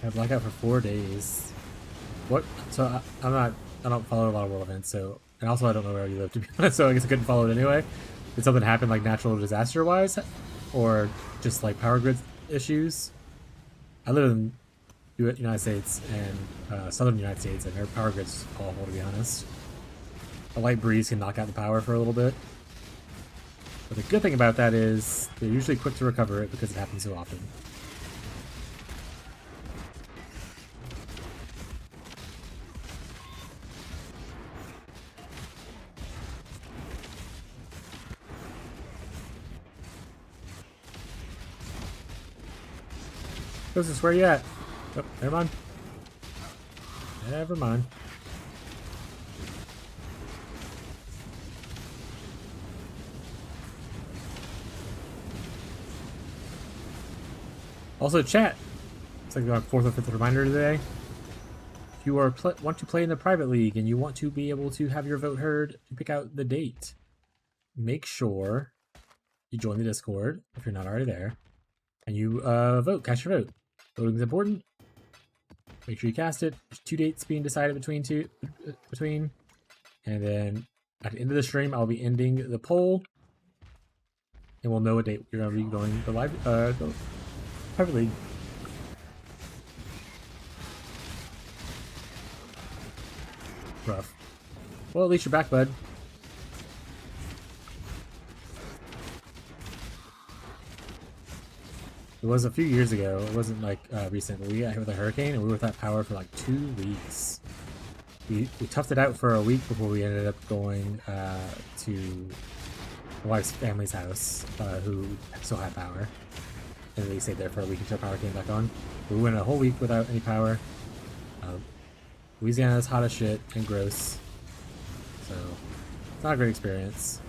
I blackout for 4 days. What? So I don't follow a lot of world events, so, and also I don't know where you live, to be honest, so I guess I couldn't follow it anyway. Did something happen, like, natural disaster wise, or just like power grid issues? I live in the United States and southern United States, and their power grid's awful, to be honest. A light breeze can knock out the power for a little bit. But the good thing about that is they're usually quick to recover it because it happens so often. Joseph, where you at? Oh, never mind. Never mind. Also, chat. It's like our 4th or 5th reminder today. If you are want to play in the private league and you want to be able to have your vote heard to pick out the date, make sure you join the Discord if you're not already there, and you vote. Cast your vote. Voting is important. Make sure you cast it. There's 2 dates being decided between, and then at the end of the stream, I'll be ending the poll, and we'll know what date you're gonna be going the live private league. Rough. Well, at least you're back, bud. It was a few years ago. It wasn't like recent, but we got hit with a hurricane and we were without power for like 2 weeks. We toughed it out for a week before we ended up going to my wife's family's house, who still had power. And we stayed there for a week until power came back on. We went a whole week without any power. Louisiana is hot as shit and gross. So, it's not a great experience.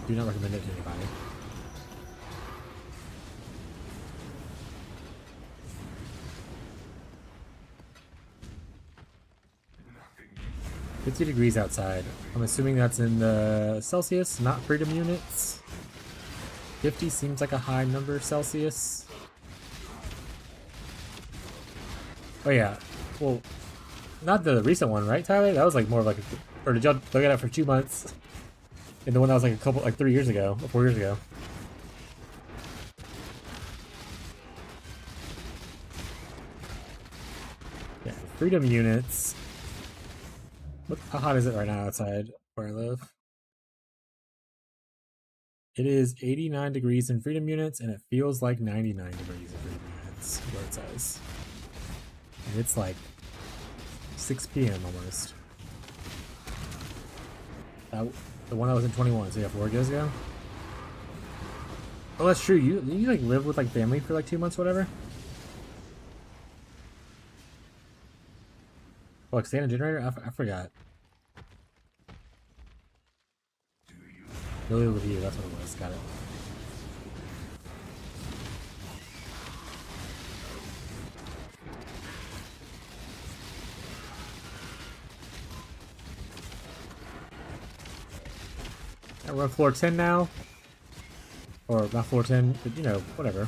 Do not recommend it to anybody. $50 degrees outside. I'm assuming that's in the Celsius, not freedom units. 50 seems like a high number Celsius. Oh yeah, well, not the recent one, right, Tyler? That was like more of like, or did y'all look at it for 2 months? And the one that was like 3 years ago, or 4 years ago. Yeah, freedom units. How hot is it right now outside where I live? It is 89 degrees in freedom units, and it feels like 99 degrees in freedom units, where it says. And it's like 6 p.m. almost. The one that was in 21, so yeah, 4 days ago. Oh, that's true. You like live with like family for like 2 months, whatever. Oh, like stay on a generator? I forgot. Really with you, that's what it was. Got it. Yeah, we're on floor 10 now. Or not floor 10, but you know, whatever.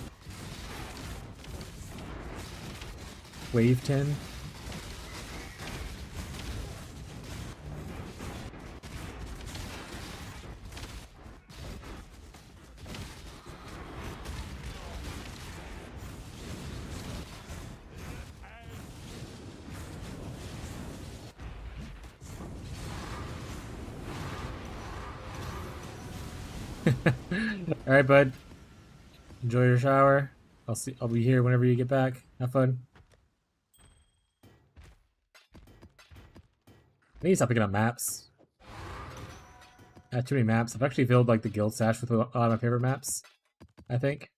Wave 10. All right, bud. Enjoy your shower. I'll be here whenever you get back. Have fun. I need to stop picking up maps. I have too many maps. I've actually filled like the guild stash with a lot of my favorite maps, I think.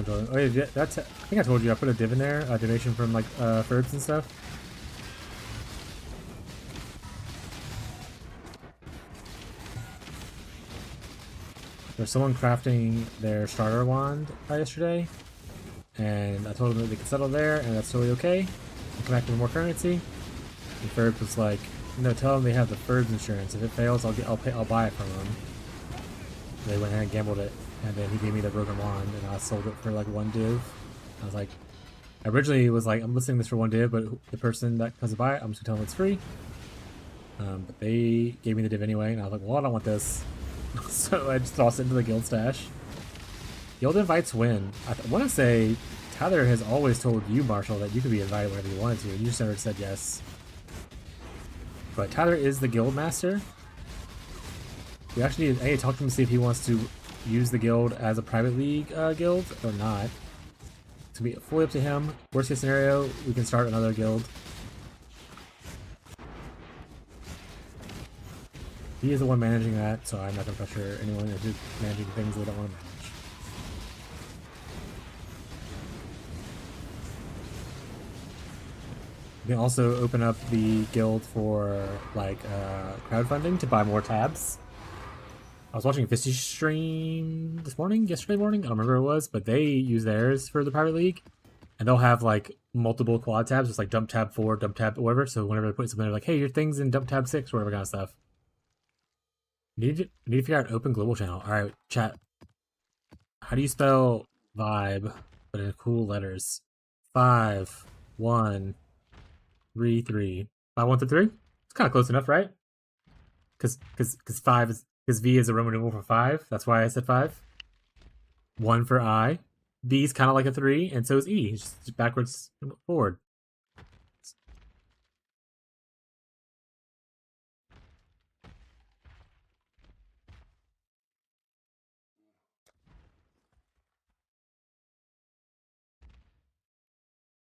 Oh yeah, that's. I think I told you I put a div in there, a donation from like Furbs and stuff. There's someone crafting their starter wand yesterday, and I told them that they could settle there, and that's totally okay. And come back with more currency. And Ferb was like, "No, tell them they have the Ferb's insurance. If it fails, I'll buy it from them." They went ahead and gambled it, and then he gave me the broken wand, and I sold it for like 1 div. I was like, originally it was like, I'm listing this for 1 div, but the person that comes to buy it, I'm just gonna tell them it's free. But they gave me the div anyway, and I was like, well, I don't want this. So I just tossed it into the guild stash. Guild invites win. I want to say Tyler has always told you, Marshall, that you could be invited whenever you wanted to, and you just never said yes. But Tyler is the guild master. We actually need to talk to him to see if he wants to use the guild as a private league guild or not. To be fully up to him. Worst case scenario, we can start another guild. He is the one managing that, so I'm not going to pressure anyone into managing things they don't want to manage. You can also open up the guild for like crowdfunding to buy more tabs. I was watching a Fishy stream yesterday morning, I don't remember what it was, but they use theirs for the private league, and they'll have like multiple quad tabs, just like dump tab 4, dump tab whatever. So whenever they put something, they're like, "Hey, your thing's in dump tab 6," or whatever kind of stuff. Need to figure out an open global channel. All right, chat. How do you spell vibe, but in cool letters? 5, 1, 3, 3. 5, 1, 3, 3. It's kind of close enough, right? Because V is a Roman numeral for 5. That's why I said 5. 1 for I. V is kind of like a 3, and so is E. It's just backwards forward.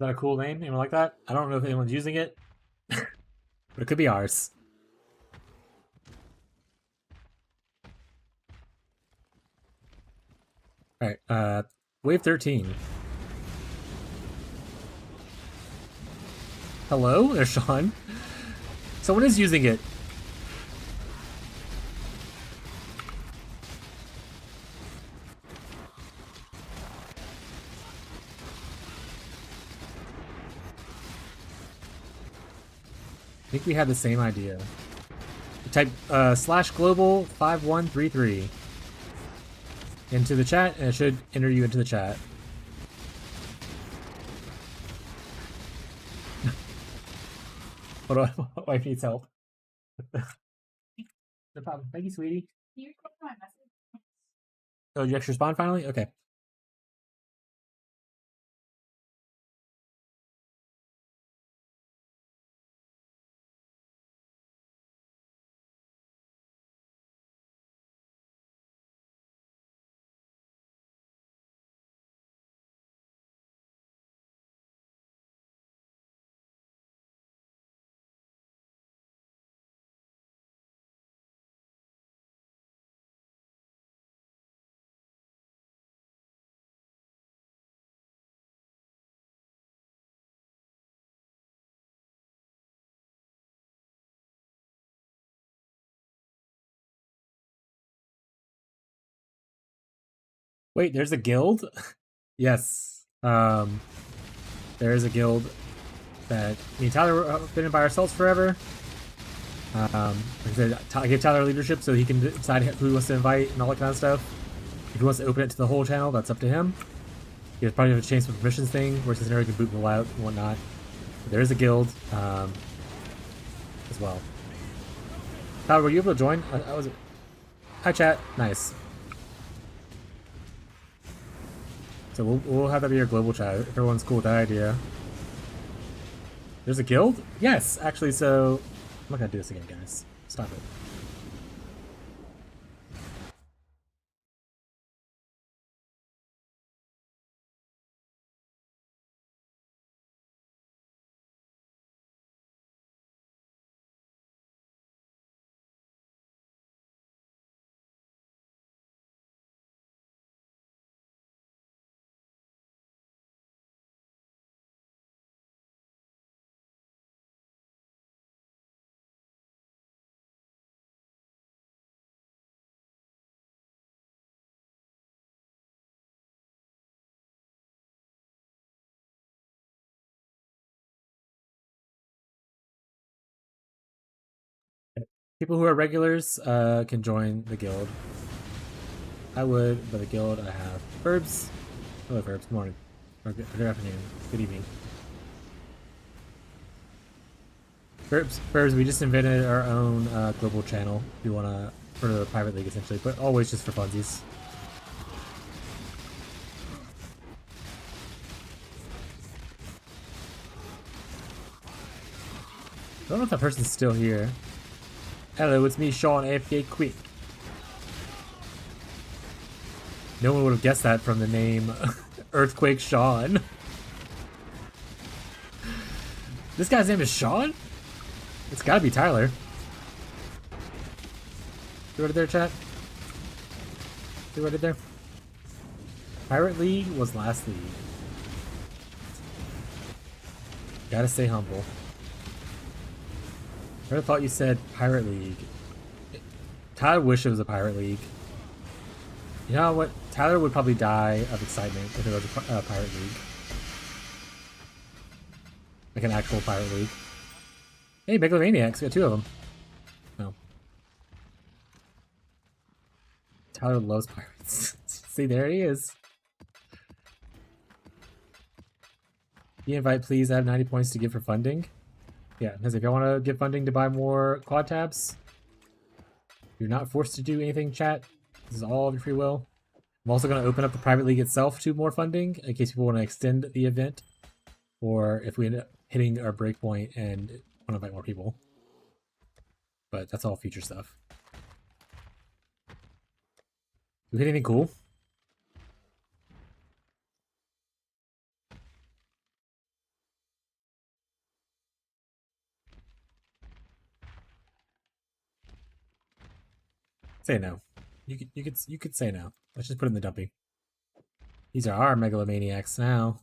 Is that a cool name? Anyone like that? I don't know if anyone's using it, but it could be ours. Alright, wave 13. Hello? There's Sean. Someone is using it. I think we had the same idea. Type /global 5133 into the chat, and it should enter you into the chat. Hold on, my wife needs help. No problem. Thank you, sweetie. Can you record my message? Oh, did you actually respond finally? Okay. Wait, there's a guild? Yes. There is a guild that me and Tyler have been in by ourselves forever. Like I said, I gave Tyler leadership so he can decide who he wants to invite and all that kind of stuff. If he wants to open it to the whole channel, that's up to him. He has probably have a chance for permissions thing, where scenario can boot people out and whatnot. But there is a guild as well. Tyler, were you able to join? I was. Hi, chat. Nice. So we'll have that be our global chat. If everyone's cool with that idea. There's a guild? Yes, actually. So I'm not gonna do this again, guys. Stop it. People who are regulars can join the guild. I would, but the guild I have. Verbs. Hello, Verbs. Good morning. Or good afternoon. Good evening. Verbs, we just invented our own global channel. If you want to, for the private league essentially, but always just for funsies. I don't know if that person's still here. Hello, it's me, Sean, AFK Quick. No one would have guessed that from the name Earthquake Sean. This guy's name is Sean? It's gotta be Tyler. See what I did there, chat? See what I did there? Pirate League was last league. Gotta stay humble. I really thought you said Pirate League. Tyler wished it was a Pirate League. You know what? Tyler would probably die of excitement if it was a Pirate League. Like an actual Pirate League. Hey, Megalomaniacs, we got 2 of them. No. Tyler loves pirates. See, there he is. The invite, please add 90 points to give for funding. Yeah, because if you want to give funding to buy more quad tabs, you're not forced to do anything, chat. This is all of your free will. I'm also going to open up the private league itself to more funding in case people want to extend the event, or if we end up hitting our breakpoint and want to invite more people. But that's all future stuff. Do we hit anything cool? Say no. You could say no. Let's just put it in the dumping. These are our megalomaniacs now.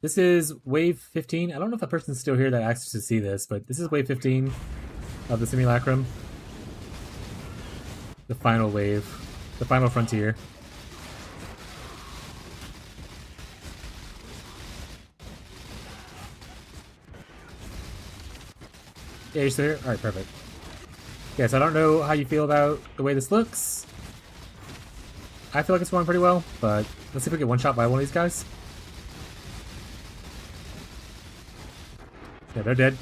This is wave 15. I don't know if that person's still here that asked to see this, but this is wave 15 of the simulacrum. The final wave. The final frontier. Yeah, you're still here? Alright, perfect. Yes, I don't know how you feel about the way this looks. I feel like it's going pretty well, but let's see if we get one shot by one of these guys. Yeah, they're dead.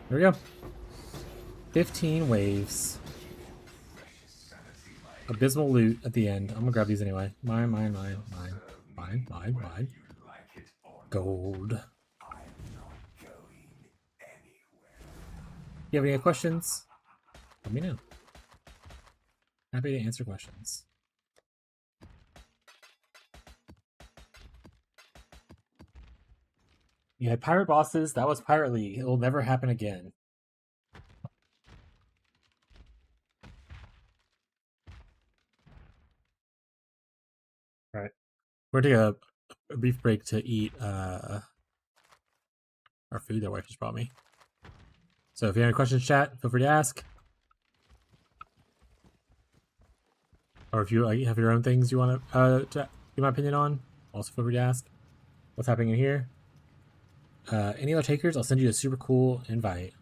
There we go. 15 waves. Abysmal loot at the end. I'm gonna grab these anyway. Mine. Gold. You have any questions? Let me know. Happy to answer questions. You had pirate bosses. That was Pirate League. It will never happen again. Right. We're gonna take a brief break to eat our food that wife just brought me. So if you have any questions, chat, feel free to ask. Or if you have your own things you want to give my opinion on, also feel free to ask. What's happening in here? Any other takers? I'll send you a super cool invite.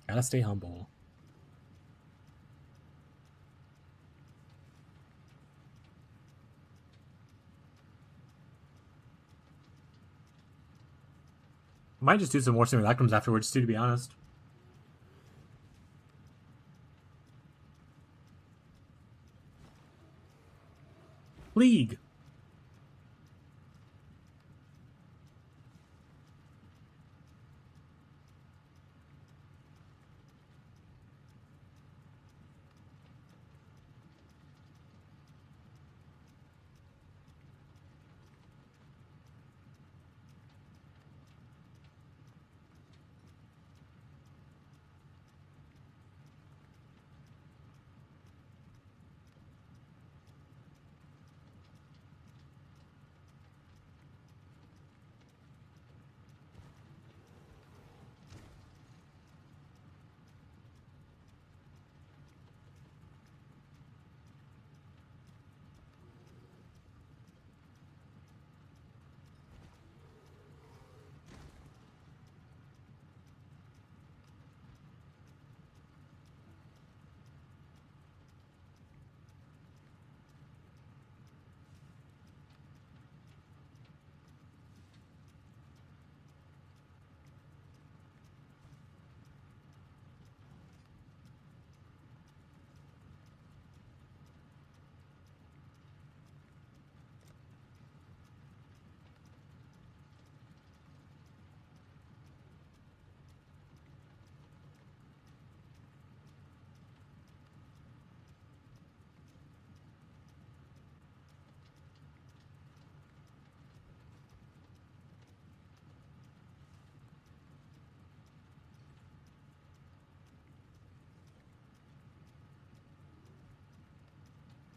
Gotta stay humble. Might just do some more simulacrums afterwards too, to be honest. League.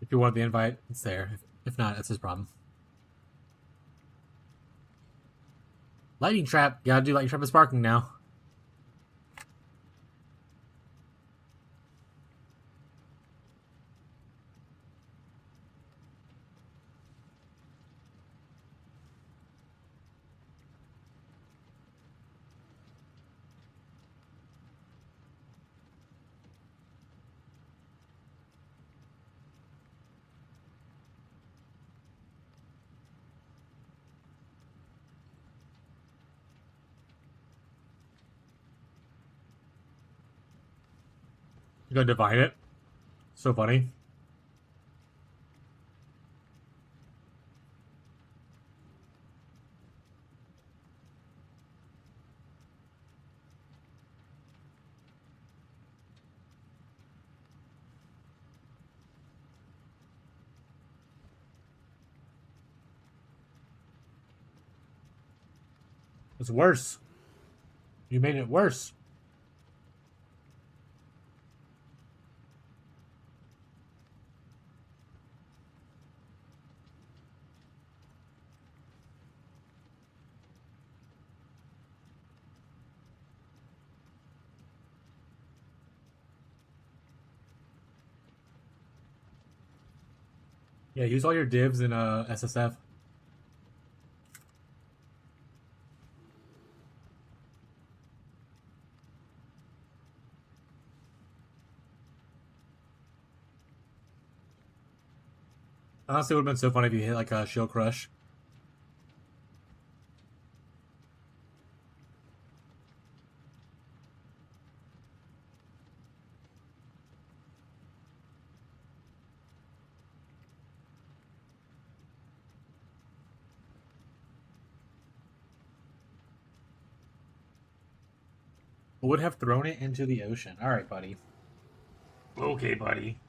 If you want the invite, it's there. If not, it's his problem. Lightning trap. Gotta do lightning trap and sparking now. You gotta divide it. So funny. It's worse. You made it worse. Yeah, use all your divs in SSF. Honestly, it would have been so funny if you hit like a shield crush. Would have thrown it into the ocean. All right, buddy. Okay, buddy.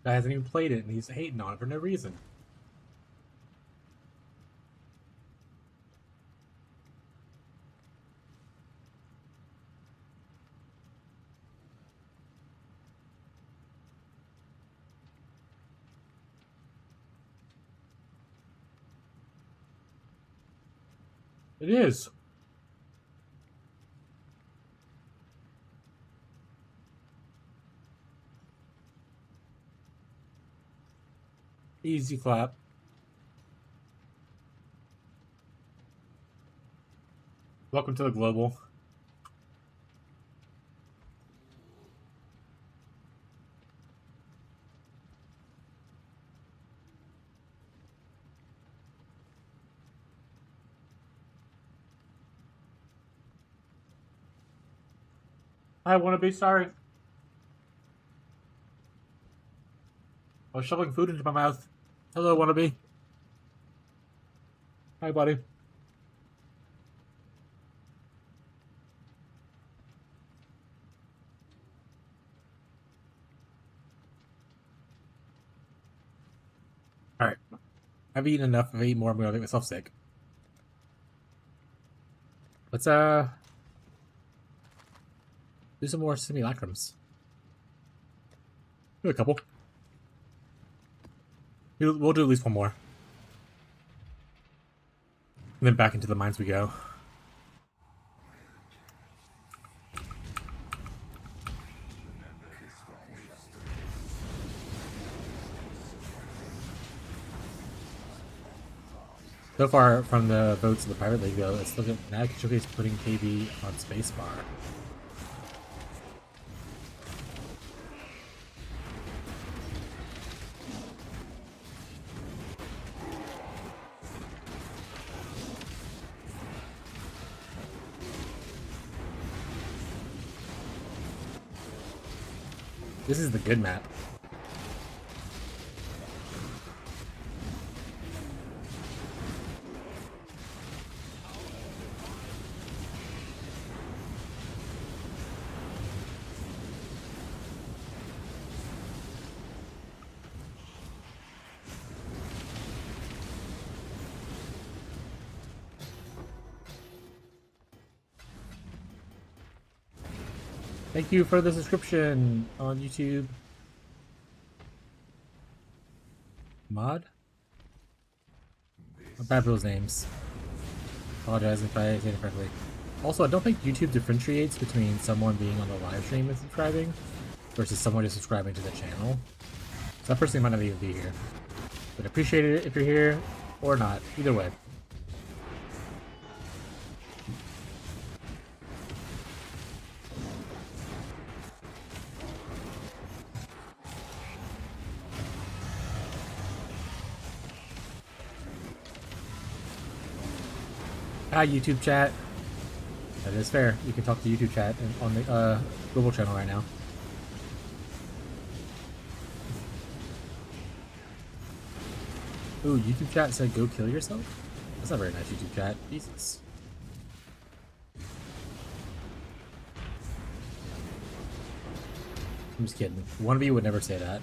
Guy hasn't even played it, and he's hating on it for no reason. It is. Easy clap. Welcome to the global. I want to be sorry. I was shoveling food into my mouth. Hello, wannabe. Hi, buddy. Alright. I've eaten enough. I've eaten more. I'm gonna make myself sick. Let's, do some more simulacrums. Do a couple. We'll do at least one more. And then back into the mines we go. So far from the votes of the Pirate League, though, let's look at now. Showcase putting KB on spacebar. This is the good map. Thank you for the subscription on YouTube. Mod? Bad people's names. Apologize if I say it correctly. Also, I don't think YouTube differentiates between someone being on the live stream and subscribing versus someone just subscribing to the channel. So that person might not even be here. But appreciate it if you're here or not. Either way. Hi, YouTube chat. That is fair. You can talk to YouTube chat on the global channel right now. Ooh, YouTube chat said go kill yourself? That's not very nice, YouTube chat. Jesus. I'm just kidding. One of you would never say that.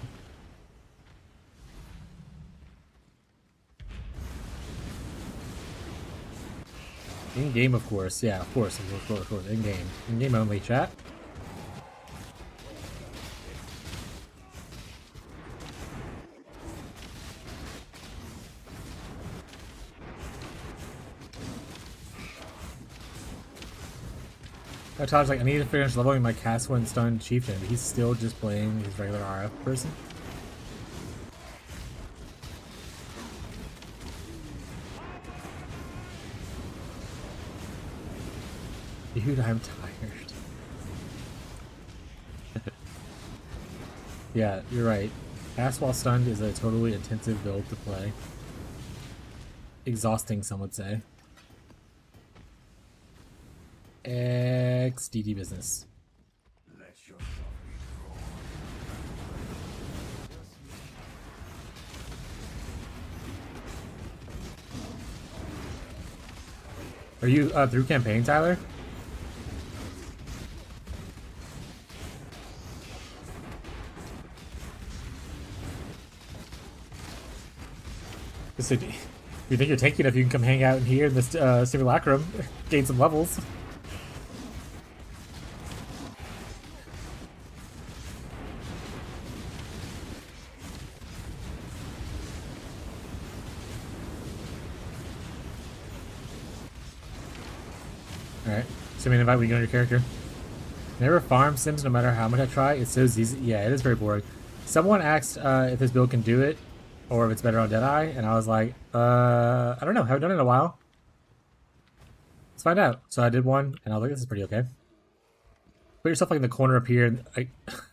In game, of course. Yeah, of course. Of course. In game. In game only, chat. Todd's like, I need to finish leveling my cast when stunned chieftain, but he's still just playing his regular RF person. Dude, I'm tired. Yeah, you're right. Cast while stunned is a totally intensive build to play. Exhausting, some would say. XDD business. Are you through campaign, Tyler? So, if you think you're tanky enough, you can come hang out in here in this simulacrum, gain some levels. Alright, so invite when you get on your character. Never farm Sims no matter how much I try. It's so easy. Yeah, it is very boring. Someone asked if this build can do it, or if it's better on Deadeye, and I was like, I don't know, haven't done it in a while. Let's find out. So I did one, and I was like, this is pretty okay. Put yourself like in the corner up here, and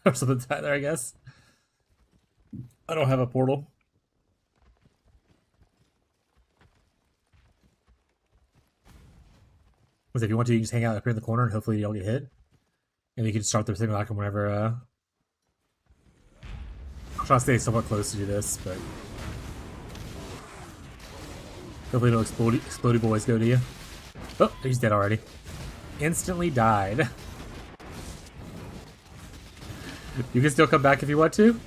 or something like that, I guess. I don't have a portal. Because if you want to, you can just hang out up here in the corner, and hopefully you don't get hit. And you can start the simulacrum whenever, I'm trying to stay somewhat close to do this, but hopefully no explodey boys go to you. Oh, he's dead already. Instantly died. You can still come back if you want to.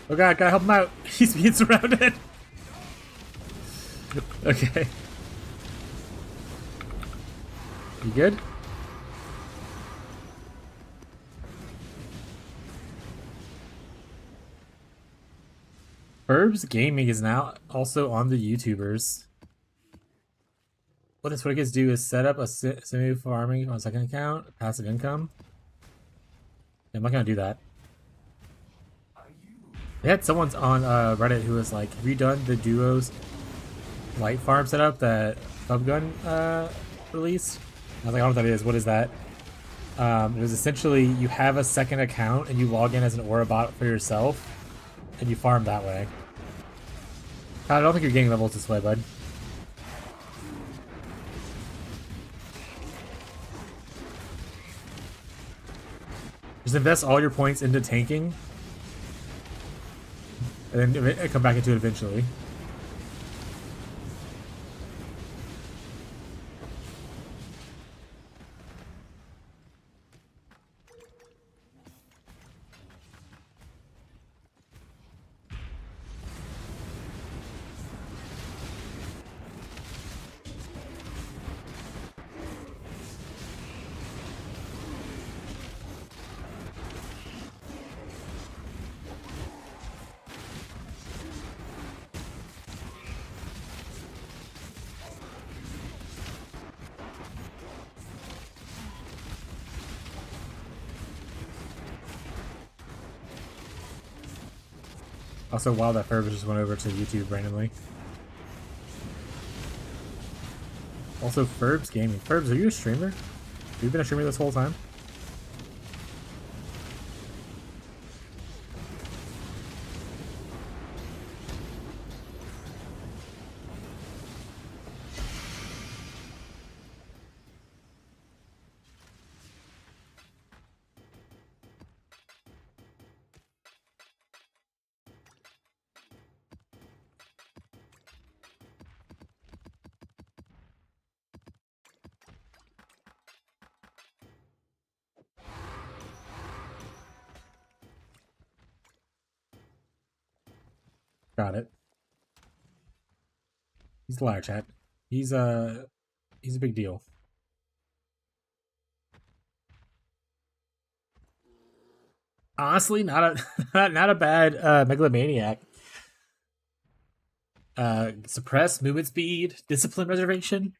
Oh god, gotta help him out. He's being surrounded. Okay. You good? Herbs Gaming is now also on the YouTubers. What this Wickets do is set up a semi farming on a second account, passive income. I'm not gonna do that. They had someone on Reddit who was like, have you done the duos light farm setup that Gun released? I was like, I don't know what that is. What is that? It was essentially you have a second account and you log in as an Aura bot for yourself and you farm that way. I don't think you're getting levels this way, bud. Just invest all your points into tanking and then come back into it eventually. Also, while that Ferb just went over to YouTube randomly. Also, Ferb's Gaming. Ferbs, are you a streamer? Have you been a streamer this whole time? Got it. He's a liar, chat. He's a big deal. Honestly, not a not a bad megalomaniac. Suppress movement speed, discipline reservation.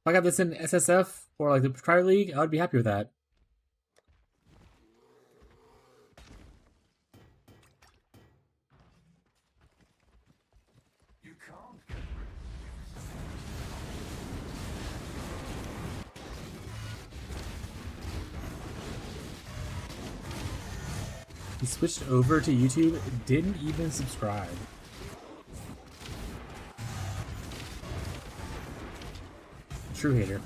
If I got this in SSF or like the Private League, I would be happy with that. He switched over to YouTube, didn't even subscribe. True hater.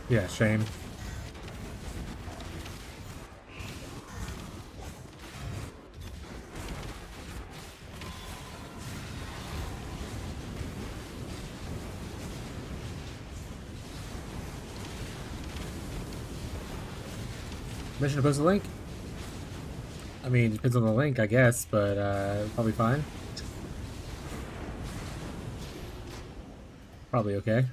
Yeah, shame. Mission to post a link? I mean, it depends on the link, I guess, but probably fine. Probably okay.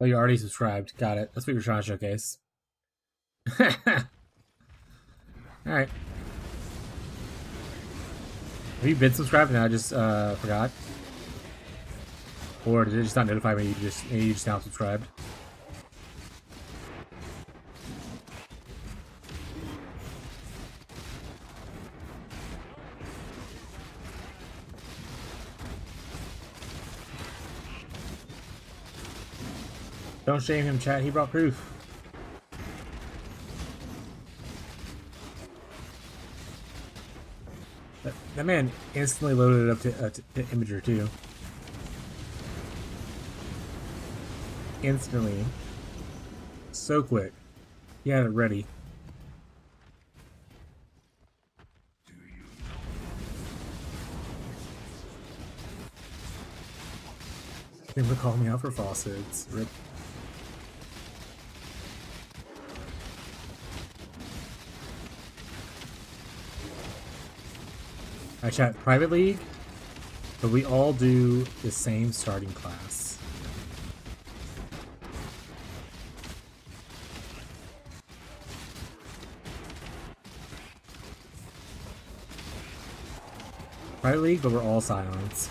Oh, you already subscribed. Got it. That's what you're trying to showcase. Alright. Have you been subscribed and I just forgot? Or did it just not notify me you just now subscribed? Don't shame him, chat. He brought proof. That man instantly loaded it up to Imager too. Instantly. So quick. He had it ready. They would call me out for falsehoods. Rip. I chat private league, but we all do the same starting class. Private league, but we're all silence.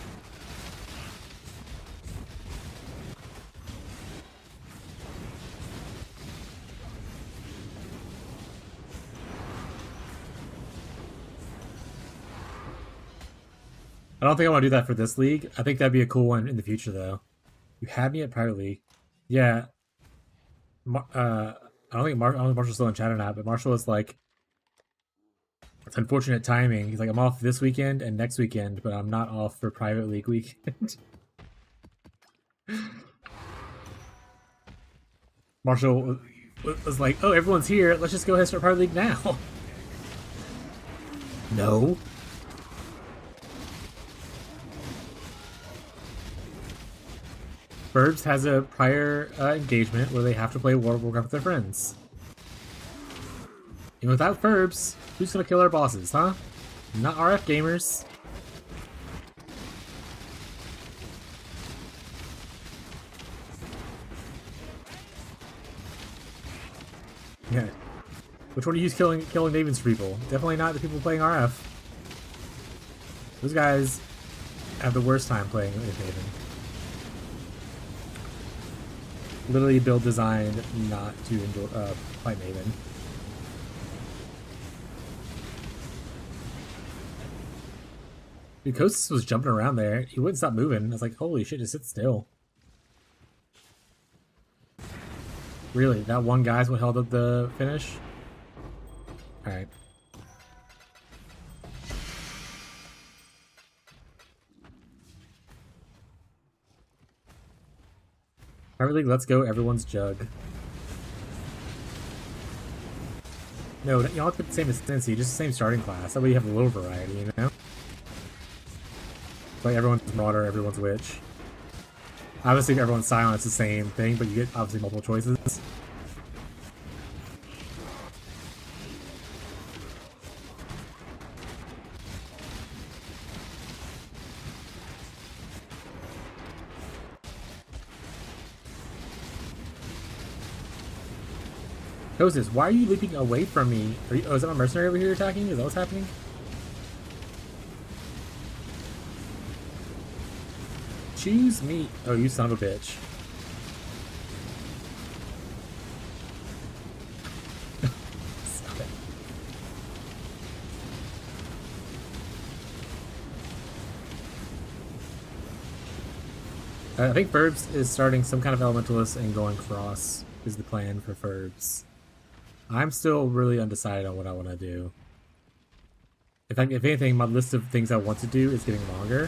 I don't think I want to do that for this league. I think that'd be a cool one in the future, though. You had me at Private League. Yeah. I don't think Marshall's still in chat or not, but Marshall was like, it's unfortunate timing. He's like, I'm off this weekend and next weekend, but I'm not off for Private League weekend. Marshall was like, oh, everyone's here. Let's just go ahead and start Private League now. No. Burbs has a prior engagement where they have to play World of Warcraft with their friends. And without Burbs, who's gonna kill our bosses, huh? Not RF gamers. Yeah. Which one are you killing Maven's people? Definitely not the people playing RF. Those guys have the worst time playing with Maven. Literally build designed not to enjoy, play Maven. Dude, Kostas was jumping around there. He wouldn't stop moving. I was like, holy shit, just sit still. Really? That one guy's what held up the finish? Alright. Private League, let's go. Everyone's jug. No, y'all have to put the same ascendancy, just the same starting class. That way you have a little variety, you know? Like everyone's Marauder, everyone's Witch. Obviously, if everyone's Scion, it's the same thing, but you get obviously multiple choices. Kostas, why are you leaping away from me? Are you, oh, is that my mercenary over here attacking? Is that what's happening? Choose me. Oh, you son of a bitch. Stop it. I think Ferbs is starting some kind of Elementalist and going cross is the plan for Ferbs. I'm still really undecided on what I want to do. In fact, if anything, my list of things I want to do is getting longer.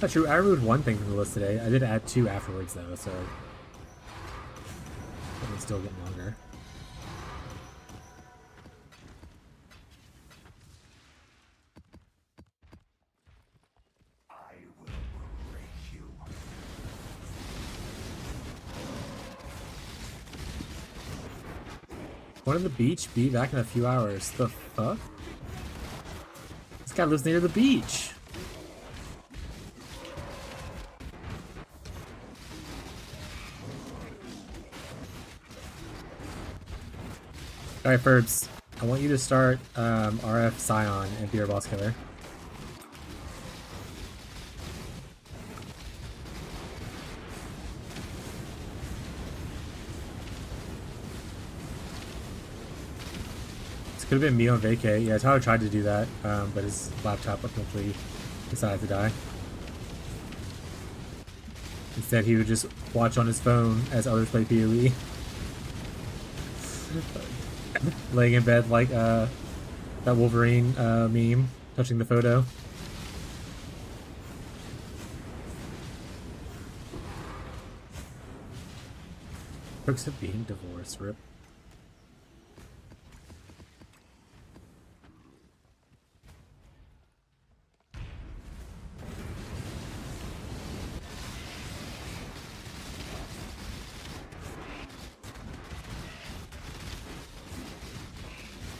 Not true, I removed one thing from the list today. I did add 2 afterwards though, so it will still get longer. I will break you. One on the beach, be back in a few hours. The fuck? This guy lives near the beach. Alright, Ferbs. I want you to start RF Scion and be our boss killer. This could have been me on vacay. Yeah, Tyler tried to do that, but his laptop eventually decided to die. Instead, he would just watch on his phone as others play PoE. Laying in bed like that Wolverine meme, touching the photo. Perks of being divorced, rip.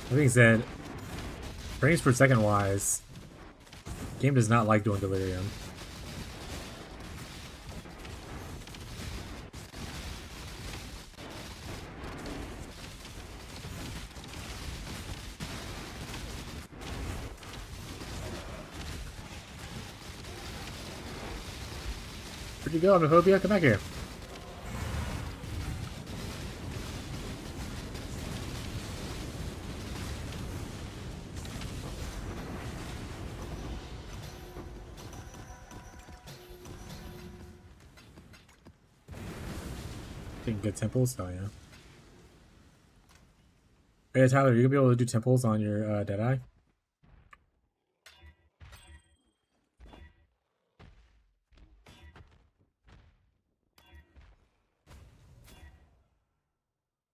That being said, frames per second wise, game does not like doing delirium. Where'd you go, Homophobia? Come back here. Good temples? Oh yeah. Hey Tyler, you gonna be able to do temples on your Deadeye?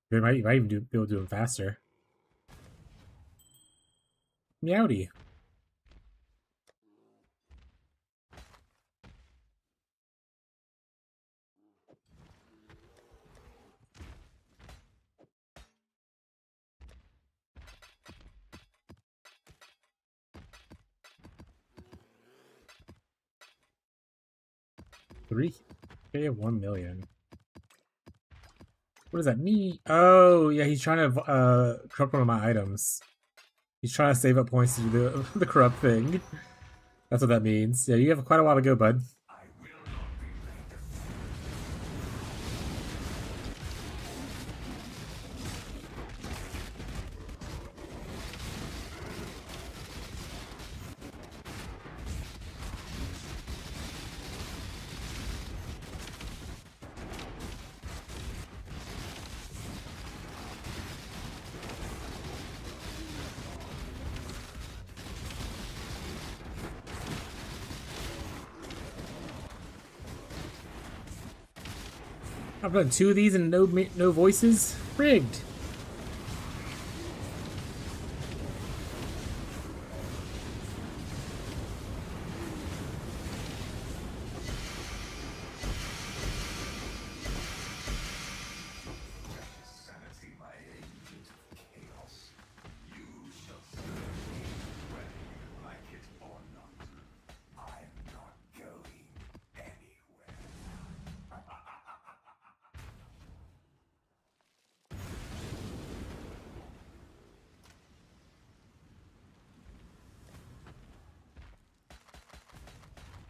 You might even be able to do them faster. Meowdy. $3K of 1 million. What does that mean? Oh, yeah, he's trying to corrupt one of my items. He's trying to save up points to do the corrupt thing. That's what that means. Yeah, you have quite a while to go, bud. I will not be late. I've done 2 of these and no voices. Rigged. Sanity, my agent of chaos. You shall serve me, whether you like it or not. I'm not going anywhere.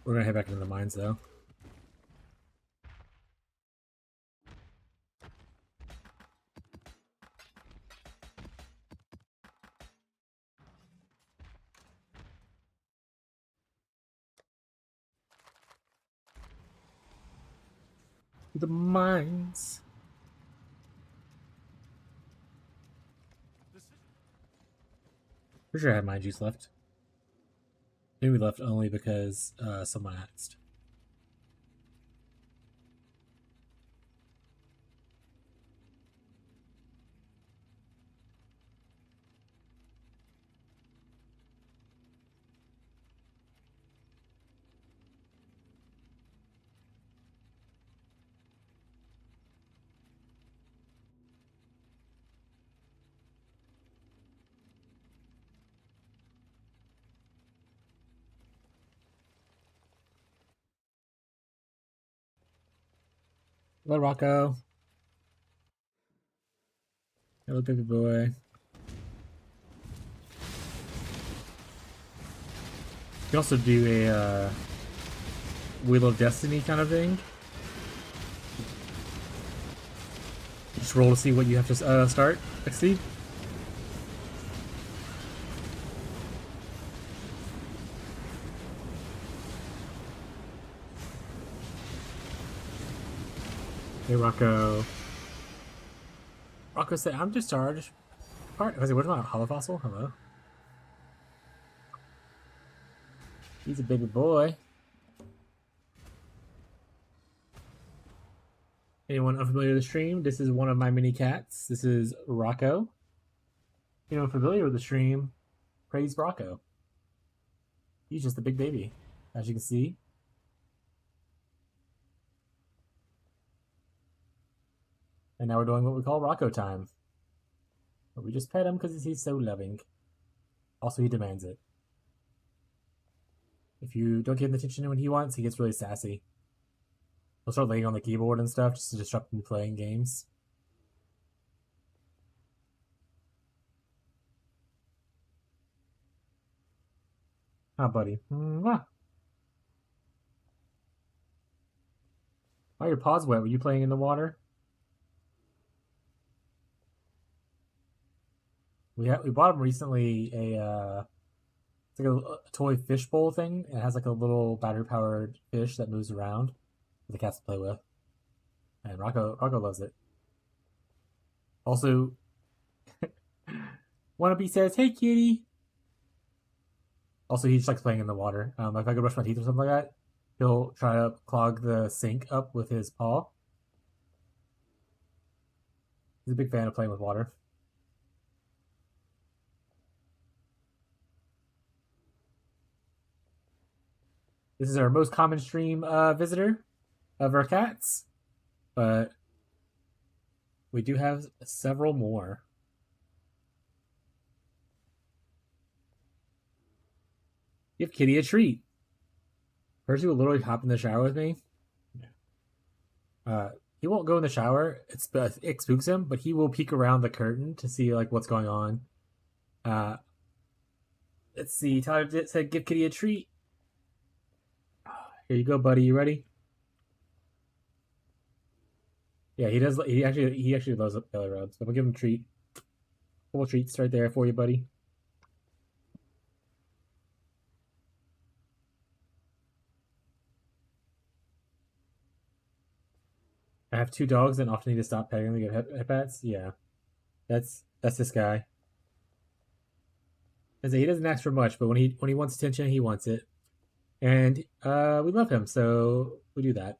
We're gonna head back into the mines, though. The mines. Pretty sure I had mine juice left. Maybe we left only because someone asked. Hello, Rocco. Hello, baby boy. You can also do a Wheel of Destiny kind of thing. Just roll to see what you have to start. Exceed. Hey, Rocco. Rocco said, I'm discharged. Part. I was like, what about Hollow Fossil? Hello. He's a baby boy. Anyone unfamiliar with the stream? This is one of my mini cats. This is Rocco. Anyone familiar with the stream? Praise Rocco. He's just a big baby, as you can see. And now we're doing what we call Rocco time. But we just pet him because he's so loving. Also, he demands it. If you don't give him the attention when he wants, he gets really sassy. He'll start laying on the keyboard and stuff just to disrupt him playing games. Ah, buddy. Mwah. Why are your paws wet? Were you playing in the water? We bought him recently it's like a toy fishbowl thing. It has like a little battery powered fish that moves around for the cats to play with. And Rocco loves it. Also, Wannabe says, "Hey, kitty." Also, he just likes playing in the water. If I go brush my teeth or something like that, he'll try to clog the sink up with his paw. He's a big fan of playing with water. This is our most common stream visitor of our cats, but we do have several more. Give Kitty a treat. Percy will literally hop in the shower with me. He He won't go in the shower. It spooks him, but he will peek around the curtain to see like what's going on. Let's see. Tyler said, "Give Kitty a treat." Here you go, buddy. You ready? Yeah, he does. He actually loves belly rubs. I'm gonna give him a treat. Couple treats right there for you, buddy. I have 2 dogs and often need to stop petting them to get head pats. Yeah, that's this guy. I say he doesn't ask for much, but when he wants attention, he wants it, and we love him, so we do that.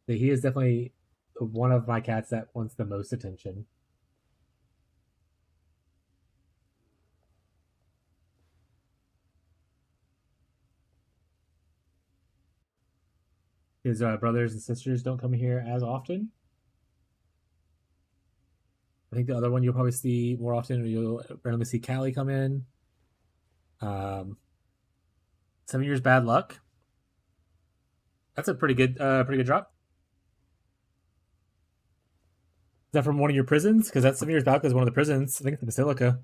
He is definitely one of my cats that wants the most attention. His brothers and sisters don't come here as often. I think the other one you'll probably see more often. You'll randomly see Callie come in. 7 years bad luck. That's a pretty good drop. Is that from one of your prisons? Because that's 7 years bad luck is one of the prisons. I think it's the Basilica.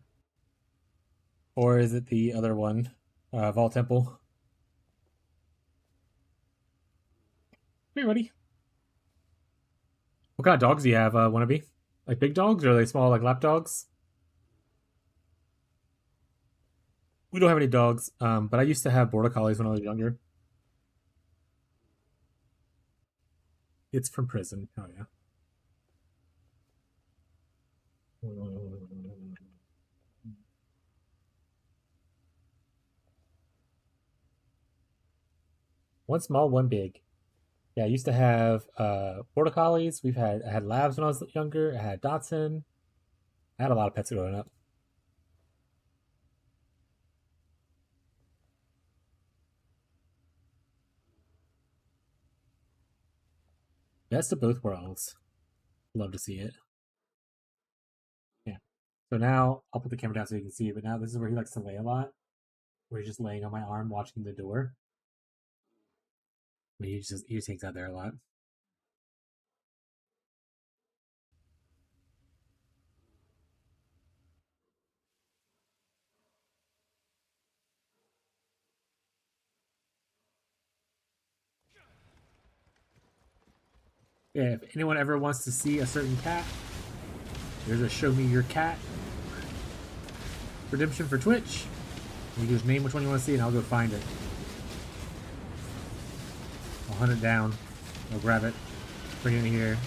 Or is it the other one? Vault Temple. Hey, buddy. What kind of dogs do you have, Wannabe? Like big dogs, or are they small, like lap dogs? We don't have any dogs, but I used to have border collies when I was younger. It's from prison. Oh yeah. One small, one big. Yeah, I used to have border collies. I had labs when I was younger. I had Dachshund. I had a lot of pets growing up. Best of both worlds. Love to see it. Yeah. So now I'll put the camera down so you can see it. But now this is where he likes to lay a lot. Where he's just laying on my arm watching the door. But he just hangs out there a lot. Yeah, if anyone ever wants to see a certain cat, there's a show me your cat redemption for Twitch. You just name which one you want to see and I'll go find it. I'll hunt it down. I'll grab it. Bring it in here.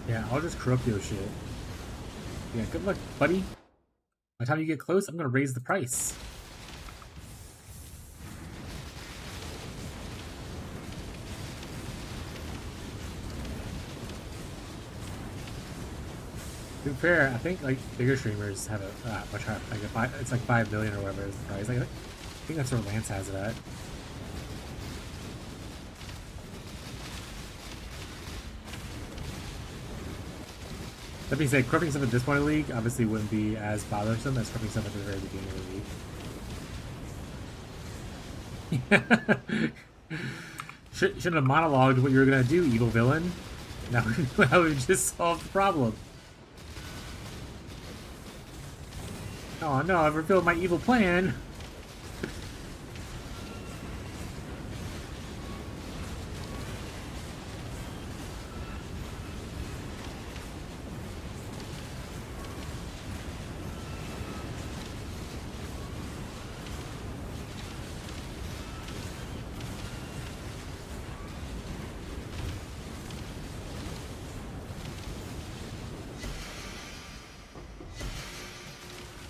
Yeah, I'll just corrupt your shit. Yeah, good luck, buddy. By the time you get close, I'm gonna raise the price. To be fair, I think like bigger streamers have a much higher. It's like 5 million or whatever is the price. I think that's where Lance has it at. That being said, corrupting stuff at this point of the league obviously wouldn't be as bothersome as corrupting stuff at the very beginning of the league. Shouldn't have monologued what you were gonna do, evil villain. Now we just solved the problem. Oh no, I've revealed my evil plan.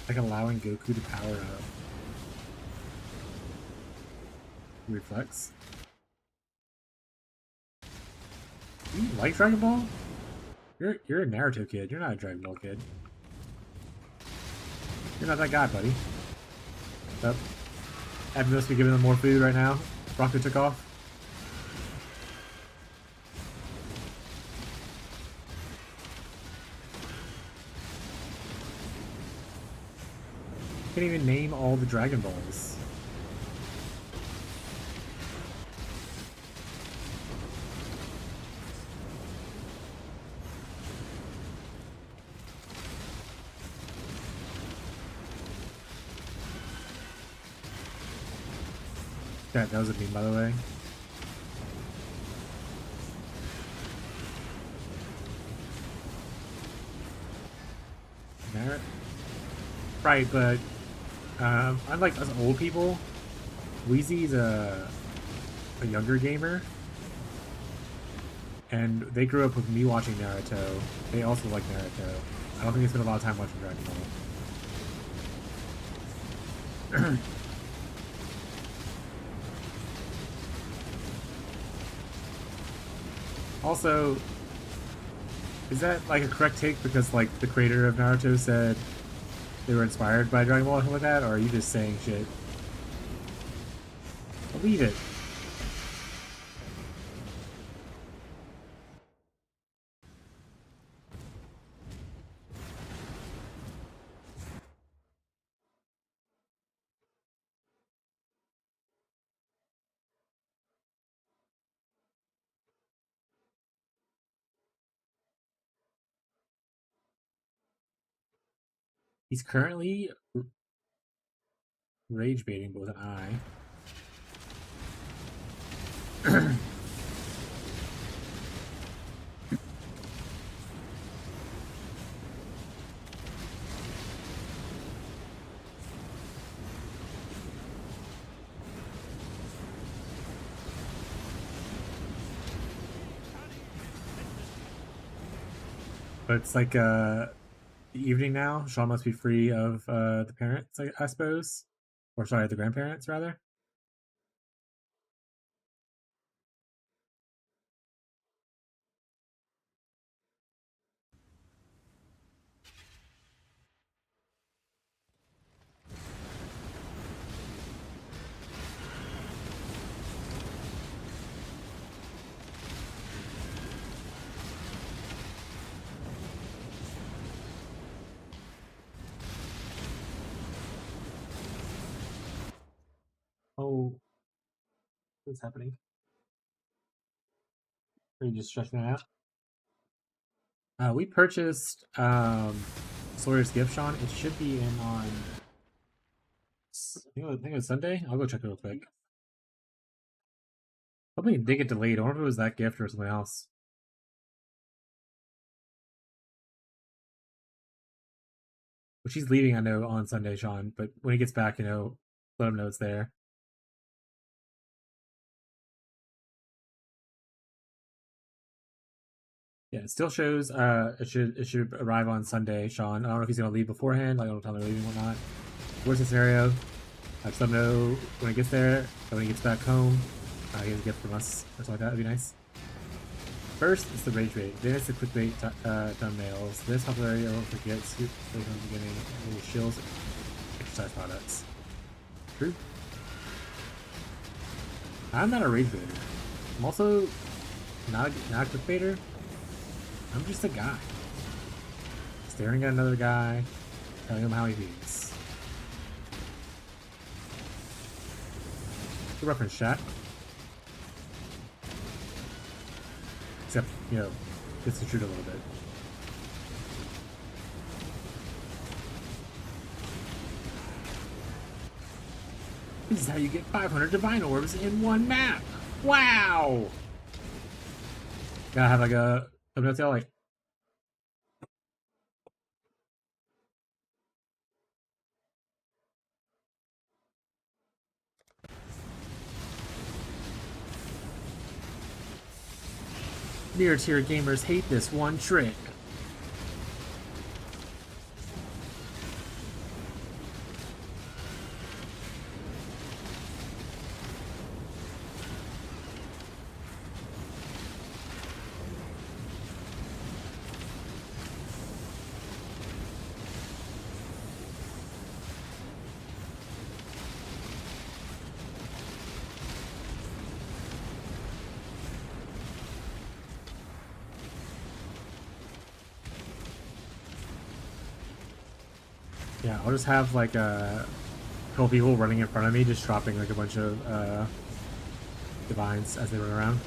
Like allowing Goku to power up. Reflex. You like Dragon Ball? You're a Naruto kid. You're not a Dragon Ball kid. You're not that guy, buddy. Yep. Abby must be giving them more food right now. Rocco took off. Can't even name all the Dragon Balls. That was a meme, by the way. Right, but unlike us old people, Wheezy's a younger gamer, and they grew up with me watching Naruto. They also like Naruto. I don't think they spent a lot of time watching Dragon Ball. Also, is that like a correct take because like the creator of Naruto said they were inspired by Dragon Ball or something like that, or are you just saying shit? Believe it. He's currently rage baiting, but with an eye. But it's like the evening now. Sean must be free of the parents, I suppose, or sorry, the grandparents rather. Oh, what's happening? Are you just stretching it out? We purchased Sawyer's Gift, Sean. It should be in on. I think it was Sunday. I'll go check it real quick. Hopefully it did get delayed. I wonder if it was that gift or something else. But she's leaving, I know, on Sunday, Sean. But when he gets back, let him know it's there. Yeah, it still shows it should arrive on Sunday, Sean. I don't know if he's gonna leave beforehand, like I don't know what time they're leaving or not. Worst case scenario, I just let him know when he gets there, and when he gets back home, he has a gift from us or something like that. That'd be nice. First, it's the rage bait. Then it's the clickbait thumbnails. This popularity I won't forget from the beginning. And the shills exercise products. True. I'm not a rage baiter. I'm also not a clickbaiter. I'm just a guy. Staring at another guy, telling him how he feels. Good reference, chat. Except, gets to shoot a little bit. This is how you get 500 divine orbs in one map. Wow! Gotta have like a thumbnail like. Near tier gamers hate this one trick. Yeah, I'll just have like a couple people running in front of me, just dropping like a bunch of divines as they run around.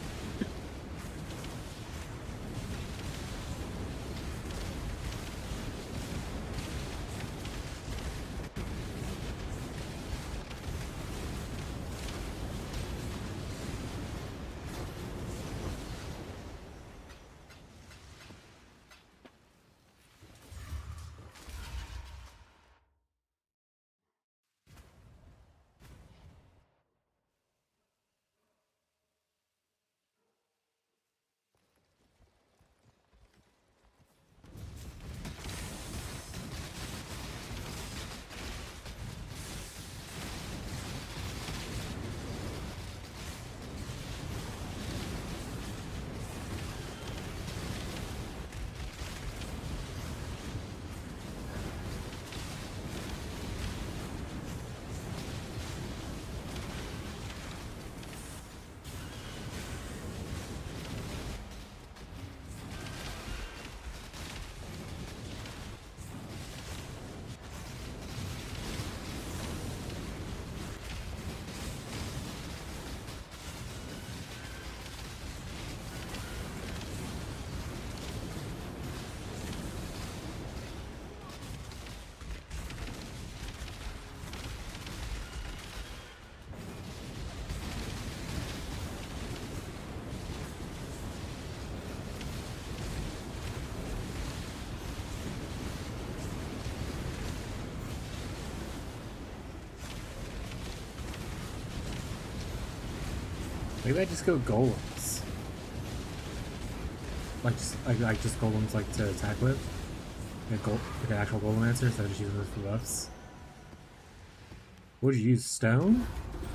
Maybe I just go golems. Like just golems like to attack with. Like an actual golem answer instead of just using those for buffs. Would you use stone?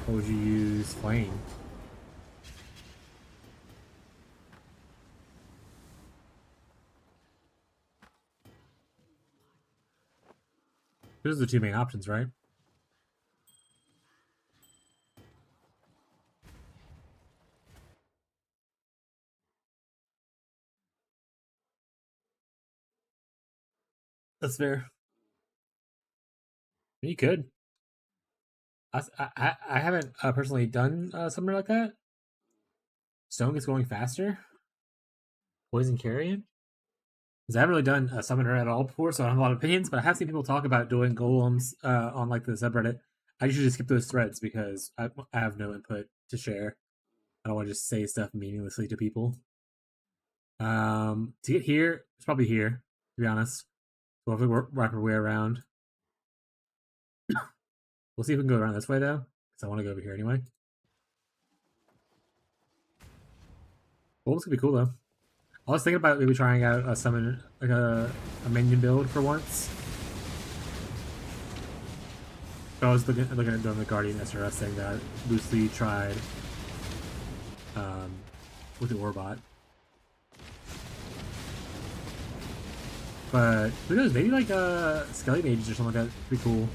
Or would you use flame? Those are the two main options, right? That's fair. You could. I haven't personally done something like that. Stone gets going faster. Poison carrion. Because I haven't really done a summoner at all before, so I don't have a lot of opinions. But I have seen people talk about doing golems on like the subreddit. I usually just skip those threads because I have no input to share. I don't want to just say stuff meaninglessly to people. To get here, it's probably here, to be honest. So if we wrap our way around. We'll see if we can go around this way, though, because I want to go over here anyway. Well, this could be cool, though. I was thinking about maybe trying out a summon, like a minion build for once. But I was looking at doing the Guardian SRS thing that I loosely tried with the Orbot. But who knows, maybe like Skelly Mages or something like that. Pretty cool.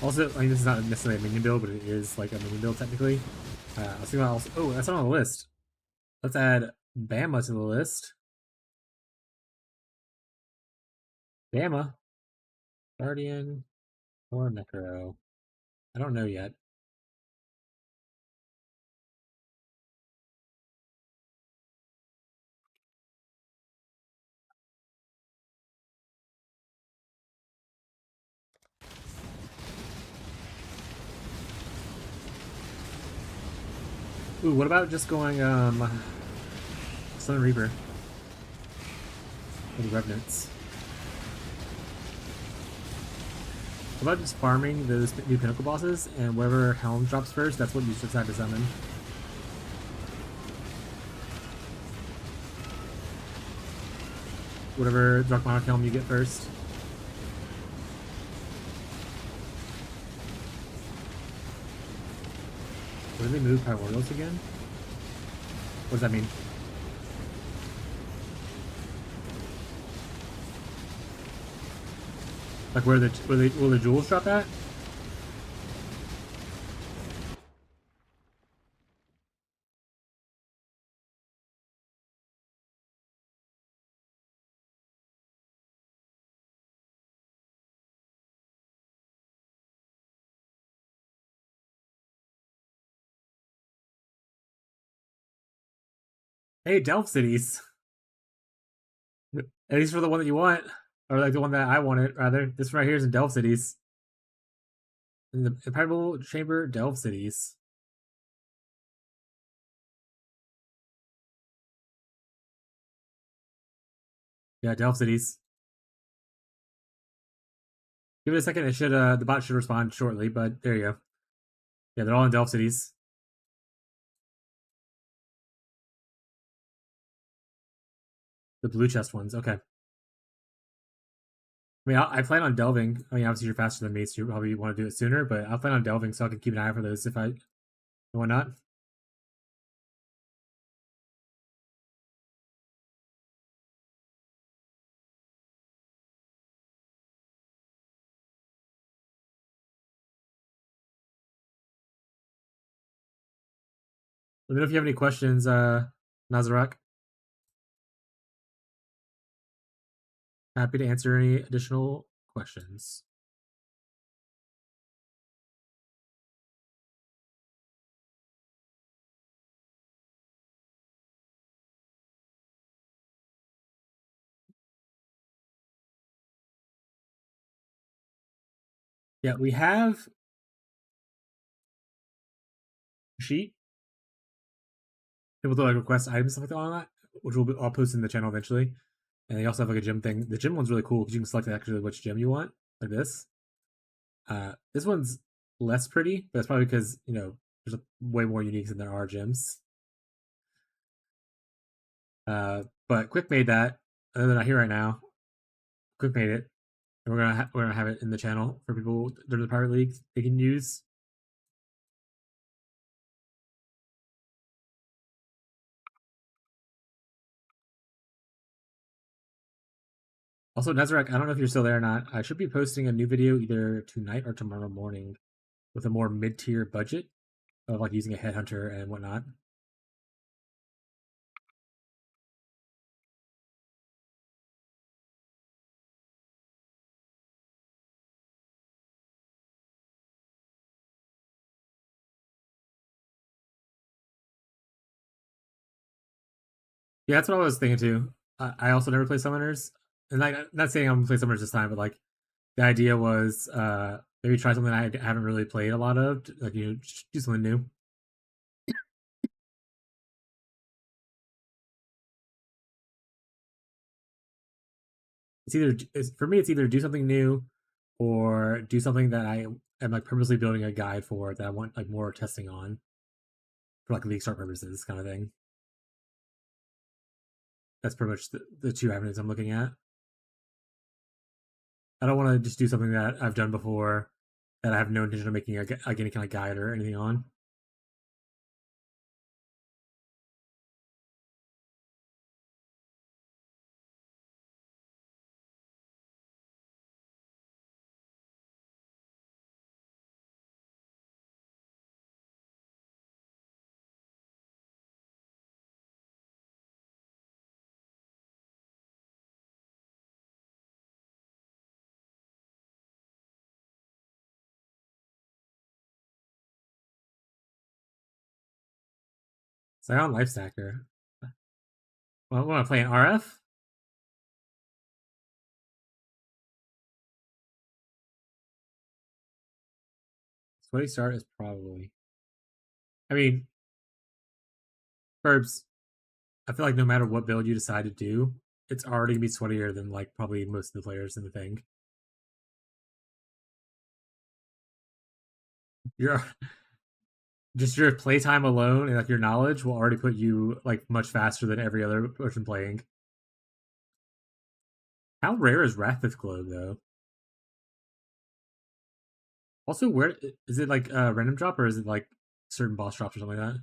Also, I mean, this is not necessarily a minion build, but it is like a minion build technically. I was thinking about also. Oh, that's not on the list. Let's add Bama to the list. Bama, Guardian, or Necro. I don't know yet. Ooh, what about just going Sun Reaper with the Revenants? What about just farming those new Pinnacle bosses, and wherever Helm drops first, that's what you should decide to summon. Whatever Dark Monarch Helm you get first. Where do they move Primordials again? What does that mean? Like where will the jewels drop at? Hey, Delft cities. At least for the one that you want, or like the one that I wanted, rather. This right here is in Delft cities. In the Impenetrable Chamber, Delft cities. Yeah, Delft cities. Give it a second. It should the bot should respond shortly, but there you go. Yeah, they're all in Delft cities. The blue chest ones. Okay. I mean, I plan on delving. I mean, obviously you're faster than me, so you probably want to do it sooner. But I'll plan on delving, so I can keep an eye out for those if I why not. Let me know if you have any questions, Nazarak. Happy to answer any additional questions. Yeah, we have a sheet. People do like request items stuff like that on that, which I'll post in the channel eventually. And they also have like a gym thing. The gym one's really cool because you can select actually which gym you want, like this. This one's less pretty, but that's probably because there's way more uniques than there are gyms. But Quick made that. They're not here right now. Quick made it, and we're gonna have it in the channel for people during the Pirate League they can use. Also, Nezarek, I don't know if you're still there or not. I should be posting a new video either tonight or tomorrow morning with a more mid-tier budget of like using a headhunter and whatnot. Yeah, that's what I was thinking too. I also never play summoners, and like not saying I'm gonna play summoners this time, but like the idea was maybe try something I haven't really played a lot of, like do something new. For me, it's either do something new or do something that I am like purposely building a guide for that I want like more testing on for like league start purposes, kind of thing. That's pretty much the two avenues I'm looking at. I don't want to just do something that I've done before that I have no intention of making any kind of guide or anything on. So I on Life Stacker. Well, I want to play an RF. Sweaty start is probably. I mean, Burbs. I feel like no matter what build you decide to do, it's already gonna be sweatier than like probably most of the players in the thing. Your just your playtime alone and like your knowledge will already put you like much faster than every other person playing. How rare is Wrath Globe though? Also, where is it like a random drop or is it like certain boss drops or something like that?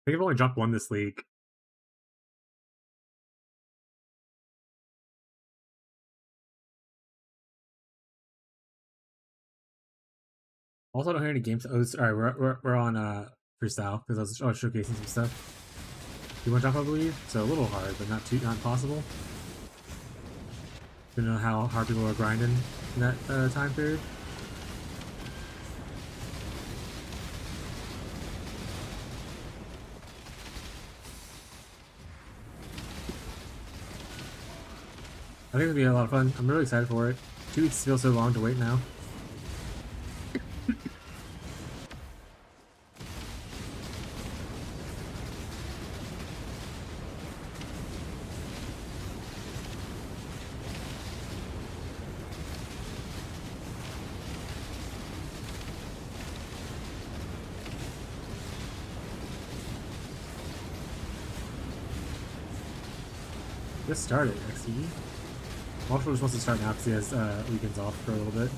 I think I've only dropped one this league. Also, I don't hear any games. Oh, all right, we're on freestyle because I was showcasing some stuff. You want to drop, I believe. So a little hard, but not impossible. You know how hard people are grinding in that time period. I think it'll be a lot of fun. I'm really excited for it. 2 weeks feels so long to wait now. Just started, XD. Marshall just wants to start now because he has weekends off for a little bit.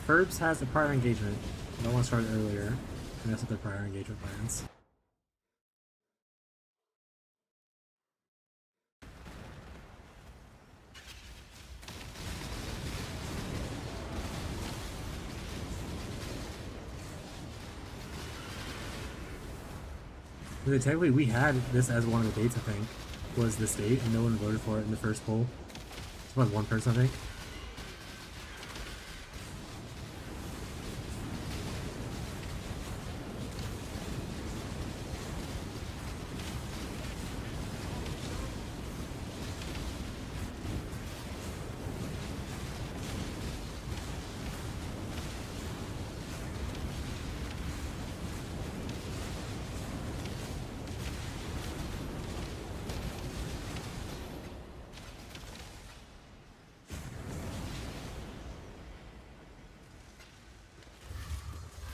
Ferbs has a prior engagement. No one started earlier, and that's what their prior engagement plans. Technically, we had this as one of the dates, I think, was this date, and no one voted for it in the first poll. It's about one person, I think.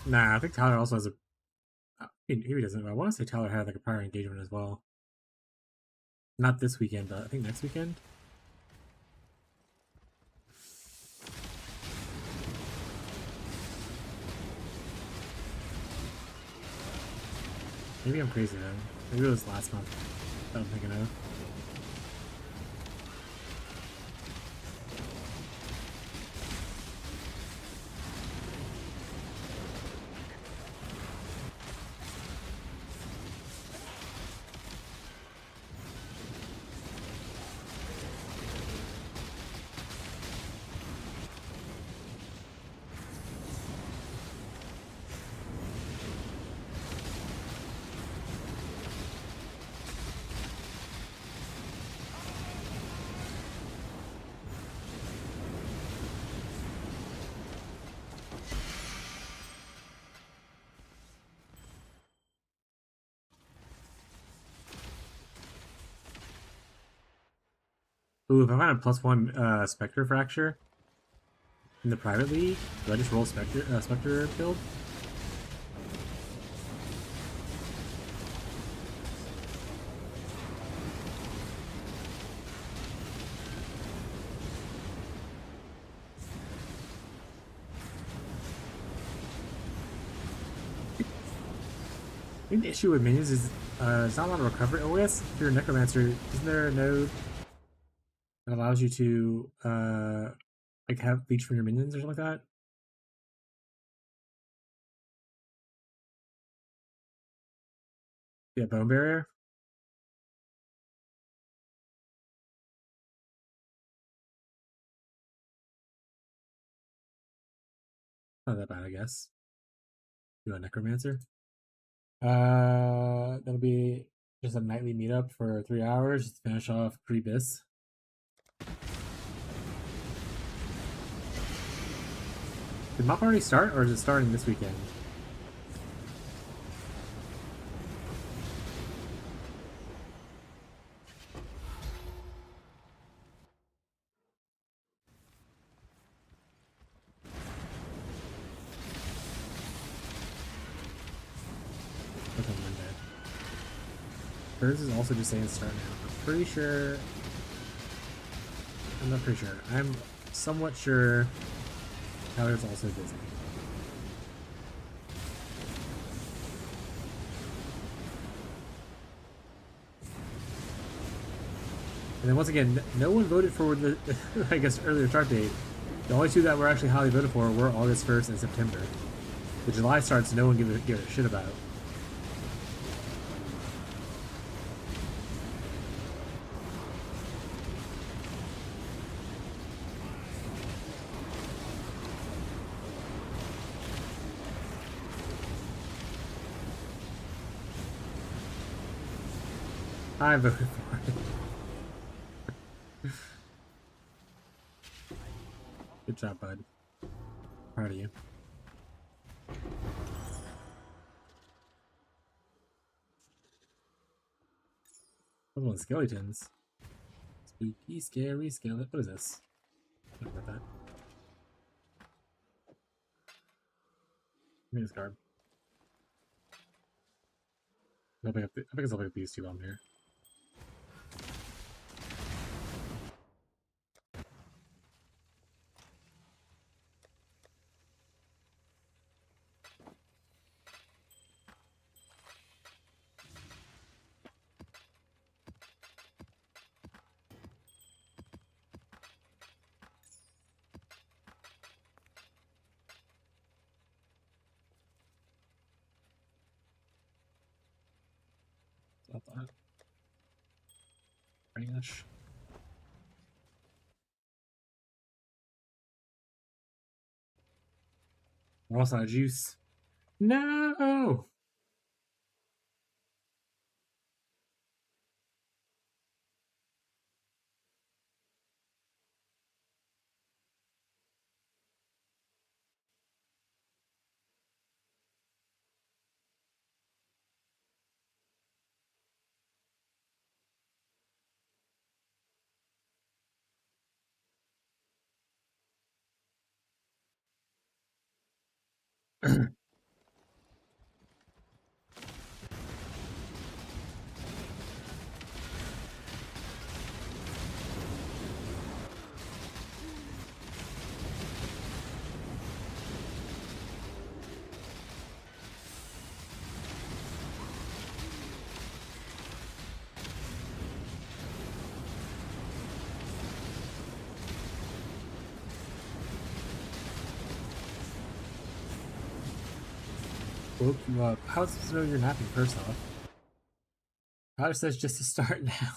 Nah, I think Tyler also has a... Maybe he doesn't. I want to say Tyler had like a prior engagement as well. Not this weekend, but I think next weekend. Maybe I'm crazy though. Maybe it was last month that I'm thinking of. Ooh, if I find a +1 Spectre Fracture in the private league, do I just roll Spectre build? I think the issue with minions is it's not a lot of recovery. Oh yes, if you're a Necromancer, isn't there a node that allows you to like have leech from your minions or something like that? Yeah, Bone Barrier. Not that bad, I guess. You a Necromancer? That'll be just a nightly meetup for 3 hours just to finish off Pre-Bis. Did MOP already start, or is it starting this weekend? That's on Monday. Hers is also just saying start now. I'm pretty sure... I'm not pretty sure. I'm somewhat sure Tyler's also busy. And then once again, no one voted for the, I guess, earlier start date. The only two that were actually highly voted for were August 1st and September. The July starts no one give a shit about. I voted for it. Good job, bud. Proud of you. Those ones skeletons. Spooky, scary skeleton. What is this? What about that? Give me this garb. I think I'll pick up these two while I'm here. Stop that. Trash. We're also out of juice. No! Woke you up. How is this know you're napping first off? How does says just to start now?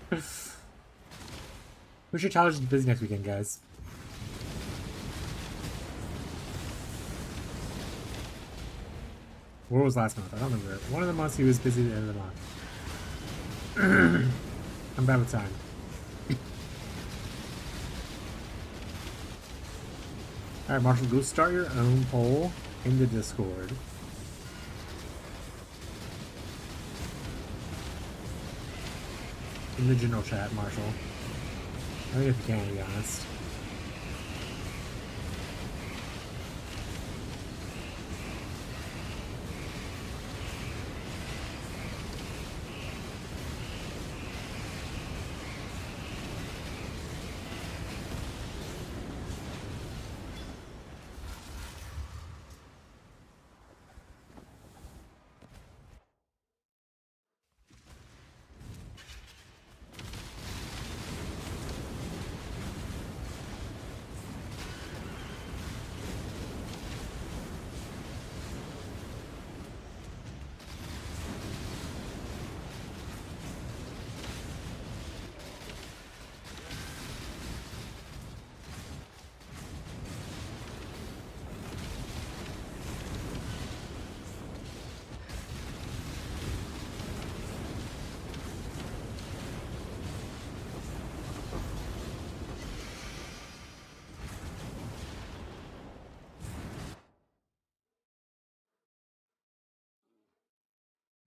Who's your challenge is busy next weekend, guys? Where was last month? I don't remember. One of the months he was busy at the end of the month. I'm bad with time. Alright, Marshall, go start your own poll in the Discord. In the general chat, Marshall. I think if you can, to be honest.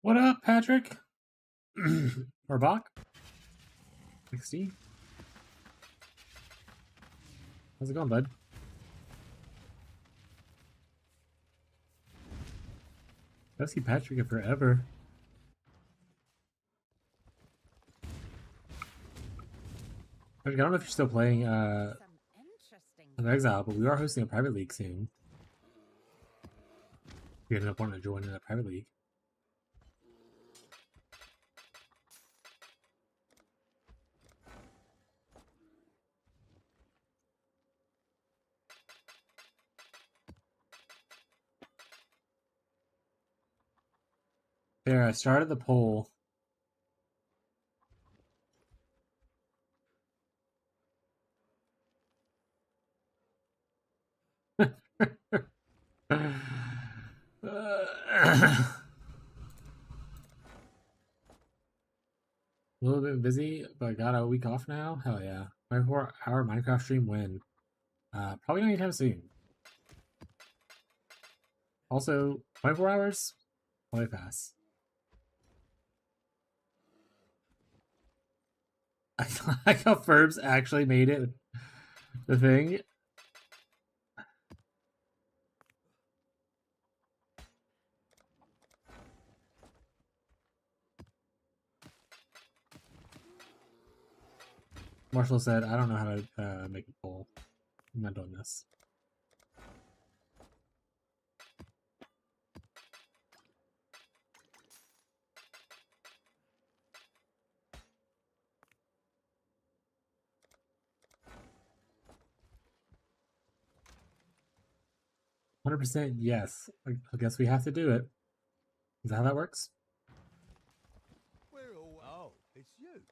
What up, Patrick? Or Bach? 60? How's it going, bud? I see Patrick in forever. Patrick, I don't know if you're still playing Exile, but we are hosting a private league soon. If you ended up wanting to join in a private league. There, I started the poll. A little bit busy, but got a week off now? Hell yeah. 24-hour Minecraft stream when? Probably not anytime soon. Also, 24 hours? Probably pass. I like how Ferbs actually made it the thing. Marshall said, I don't know how to make a poll. I'm not doing this. %, yes. I guess we have to do it. Is that how that works? Oh, it's you.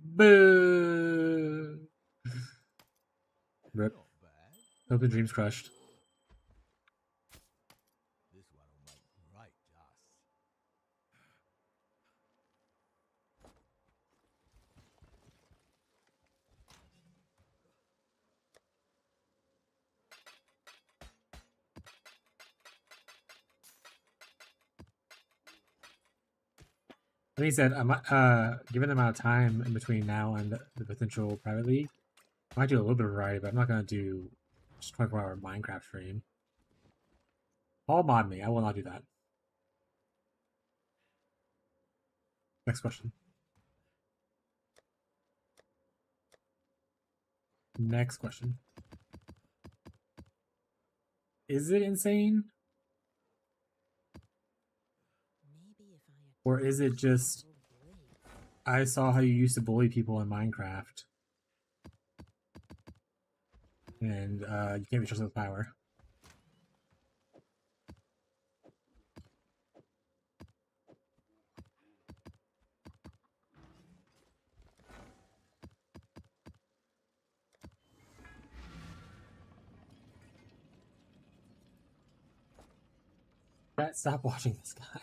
Boo! Rip. Not bad. Hope and dreams crushed. This one'll make great dust. And he said, given the amount of time in between now and the potential private league, I might do a little bit of variety, but I'm not going to do just 24-hour Minecraft stream. All mod me. I will not do that. Next question. Next question. Is it insane? Or is it just, I saw how you used to bully people in Minecraft, and you can't be trusted with power. Brett, stop watching this guy.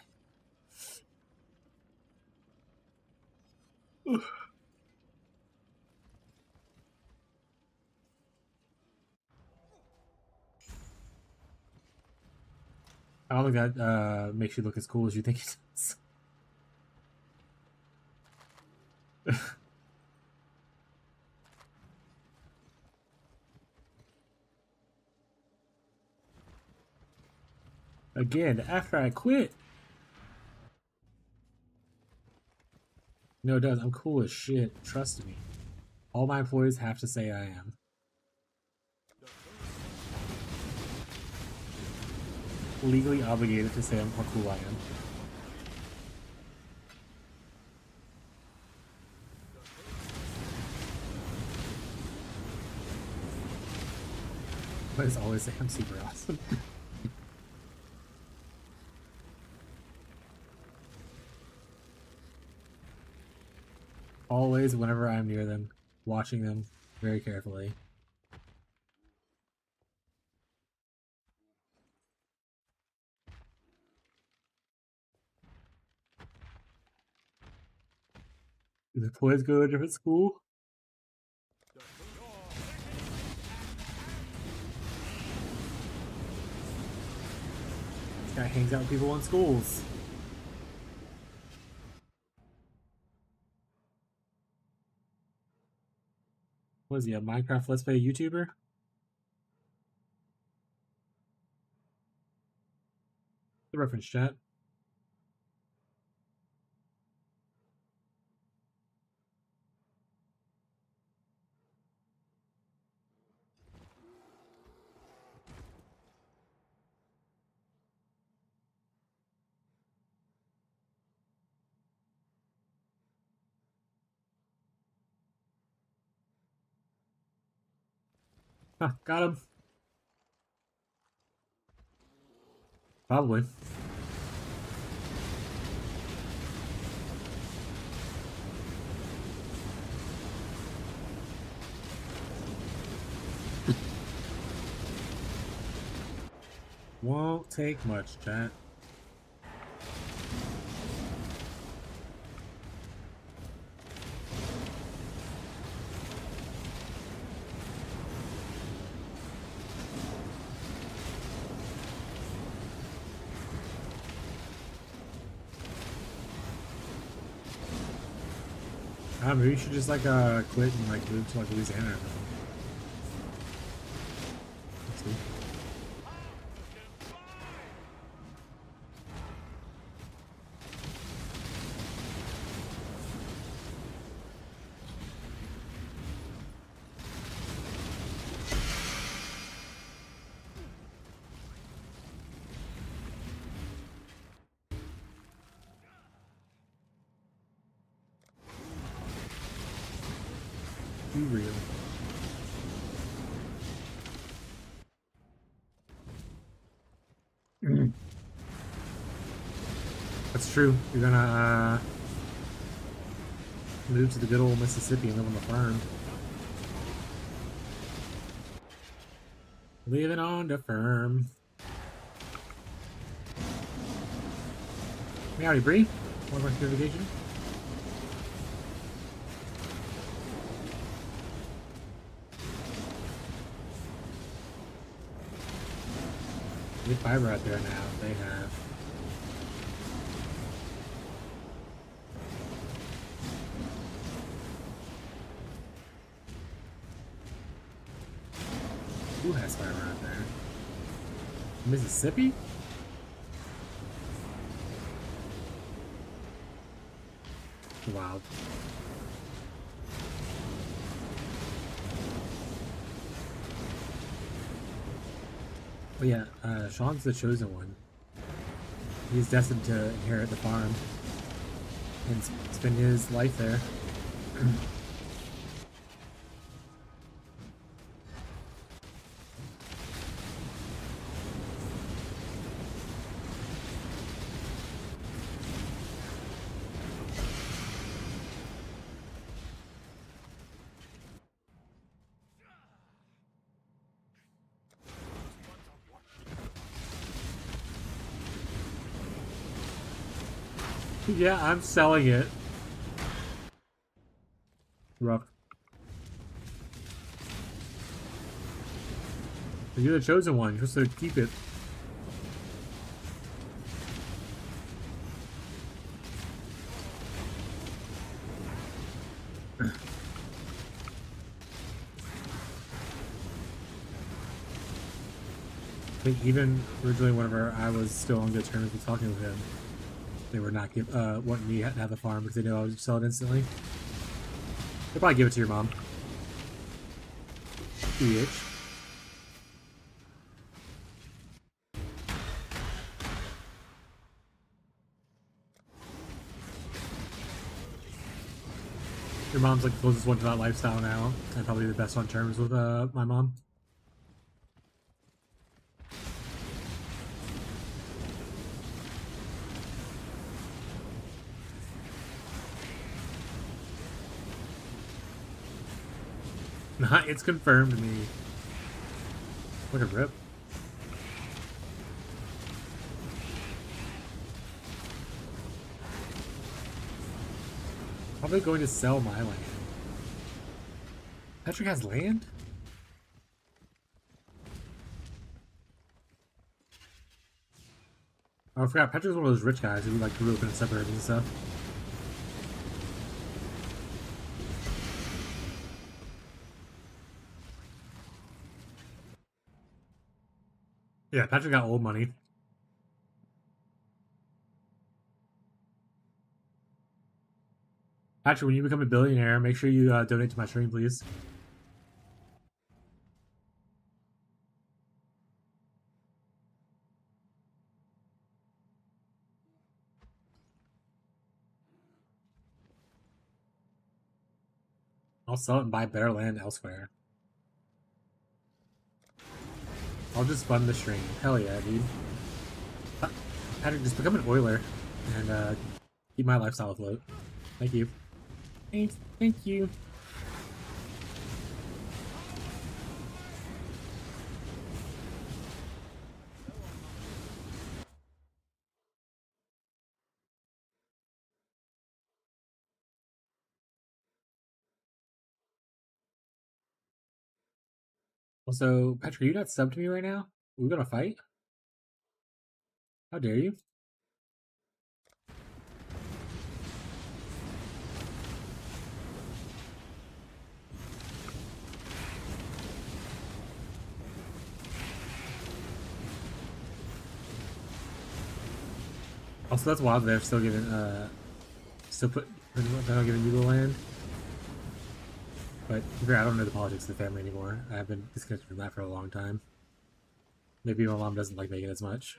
I don't think that makes you look as cool as you think it does. Again, after I quit. No, it does. I'm cool as shit. Trust me. All my employees have to say I am. Legally obligated to say how cool I am. But as always say I'm super awesome. Always, whenever I'm near them, watching them very carefully. Do the boys go to a different school? This guy hangs out with people in schools. What is he, a Minecraft Let's Play YouTuber? The reference chat. Huh, got him. Probably. Won't take much, chat. Maybe you should just like quit and like move to like Louisiana or something. Let's see. Be real. That's true. You're gonna move to the good old Mississippi and live on the farm. Living on the farm. Howdy, Bree. Welcome to your vacation. Good fiber out there now. They have. Who has fiber out there? Mississippi? Wow. But yeah, Sean's the chosen one. He's destined to inherit the farm and spend his life there. Yeah, I'm selling it. Rough. But you're the chosen one. You're supposed to keep it. I think even originally whenever I was still on good terms with talking with him, they were not wanting me to have the farm because they knew I would sell it instantly. They'll probably give it to your mom. Bitch. Your mom's like the closest one to that lifestyle now, and probably the best on terms with my mom. Nah, it's confirmed to me. What a rip. Probably going to sell my land. Patrick has land? Oh, I forgot. Patrick's one of those rich guys who like grew up in the suburbs and stuff. Yeah, Patrick got old money. Patrick, when you become a billionaire, make sure you donate to my stream, please. I'll sell it and buy better land elsewhere. I'll just fund the stream. Hell yeah, dude. Patrick, just become an oiler and keep my lifestyle afloat. Thank you. Thanks. Thank you. Also, Patrick, are you not subbed to me right now? Are we gonna fight? How dare you? Also, that's wild. They're still giving they're not giving you the land. But to be fair, I don't know the politics of the family anymore. I've been disconnected from that for a long time. Maybe my mom doesn't like Megan as much.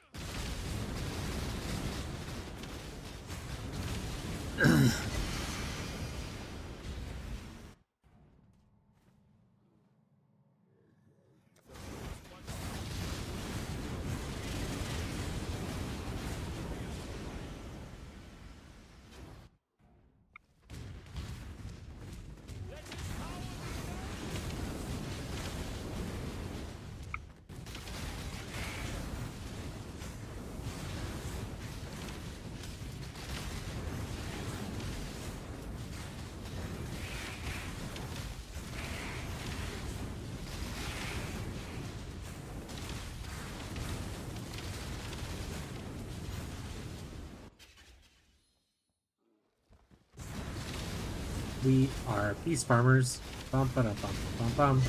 We are peace farmers. Bum ba bum bum bum.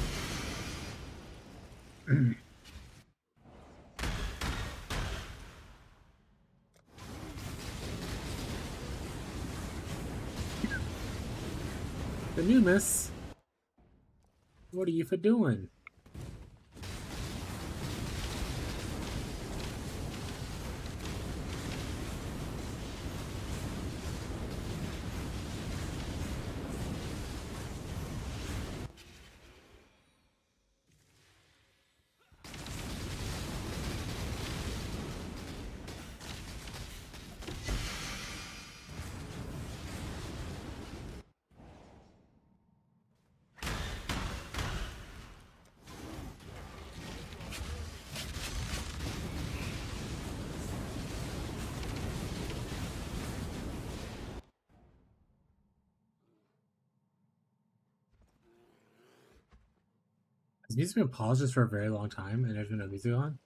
The Numis. What are you for doing? Has music been paused just for a very long time and there's been no music on?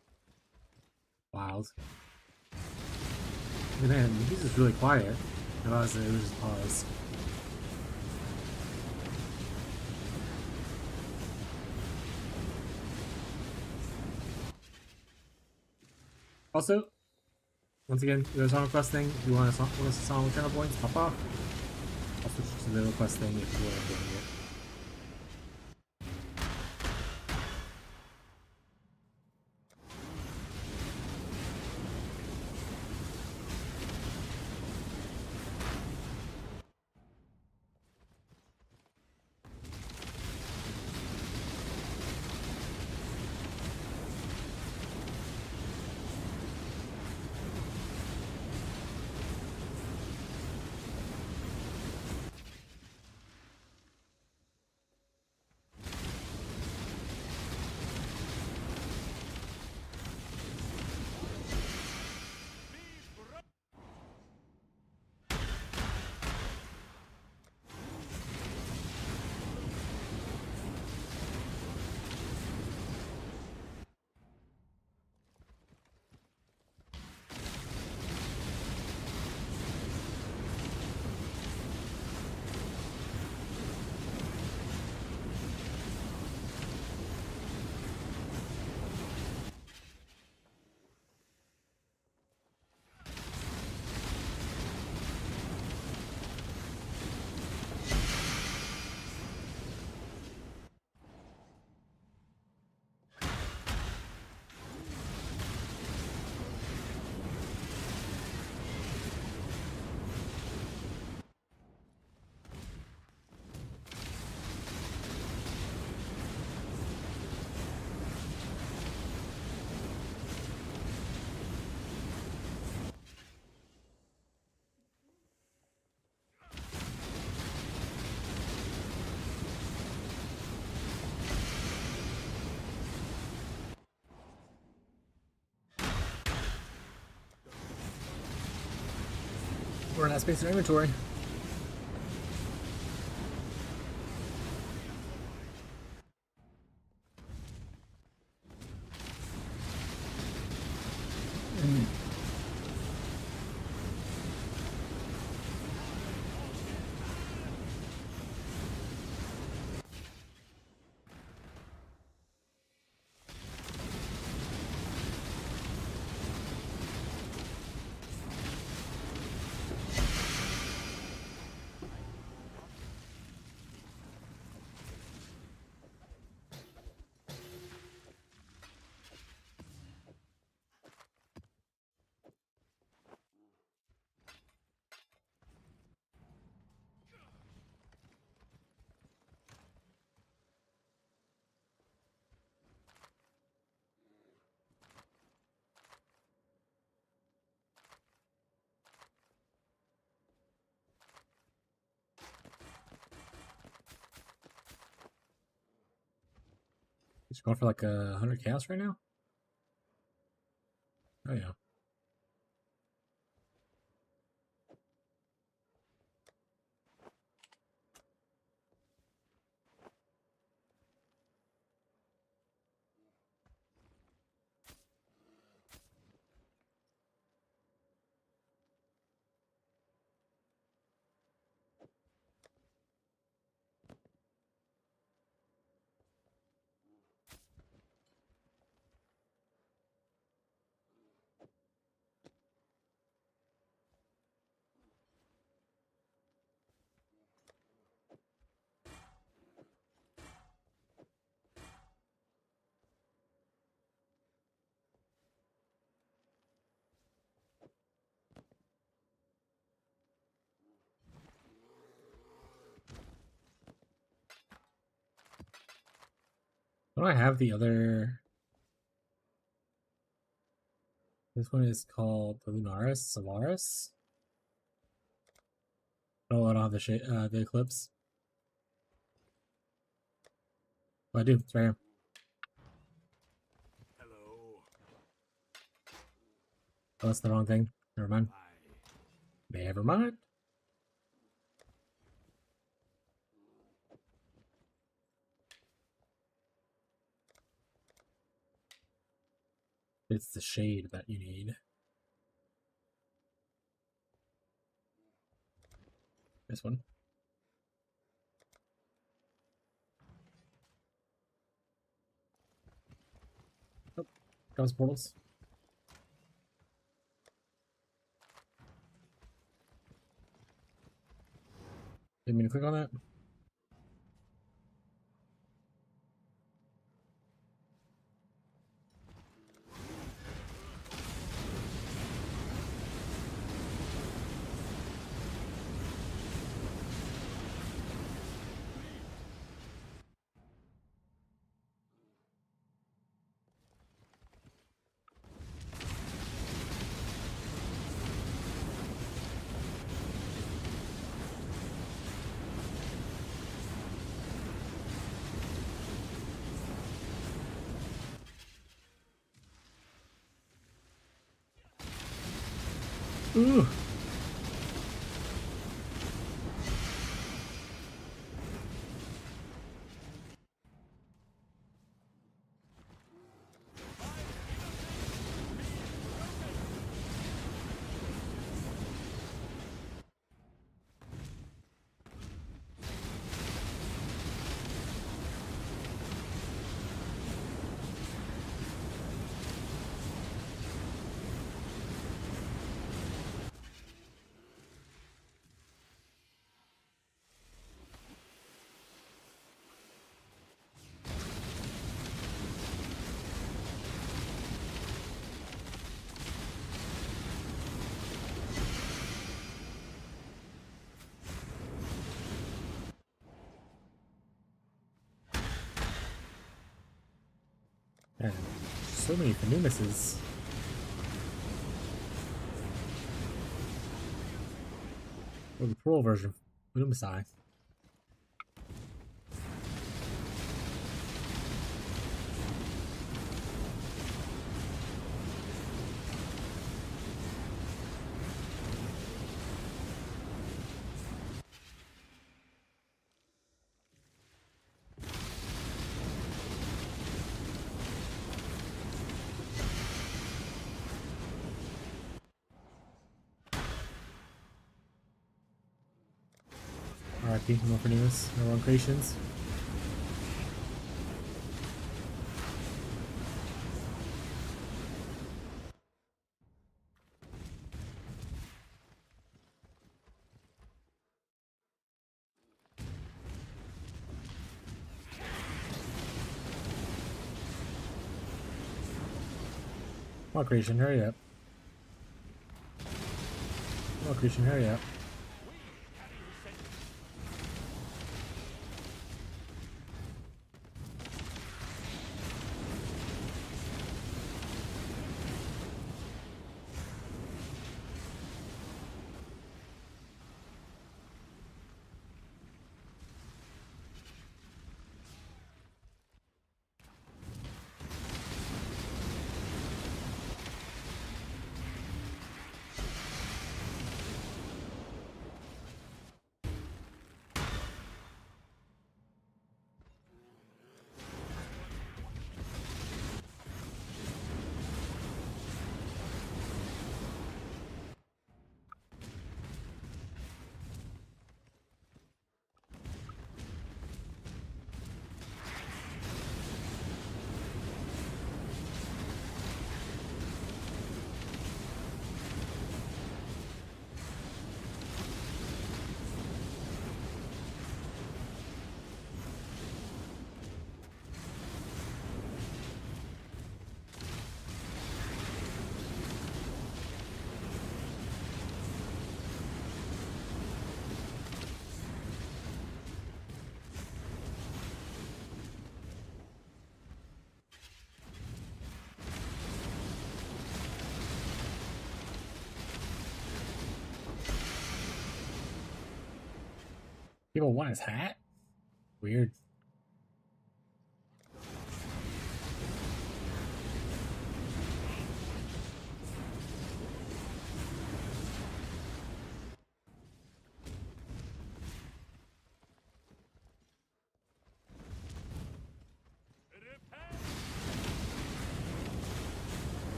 Wild. Man, the music is really quiet. I thought it was just paused. Also, once again, the song request thing, if you want a song with channel points, pop off. I'll switch to the request thing if you want to doing it. We're not space in inventory. He's going for like 100 chaos right now? Oh yeah. Don't I have the other? This one is called the Lunaris Solaris. Oh, I don't have the Eclipse. Oh, I do. It's right here. Hello. Oh, that's the wrong thing. Never mind. Never mind. It's the shade that you need. This one. Oh, comes portals. Didn't mean to click on that. Ooh. Man, so many Fenumises. Or the Pearl version. Fenumisi. RIP, no Fenumis, no wrong creations. Come on, creation, hurry up. Come on, creation, hurry up. People want his hat? Weird.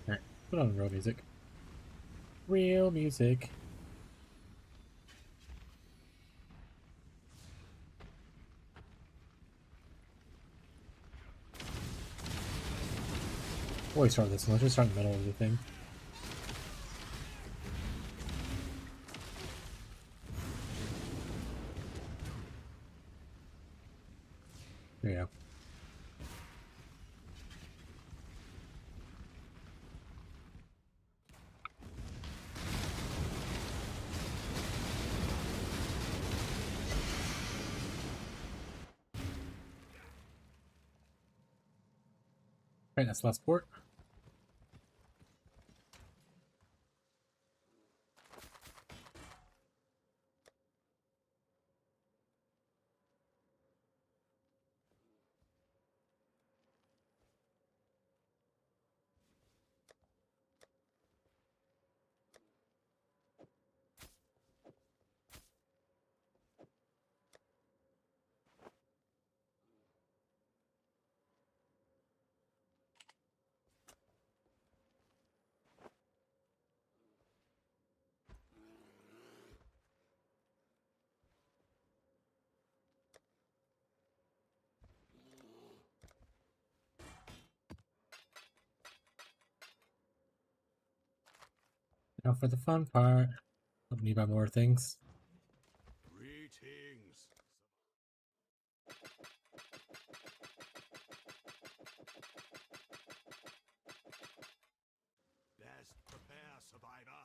Alright, put on real music. Real music. Always start this one. Let's just start in the middle of the thing. There you go. Right, that's last port. Now for the fun part. Don't need to buy more things. Greetings. Best prepare, survivor.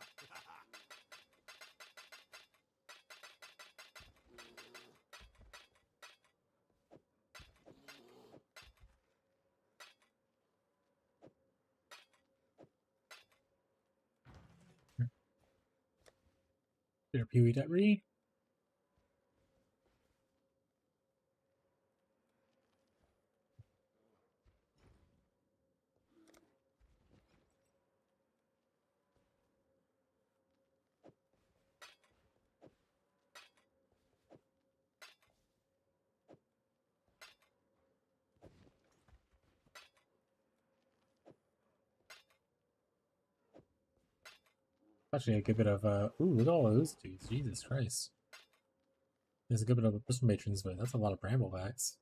Peter.re. Actually, a good bit of ooh, look at all those dudes. Jesus Christ. There's a good bit of Bristol matrons, but that's a lot of bramblebacks.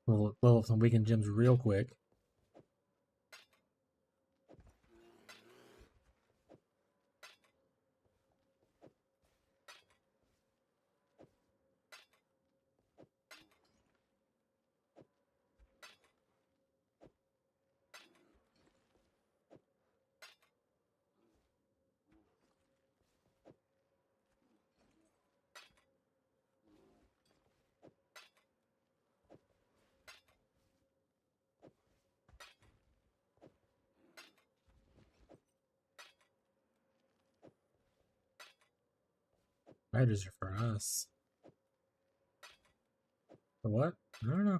We'll level up some weekend gyms real quick. Riders are for us. For what? I don't know.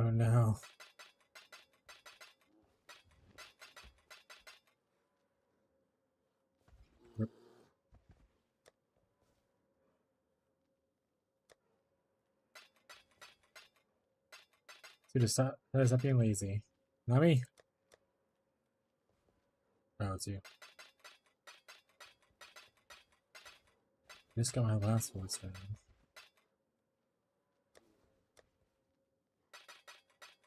Oh no. Dude, stop being lazy. Not me. Oh, it's you. Just got my last voice down.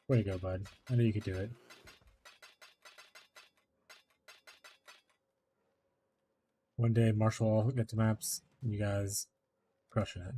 Way to go, bud. I knew you could do it. One day, Marshall will get to maps. You guys crushing it.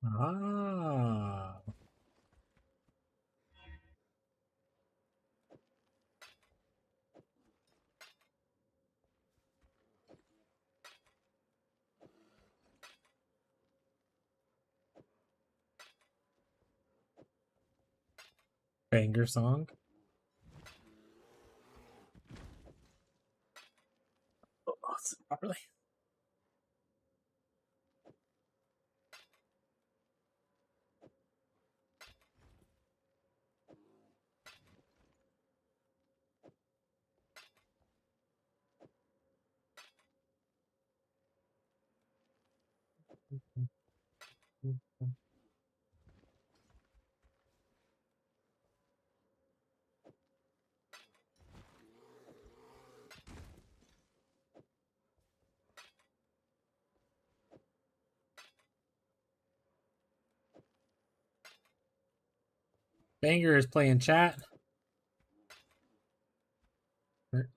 Ah. Banger song. Oh, it's not really. Banger is playing chat.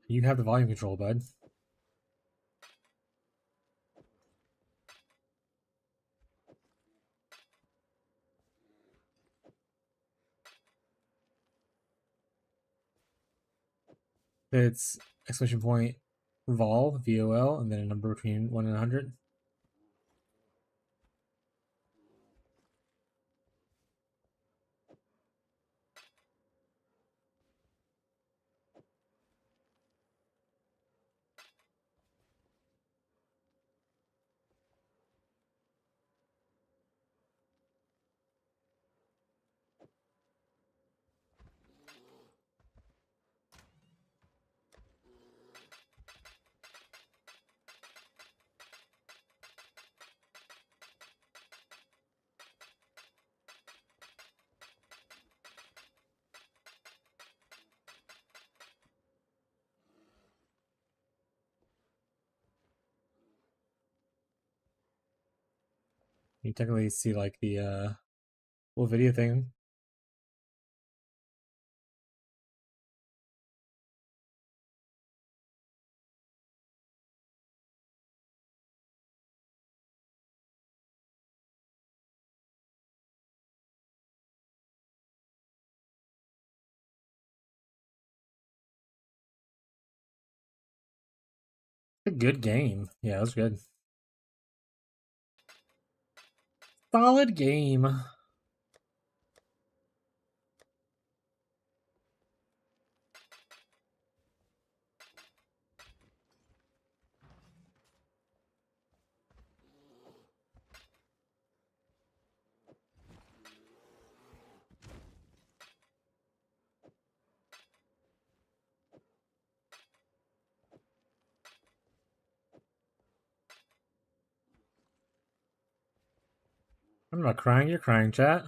You have the volume control, bud. It's exclamation point vol, VOL, and then a number between 1 and 100. You technically see like the little video thing. A good game. Yeah, it was good. Solid game. I'm not crying, you're crying, chat.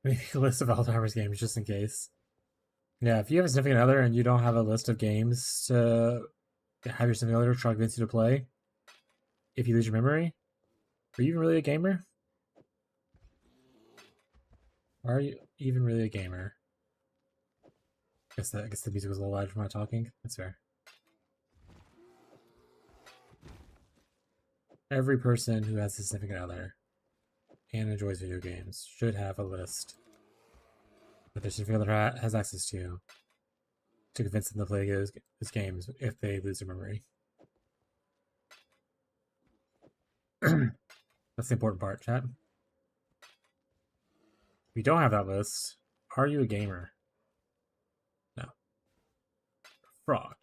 Maybe a list of Alzheimer's games just in case. Yeah, if you have a significant other and you don't have a list of games to have your significant other try to convince you to play, if you lose your memory, are you even really a gamer? Are you even really a gamer? I guess the music was a little loud for my talking. That's fair. Every person who has a significant other and enjoys video games should have a list that their significant other has access to convince them to play those games if they lose their memory. That's the important part, chat. If you don't have that list, are you a gamer? No. Fraud.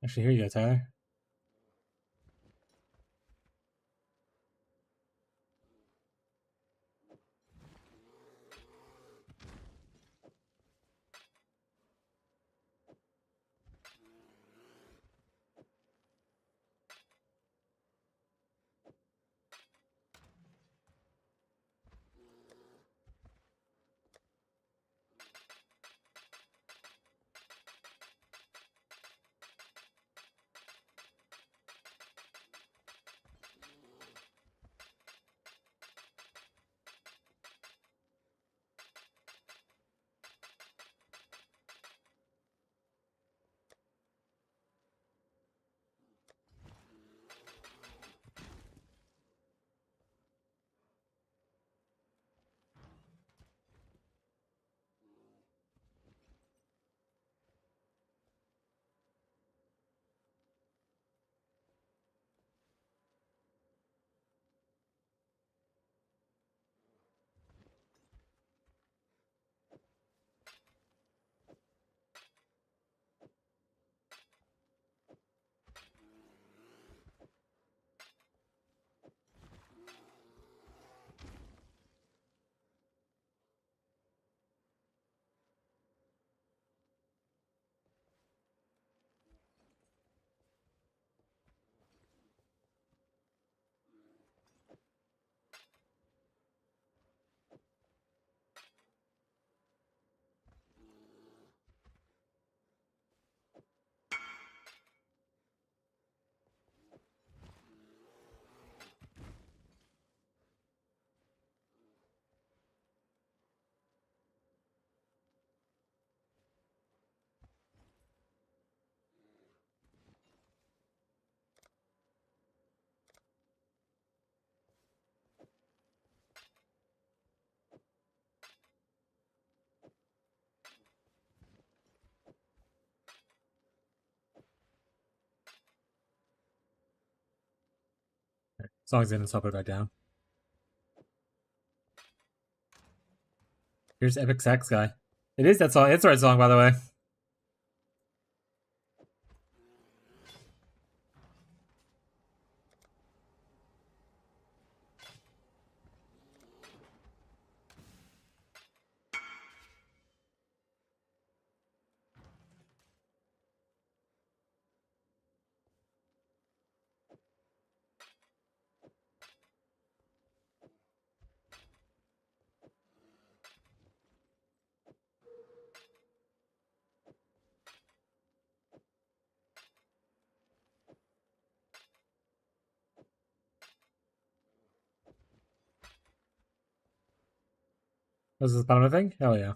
Actually, here you go, Tyler. Song's in, so I'll put it back down. Here's Epic Sax Guy. It is that song. It's the right song, by the way. Was this the bottom of the thing? Hell yeah.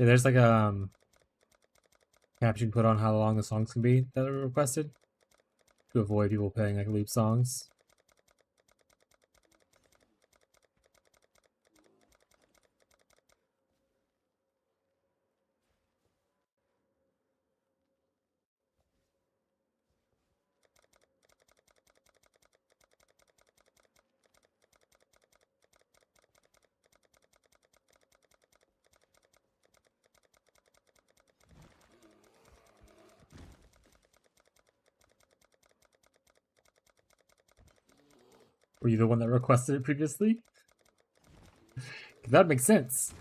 Yeah, there's like a caption you can put on how long the songs can be that are requested to avoid people playing like loop songs. Were you the one that requested it previously? That makes sense.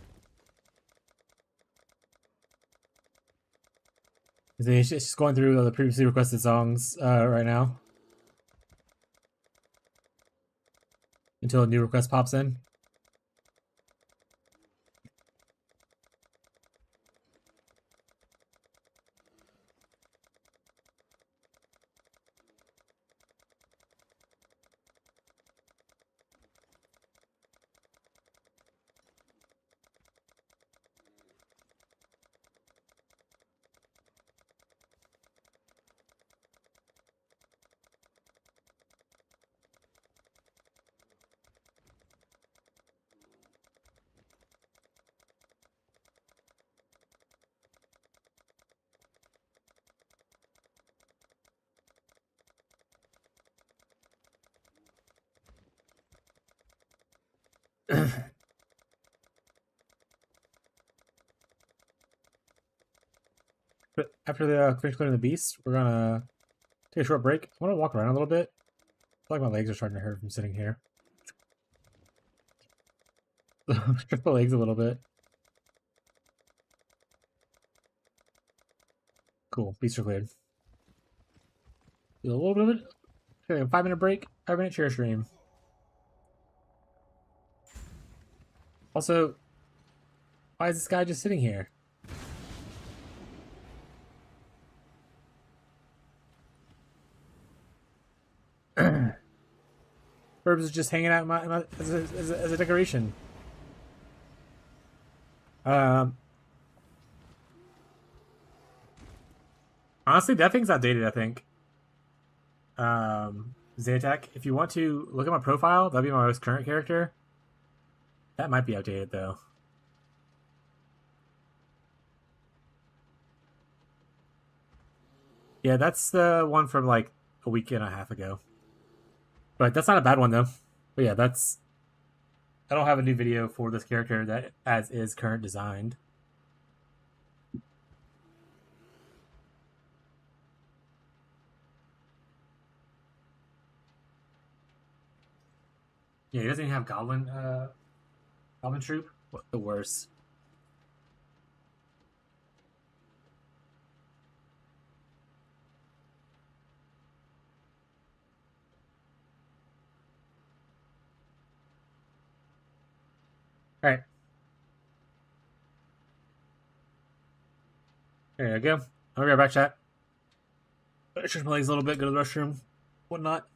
It's just going through the previously requested songs right now. Until a new request pops in. But after the finish clearing the beast, we're gonna take a short break. I want to walk around a little bit. I feel like my legs are starting to hurt from sitting here. Stretch my legs a little bit. Cool, beasts are cleared. Do a little bit of it. Okay, 5-minute break, 5-minute chair stream. Also, why is this guy just sitting here? Burbs is just hanging out in my as a decoration. Honestly, that thing's outdated, I think. Zayatek, if you want to look at my profile, that'll be my most current character. That might be outdated, though. Yeah, that's the one from like a week and a half ago. But that's not a bad one though. But yeah, that's. I don't have a new video for this character that as is current designed. Yeah, he doesn't even have Goblin Troop. What the worst. All right. There you go. I'll be right back, chat. Stretch my legs a little bit, go to the restroom, whatnot.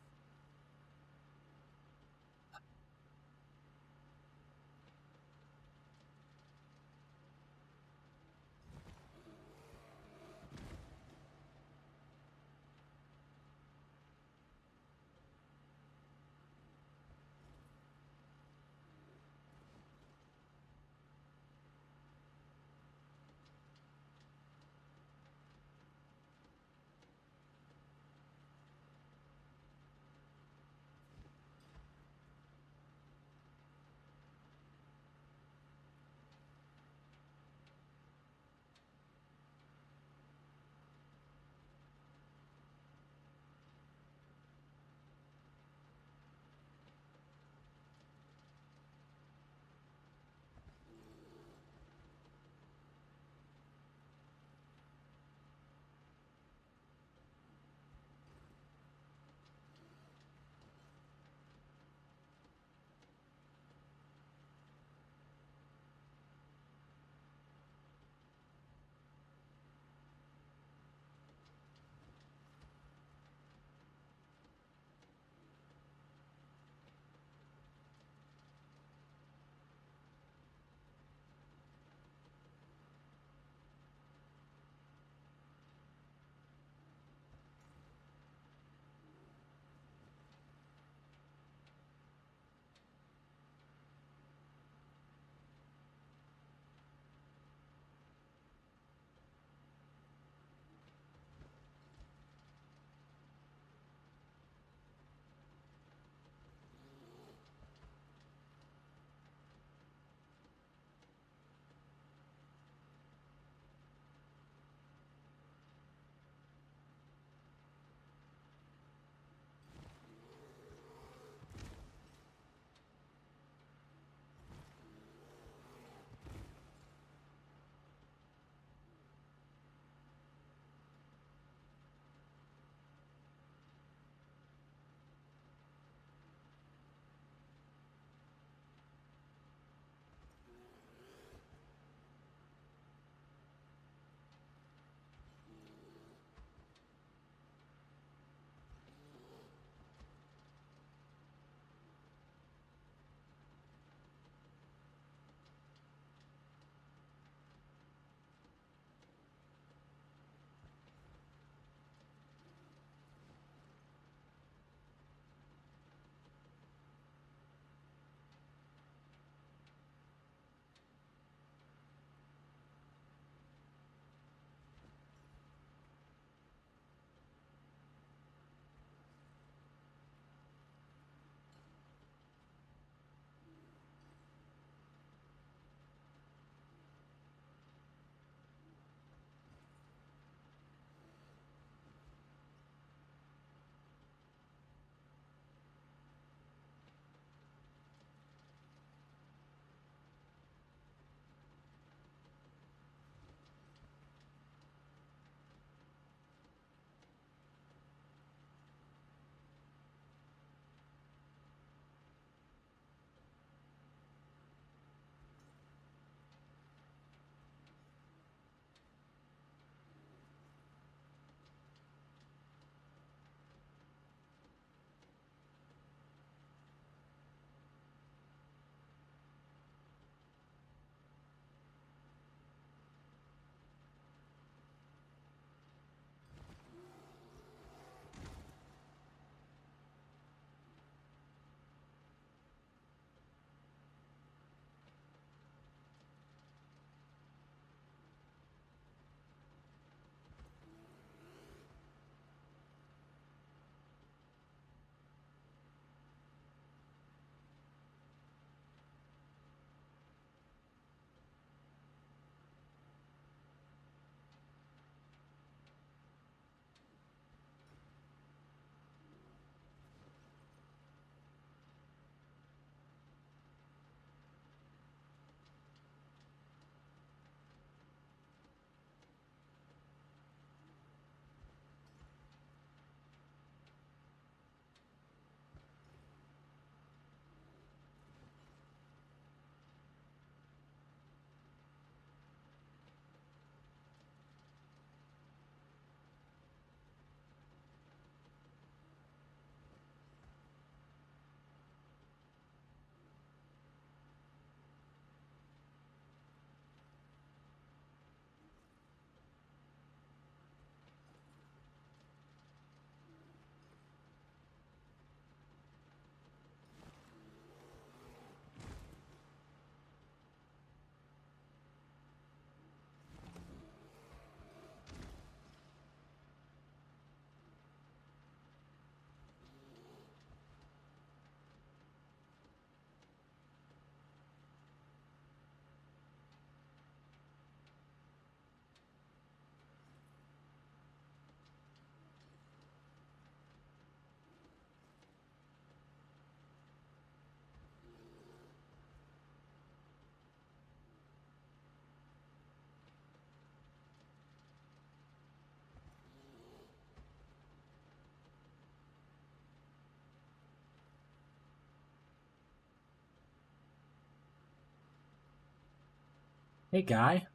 Hey, guy.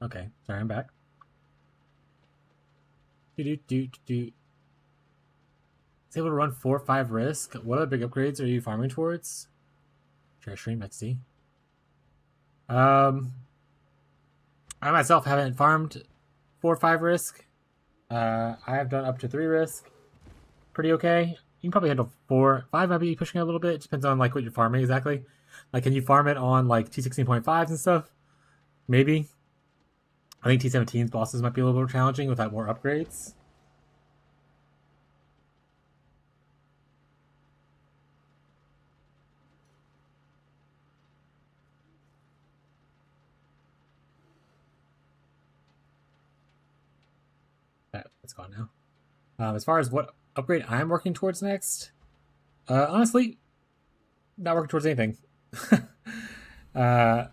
Okay, sorry, I'm back. Do. It's able to run 4 or 5 risk. What other big upgrades are you farming towards? Share stream XD. I myself haven't farmed 4 or 5 risk. I have done up to 3 risk. Pretty okay. You can probably handle 4. 5 might be pushing it a little bit. It depends on like what you're farming exactly. Like, can you farm it on like T16.5s and stuff? Maybe. I think T17's bosses might be a little more challenging without more upgrades. It's gone now. As far as what upgrade I'm working towards next, honestly, not working towards anything. I've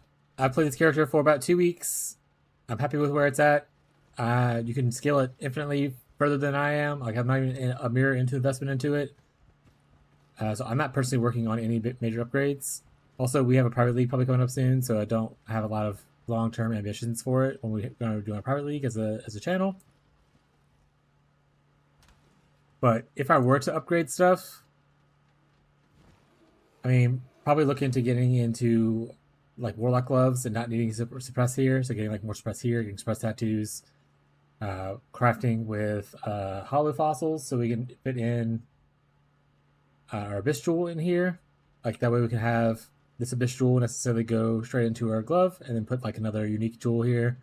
played this character for about 2 weeks. I'm happy with where it's at. You can scale it infinitely further than I am. Like, I'm not even a mirror into investment into it. So I'm not personally working on any major upgrades. Also, we have a private league probably coming up soon, so I don't have a lot of long-term ambitions for it when we're going to do a private league as a channel. But if I were to upgrade stuff, I mean, probably look into getting into like warlock gloves and not needing to suppress here. So getting like more suppress here, getting suppress tattoos, crafting with hollow fossils so we can fit in our abyss jewel in here. Like that way we can have this abyss jewel necessarily go straight into our glove and then put like another unique jewel here,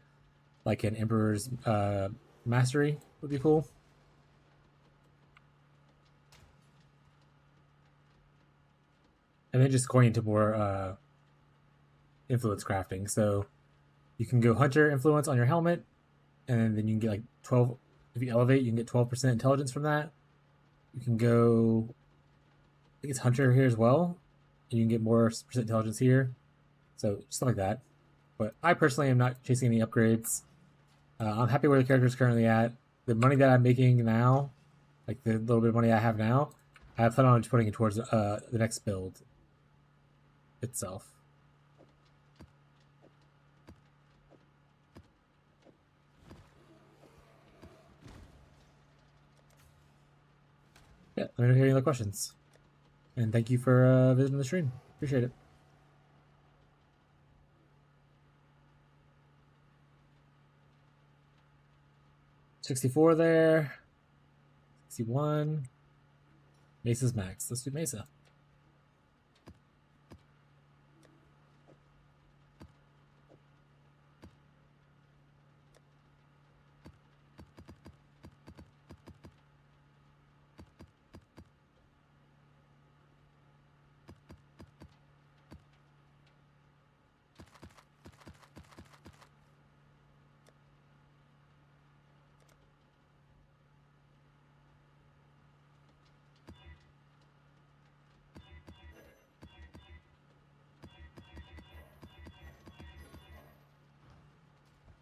like an Emperor's Mastery would be cool. And then just going into more influence crafting. So you can go hunter influence on your helmet, and then you can get like 12. If you elevate, you can get 12% intelligence from that. You can go, I think it's hunter here as well, and you can get more percent intelligence here. So stuff like that. But I personally am not chasing any upgrades. I'm happy where the character is currently at. The money that I'm making now, like the little bit of money I have now, I plan on just putting it towards the next build itself. Yeah, let me know if you have any other questions. And thank you for visiting the stream. Appreciate it. $64 there. 61. Mesa's max. Let's do Mesa.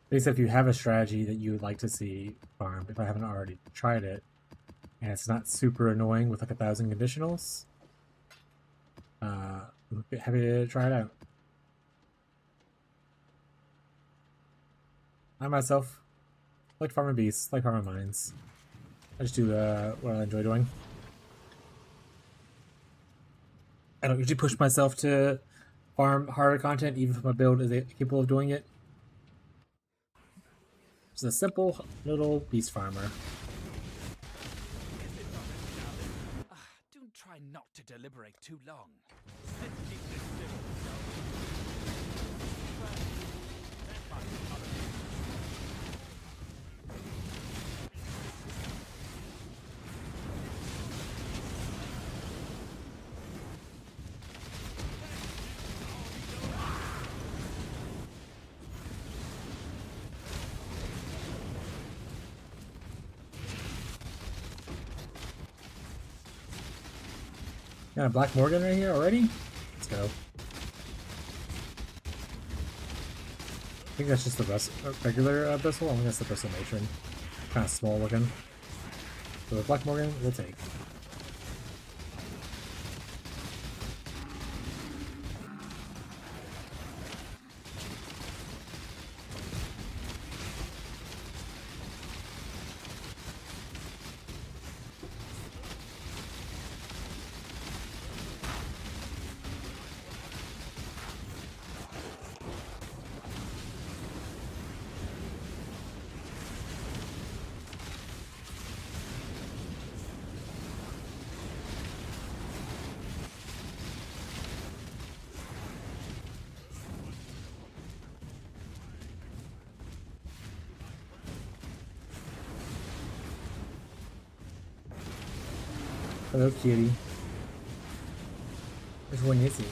Basically, if you have a strategy that you would like to see farmed, if I haven't already tried it, and it's not super annoying with like 1,000 conditionals, I'm happy to try it out. I myself like farming beasts, like farming mines. I just do what I enjoy doing. I don't usually push myself to farm harder content, even if my build is capable of doing it. Just a simple little beast farmer. Don't try not to deliberate too long. Got a Black Morgan right here already? Let's go. I think that's just the regular Bristle. I think that's the Bristle Matron. Kind of small looking. So the Black Morgan, we'll take. Hello, cutie. Which one is he?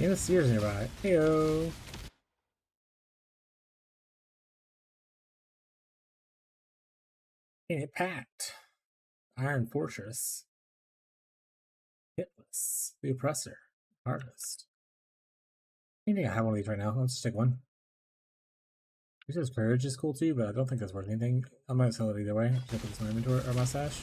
And the Sears nearby. Heyo. And it packed. Iron Fortress. Hitless. The Oppressor. Harvest. I think I have one of these right now. Let's just take one. This Courage is cool too, but I don't think that's worth anything. I might sell it either way. Just put this in my inventory or my stash.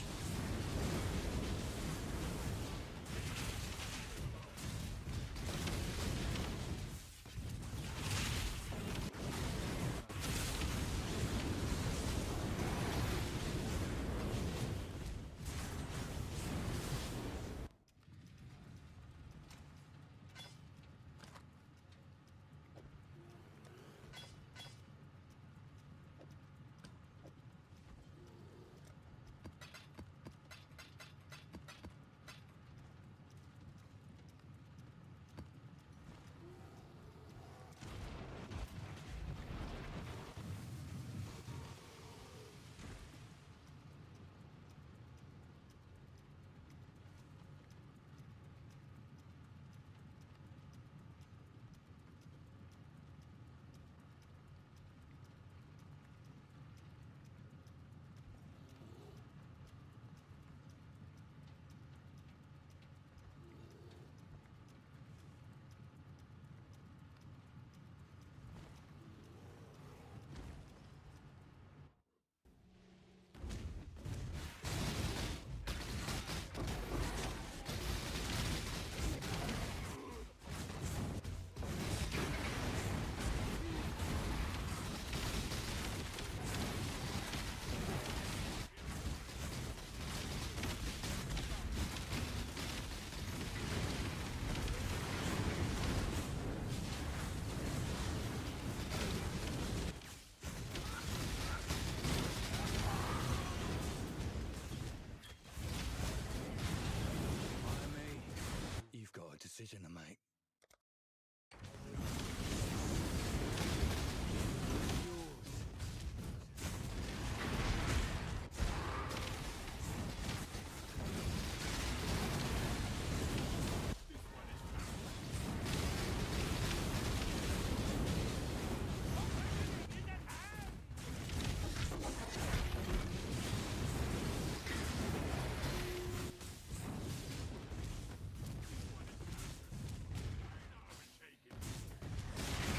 You've got a decision to make.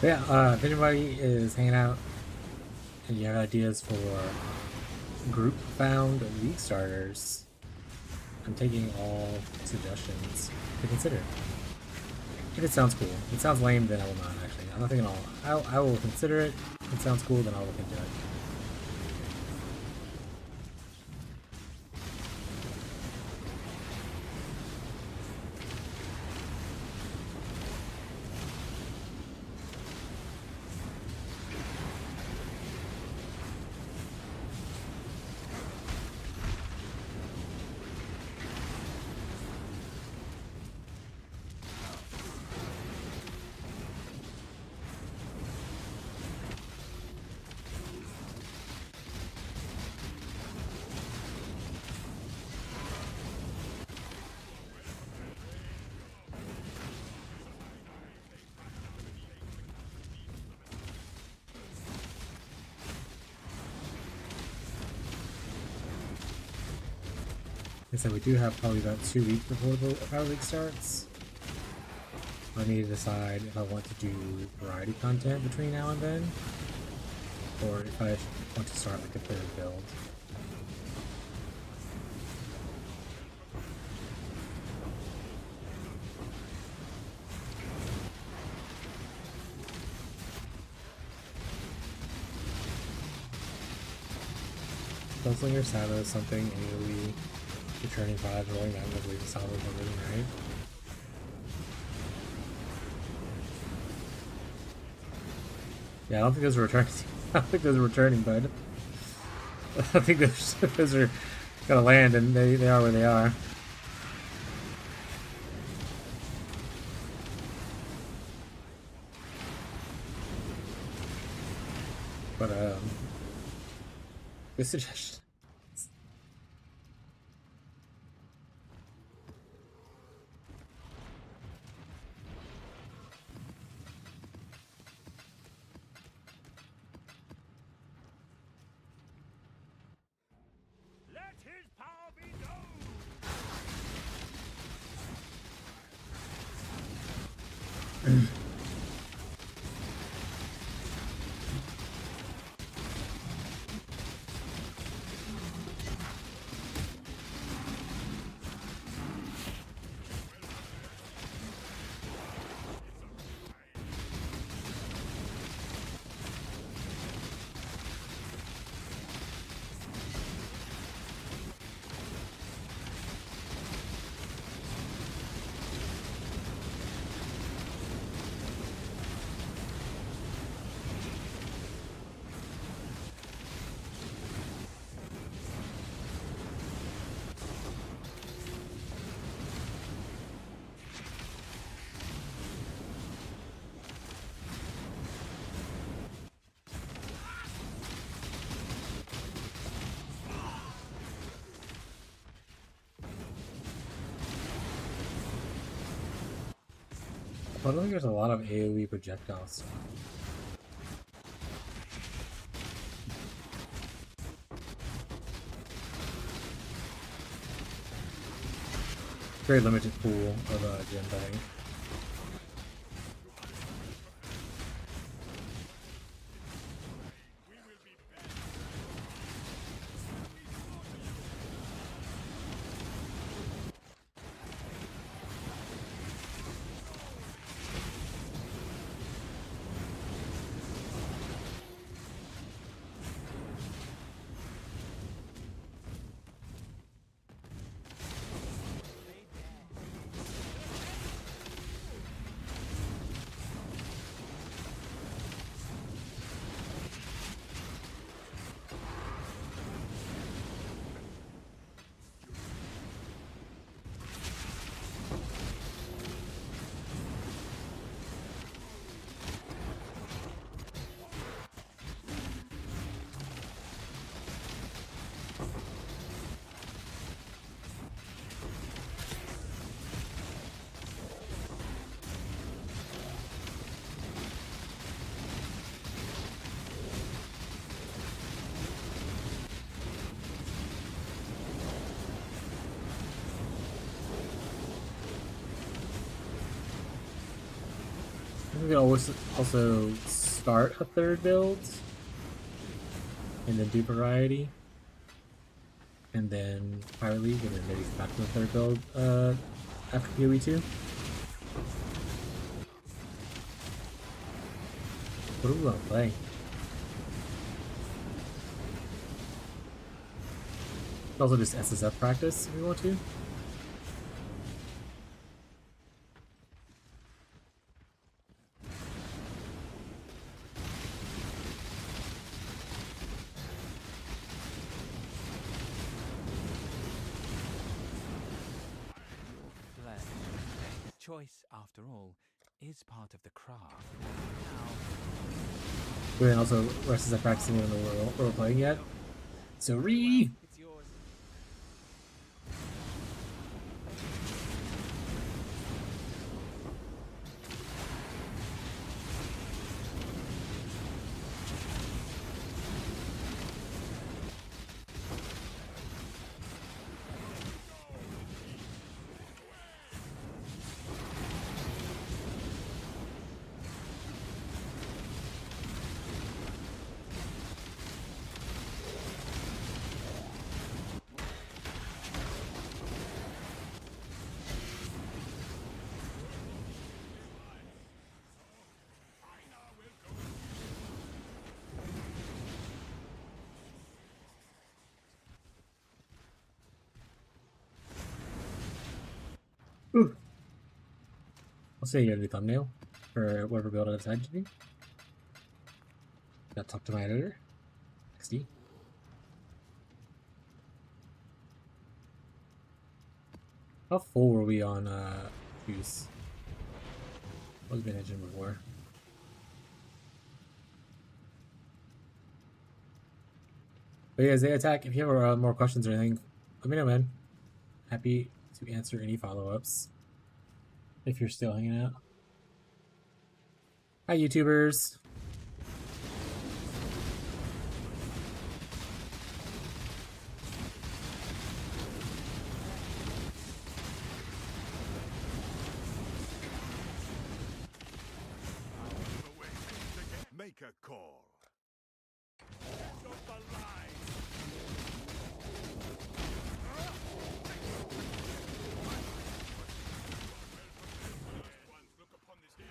Yeah, if anybody is hanging out and you have ideas for group found league starters, I'm taking all suggestions to consider. If it sounds cool. If it sounds lame, then I will not actually. I'm not thinking all. I will consider it. If it sounds cool, then I'll look into it. I said we do have probably about 2 weeks before the Power League starts. I need to decide if I want to do variety content between now and then, or if I want to start like a third build. Gunslinger Salvo is something AoE returning 5 rolling down the believe salvo is really right. Yeah, I don't think those are returning. I don't think those are returning, bud. I think those are gonna land, and they are where they are. But good suggestion. Let his power be known! I don't think there's a lot of AoE projectile stuff. Very limited pool of gems, I think. We can always also start a third build and then do variety and then Pirate League and then maybe come back to the third build after PoE 2. What do we want to play? Also just SSF practice if we want to. Choice, after all, is part of the craft. We didn't also SSF practicing in the world we're playing yet. So re. It's yours. I'll say you got a new thumbnail for whatever build I decide to do. Gotta talk to my editor. XD. How full were we on juice? What was been engine before? But yeah, Zay Attack, if you have more questions or anything, let me know, man. Happy to answer any follow-ups. If you're still hanging out. Hi, YouTubers. Make a call. Stop the line. Look upon this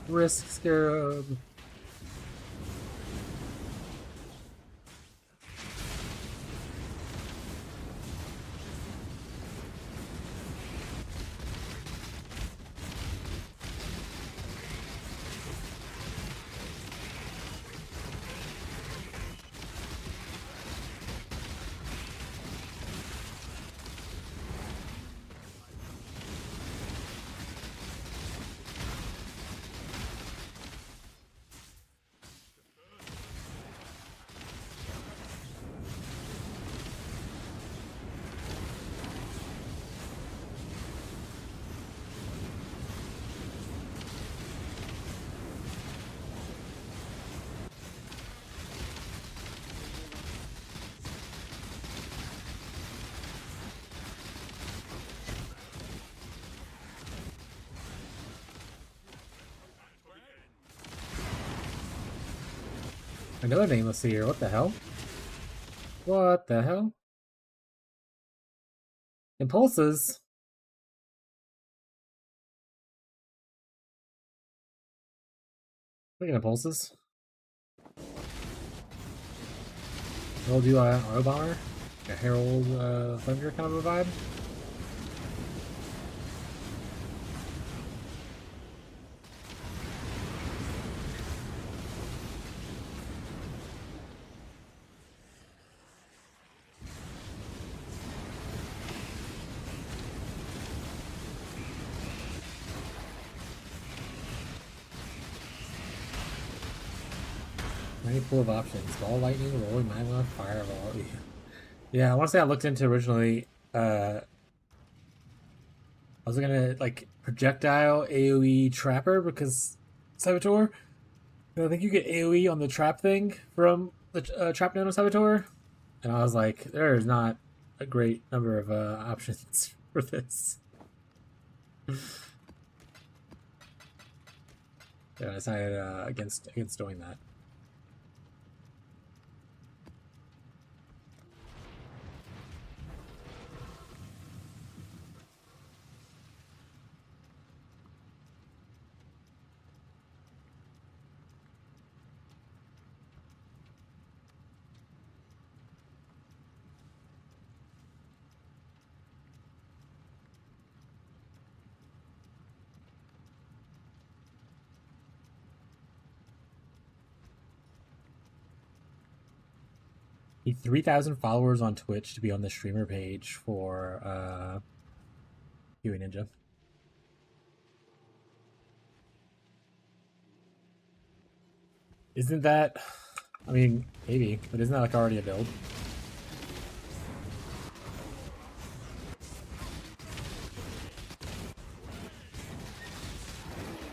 Risk Scarab. Another nameless here. What the hell? What the hell? Impulses? Look at impulses. We'll do a Auto Bomber. A Herald Thunder kind of a vibe. Many pool of options. Ball lightning, rolling magma, fireball. Yeah, I want to say I looked into originally. I was looking at like projectile AoE trapper because Saboteur. I think you get AoE on the trap thing from the trap nano Saboteur. And I was like, there's not a great number of options for this. Yeah, I decided against doing that. Need 3,000 followers on Twitch to be on the streamer page for Huey Ninja. Isn't that... I mean, maybe, but isn't that like already a build?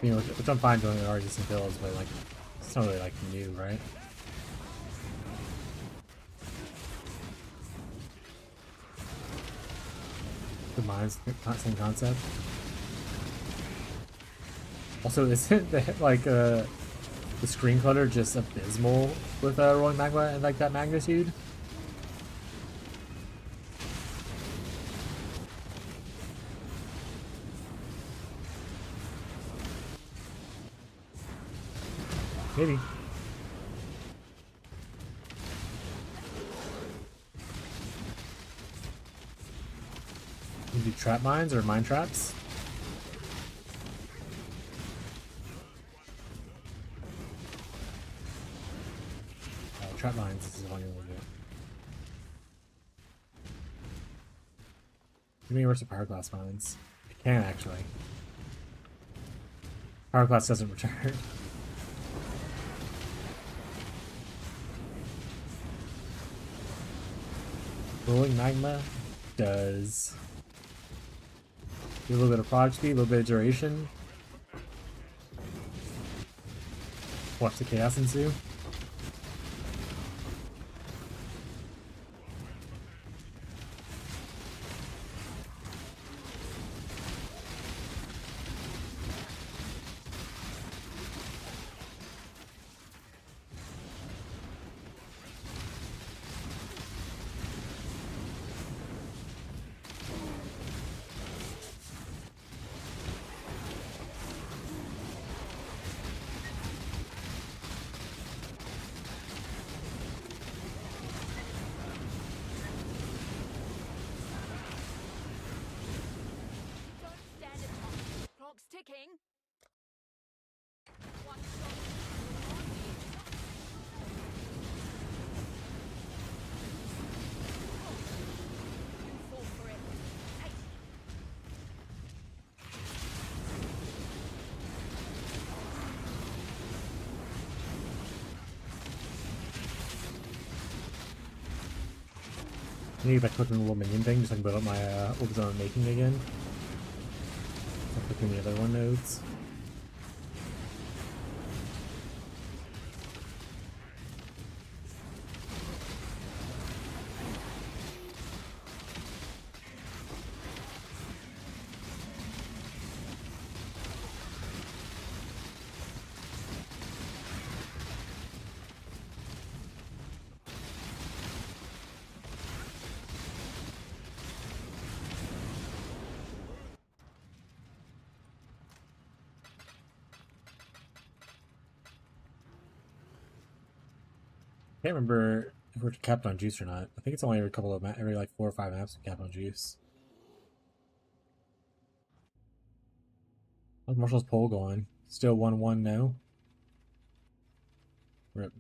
You know, which I'm fine doing already some builds, but like, it's not really like new, right? The mine's same concept. Also, isn't the, like the screen clutter just abysmal with rolling magma and like that magnitude? Maybe. You do trap mines or mine traps? Trap mines is the one you want to do. You mean worse with power class mines? It can actually. Power class doesn't return. Rolling magma does a little bit of product speed, a little bit of duration. Watch the chaos ensue. Ticking. I need to click on the little minion thing just so I can build up my orbs on making again. I'll click on the other one nodes. I can't remember if we're capped on juice or not. I think it's only every couple of every like 4 or 5 maps we cap on juice. How's Marshall's poll going? Still 1-1 no? Rip.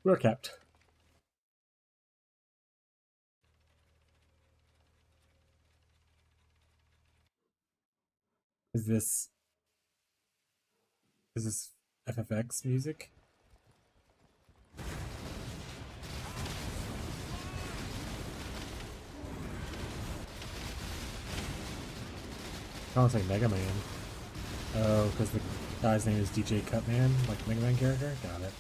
We're capped. Is this FFX music? Sounds like Mega Man. Oh, because the guy's name is DJ Cutman, like Mega Man character? Got it.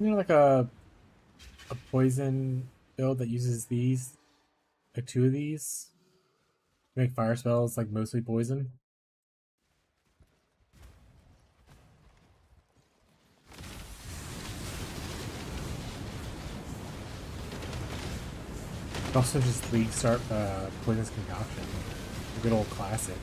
like a poison build that uses these, like two of these, to make fire spells like mostly poison. Also, just League start Poison's Concoction, a good old classic.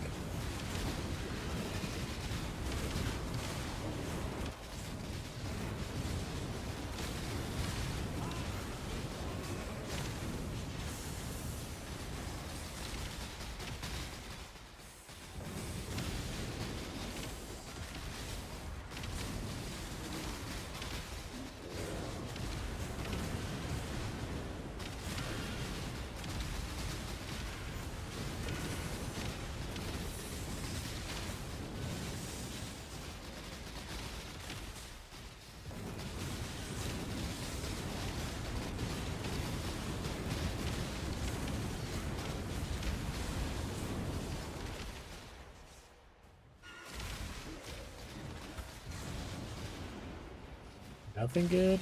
Nothing good?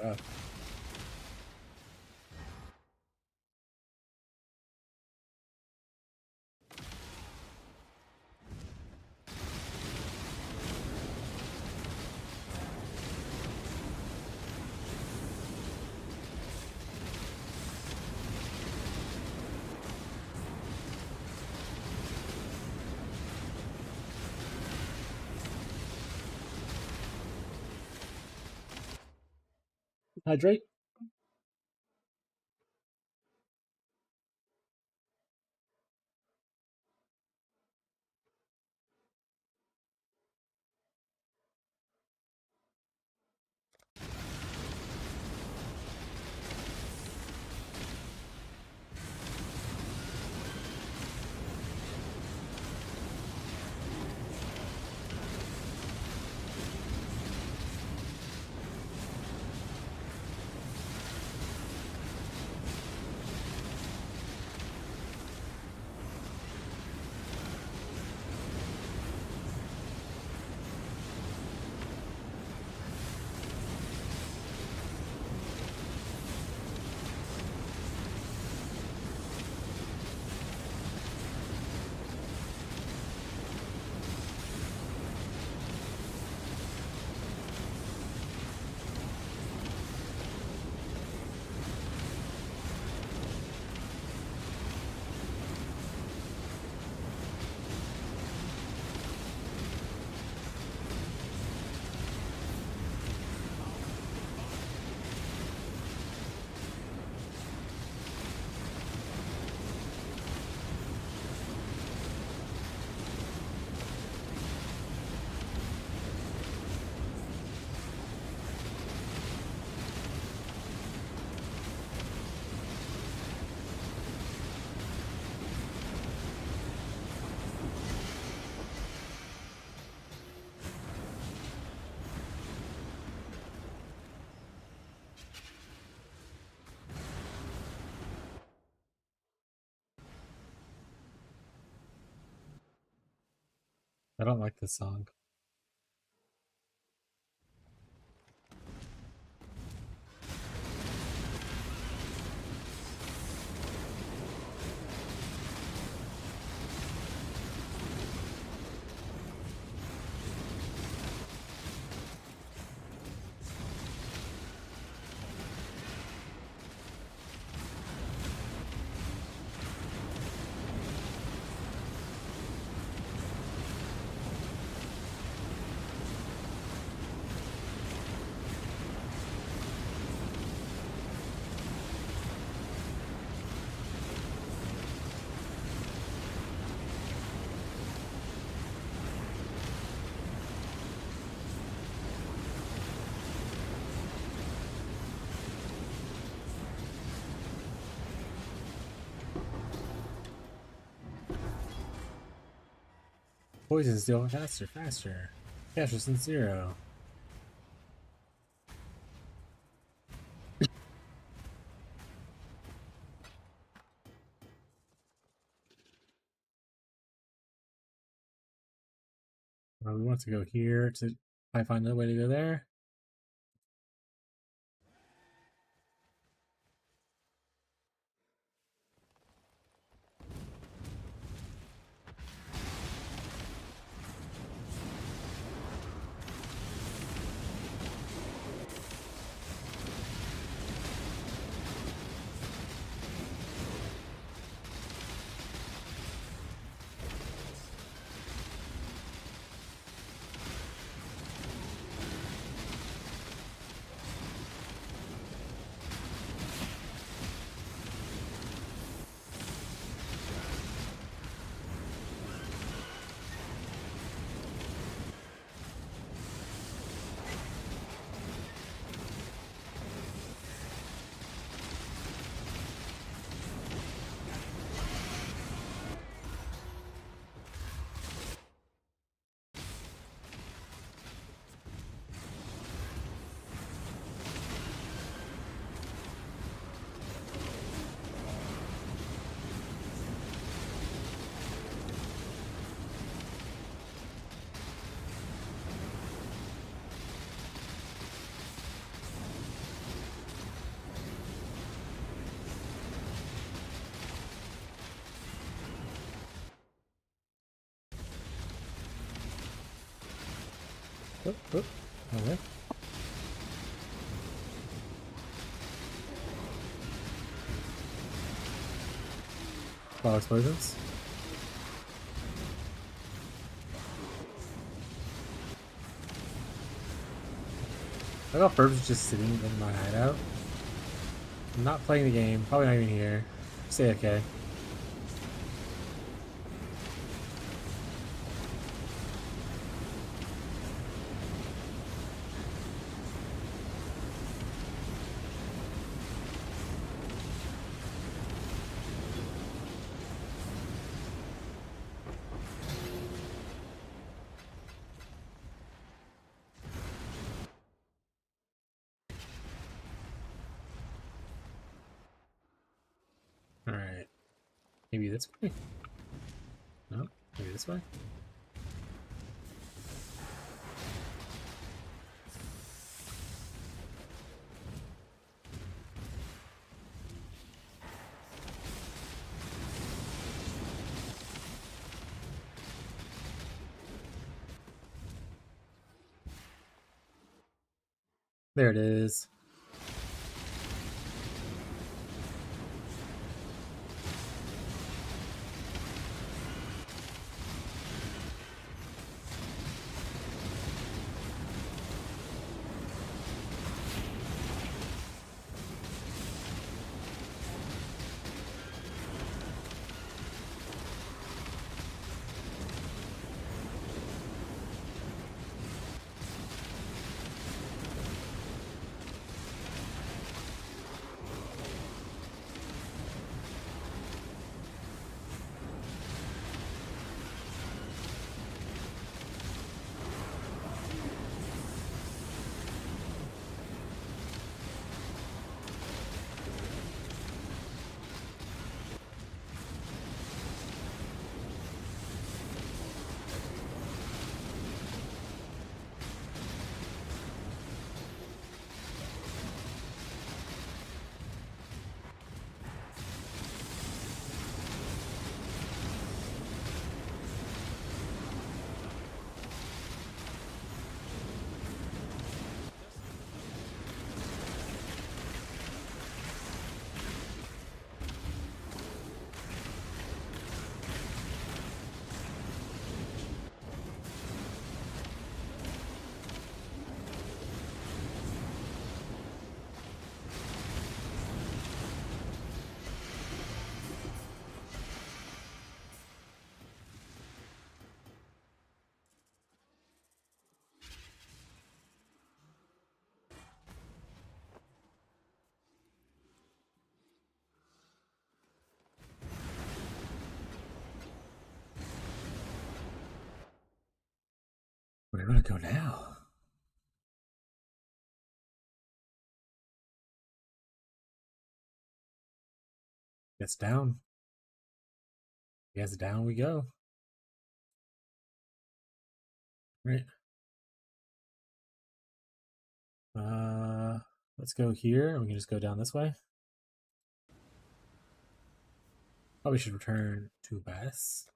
Rough. Hydrate. I don't like this song. Poison still faster, faster. Cash in 0. We want to go here to I find another way to go there. oh, okay. Ball explosions. I got Burbs just sitting in my hideout. I'm not playing the game, probably not even here. Stay okay. Alright. Maybe this way? No? Maybe this way? There it is. Where do I go now? Guess down. Guess down we go. Right. Let's go here. We can just go down this way. Probably should return to base.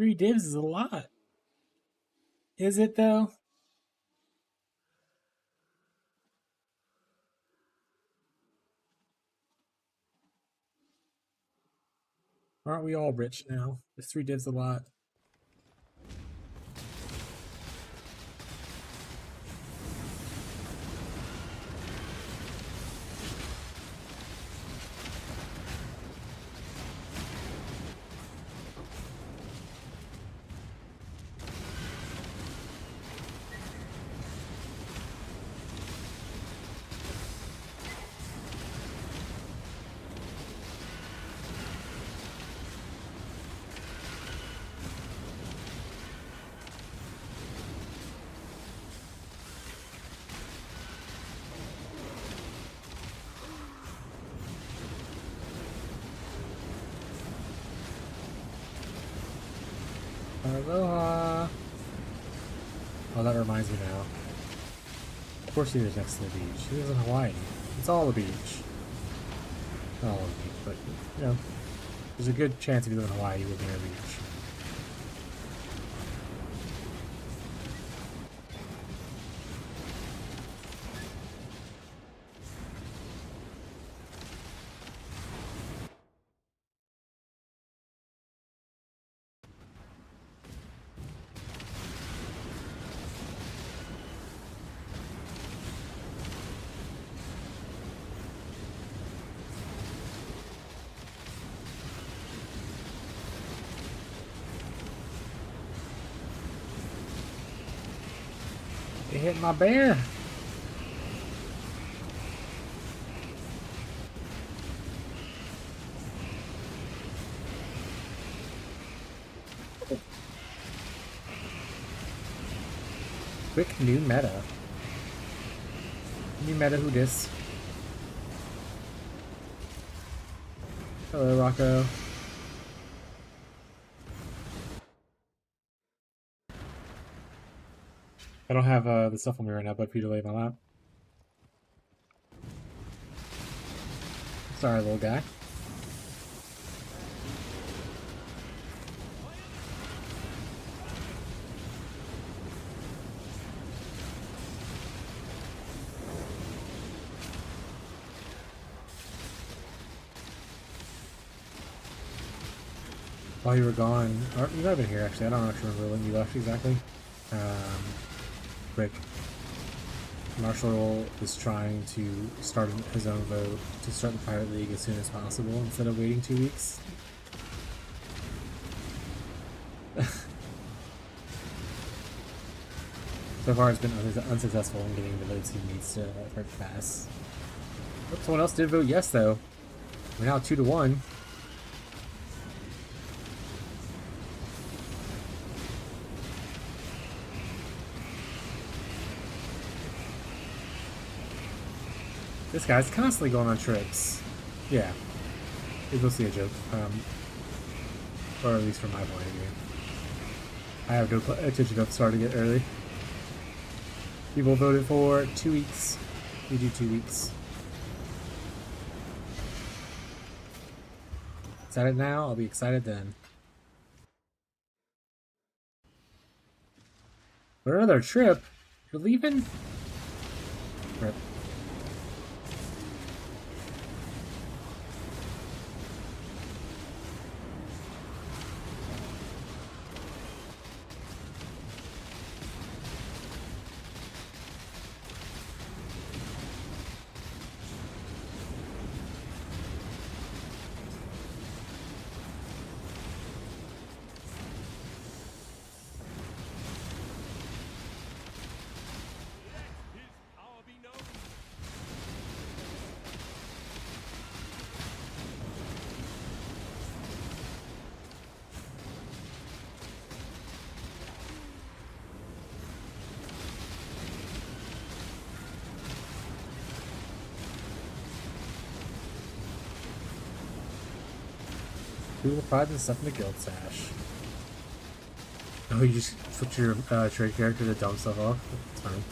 3 divs is a lot. Is it though? Aren't we all rich now? Is 3 divs a lot? Aloha! Oh, that reminds me now. Of course he lives next to the beach. He lives in Hawaii. It's all the beach. Not all the beach, but, you know, there's a good chance if you live in Hawaii you live near a beach. It hit my bear! Quick new meta. New meta who dis? Hello, Rocco. I don't have the stuff on me right now, but for you to lay in my lap. Sorry, little guy. While you were gone, or you might have been here actually, I don't actually remember when you left exactly. Quick. Marshall is trying to start his own vote to start the Pirate League as soon as possible instead of waiting 2 weeks. So far it's been unsuccessful in getting the votes he needs to for it to pass. Oh, someone else did vote yes though. We're now 2-1. This guy's constantly going on trips. Yeah. It's mostly a joke. Or at least from my point of view. I have no attention of starting it early. People voted for 2 weeks. We do 2 weeks. Excited now? I'll be excited then. For another trip? You're leaving? Rip. Who will find the stuff in the guild stash? Oh, you just switch your trade character to dump stuff off? That's fine.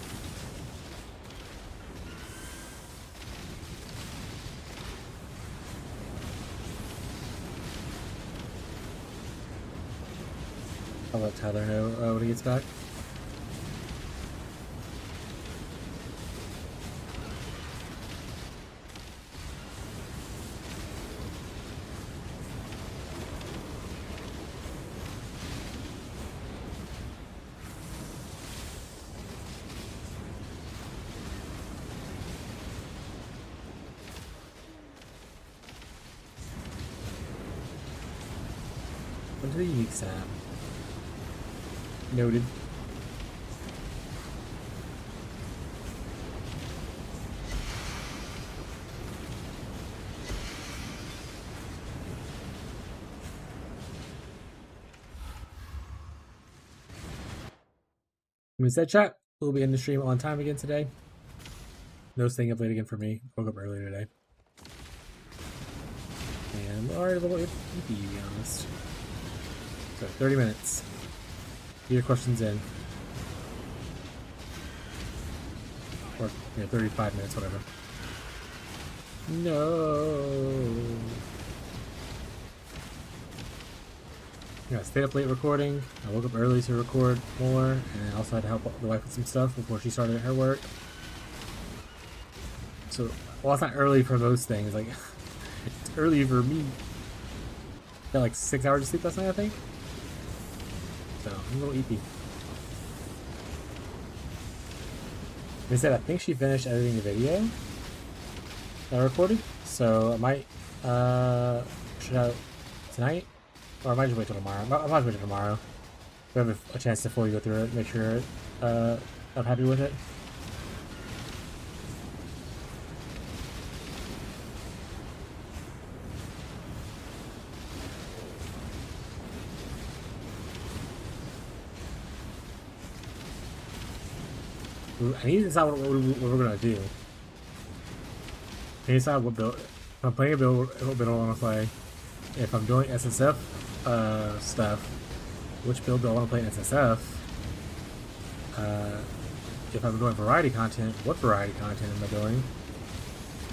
I'll let Tyler know when he gets back. Went to the unique sap. Noted. We said chat. We'll be in the stream on time again today. No staying up late again for me. Woke up early today. And I'm already a little iffy, to be honest. So 30 minutes. Get your questions in. Or 35 minutes, whatever. No. Yeah, I stayed up late recording. I woke up early to record more, and I also had to help the wife with some stuff before she started her work. So, well, it's not early for most things. Like, it's early for me. Got like 6 hours of sleep last night, I think. So, I'm a little eepy. They said I think she finished editing the video that I recorded. So, I might push it out tonight. Or I might just wait till tomorrow. I might wait till tomorrow. We have a chance to fully go through it, make sure I'm happy with it. I need to decide what we're gonna do. I need to decide what build. If I'm playing a build, what build I want to play. If I'm doing SSF stuff, which build do I want to play in SSF? If I'm doing variety content, what variety content am I doing?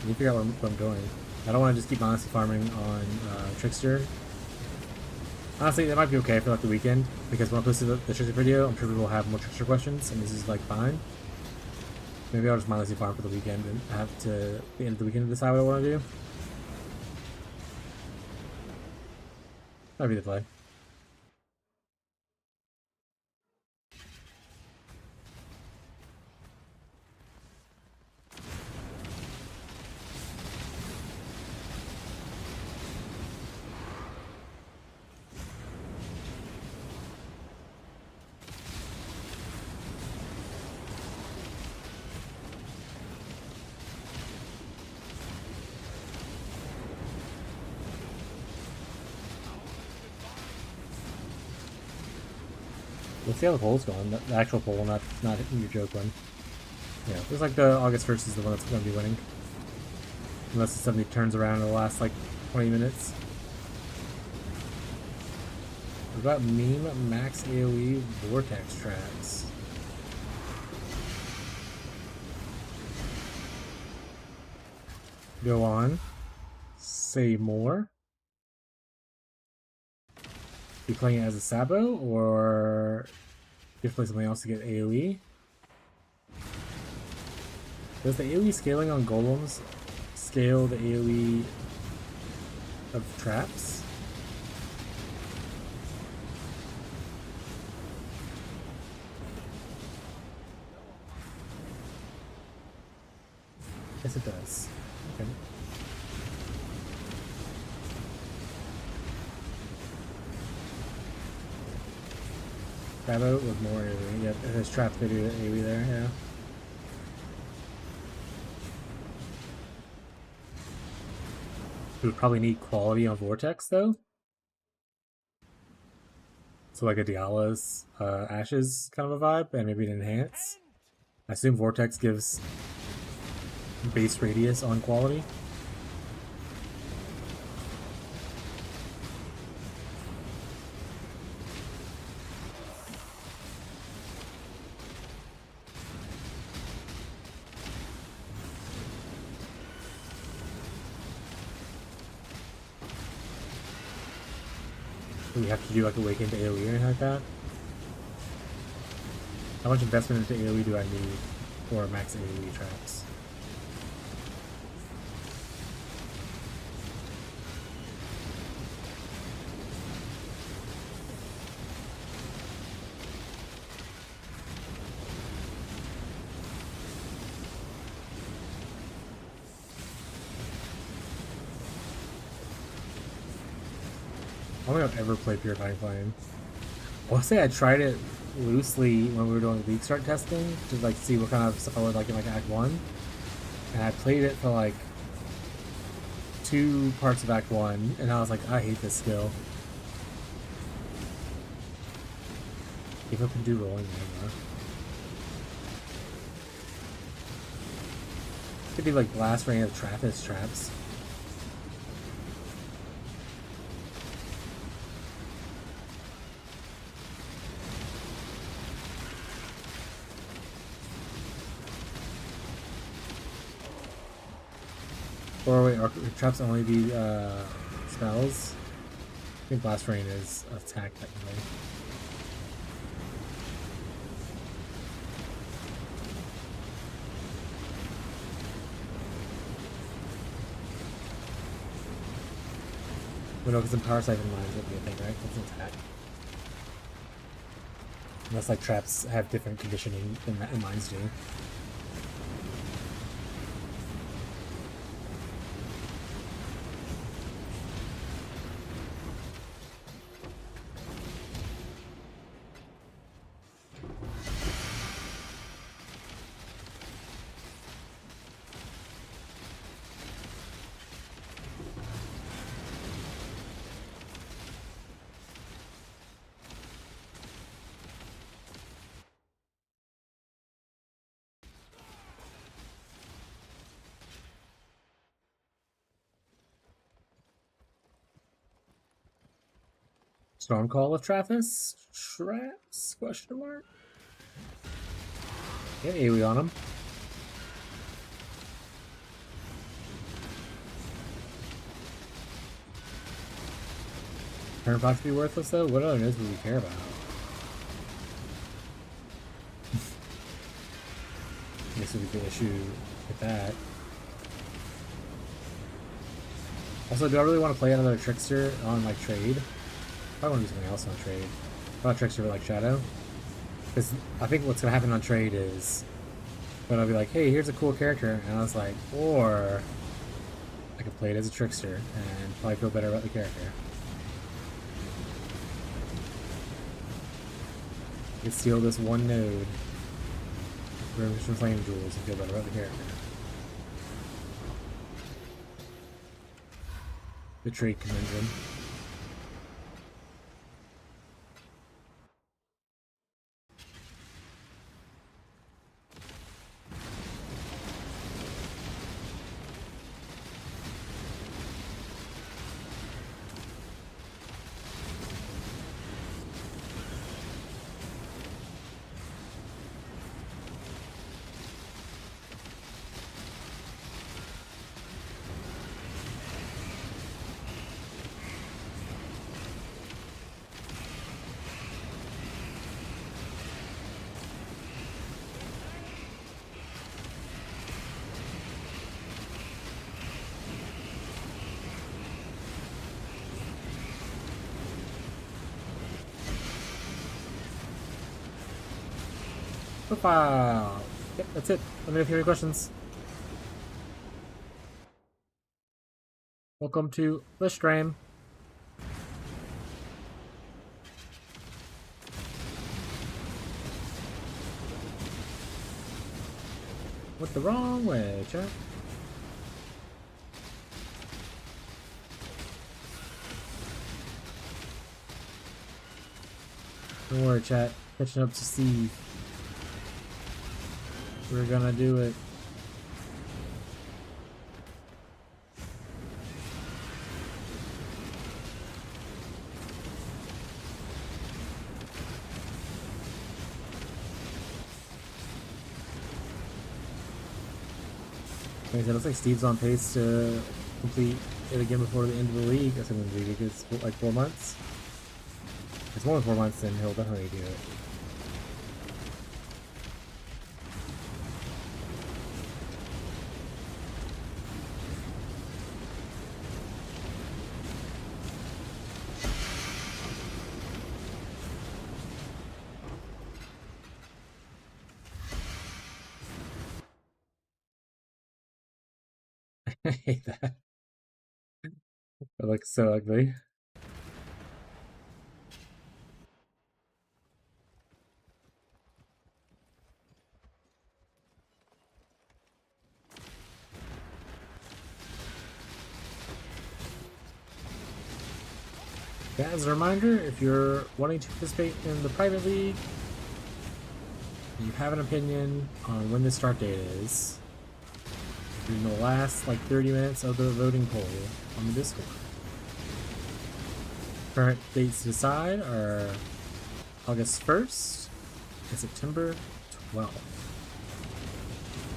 I need to figure out what I'm doing. I don't want to just keep honestly farming on Trickster. Honestly, that might be okay for like the weekend, because when I post the Trickster video, I'm sure people will have more Trickster questions, and this is like fine. Maybe I'll just mindlessly farm for the weekend and have to the end of the weekend to decide what I want to do. That'd be the play. Let's see how the poll's going. The actual poll, not your joke one. Yeah, looks like the August 1st is the one that's going to be winning. Unless somebody turns around in the last like 20 minutes. What about meme max AoE vortex tracks? Go on. Say more. You playing it as a Sabo, or you have to play something else to get AoE? Does the AoE scaling on golems scale the AoE of traps? Yes, it does. Okay. Sabo with more AoE. Yep, it has traps to do the AoE there, yeah. We would probably need quality on Vortex though. So like a Diala's Ashes kind of a vibe, and maybe an Enhance. I assume Vortex gives base radius on quality. We have to do like Awaken to AoE or anything like that. How much investment into AoE do I need for max AoE traps? I don't think I've ever played Purifying Flame. I'll say I tried it loosely when we were doing league start testing to like see what kind of stuff I would like in like Act 1. And I played it for like 2 parts of Act 1 and I was like, I hate this skill. People can do rolling anymore. Could be like Blast Rain of Trappist traps. Or wait, are traps only be spells? I think Blast Rain is attack technically. Well, no, because in Power Siphon Mines would be a thing, right? That's an attack. Unless like traps have different conditioning than mines do. Stormcall of Trappist? Traps? Question mark? Get AoE on him. Turn Fox be worthless though? What other news would we care about? I guess would be the issue with that. Also, do I really want to play another Trickster on like trade? I want to do something else on trade. Not Trickster, but like Shadow. Because I think what's going to happen on trade is when I'll be like, hey, here's a cool character. And I was like, or I could play it as a Trickster and probably feel better about the character. I could steal this one node from Flame Jewels and feel better about the character. The trade conundrum. Profile. Yep, that's it. Let me know if you have any questions. Welcome to the stream. Went the wrong way, chat. Don't worry, chat. Catching up to Steve. We're gonna do it. It looks like Steve's on pace to complete it again before the end of the league. I think the league is like 4 months. If it's more than 4 months, then he'll definitely do it. I hate that. It looks so ugly. Yeah, as a reminder, if you're wanting to participate in the private league, you have an opinion on when the start date is in the last like 30 minutes of the voting poll on the Discord. Current dates to decide are August 1st and September 12th.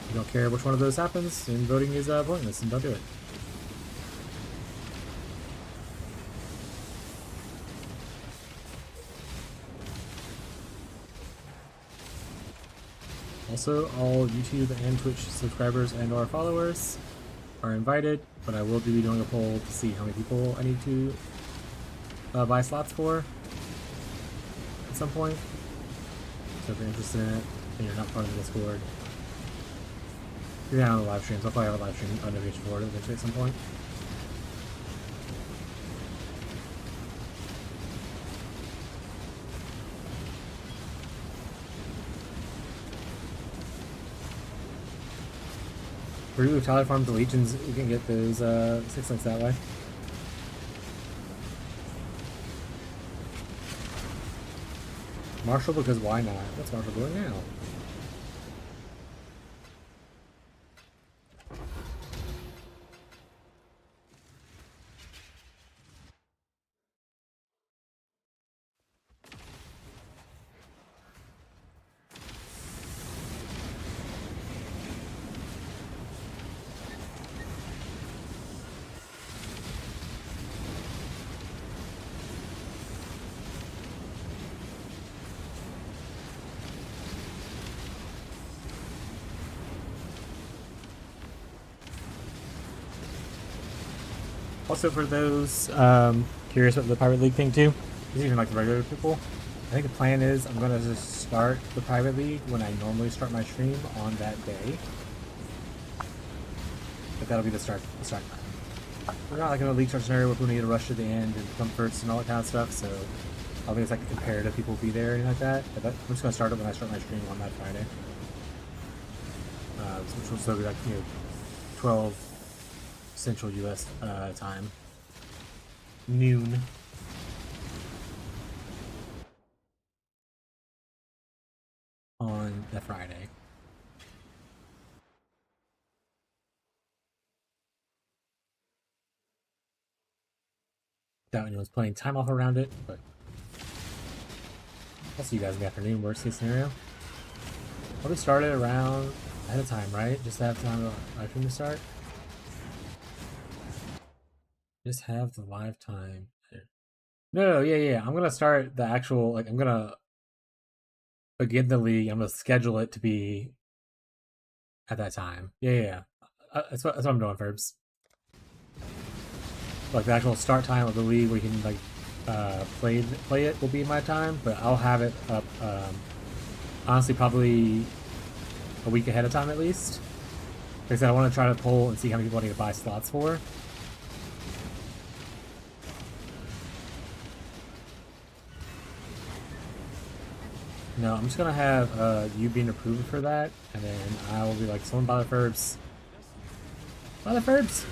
If you don't care which one of those happens, then voting is pointless and don't do it. Also, all YouTube and Twitch subscribers and or followers are invited, but I will be doing a poll to see how many people I need to buy slots for at some point. So if you're interested in it and you're not part of the Discord, you're down on the live streams. I'll probably have a live stream on notification board eventually at some point. For you, Tyler farms the legions, you can get those 6 links that way. Marshall, because why not? What's Marshall doing now? Also, for those curious about the Private League thing too, even like the regular people, I think the plan is I'm going to just start the Private League when I normally start my stream on that day. But that'll be the start time. We're not like in a league start scenario where people need to rush to the end and come first and all that kind of stuff, so I don't think it's like imperative people will be there or anything like that. But I'm just going to start it when I start my stream on that Friday. Which will still be like, 12 Central US time. Noon. On that Friday. Doubt anyone's playing time off around it, but I'll see you guys in the afternoon, worst case scenario. Probably started around ahead of time, right? Just to have time to live stream to start. Just have the live time. No, yeah. I'm gonna start the actual, like, I'm gonna begin the league. I'm gonna schedule it to be at that time. Yeah. That's what I'm doing, Ferbs. Like, the actual start time of the league where you can, like, play it will be my time, but I'll have it up, honestly, probably a week ahead of time at least. Like I said, I want to try to poll and see how many people I need to buy slots for. No, I'm just gonna have you being approved for that, and then I will be like, someone buy the Ferbs. Buy the Ferbs!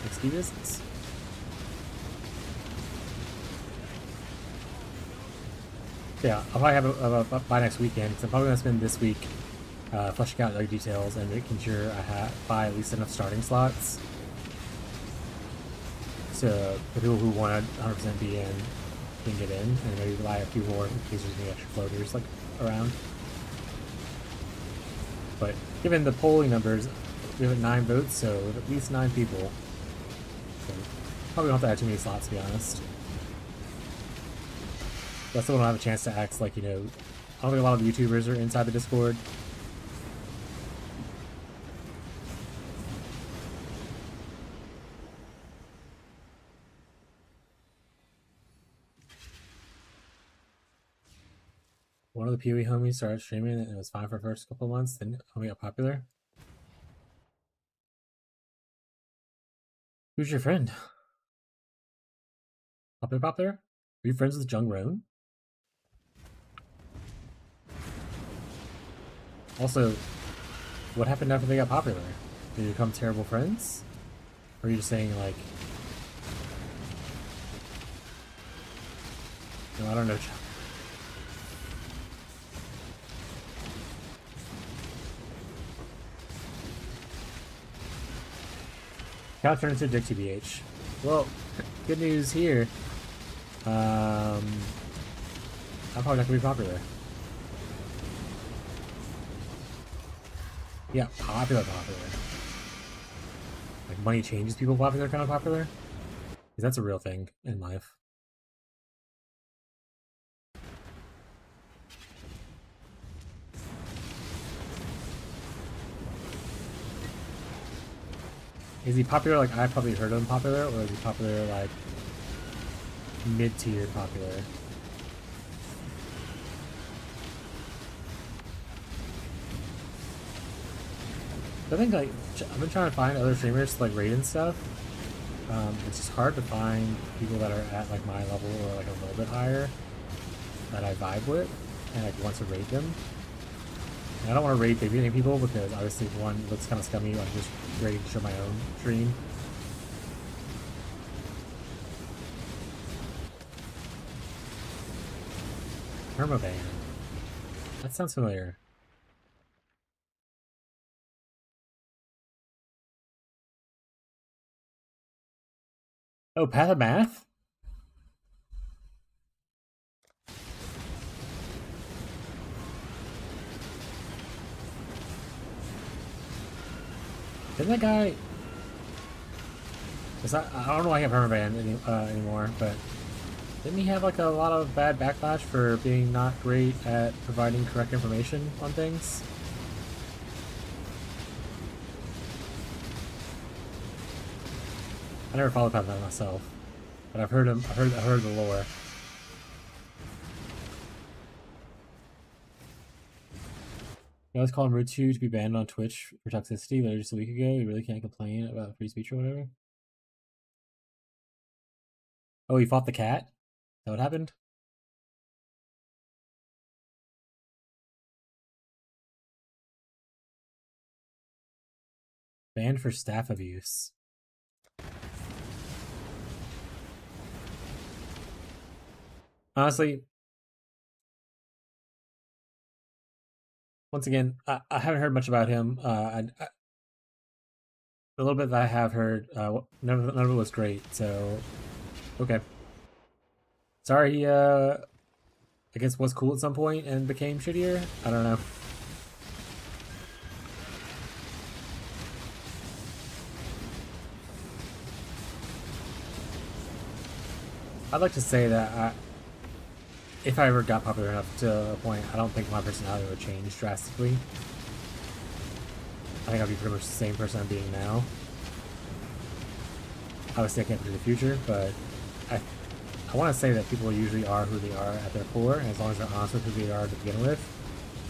XP visits. Yeah, I'll probably have a by next weekend, because I'm probably gonna spend this week fleshing out other details and making sure I buy at least enough starting slots. So the people who want to 100% be in can get in, and maybe buy a few more in case there's any extra floaters like around. But given the polling numbers, we have 9 votes, so at least 9 people. So probably don't have to add too many slots, to be honest. But I still don't have a chance to act like, I don't think a lot of the YouTubers are inside the Discord. One of the PoE homies started streaming and it was fine for the first couple of months, then homie got popular. Who's your friend? Popular? Are you friends with Jung Roan? Also, what happened after they got popular? Did you become terrible friends? Or are you just saying, like... No, I don't know. Count turned into Dick TBH. Well, good news here. I'm probably not gonna be popular. Yeah, popular. Like money changes people popular, kind of popular? Because that's a real thing in life. Is he popular like I probably heard him popular, or is he popular like mid-tier popular? I think like I've been trying to find other streamers to like rate and stuff. It's just hard to find people that are at like my level or like a little bit higher that I vibe with and like want to rate them. And I don't want to rate debuting people because obviously one looks kind of scummy. I'm just ready to show my own stream. Permaband. That sounds familiar. Oh, Path of Math? Didn't that guy... I don't know why I have permaband anymore, but didn't he have like a lot of bad backlash for being not great at providing correct information on things? I never followed Path of Math myself, but I've heard the lore. You always call him Rutu to be banned on Twitch for toxicity, literally just a week ago. You really can't complain about free speech or whatever. Oh, he fought the cat? Is that what happened? Banned for staff abuse. Honestly, once again, I haven't heard much about him. The little bit that I have heard, none of it was great, so okay. Sorry he, I guess was cool at some point and became shittier? I don't know. I'd like to say that if I ever got popular enough to a point, I don't think my personality would change drastically. I think I'd be pretty much the same person I'm being now. Obviously I can't predict the future, but I want to say that people usually are who they are at their core, and as long as they're honest with who they are to begin with,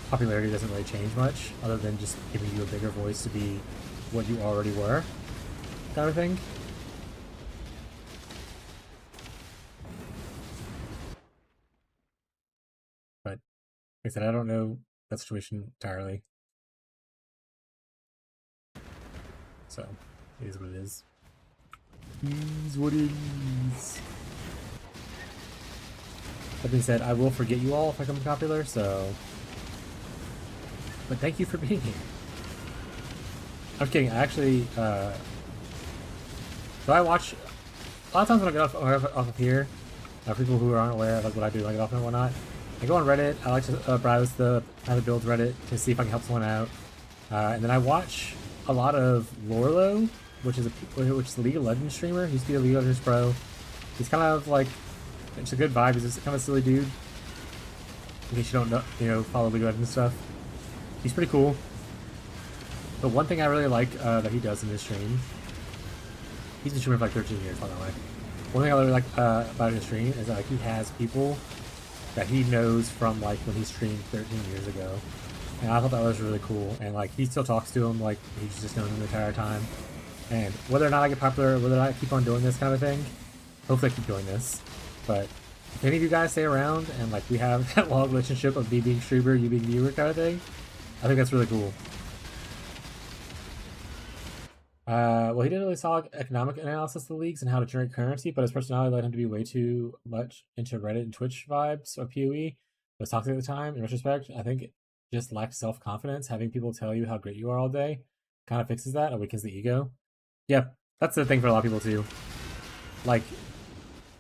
popularity doesn't really change much, other than just giving you a bigger voice to be what you already were, kind of thing. But, like I said, I don't know that situation entirely. So, it is what it is. It is what it is. That being said, I will forget you all if I become popular, so... But thank you for being here. I'm kidding, I actually, so I watch... A lot of times when I get off of here, for people who aren't aware of like, what I do, when I get off and whatnot, I go on Reddit, I like to browse the how to build Reddit to see if I can help someone out. And then I watch a lot of Lorlo, which is a League of Legends streamer. He used to be a League of Legends pro. He's kind of like... It's a good vibe. He's just kind of a silly dude. In case you don't know, follow League of Legends stuff. He's pretty cool. But one thing I really like that he does in his stream, he's been streaming for like 13 years, by the way. One thing I really like about his stream is that like, he has people that he knows from like when he streamed 13 years ago. And I thought that was really cool. And like he still talks to him like he's just known him the entire time. And whether or not I get popular, whether or not I keep on doing this kind of thing, hopefully I keep doing this. But if any of you guys stay around and like we have that long relationship of me being streamer, you being viewer kind of thing, I think that's really cool. Well, he did really solid economic analysis of the leagues and how to generate currency, but his personality led him to be way too much into Reddit and Twitch vibes of PoE. It was toxic at the time. In retrospect, I think it just lacked self-confidence. Having people tell you how great you are all day kind of fixes that. It weakens the ego. Yeah, that's the thing for a lot of people too. Like,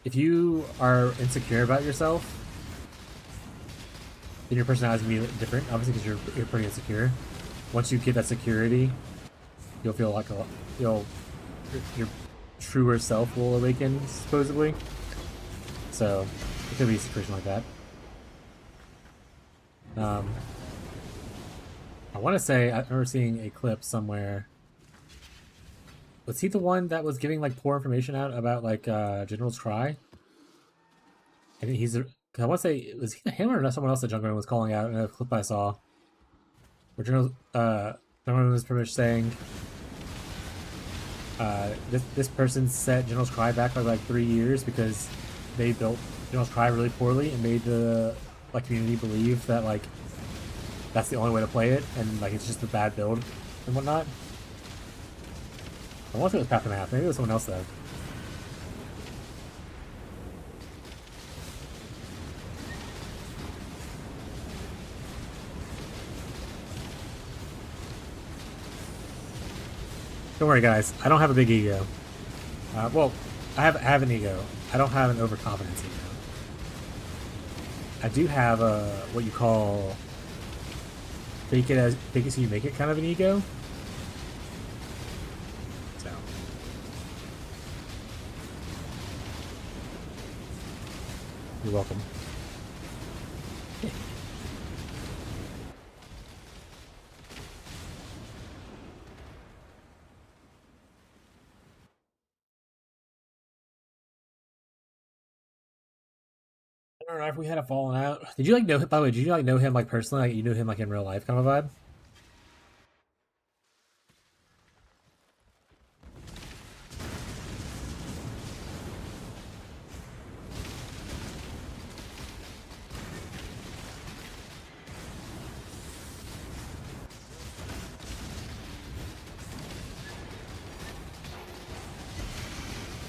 if you are insecure about yourself, then your personality is going to be different, obviously, because you're pretty insecure. Once you get that security, you'll feel like your truer self will awaken, supposedly. So it could be a situation like that. I want to say I remember seeing a clip somewhere. Was he the one that was giving like poor information out about like General's Cry? And he's I want to say, was he him or someone else that Jungle was calling out in a clip I saw, where General was pretty much saying, this person set General's Cry back by like 3 years because they built General's Cry really poorly and made the like community believe that like that's the only way to play it and like it's just a bad build and whatnot. I want to say it was Path and a Half. Maybe it was someone else though. Don't worry, guys. I don't have a big ego. Well, I have an ego. I don't have an overconfidence ego. I do have a what you call fake it so you make it kind of an ego. So you're welcome. I don't know if we had a falling out. Did you like know him? By the way, did you like know him like personally? Like you knew him like in real life, kind of a vibe.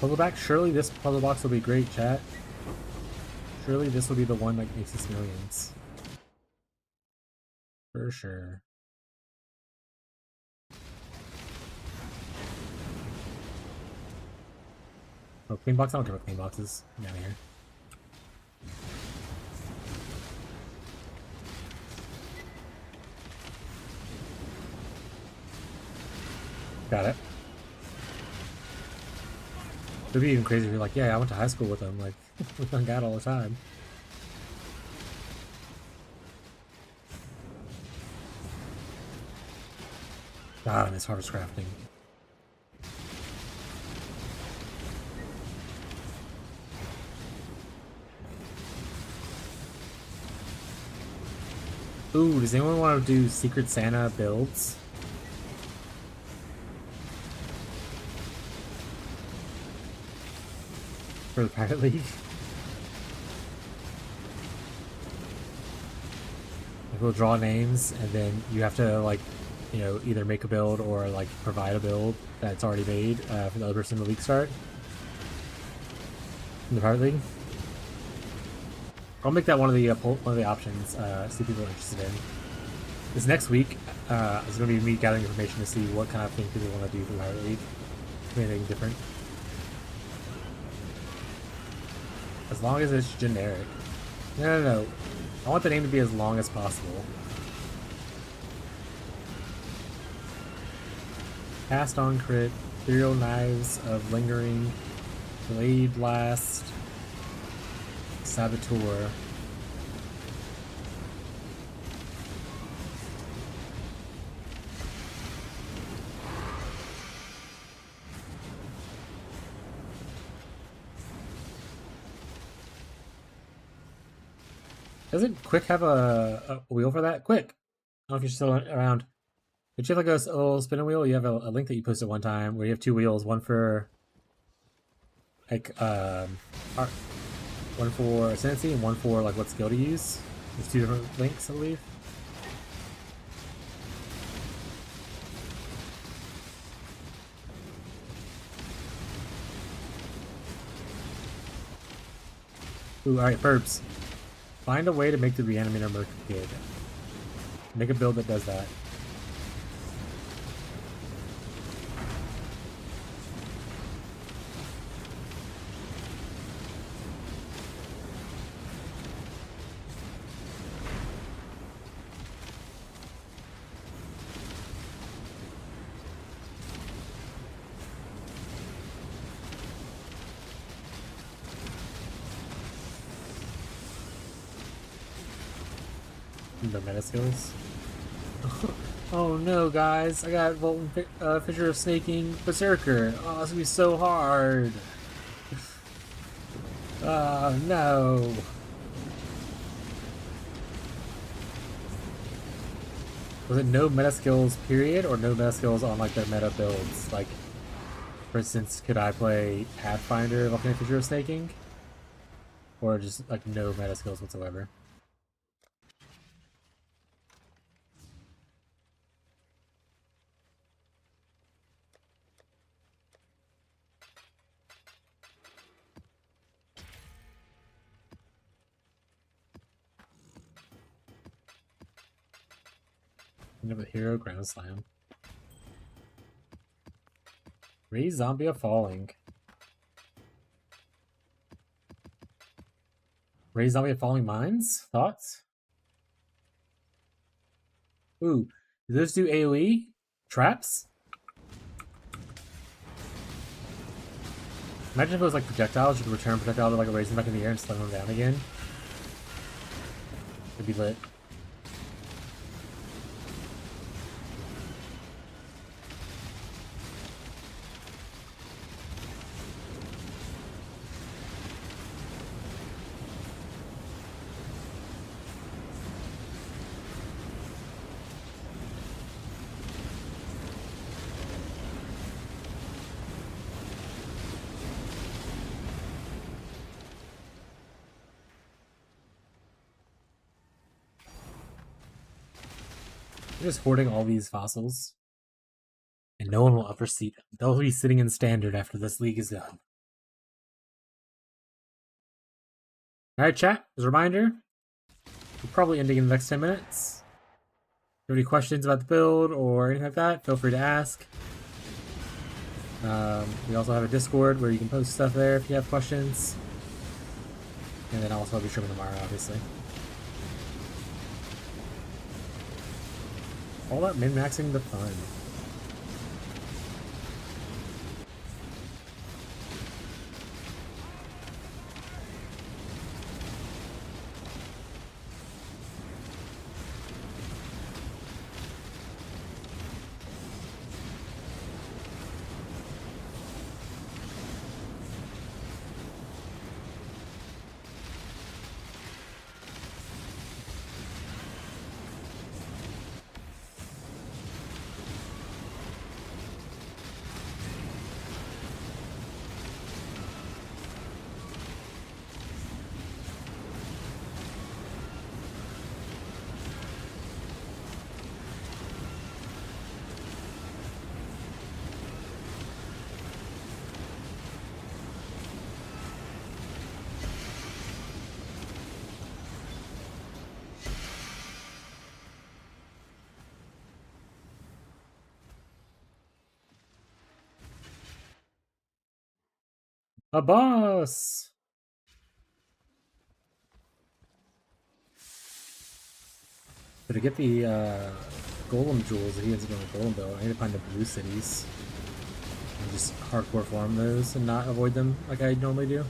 Puzzle back. Surely this puzzle box will be great, chat. Surely this will be the one that makes us millions. For sure. Oh, clean box? I don't care about clean boxes. Get out of here. Got it. It'd be even crazy if you're like, yeah, I went to high school with him. Like, we hung out all the time. God, I miss harvest crafting. Ooh, does anyone want to do Secret Santa builds? For the Pirate League? Like we'll draw names and then you have to like, you know, either make a build or like provide a build that's already made for the other person in the league start. In the Pirate League. I'll make that one of the options. See if people are interested in. This next week is going to be me gathering information to see what kind of thing people want to do for the Pirate League. Anything different. As long as it's generic. No. I want the name to be as long as possible. Cast on crit, Ethereal Knives of Lingering, Blade Blast, Saboteur. Doesn't Quick have a wheel for that? Quick! I don't know if you're still around. Did you have like a little spinning wheel? You have a link that you posted one time where you have two wheels, one for like one for ascendancy and one for like what skill to use. There's two different links, I believe. Ooh, alright, Burbs. Find a way to make the reanimator more good. Make a build that does that. The meta skills. Oh no, guys! I got Volton Fissure of Snaking Berserker. Oh, it's gonna be so hard. No. Was it no meta skills period, or no meta skills on like their meta builds? Like, for instance, could I play Pathfinder Volton Fissure of Snaking, or just like no meta skills whatsoever? Of a hero ground slam. Raise zombie of falling. Raise zombie of falling mines? Thoughts? Ooh, do those do AoE? Traps? Imagine if it was like projectiles, you could return projectile to like raise them back in the air and slam them down again. It'd be lit. Just hoarding all these fossils, and no one will ever see them. They'll be sitting in standard after this league is done. Alright, chat, as a reminder, we're probably ending in the next 10 minutes. If you have any questions about the build or anything like that, feel free to ask. We also have a Discord where you can post stuff there if you have questions. And then I'll also be streaming tomorrow, obviously. All that min-maxing the fun. A boss! So to get the golem jewels, if he ends up going golem build, I need to find the blue cities. And just hardcore farm those and not avoid them like I normally do.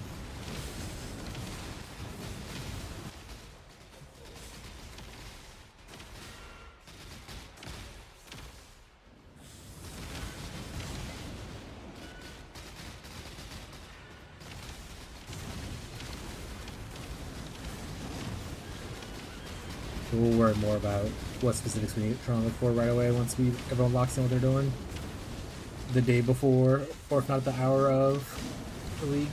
we'll worry more about what specifics we need to try and look for right away once everyone locks in what they're doing. The day before, or if not the hour of the league.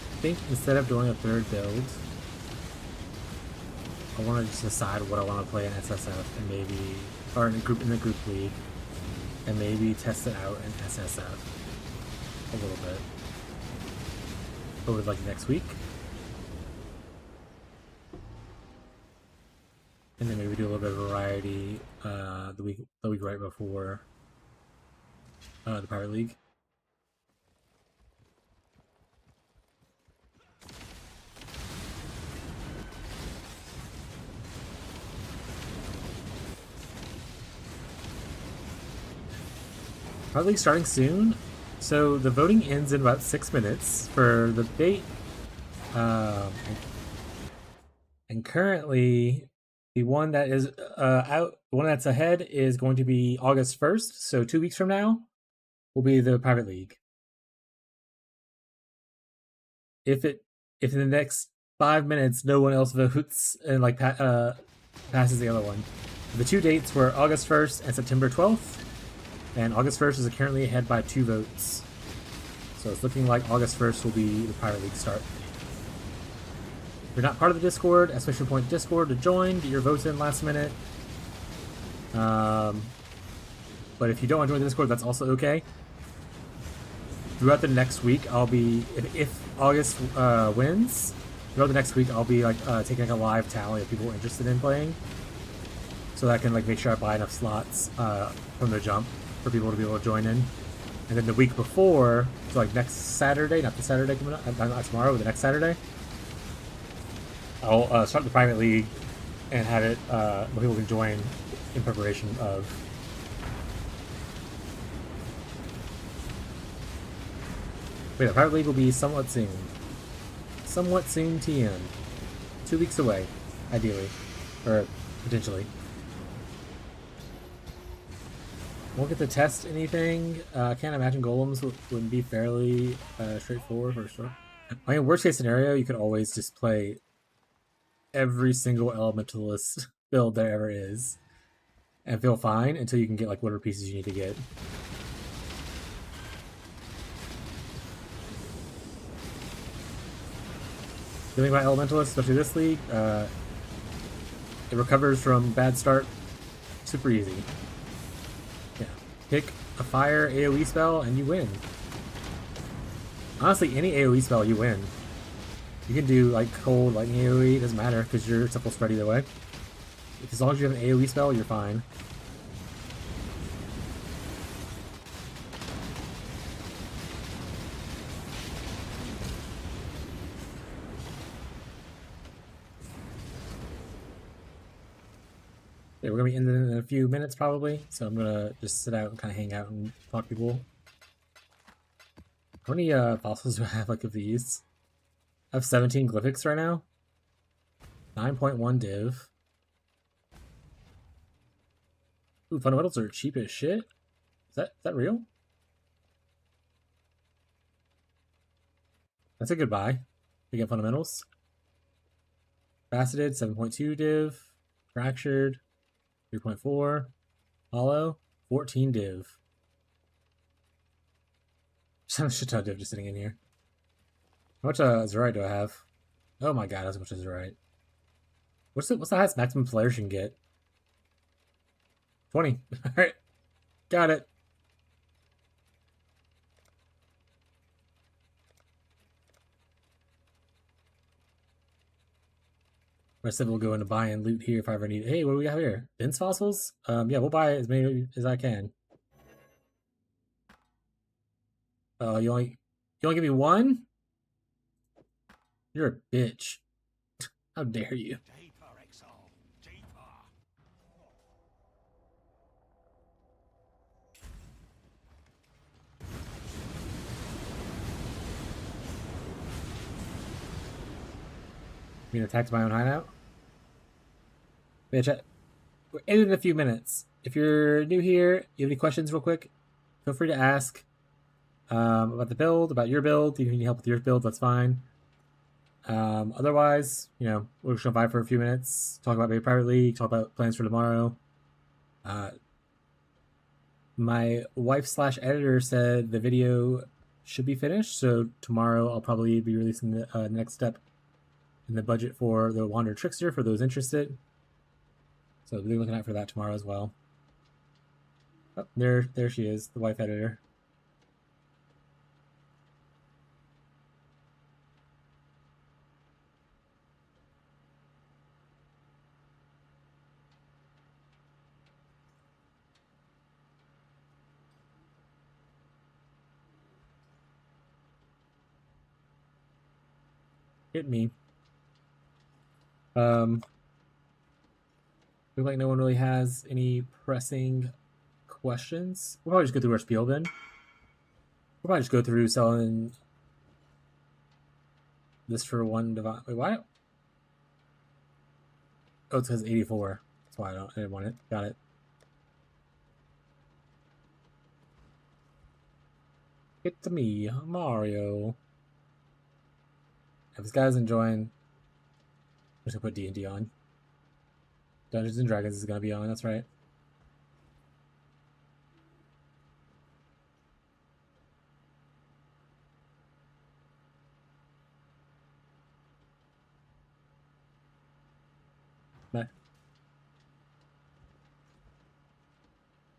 I think instead of doing a third build, I want to just decide what I want to play in SSF and maybe, or in the group league, and maybe test it out in SSF a little bit over like next week, and then maybe do a little bit of variety the week right before the Pirate League. Probably starting soon. So the voting ends in about 6 minutes for the date. And currently, the one that is out, the one that's ahead is going to be August 1st. So 2 weeks from now will be the Private League. If in the next 5 minutes no one else votes and like passes the other one, the two dates were August 1st and September 12th. And August 1st is currently ahead by 2 votes. So it's looking like August 1st will be the Pirate League start. If you're not part of the Discord, !point Discord to join, get your votes in last minute. But if you don't want to join the Discord, that's also okay. Throughout the next week, I'll be, if August wins, throughout the next week I'll be like taking like a live tally of people interested in playing. So that I can like make sure I buy enough slots from the jump for people to be able to join in. And then the week before, so like next Saturday, not the Saturday coming up, not tomorrow, but the next Saturday, I'll start the Private League and have it where people can join in preparation of. Wait, the Private League will be somewhat soon. Somewhat soon TM. 2 weeks away, ideally. Or potentially. Won't get to test anything. I can't imagine golems wouldn't be fairly straightforward for sure. I mean, worst case scenario, you could always just play every single elementalist build there ever is and feel fine until you can get like whatever pieces you need to get. The thing about elementalists, especially this league, it recovers from bad start super easy. Pick a fire AoE spell and you win. Honestly, any AoE spell you win. You can do like cold lightning AoE, it doesn't matter because your stuff will spread either way. As long as you have an AoE spell, you're fine. Yeah, we're gonna be in a few minutes probably, so I'm gonna just sit out and kind of hang out and talk to people. How many fossils do I have like of these? I have 17 glyphics right now. 9.1 div. Ooh, fundamentals are cheap as shit. Is that real? That's a good buy. We get fundamentals. Faceted, 7.2 div. Fractured, 3.4. Hollow, 14 div. Some shit ton of div just sitting in here. How much Zerite do I have? Oh my god, that's much Zerite. What's the highest maximum players you can get? 20. Alright. Got it. Rest of it will go into buy and loot here if I ever need. Hey, what do we have here? Vince fossils? Yeah, we'll buy as many as I can. You only give me one? You're a bitch. How dare you? Deeper, exile. Deeper. Being attacked by my own hideout? Bitch, we're ending in a few minutes. If you're new here, you have any questions real quick, feel free to ask. About the build, about your build. If you need help with your build, that's fine. Otherwise, you know, we're just gonna vibe for a few minutes, talk about maybe private league, talk about plans for tomorrow. My wife/editor said the video should be finished, so tomorrow I'll probably be releasing the next step in the budget for the Wander Trickster for those interested. So be looking out for that tomorrow as well. Oh, there she is, the wife editor. Hit me. Look like no one really has any pressing questions. We'll probably just go through our spiel then. We'll probably just go through selling this for one divine. Wait, why? Oh, it says 84. That's why I didn't want it. Got it. It's me, Mario. If this guy's enjoying, I'm just gonna put D&D on. Dungeons and Dragons is gonna be on. That's right.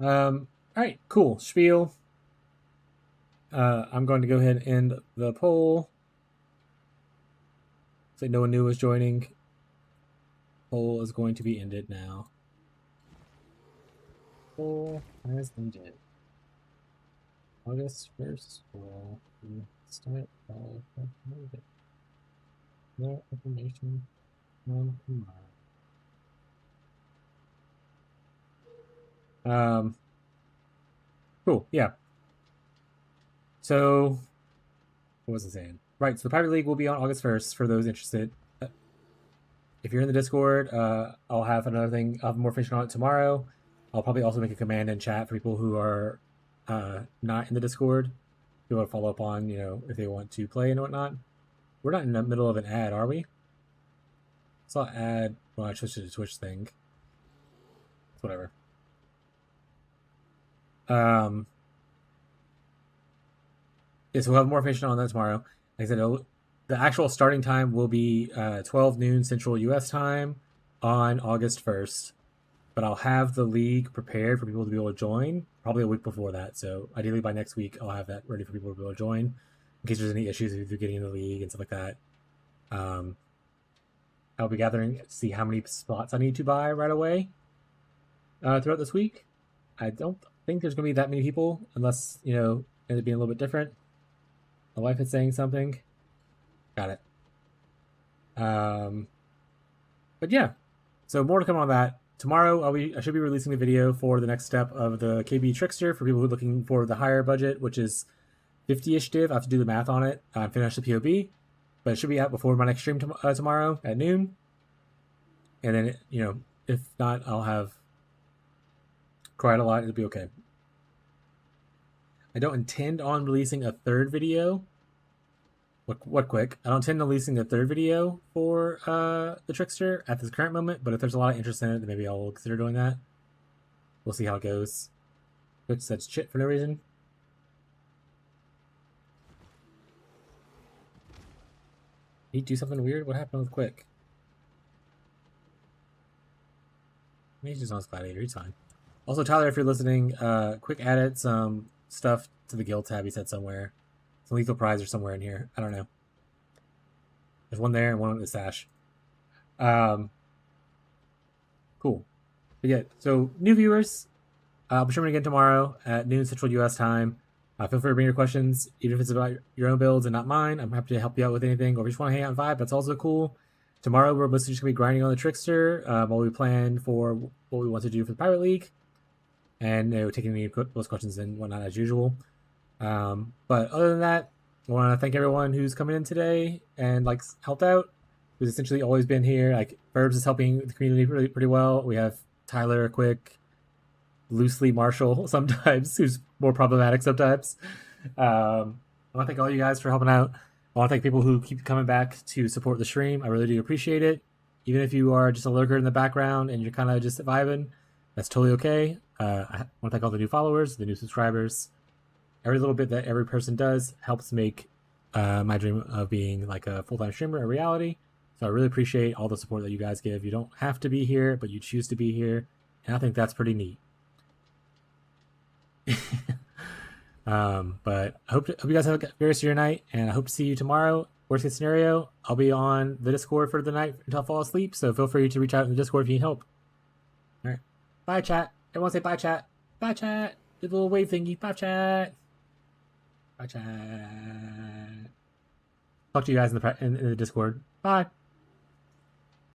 All right, cool. Spiel. I'm going to go ahead and end the poll. Say no one new is joining. Poll is going to be ended now. Poll has ended. August 1st will start all uploaded. More information on tomorrow. Cool, yeah. So, what was I saying? Right, so the Private League will be on August 1st for those interested. If you're in the Discord, I'll have another thing. I'll have more information on it tomorrow. I'll probably also make a command in chat for people who are not in the Discord. Who want to follow up on, you know, if they want to play and whatnot. We're not in the middle of an ad, are we? I saw ad. Well, I switched to the Twitch thing. Whatever. Yeah, so we'll have more information on that tomorrow. Like I said, the actual starting time will be 12 noon Central U.S. time on August 1st. But I'll have the league prepared for people to be able to join probably a week before that. So ideally by next week, I'll have that ready for people to be able to join in case there's any issues if you're getting in the league and stuff like that. I'll be gathering to see how many spots I need to buy right away throughout this week. I don't think there's going to be that many people unless, you know, it ends up being a little bit different. My wife is saying something. Got it. But yeah, so more to come on that. Tomorrow, I should be releasing a video for the next step of the KB Trickster for people who are looking for the higher budget, which is 50-ish div. I have to do the math on it. Finish the POB, but it should be out before my next stream tomorrow at noon. And then, you know, if not, I'll have quite a lot. It'll be okay. I don't intend on releasing a third video. What quick? I don't intend on releasing a third video for the Trickster at this current moment, but if there's a lot of interest in it, then maybe I'll consider doing that. We'll see how it goes. Twitch said shit for no reason. He do something weird? What happened with Quick? Maybe he's just on his gladiator. He's fine. Also, Tyler, if you're listening, Quick added some stuff to the guild tab he said somewhere. Some lethal prize or somewhere in here. I don't know. There's one there and one in the stash. Cool. But yeah, so new viewers, I'll be streaming again tomorrow at noon Central US time. Feel free to bring your questions, even if it's about your own builds and not mine. I'm happy to help you out with anything. Or if you just want to hang out and vibe, that's also cool. Tomorrow, we're mostly just going to be grinding on the Trickster while we plan for what we want to do for the Pirate League. And taking any those questions and whatnot as usual. But other than that, I want to thank everyone who's coming in today and like helped out. Who's essentially always been here. Like Burbs is helping the community pretty well. We have Tyler, Quick, loosely Marshall sometimes, who's more problematic sometimes. I want to thank all you guys for helping out. I want to thank people who keep coming back to support the stream. I really do appreciate it. Even if you are just a lurker in the background and you're kind of just vibing, that's totally okay. I want to thank all the new followers, the new subscribers. Every little bit that every person does helps make my dream of being like a full-time streamer a reality. So I really appreciate all the support that you guys give. You don't have to be here, but you choose to be here. And I think that's pretty neat. But I hope you guys have a great rest of your night, and I hope to see you tomorrow. Worst case scenario, I'll be on the Discord for the night until I fall asleep, so feel free to reach out in the Discord if you need help. All right. Bye, chat. Everyone say bye, chat. Bye, chat. Do the little wave thingy. Bye, chat. Bye, chat. Talk to you guys in the Discord. Bye.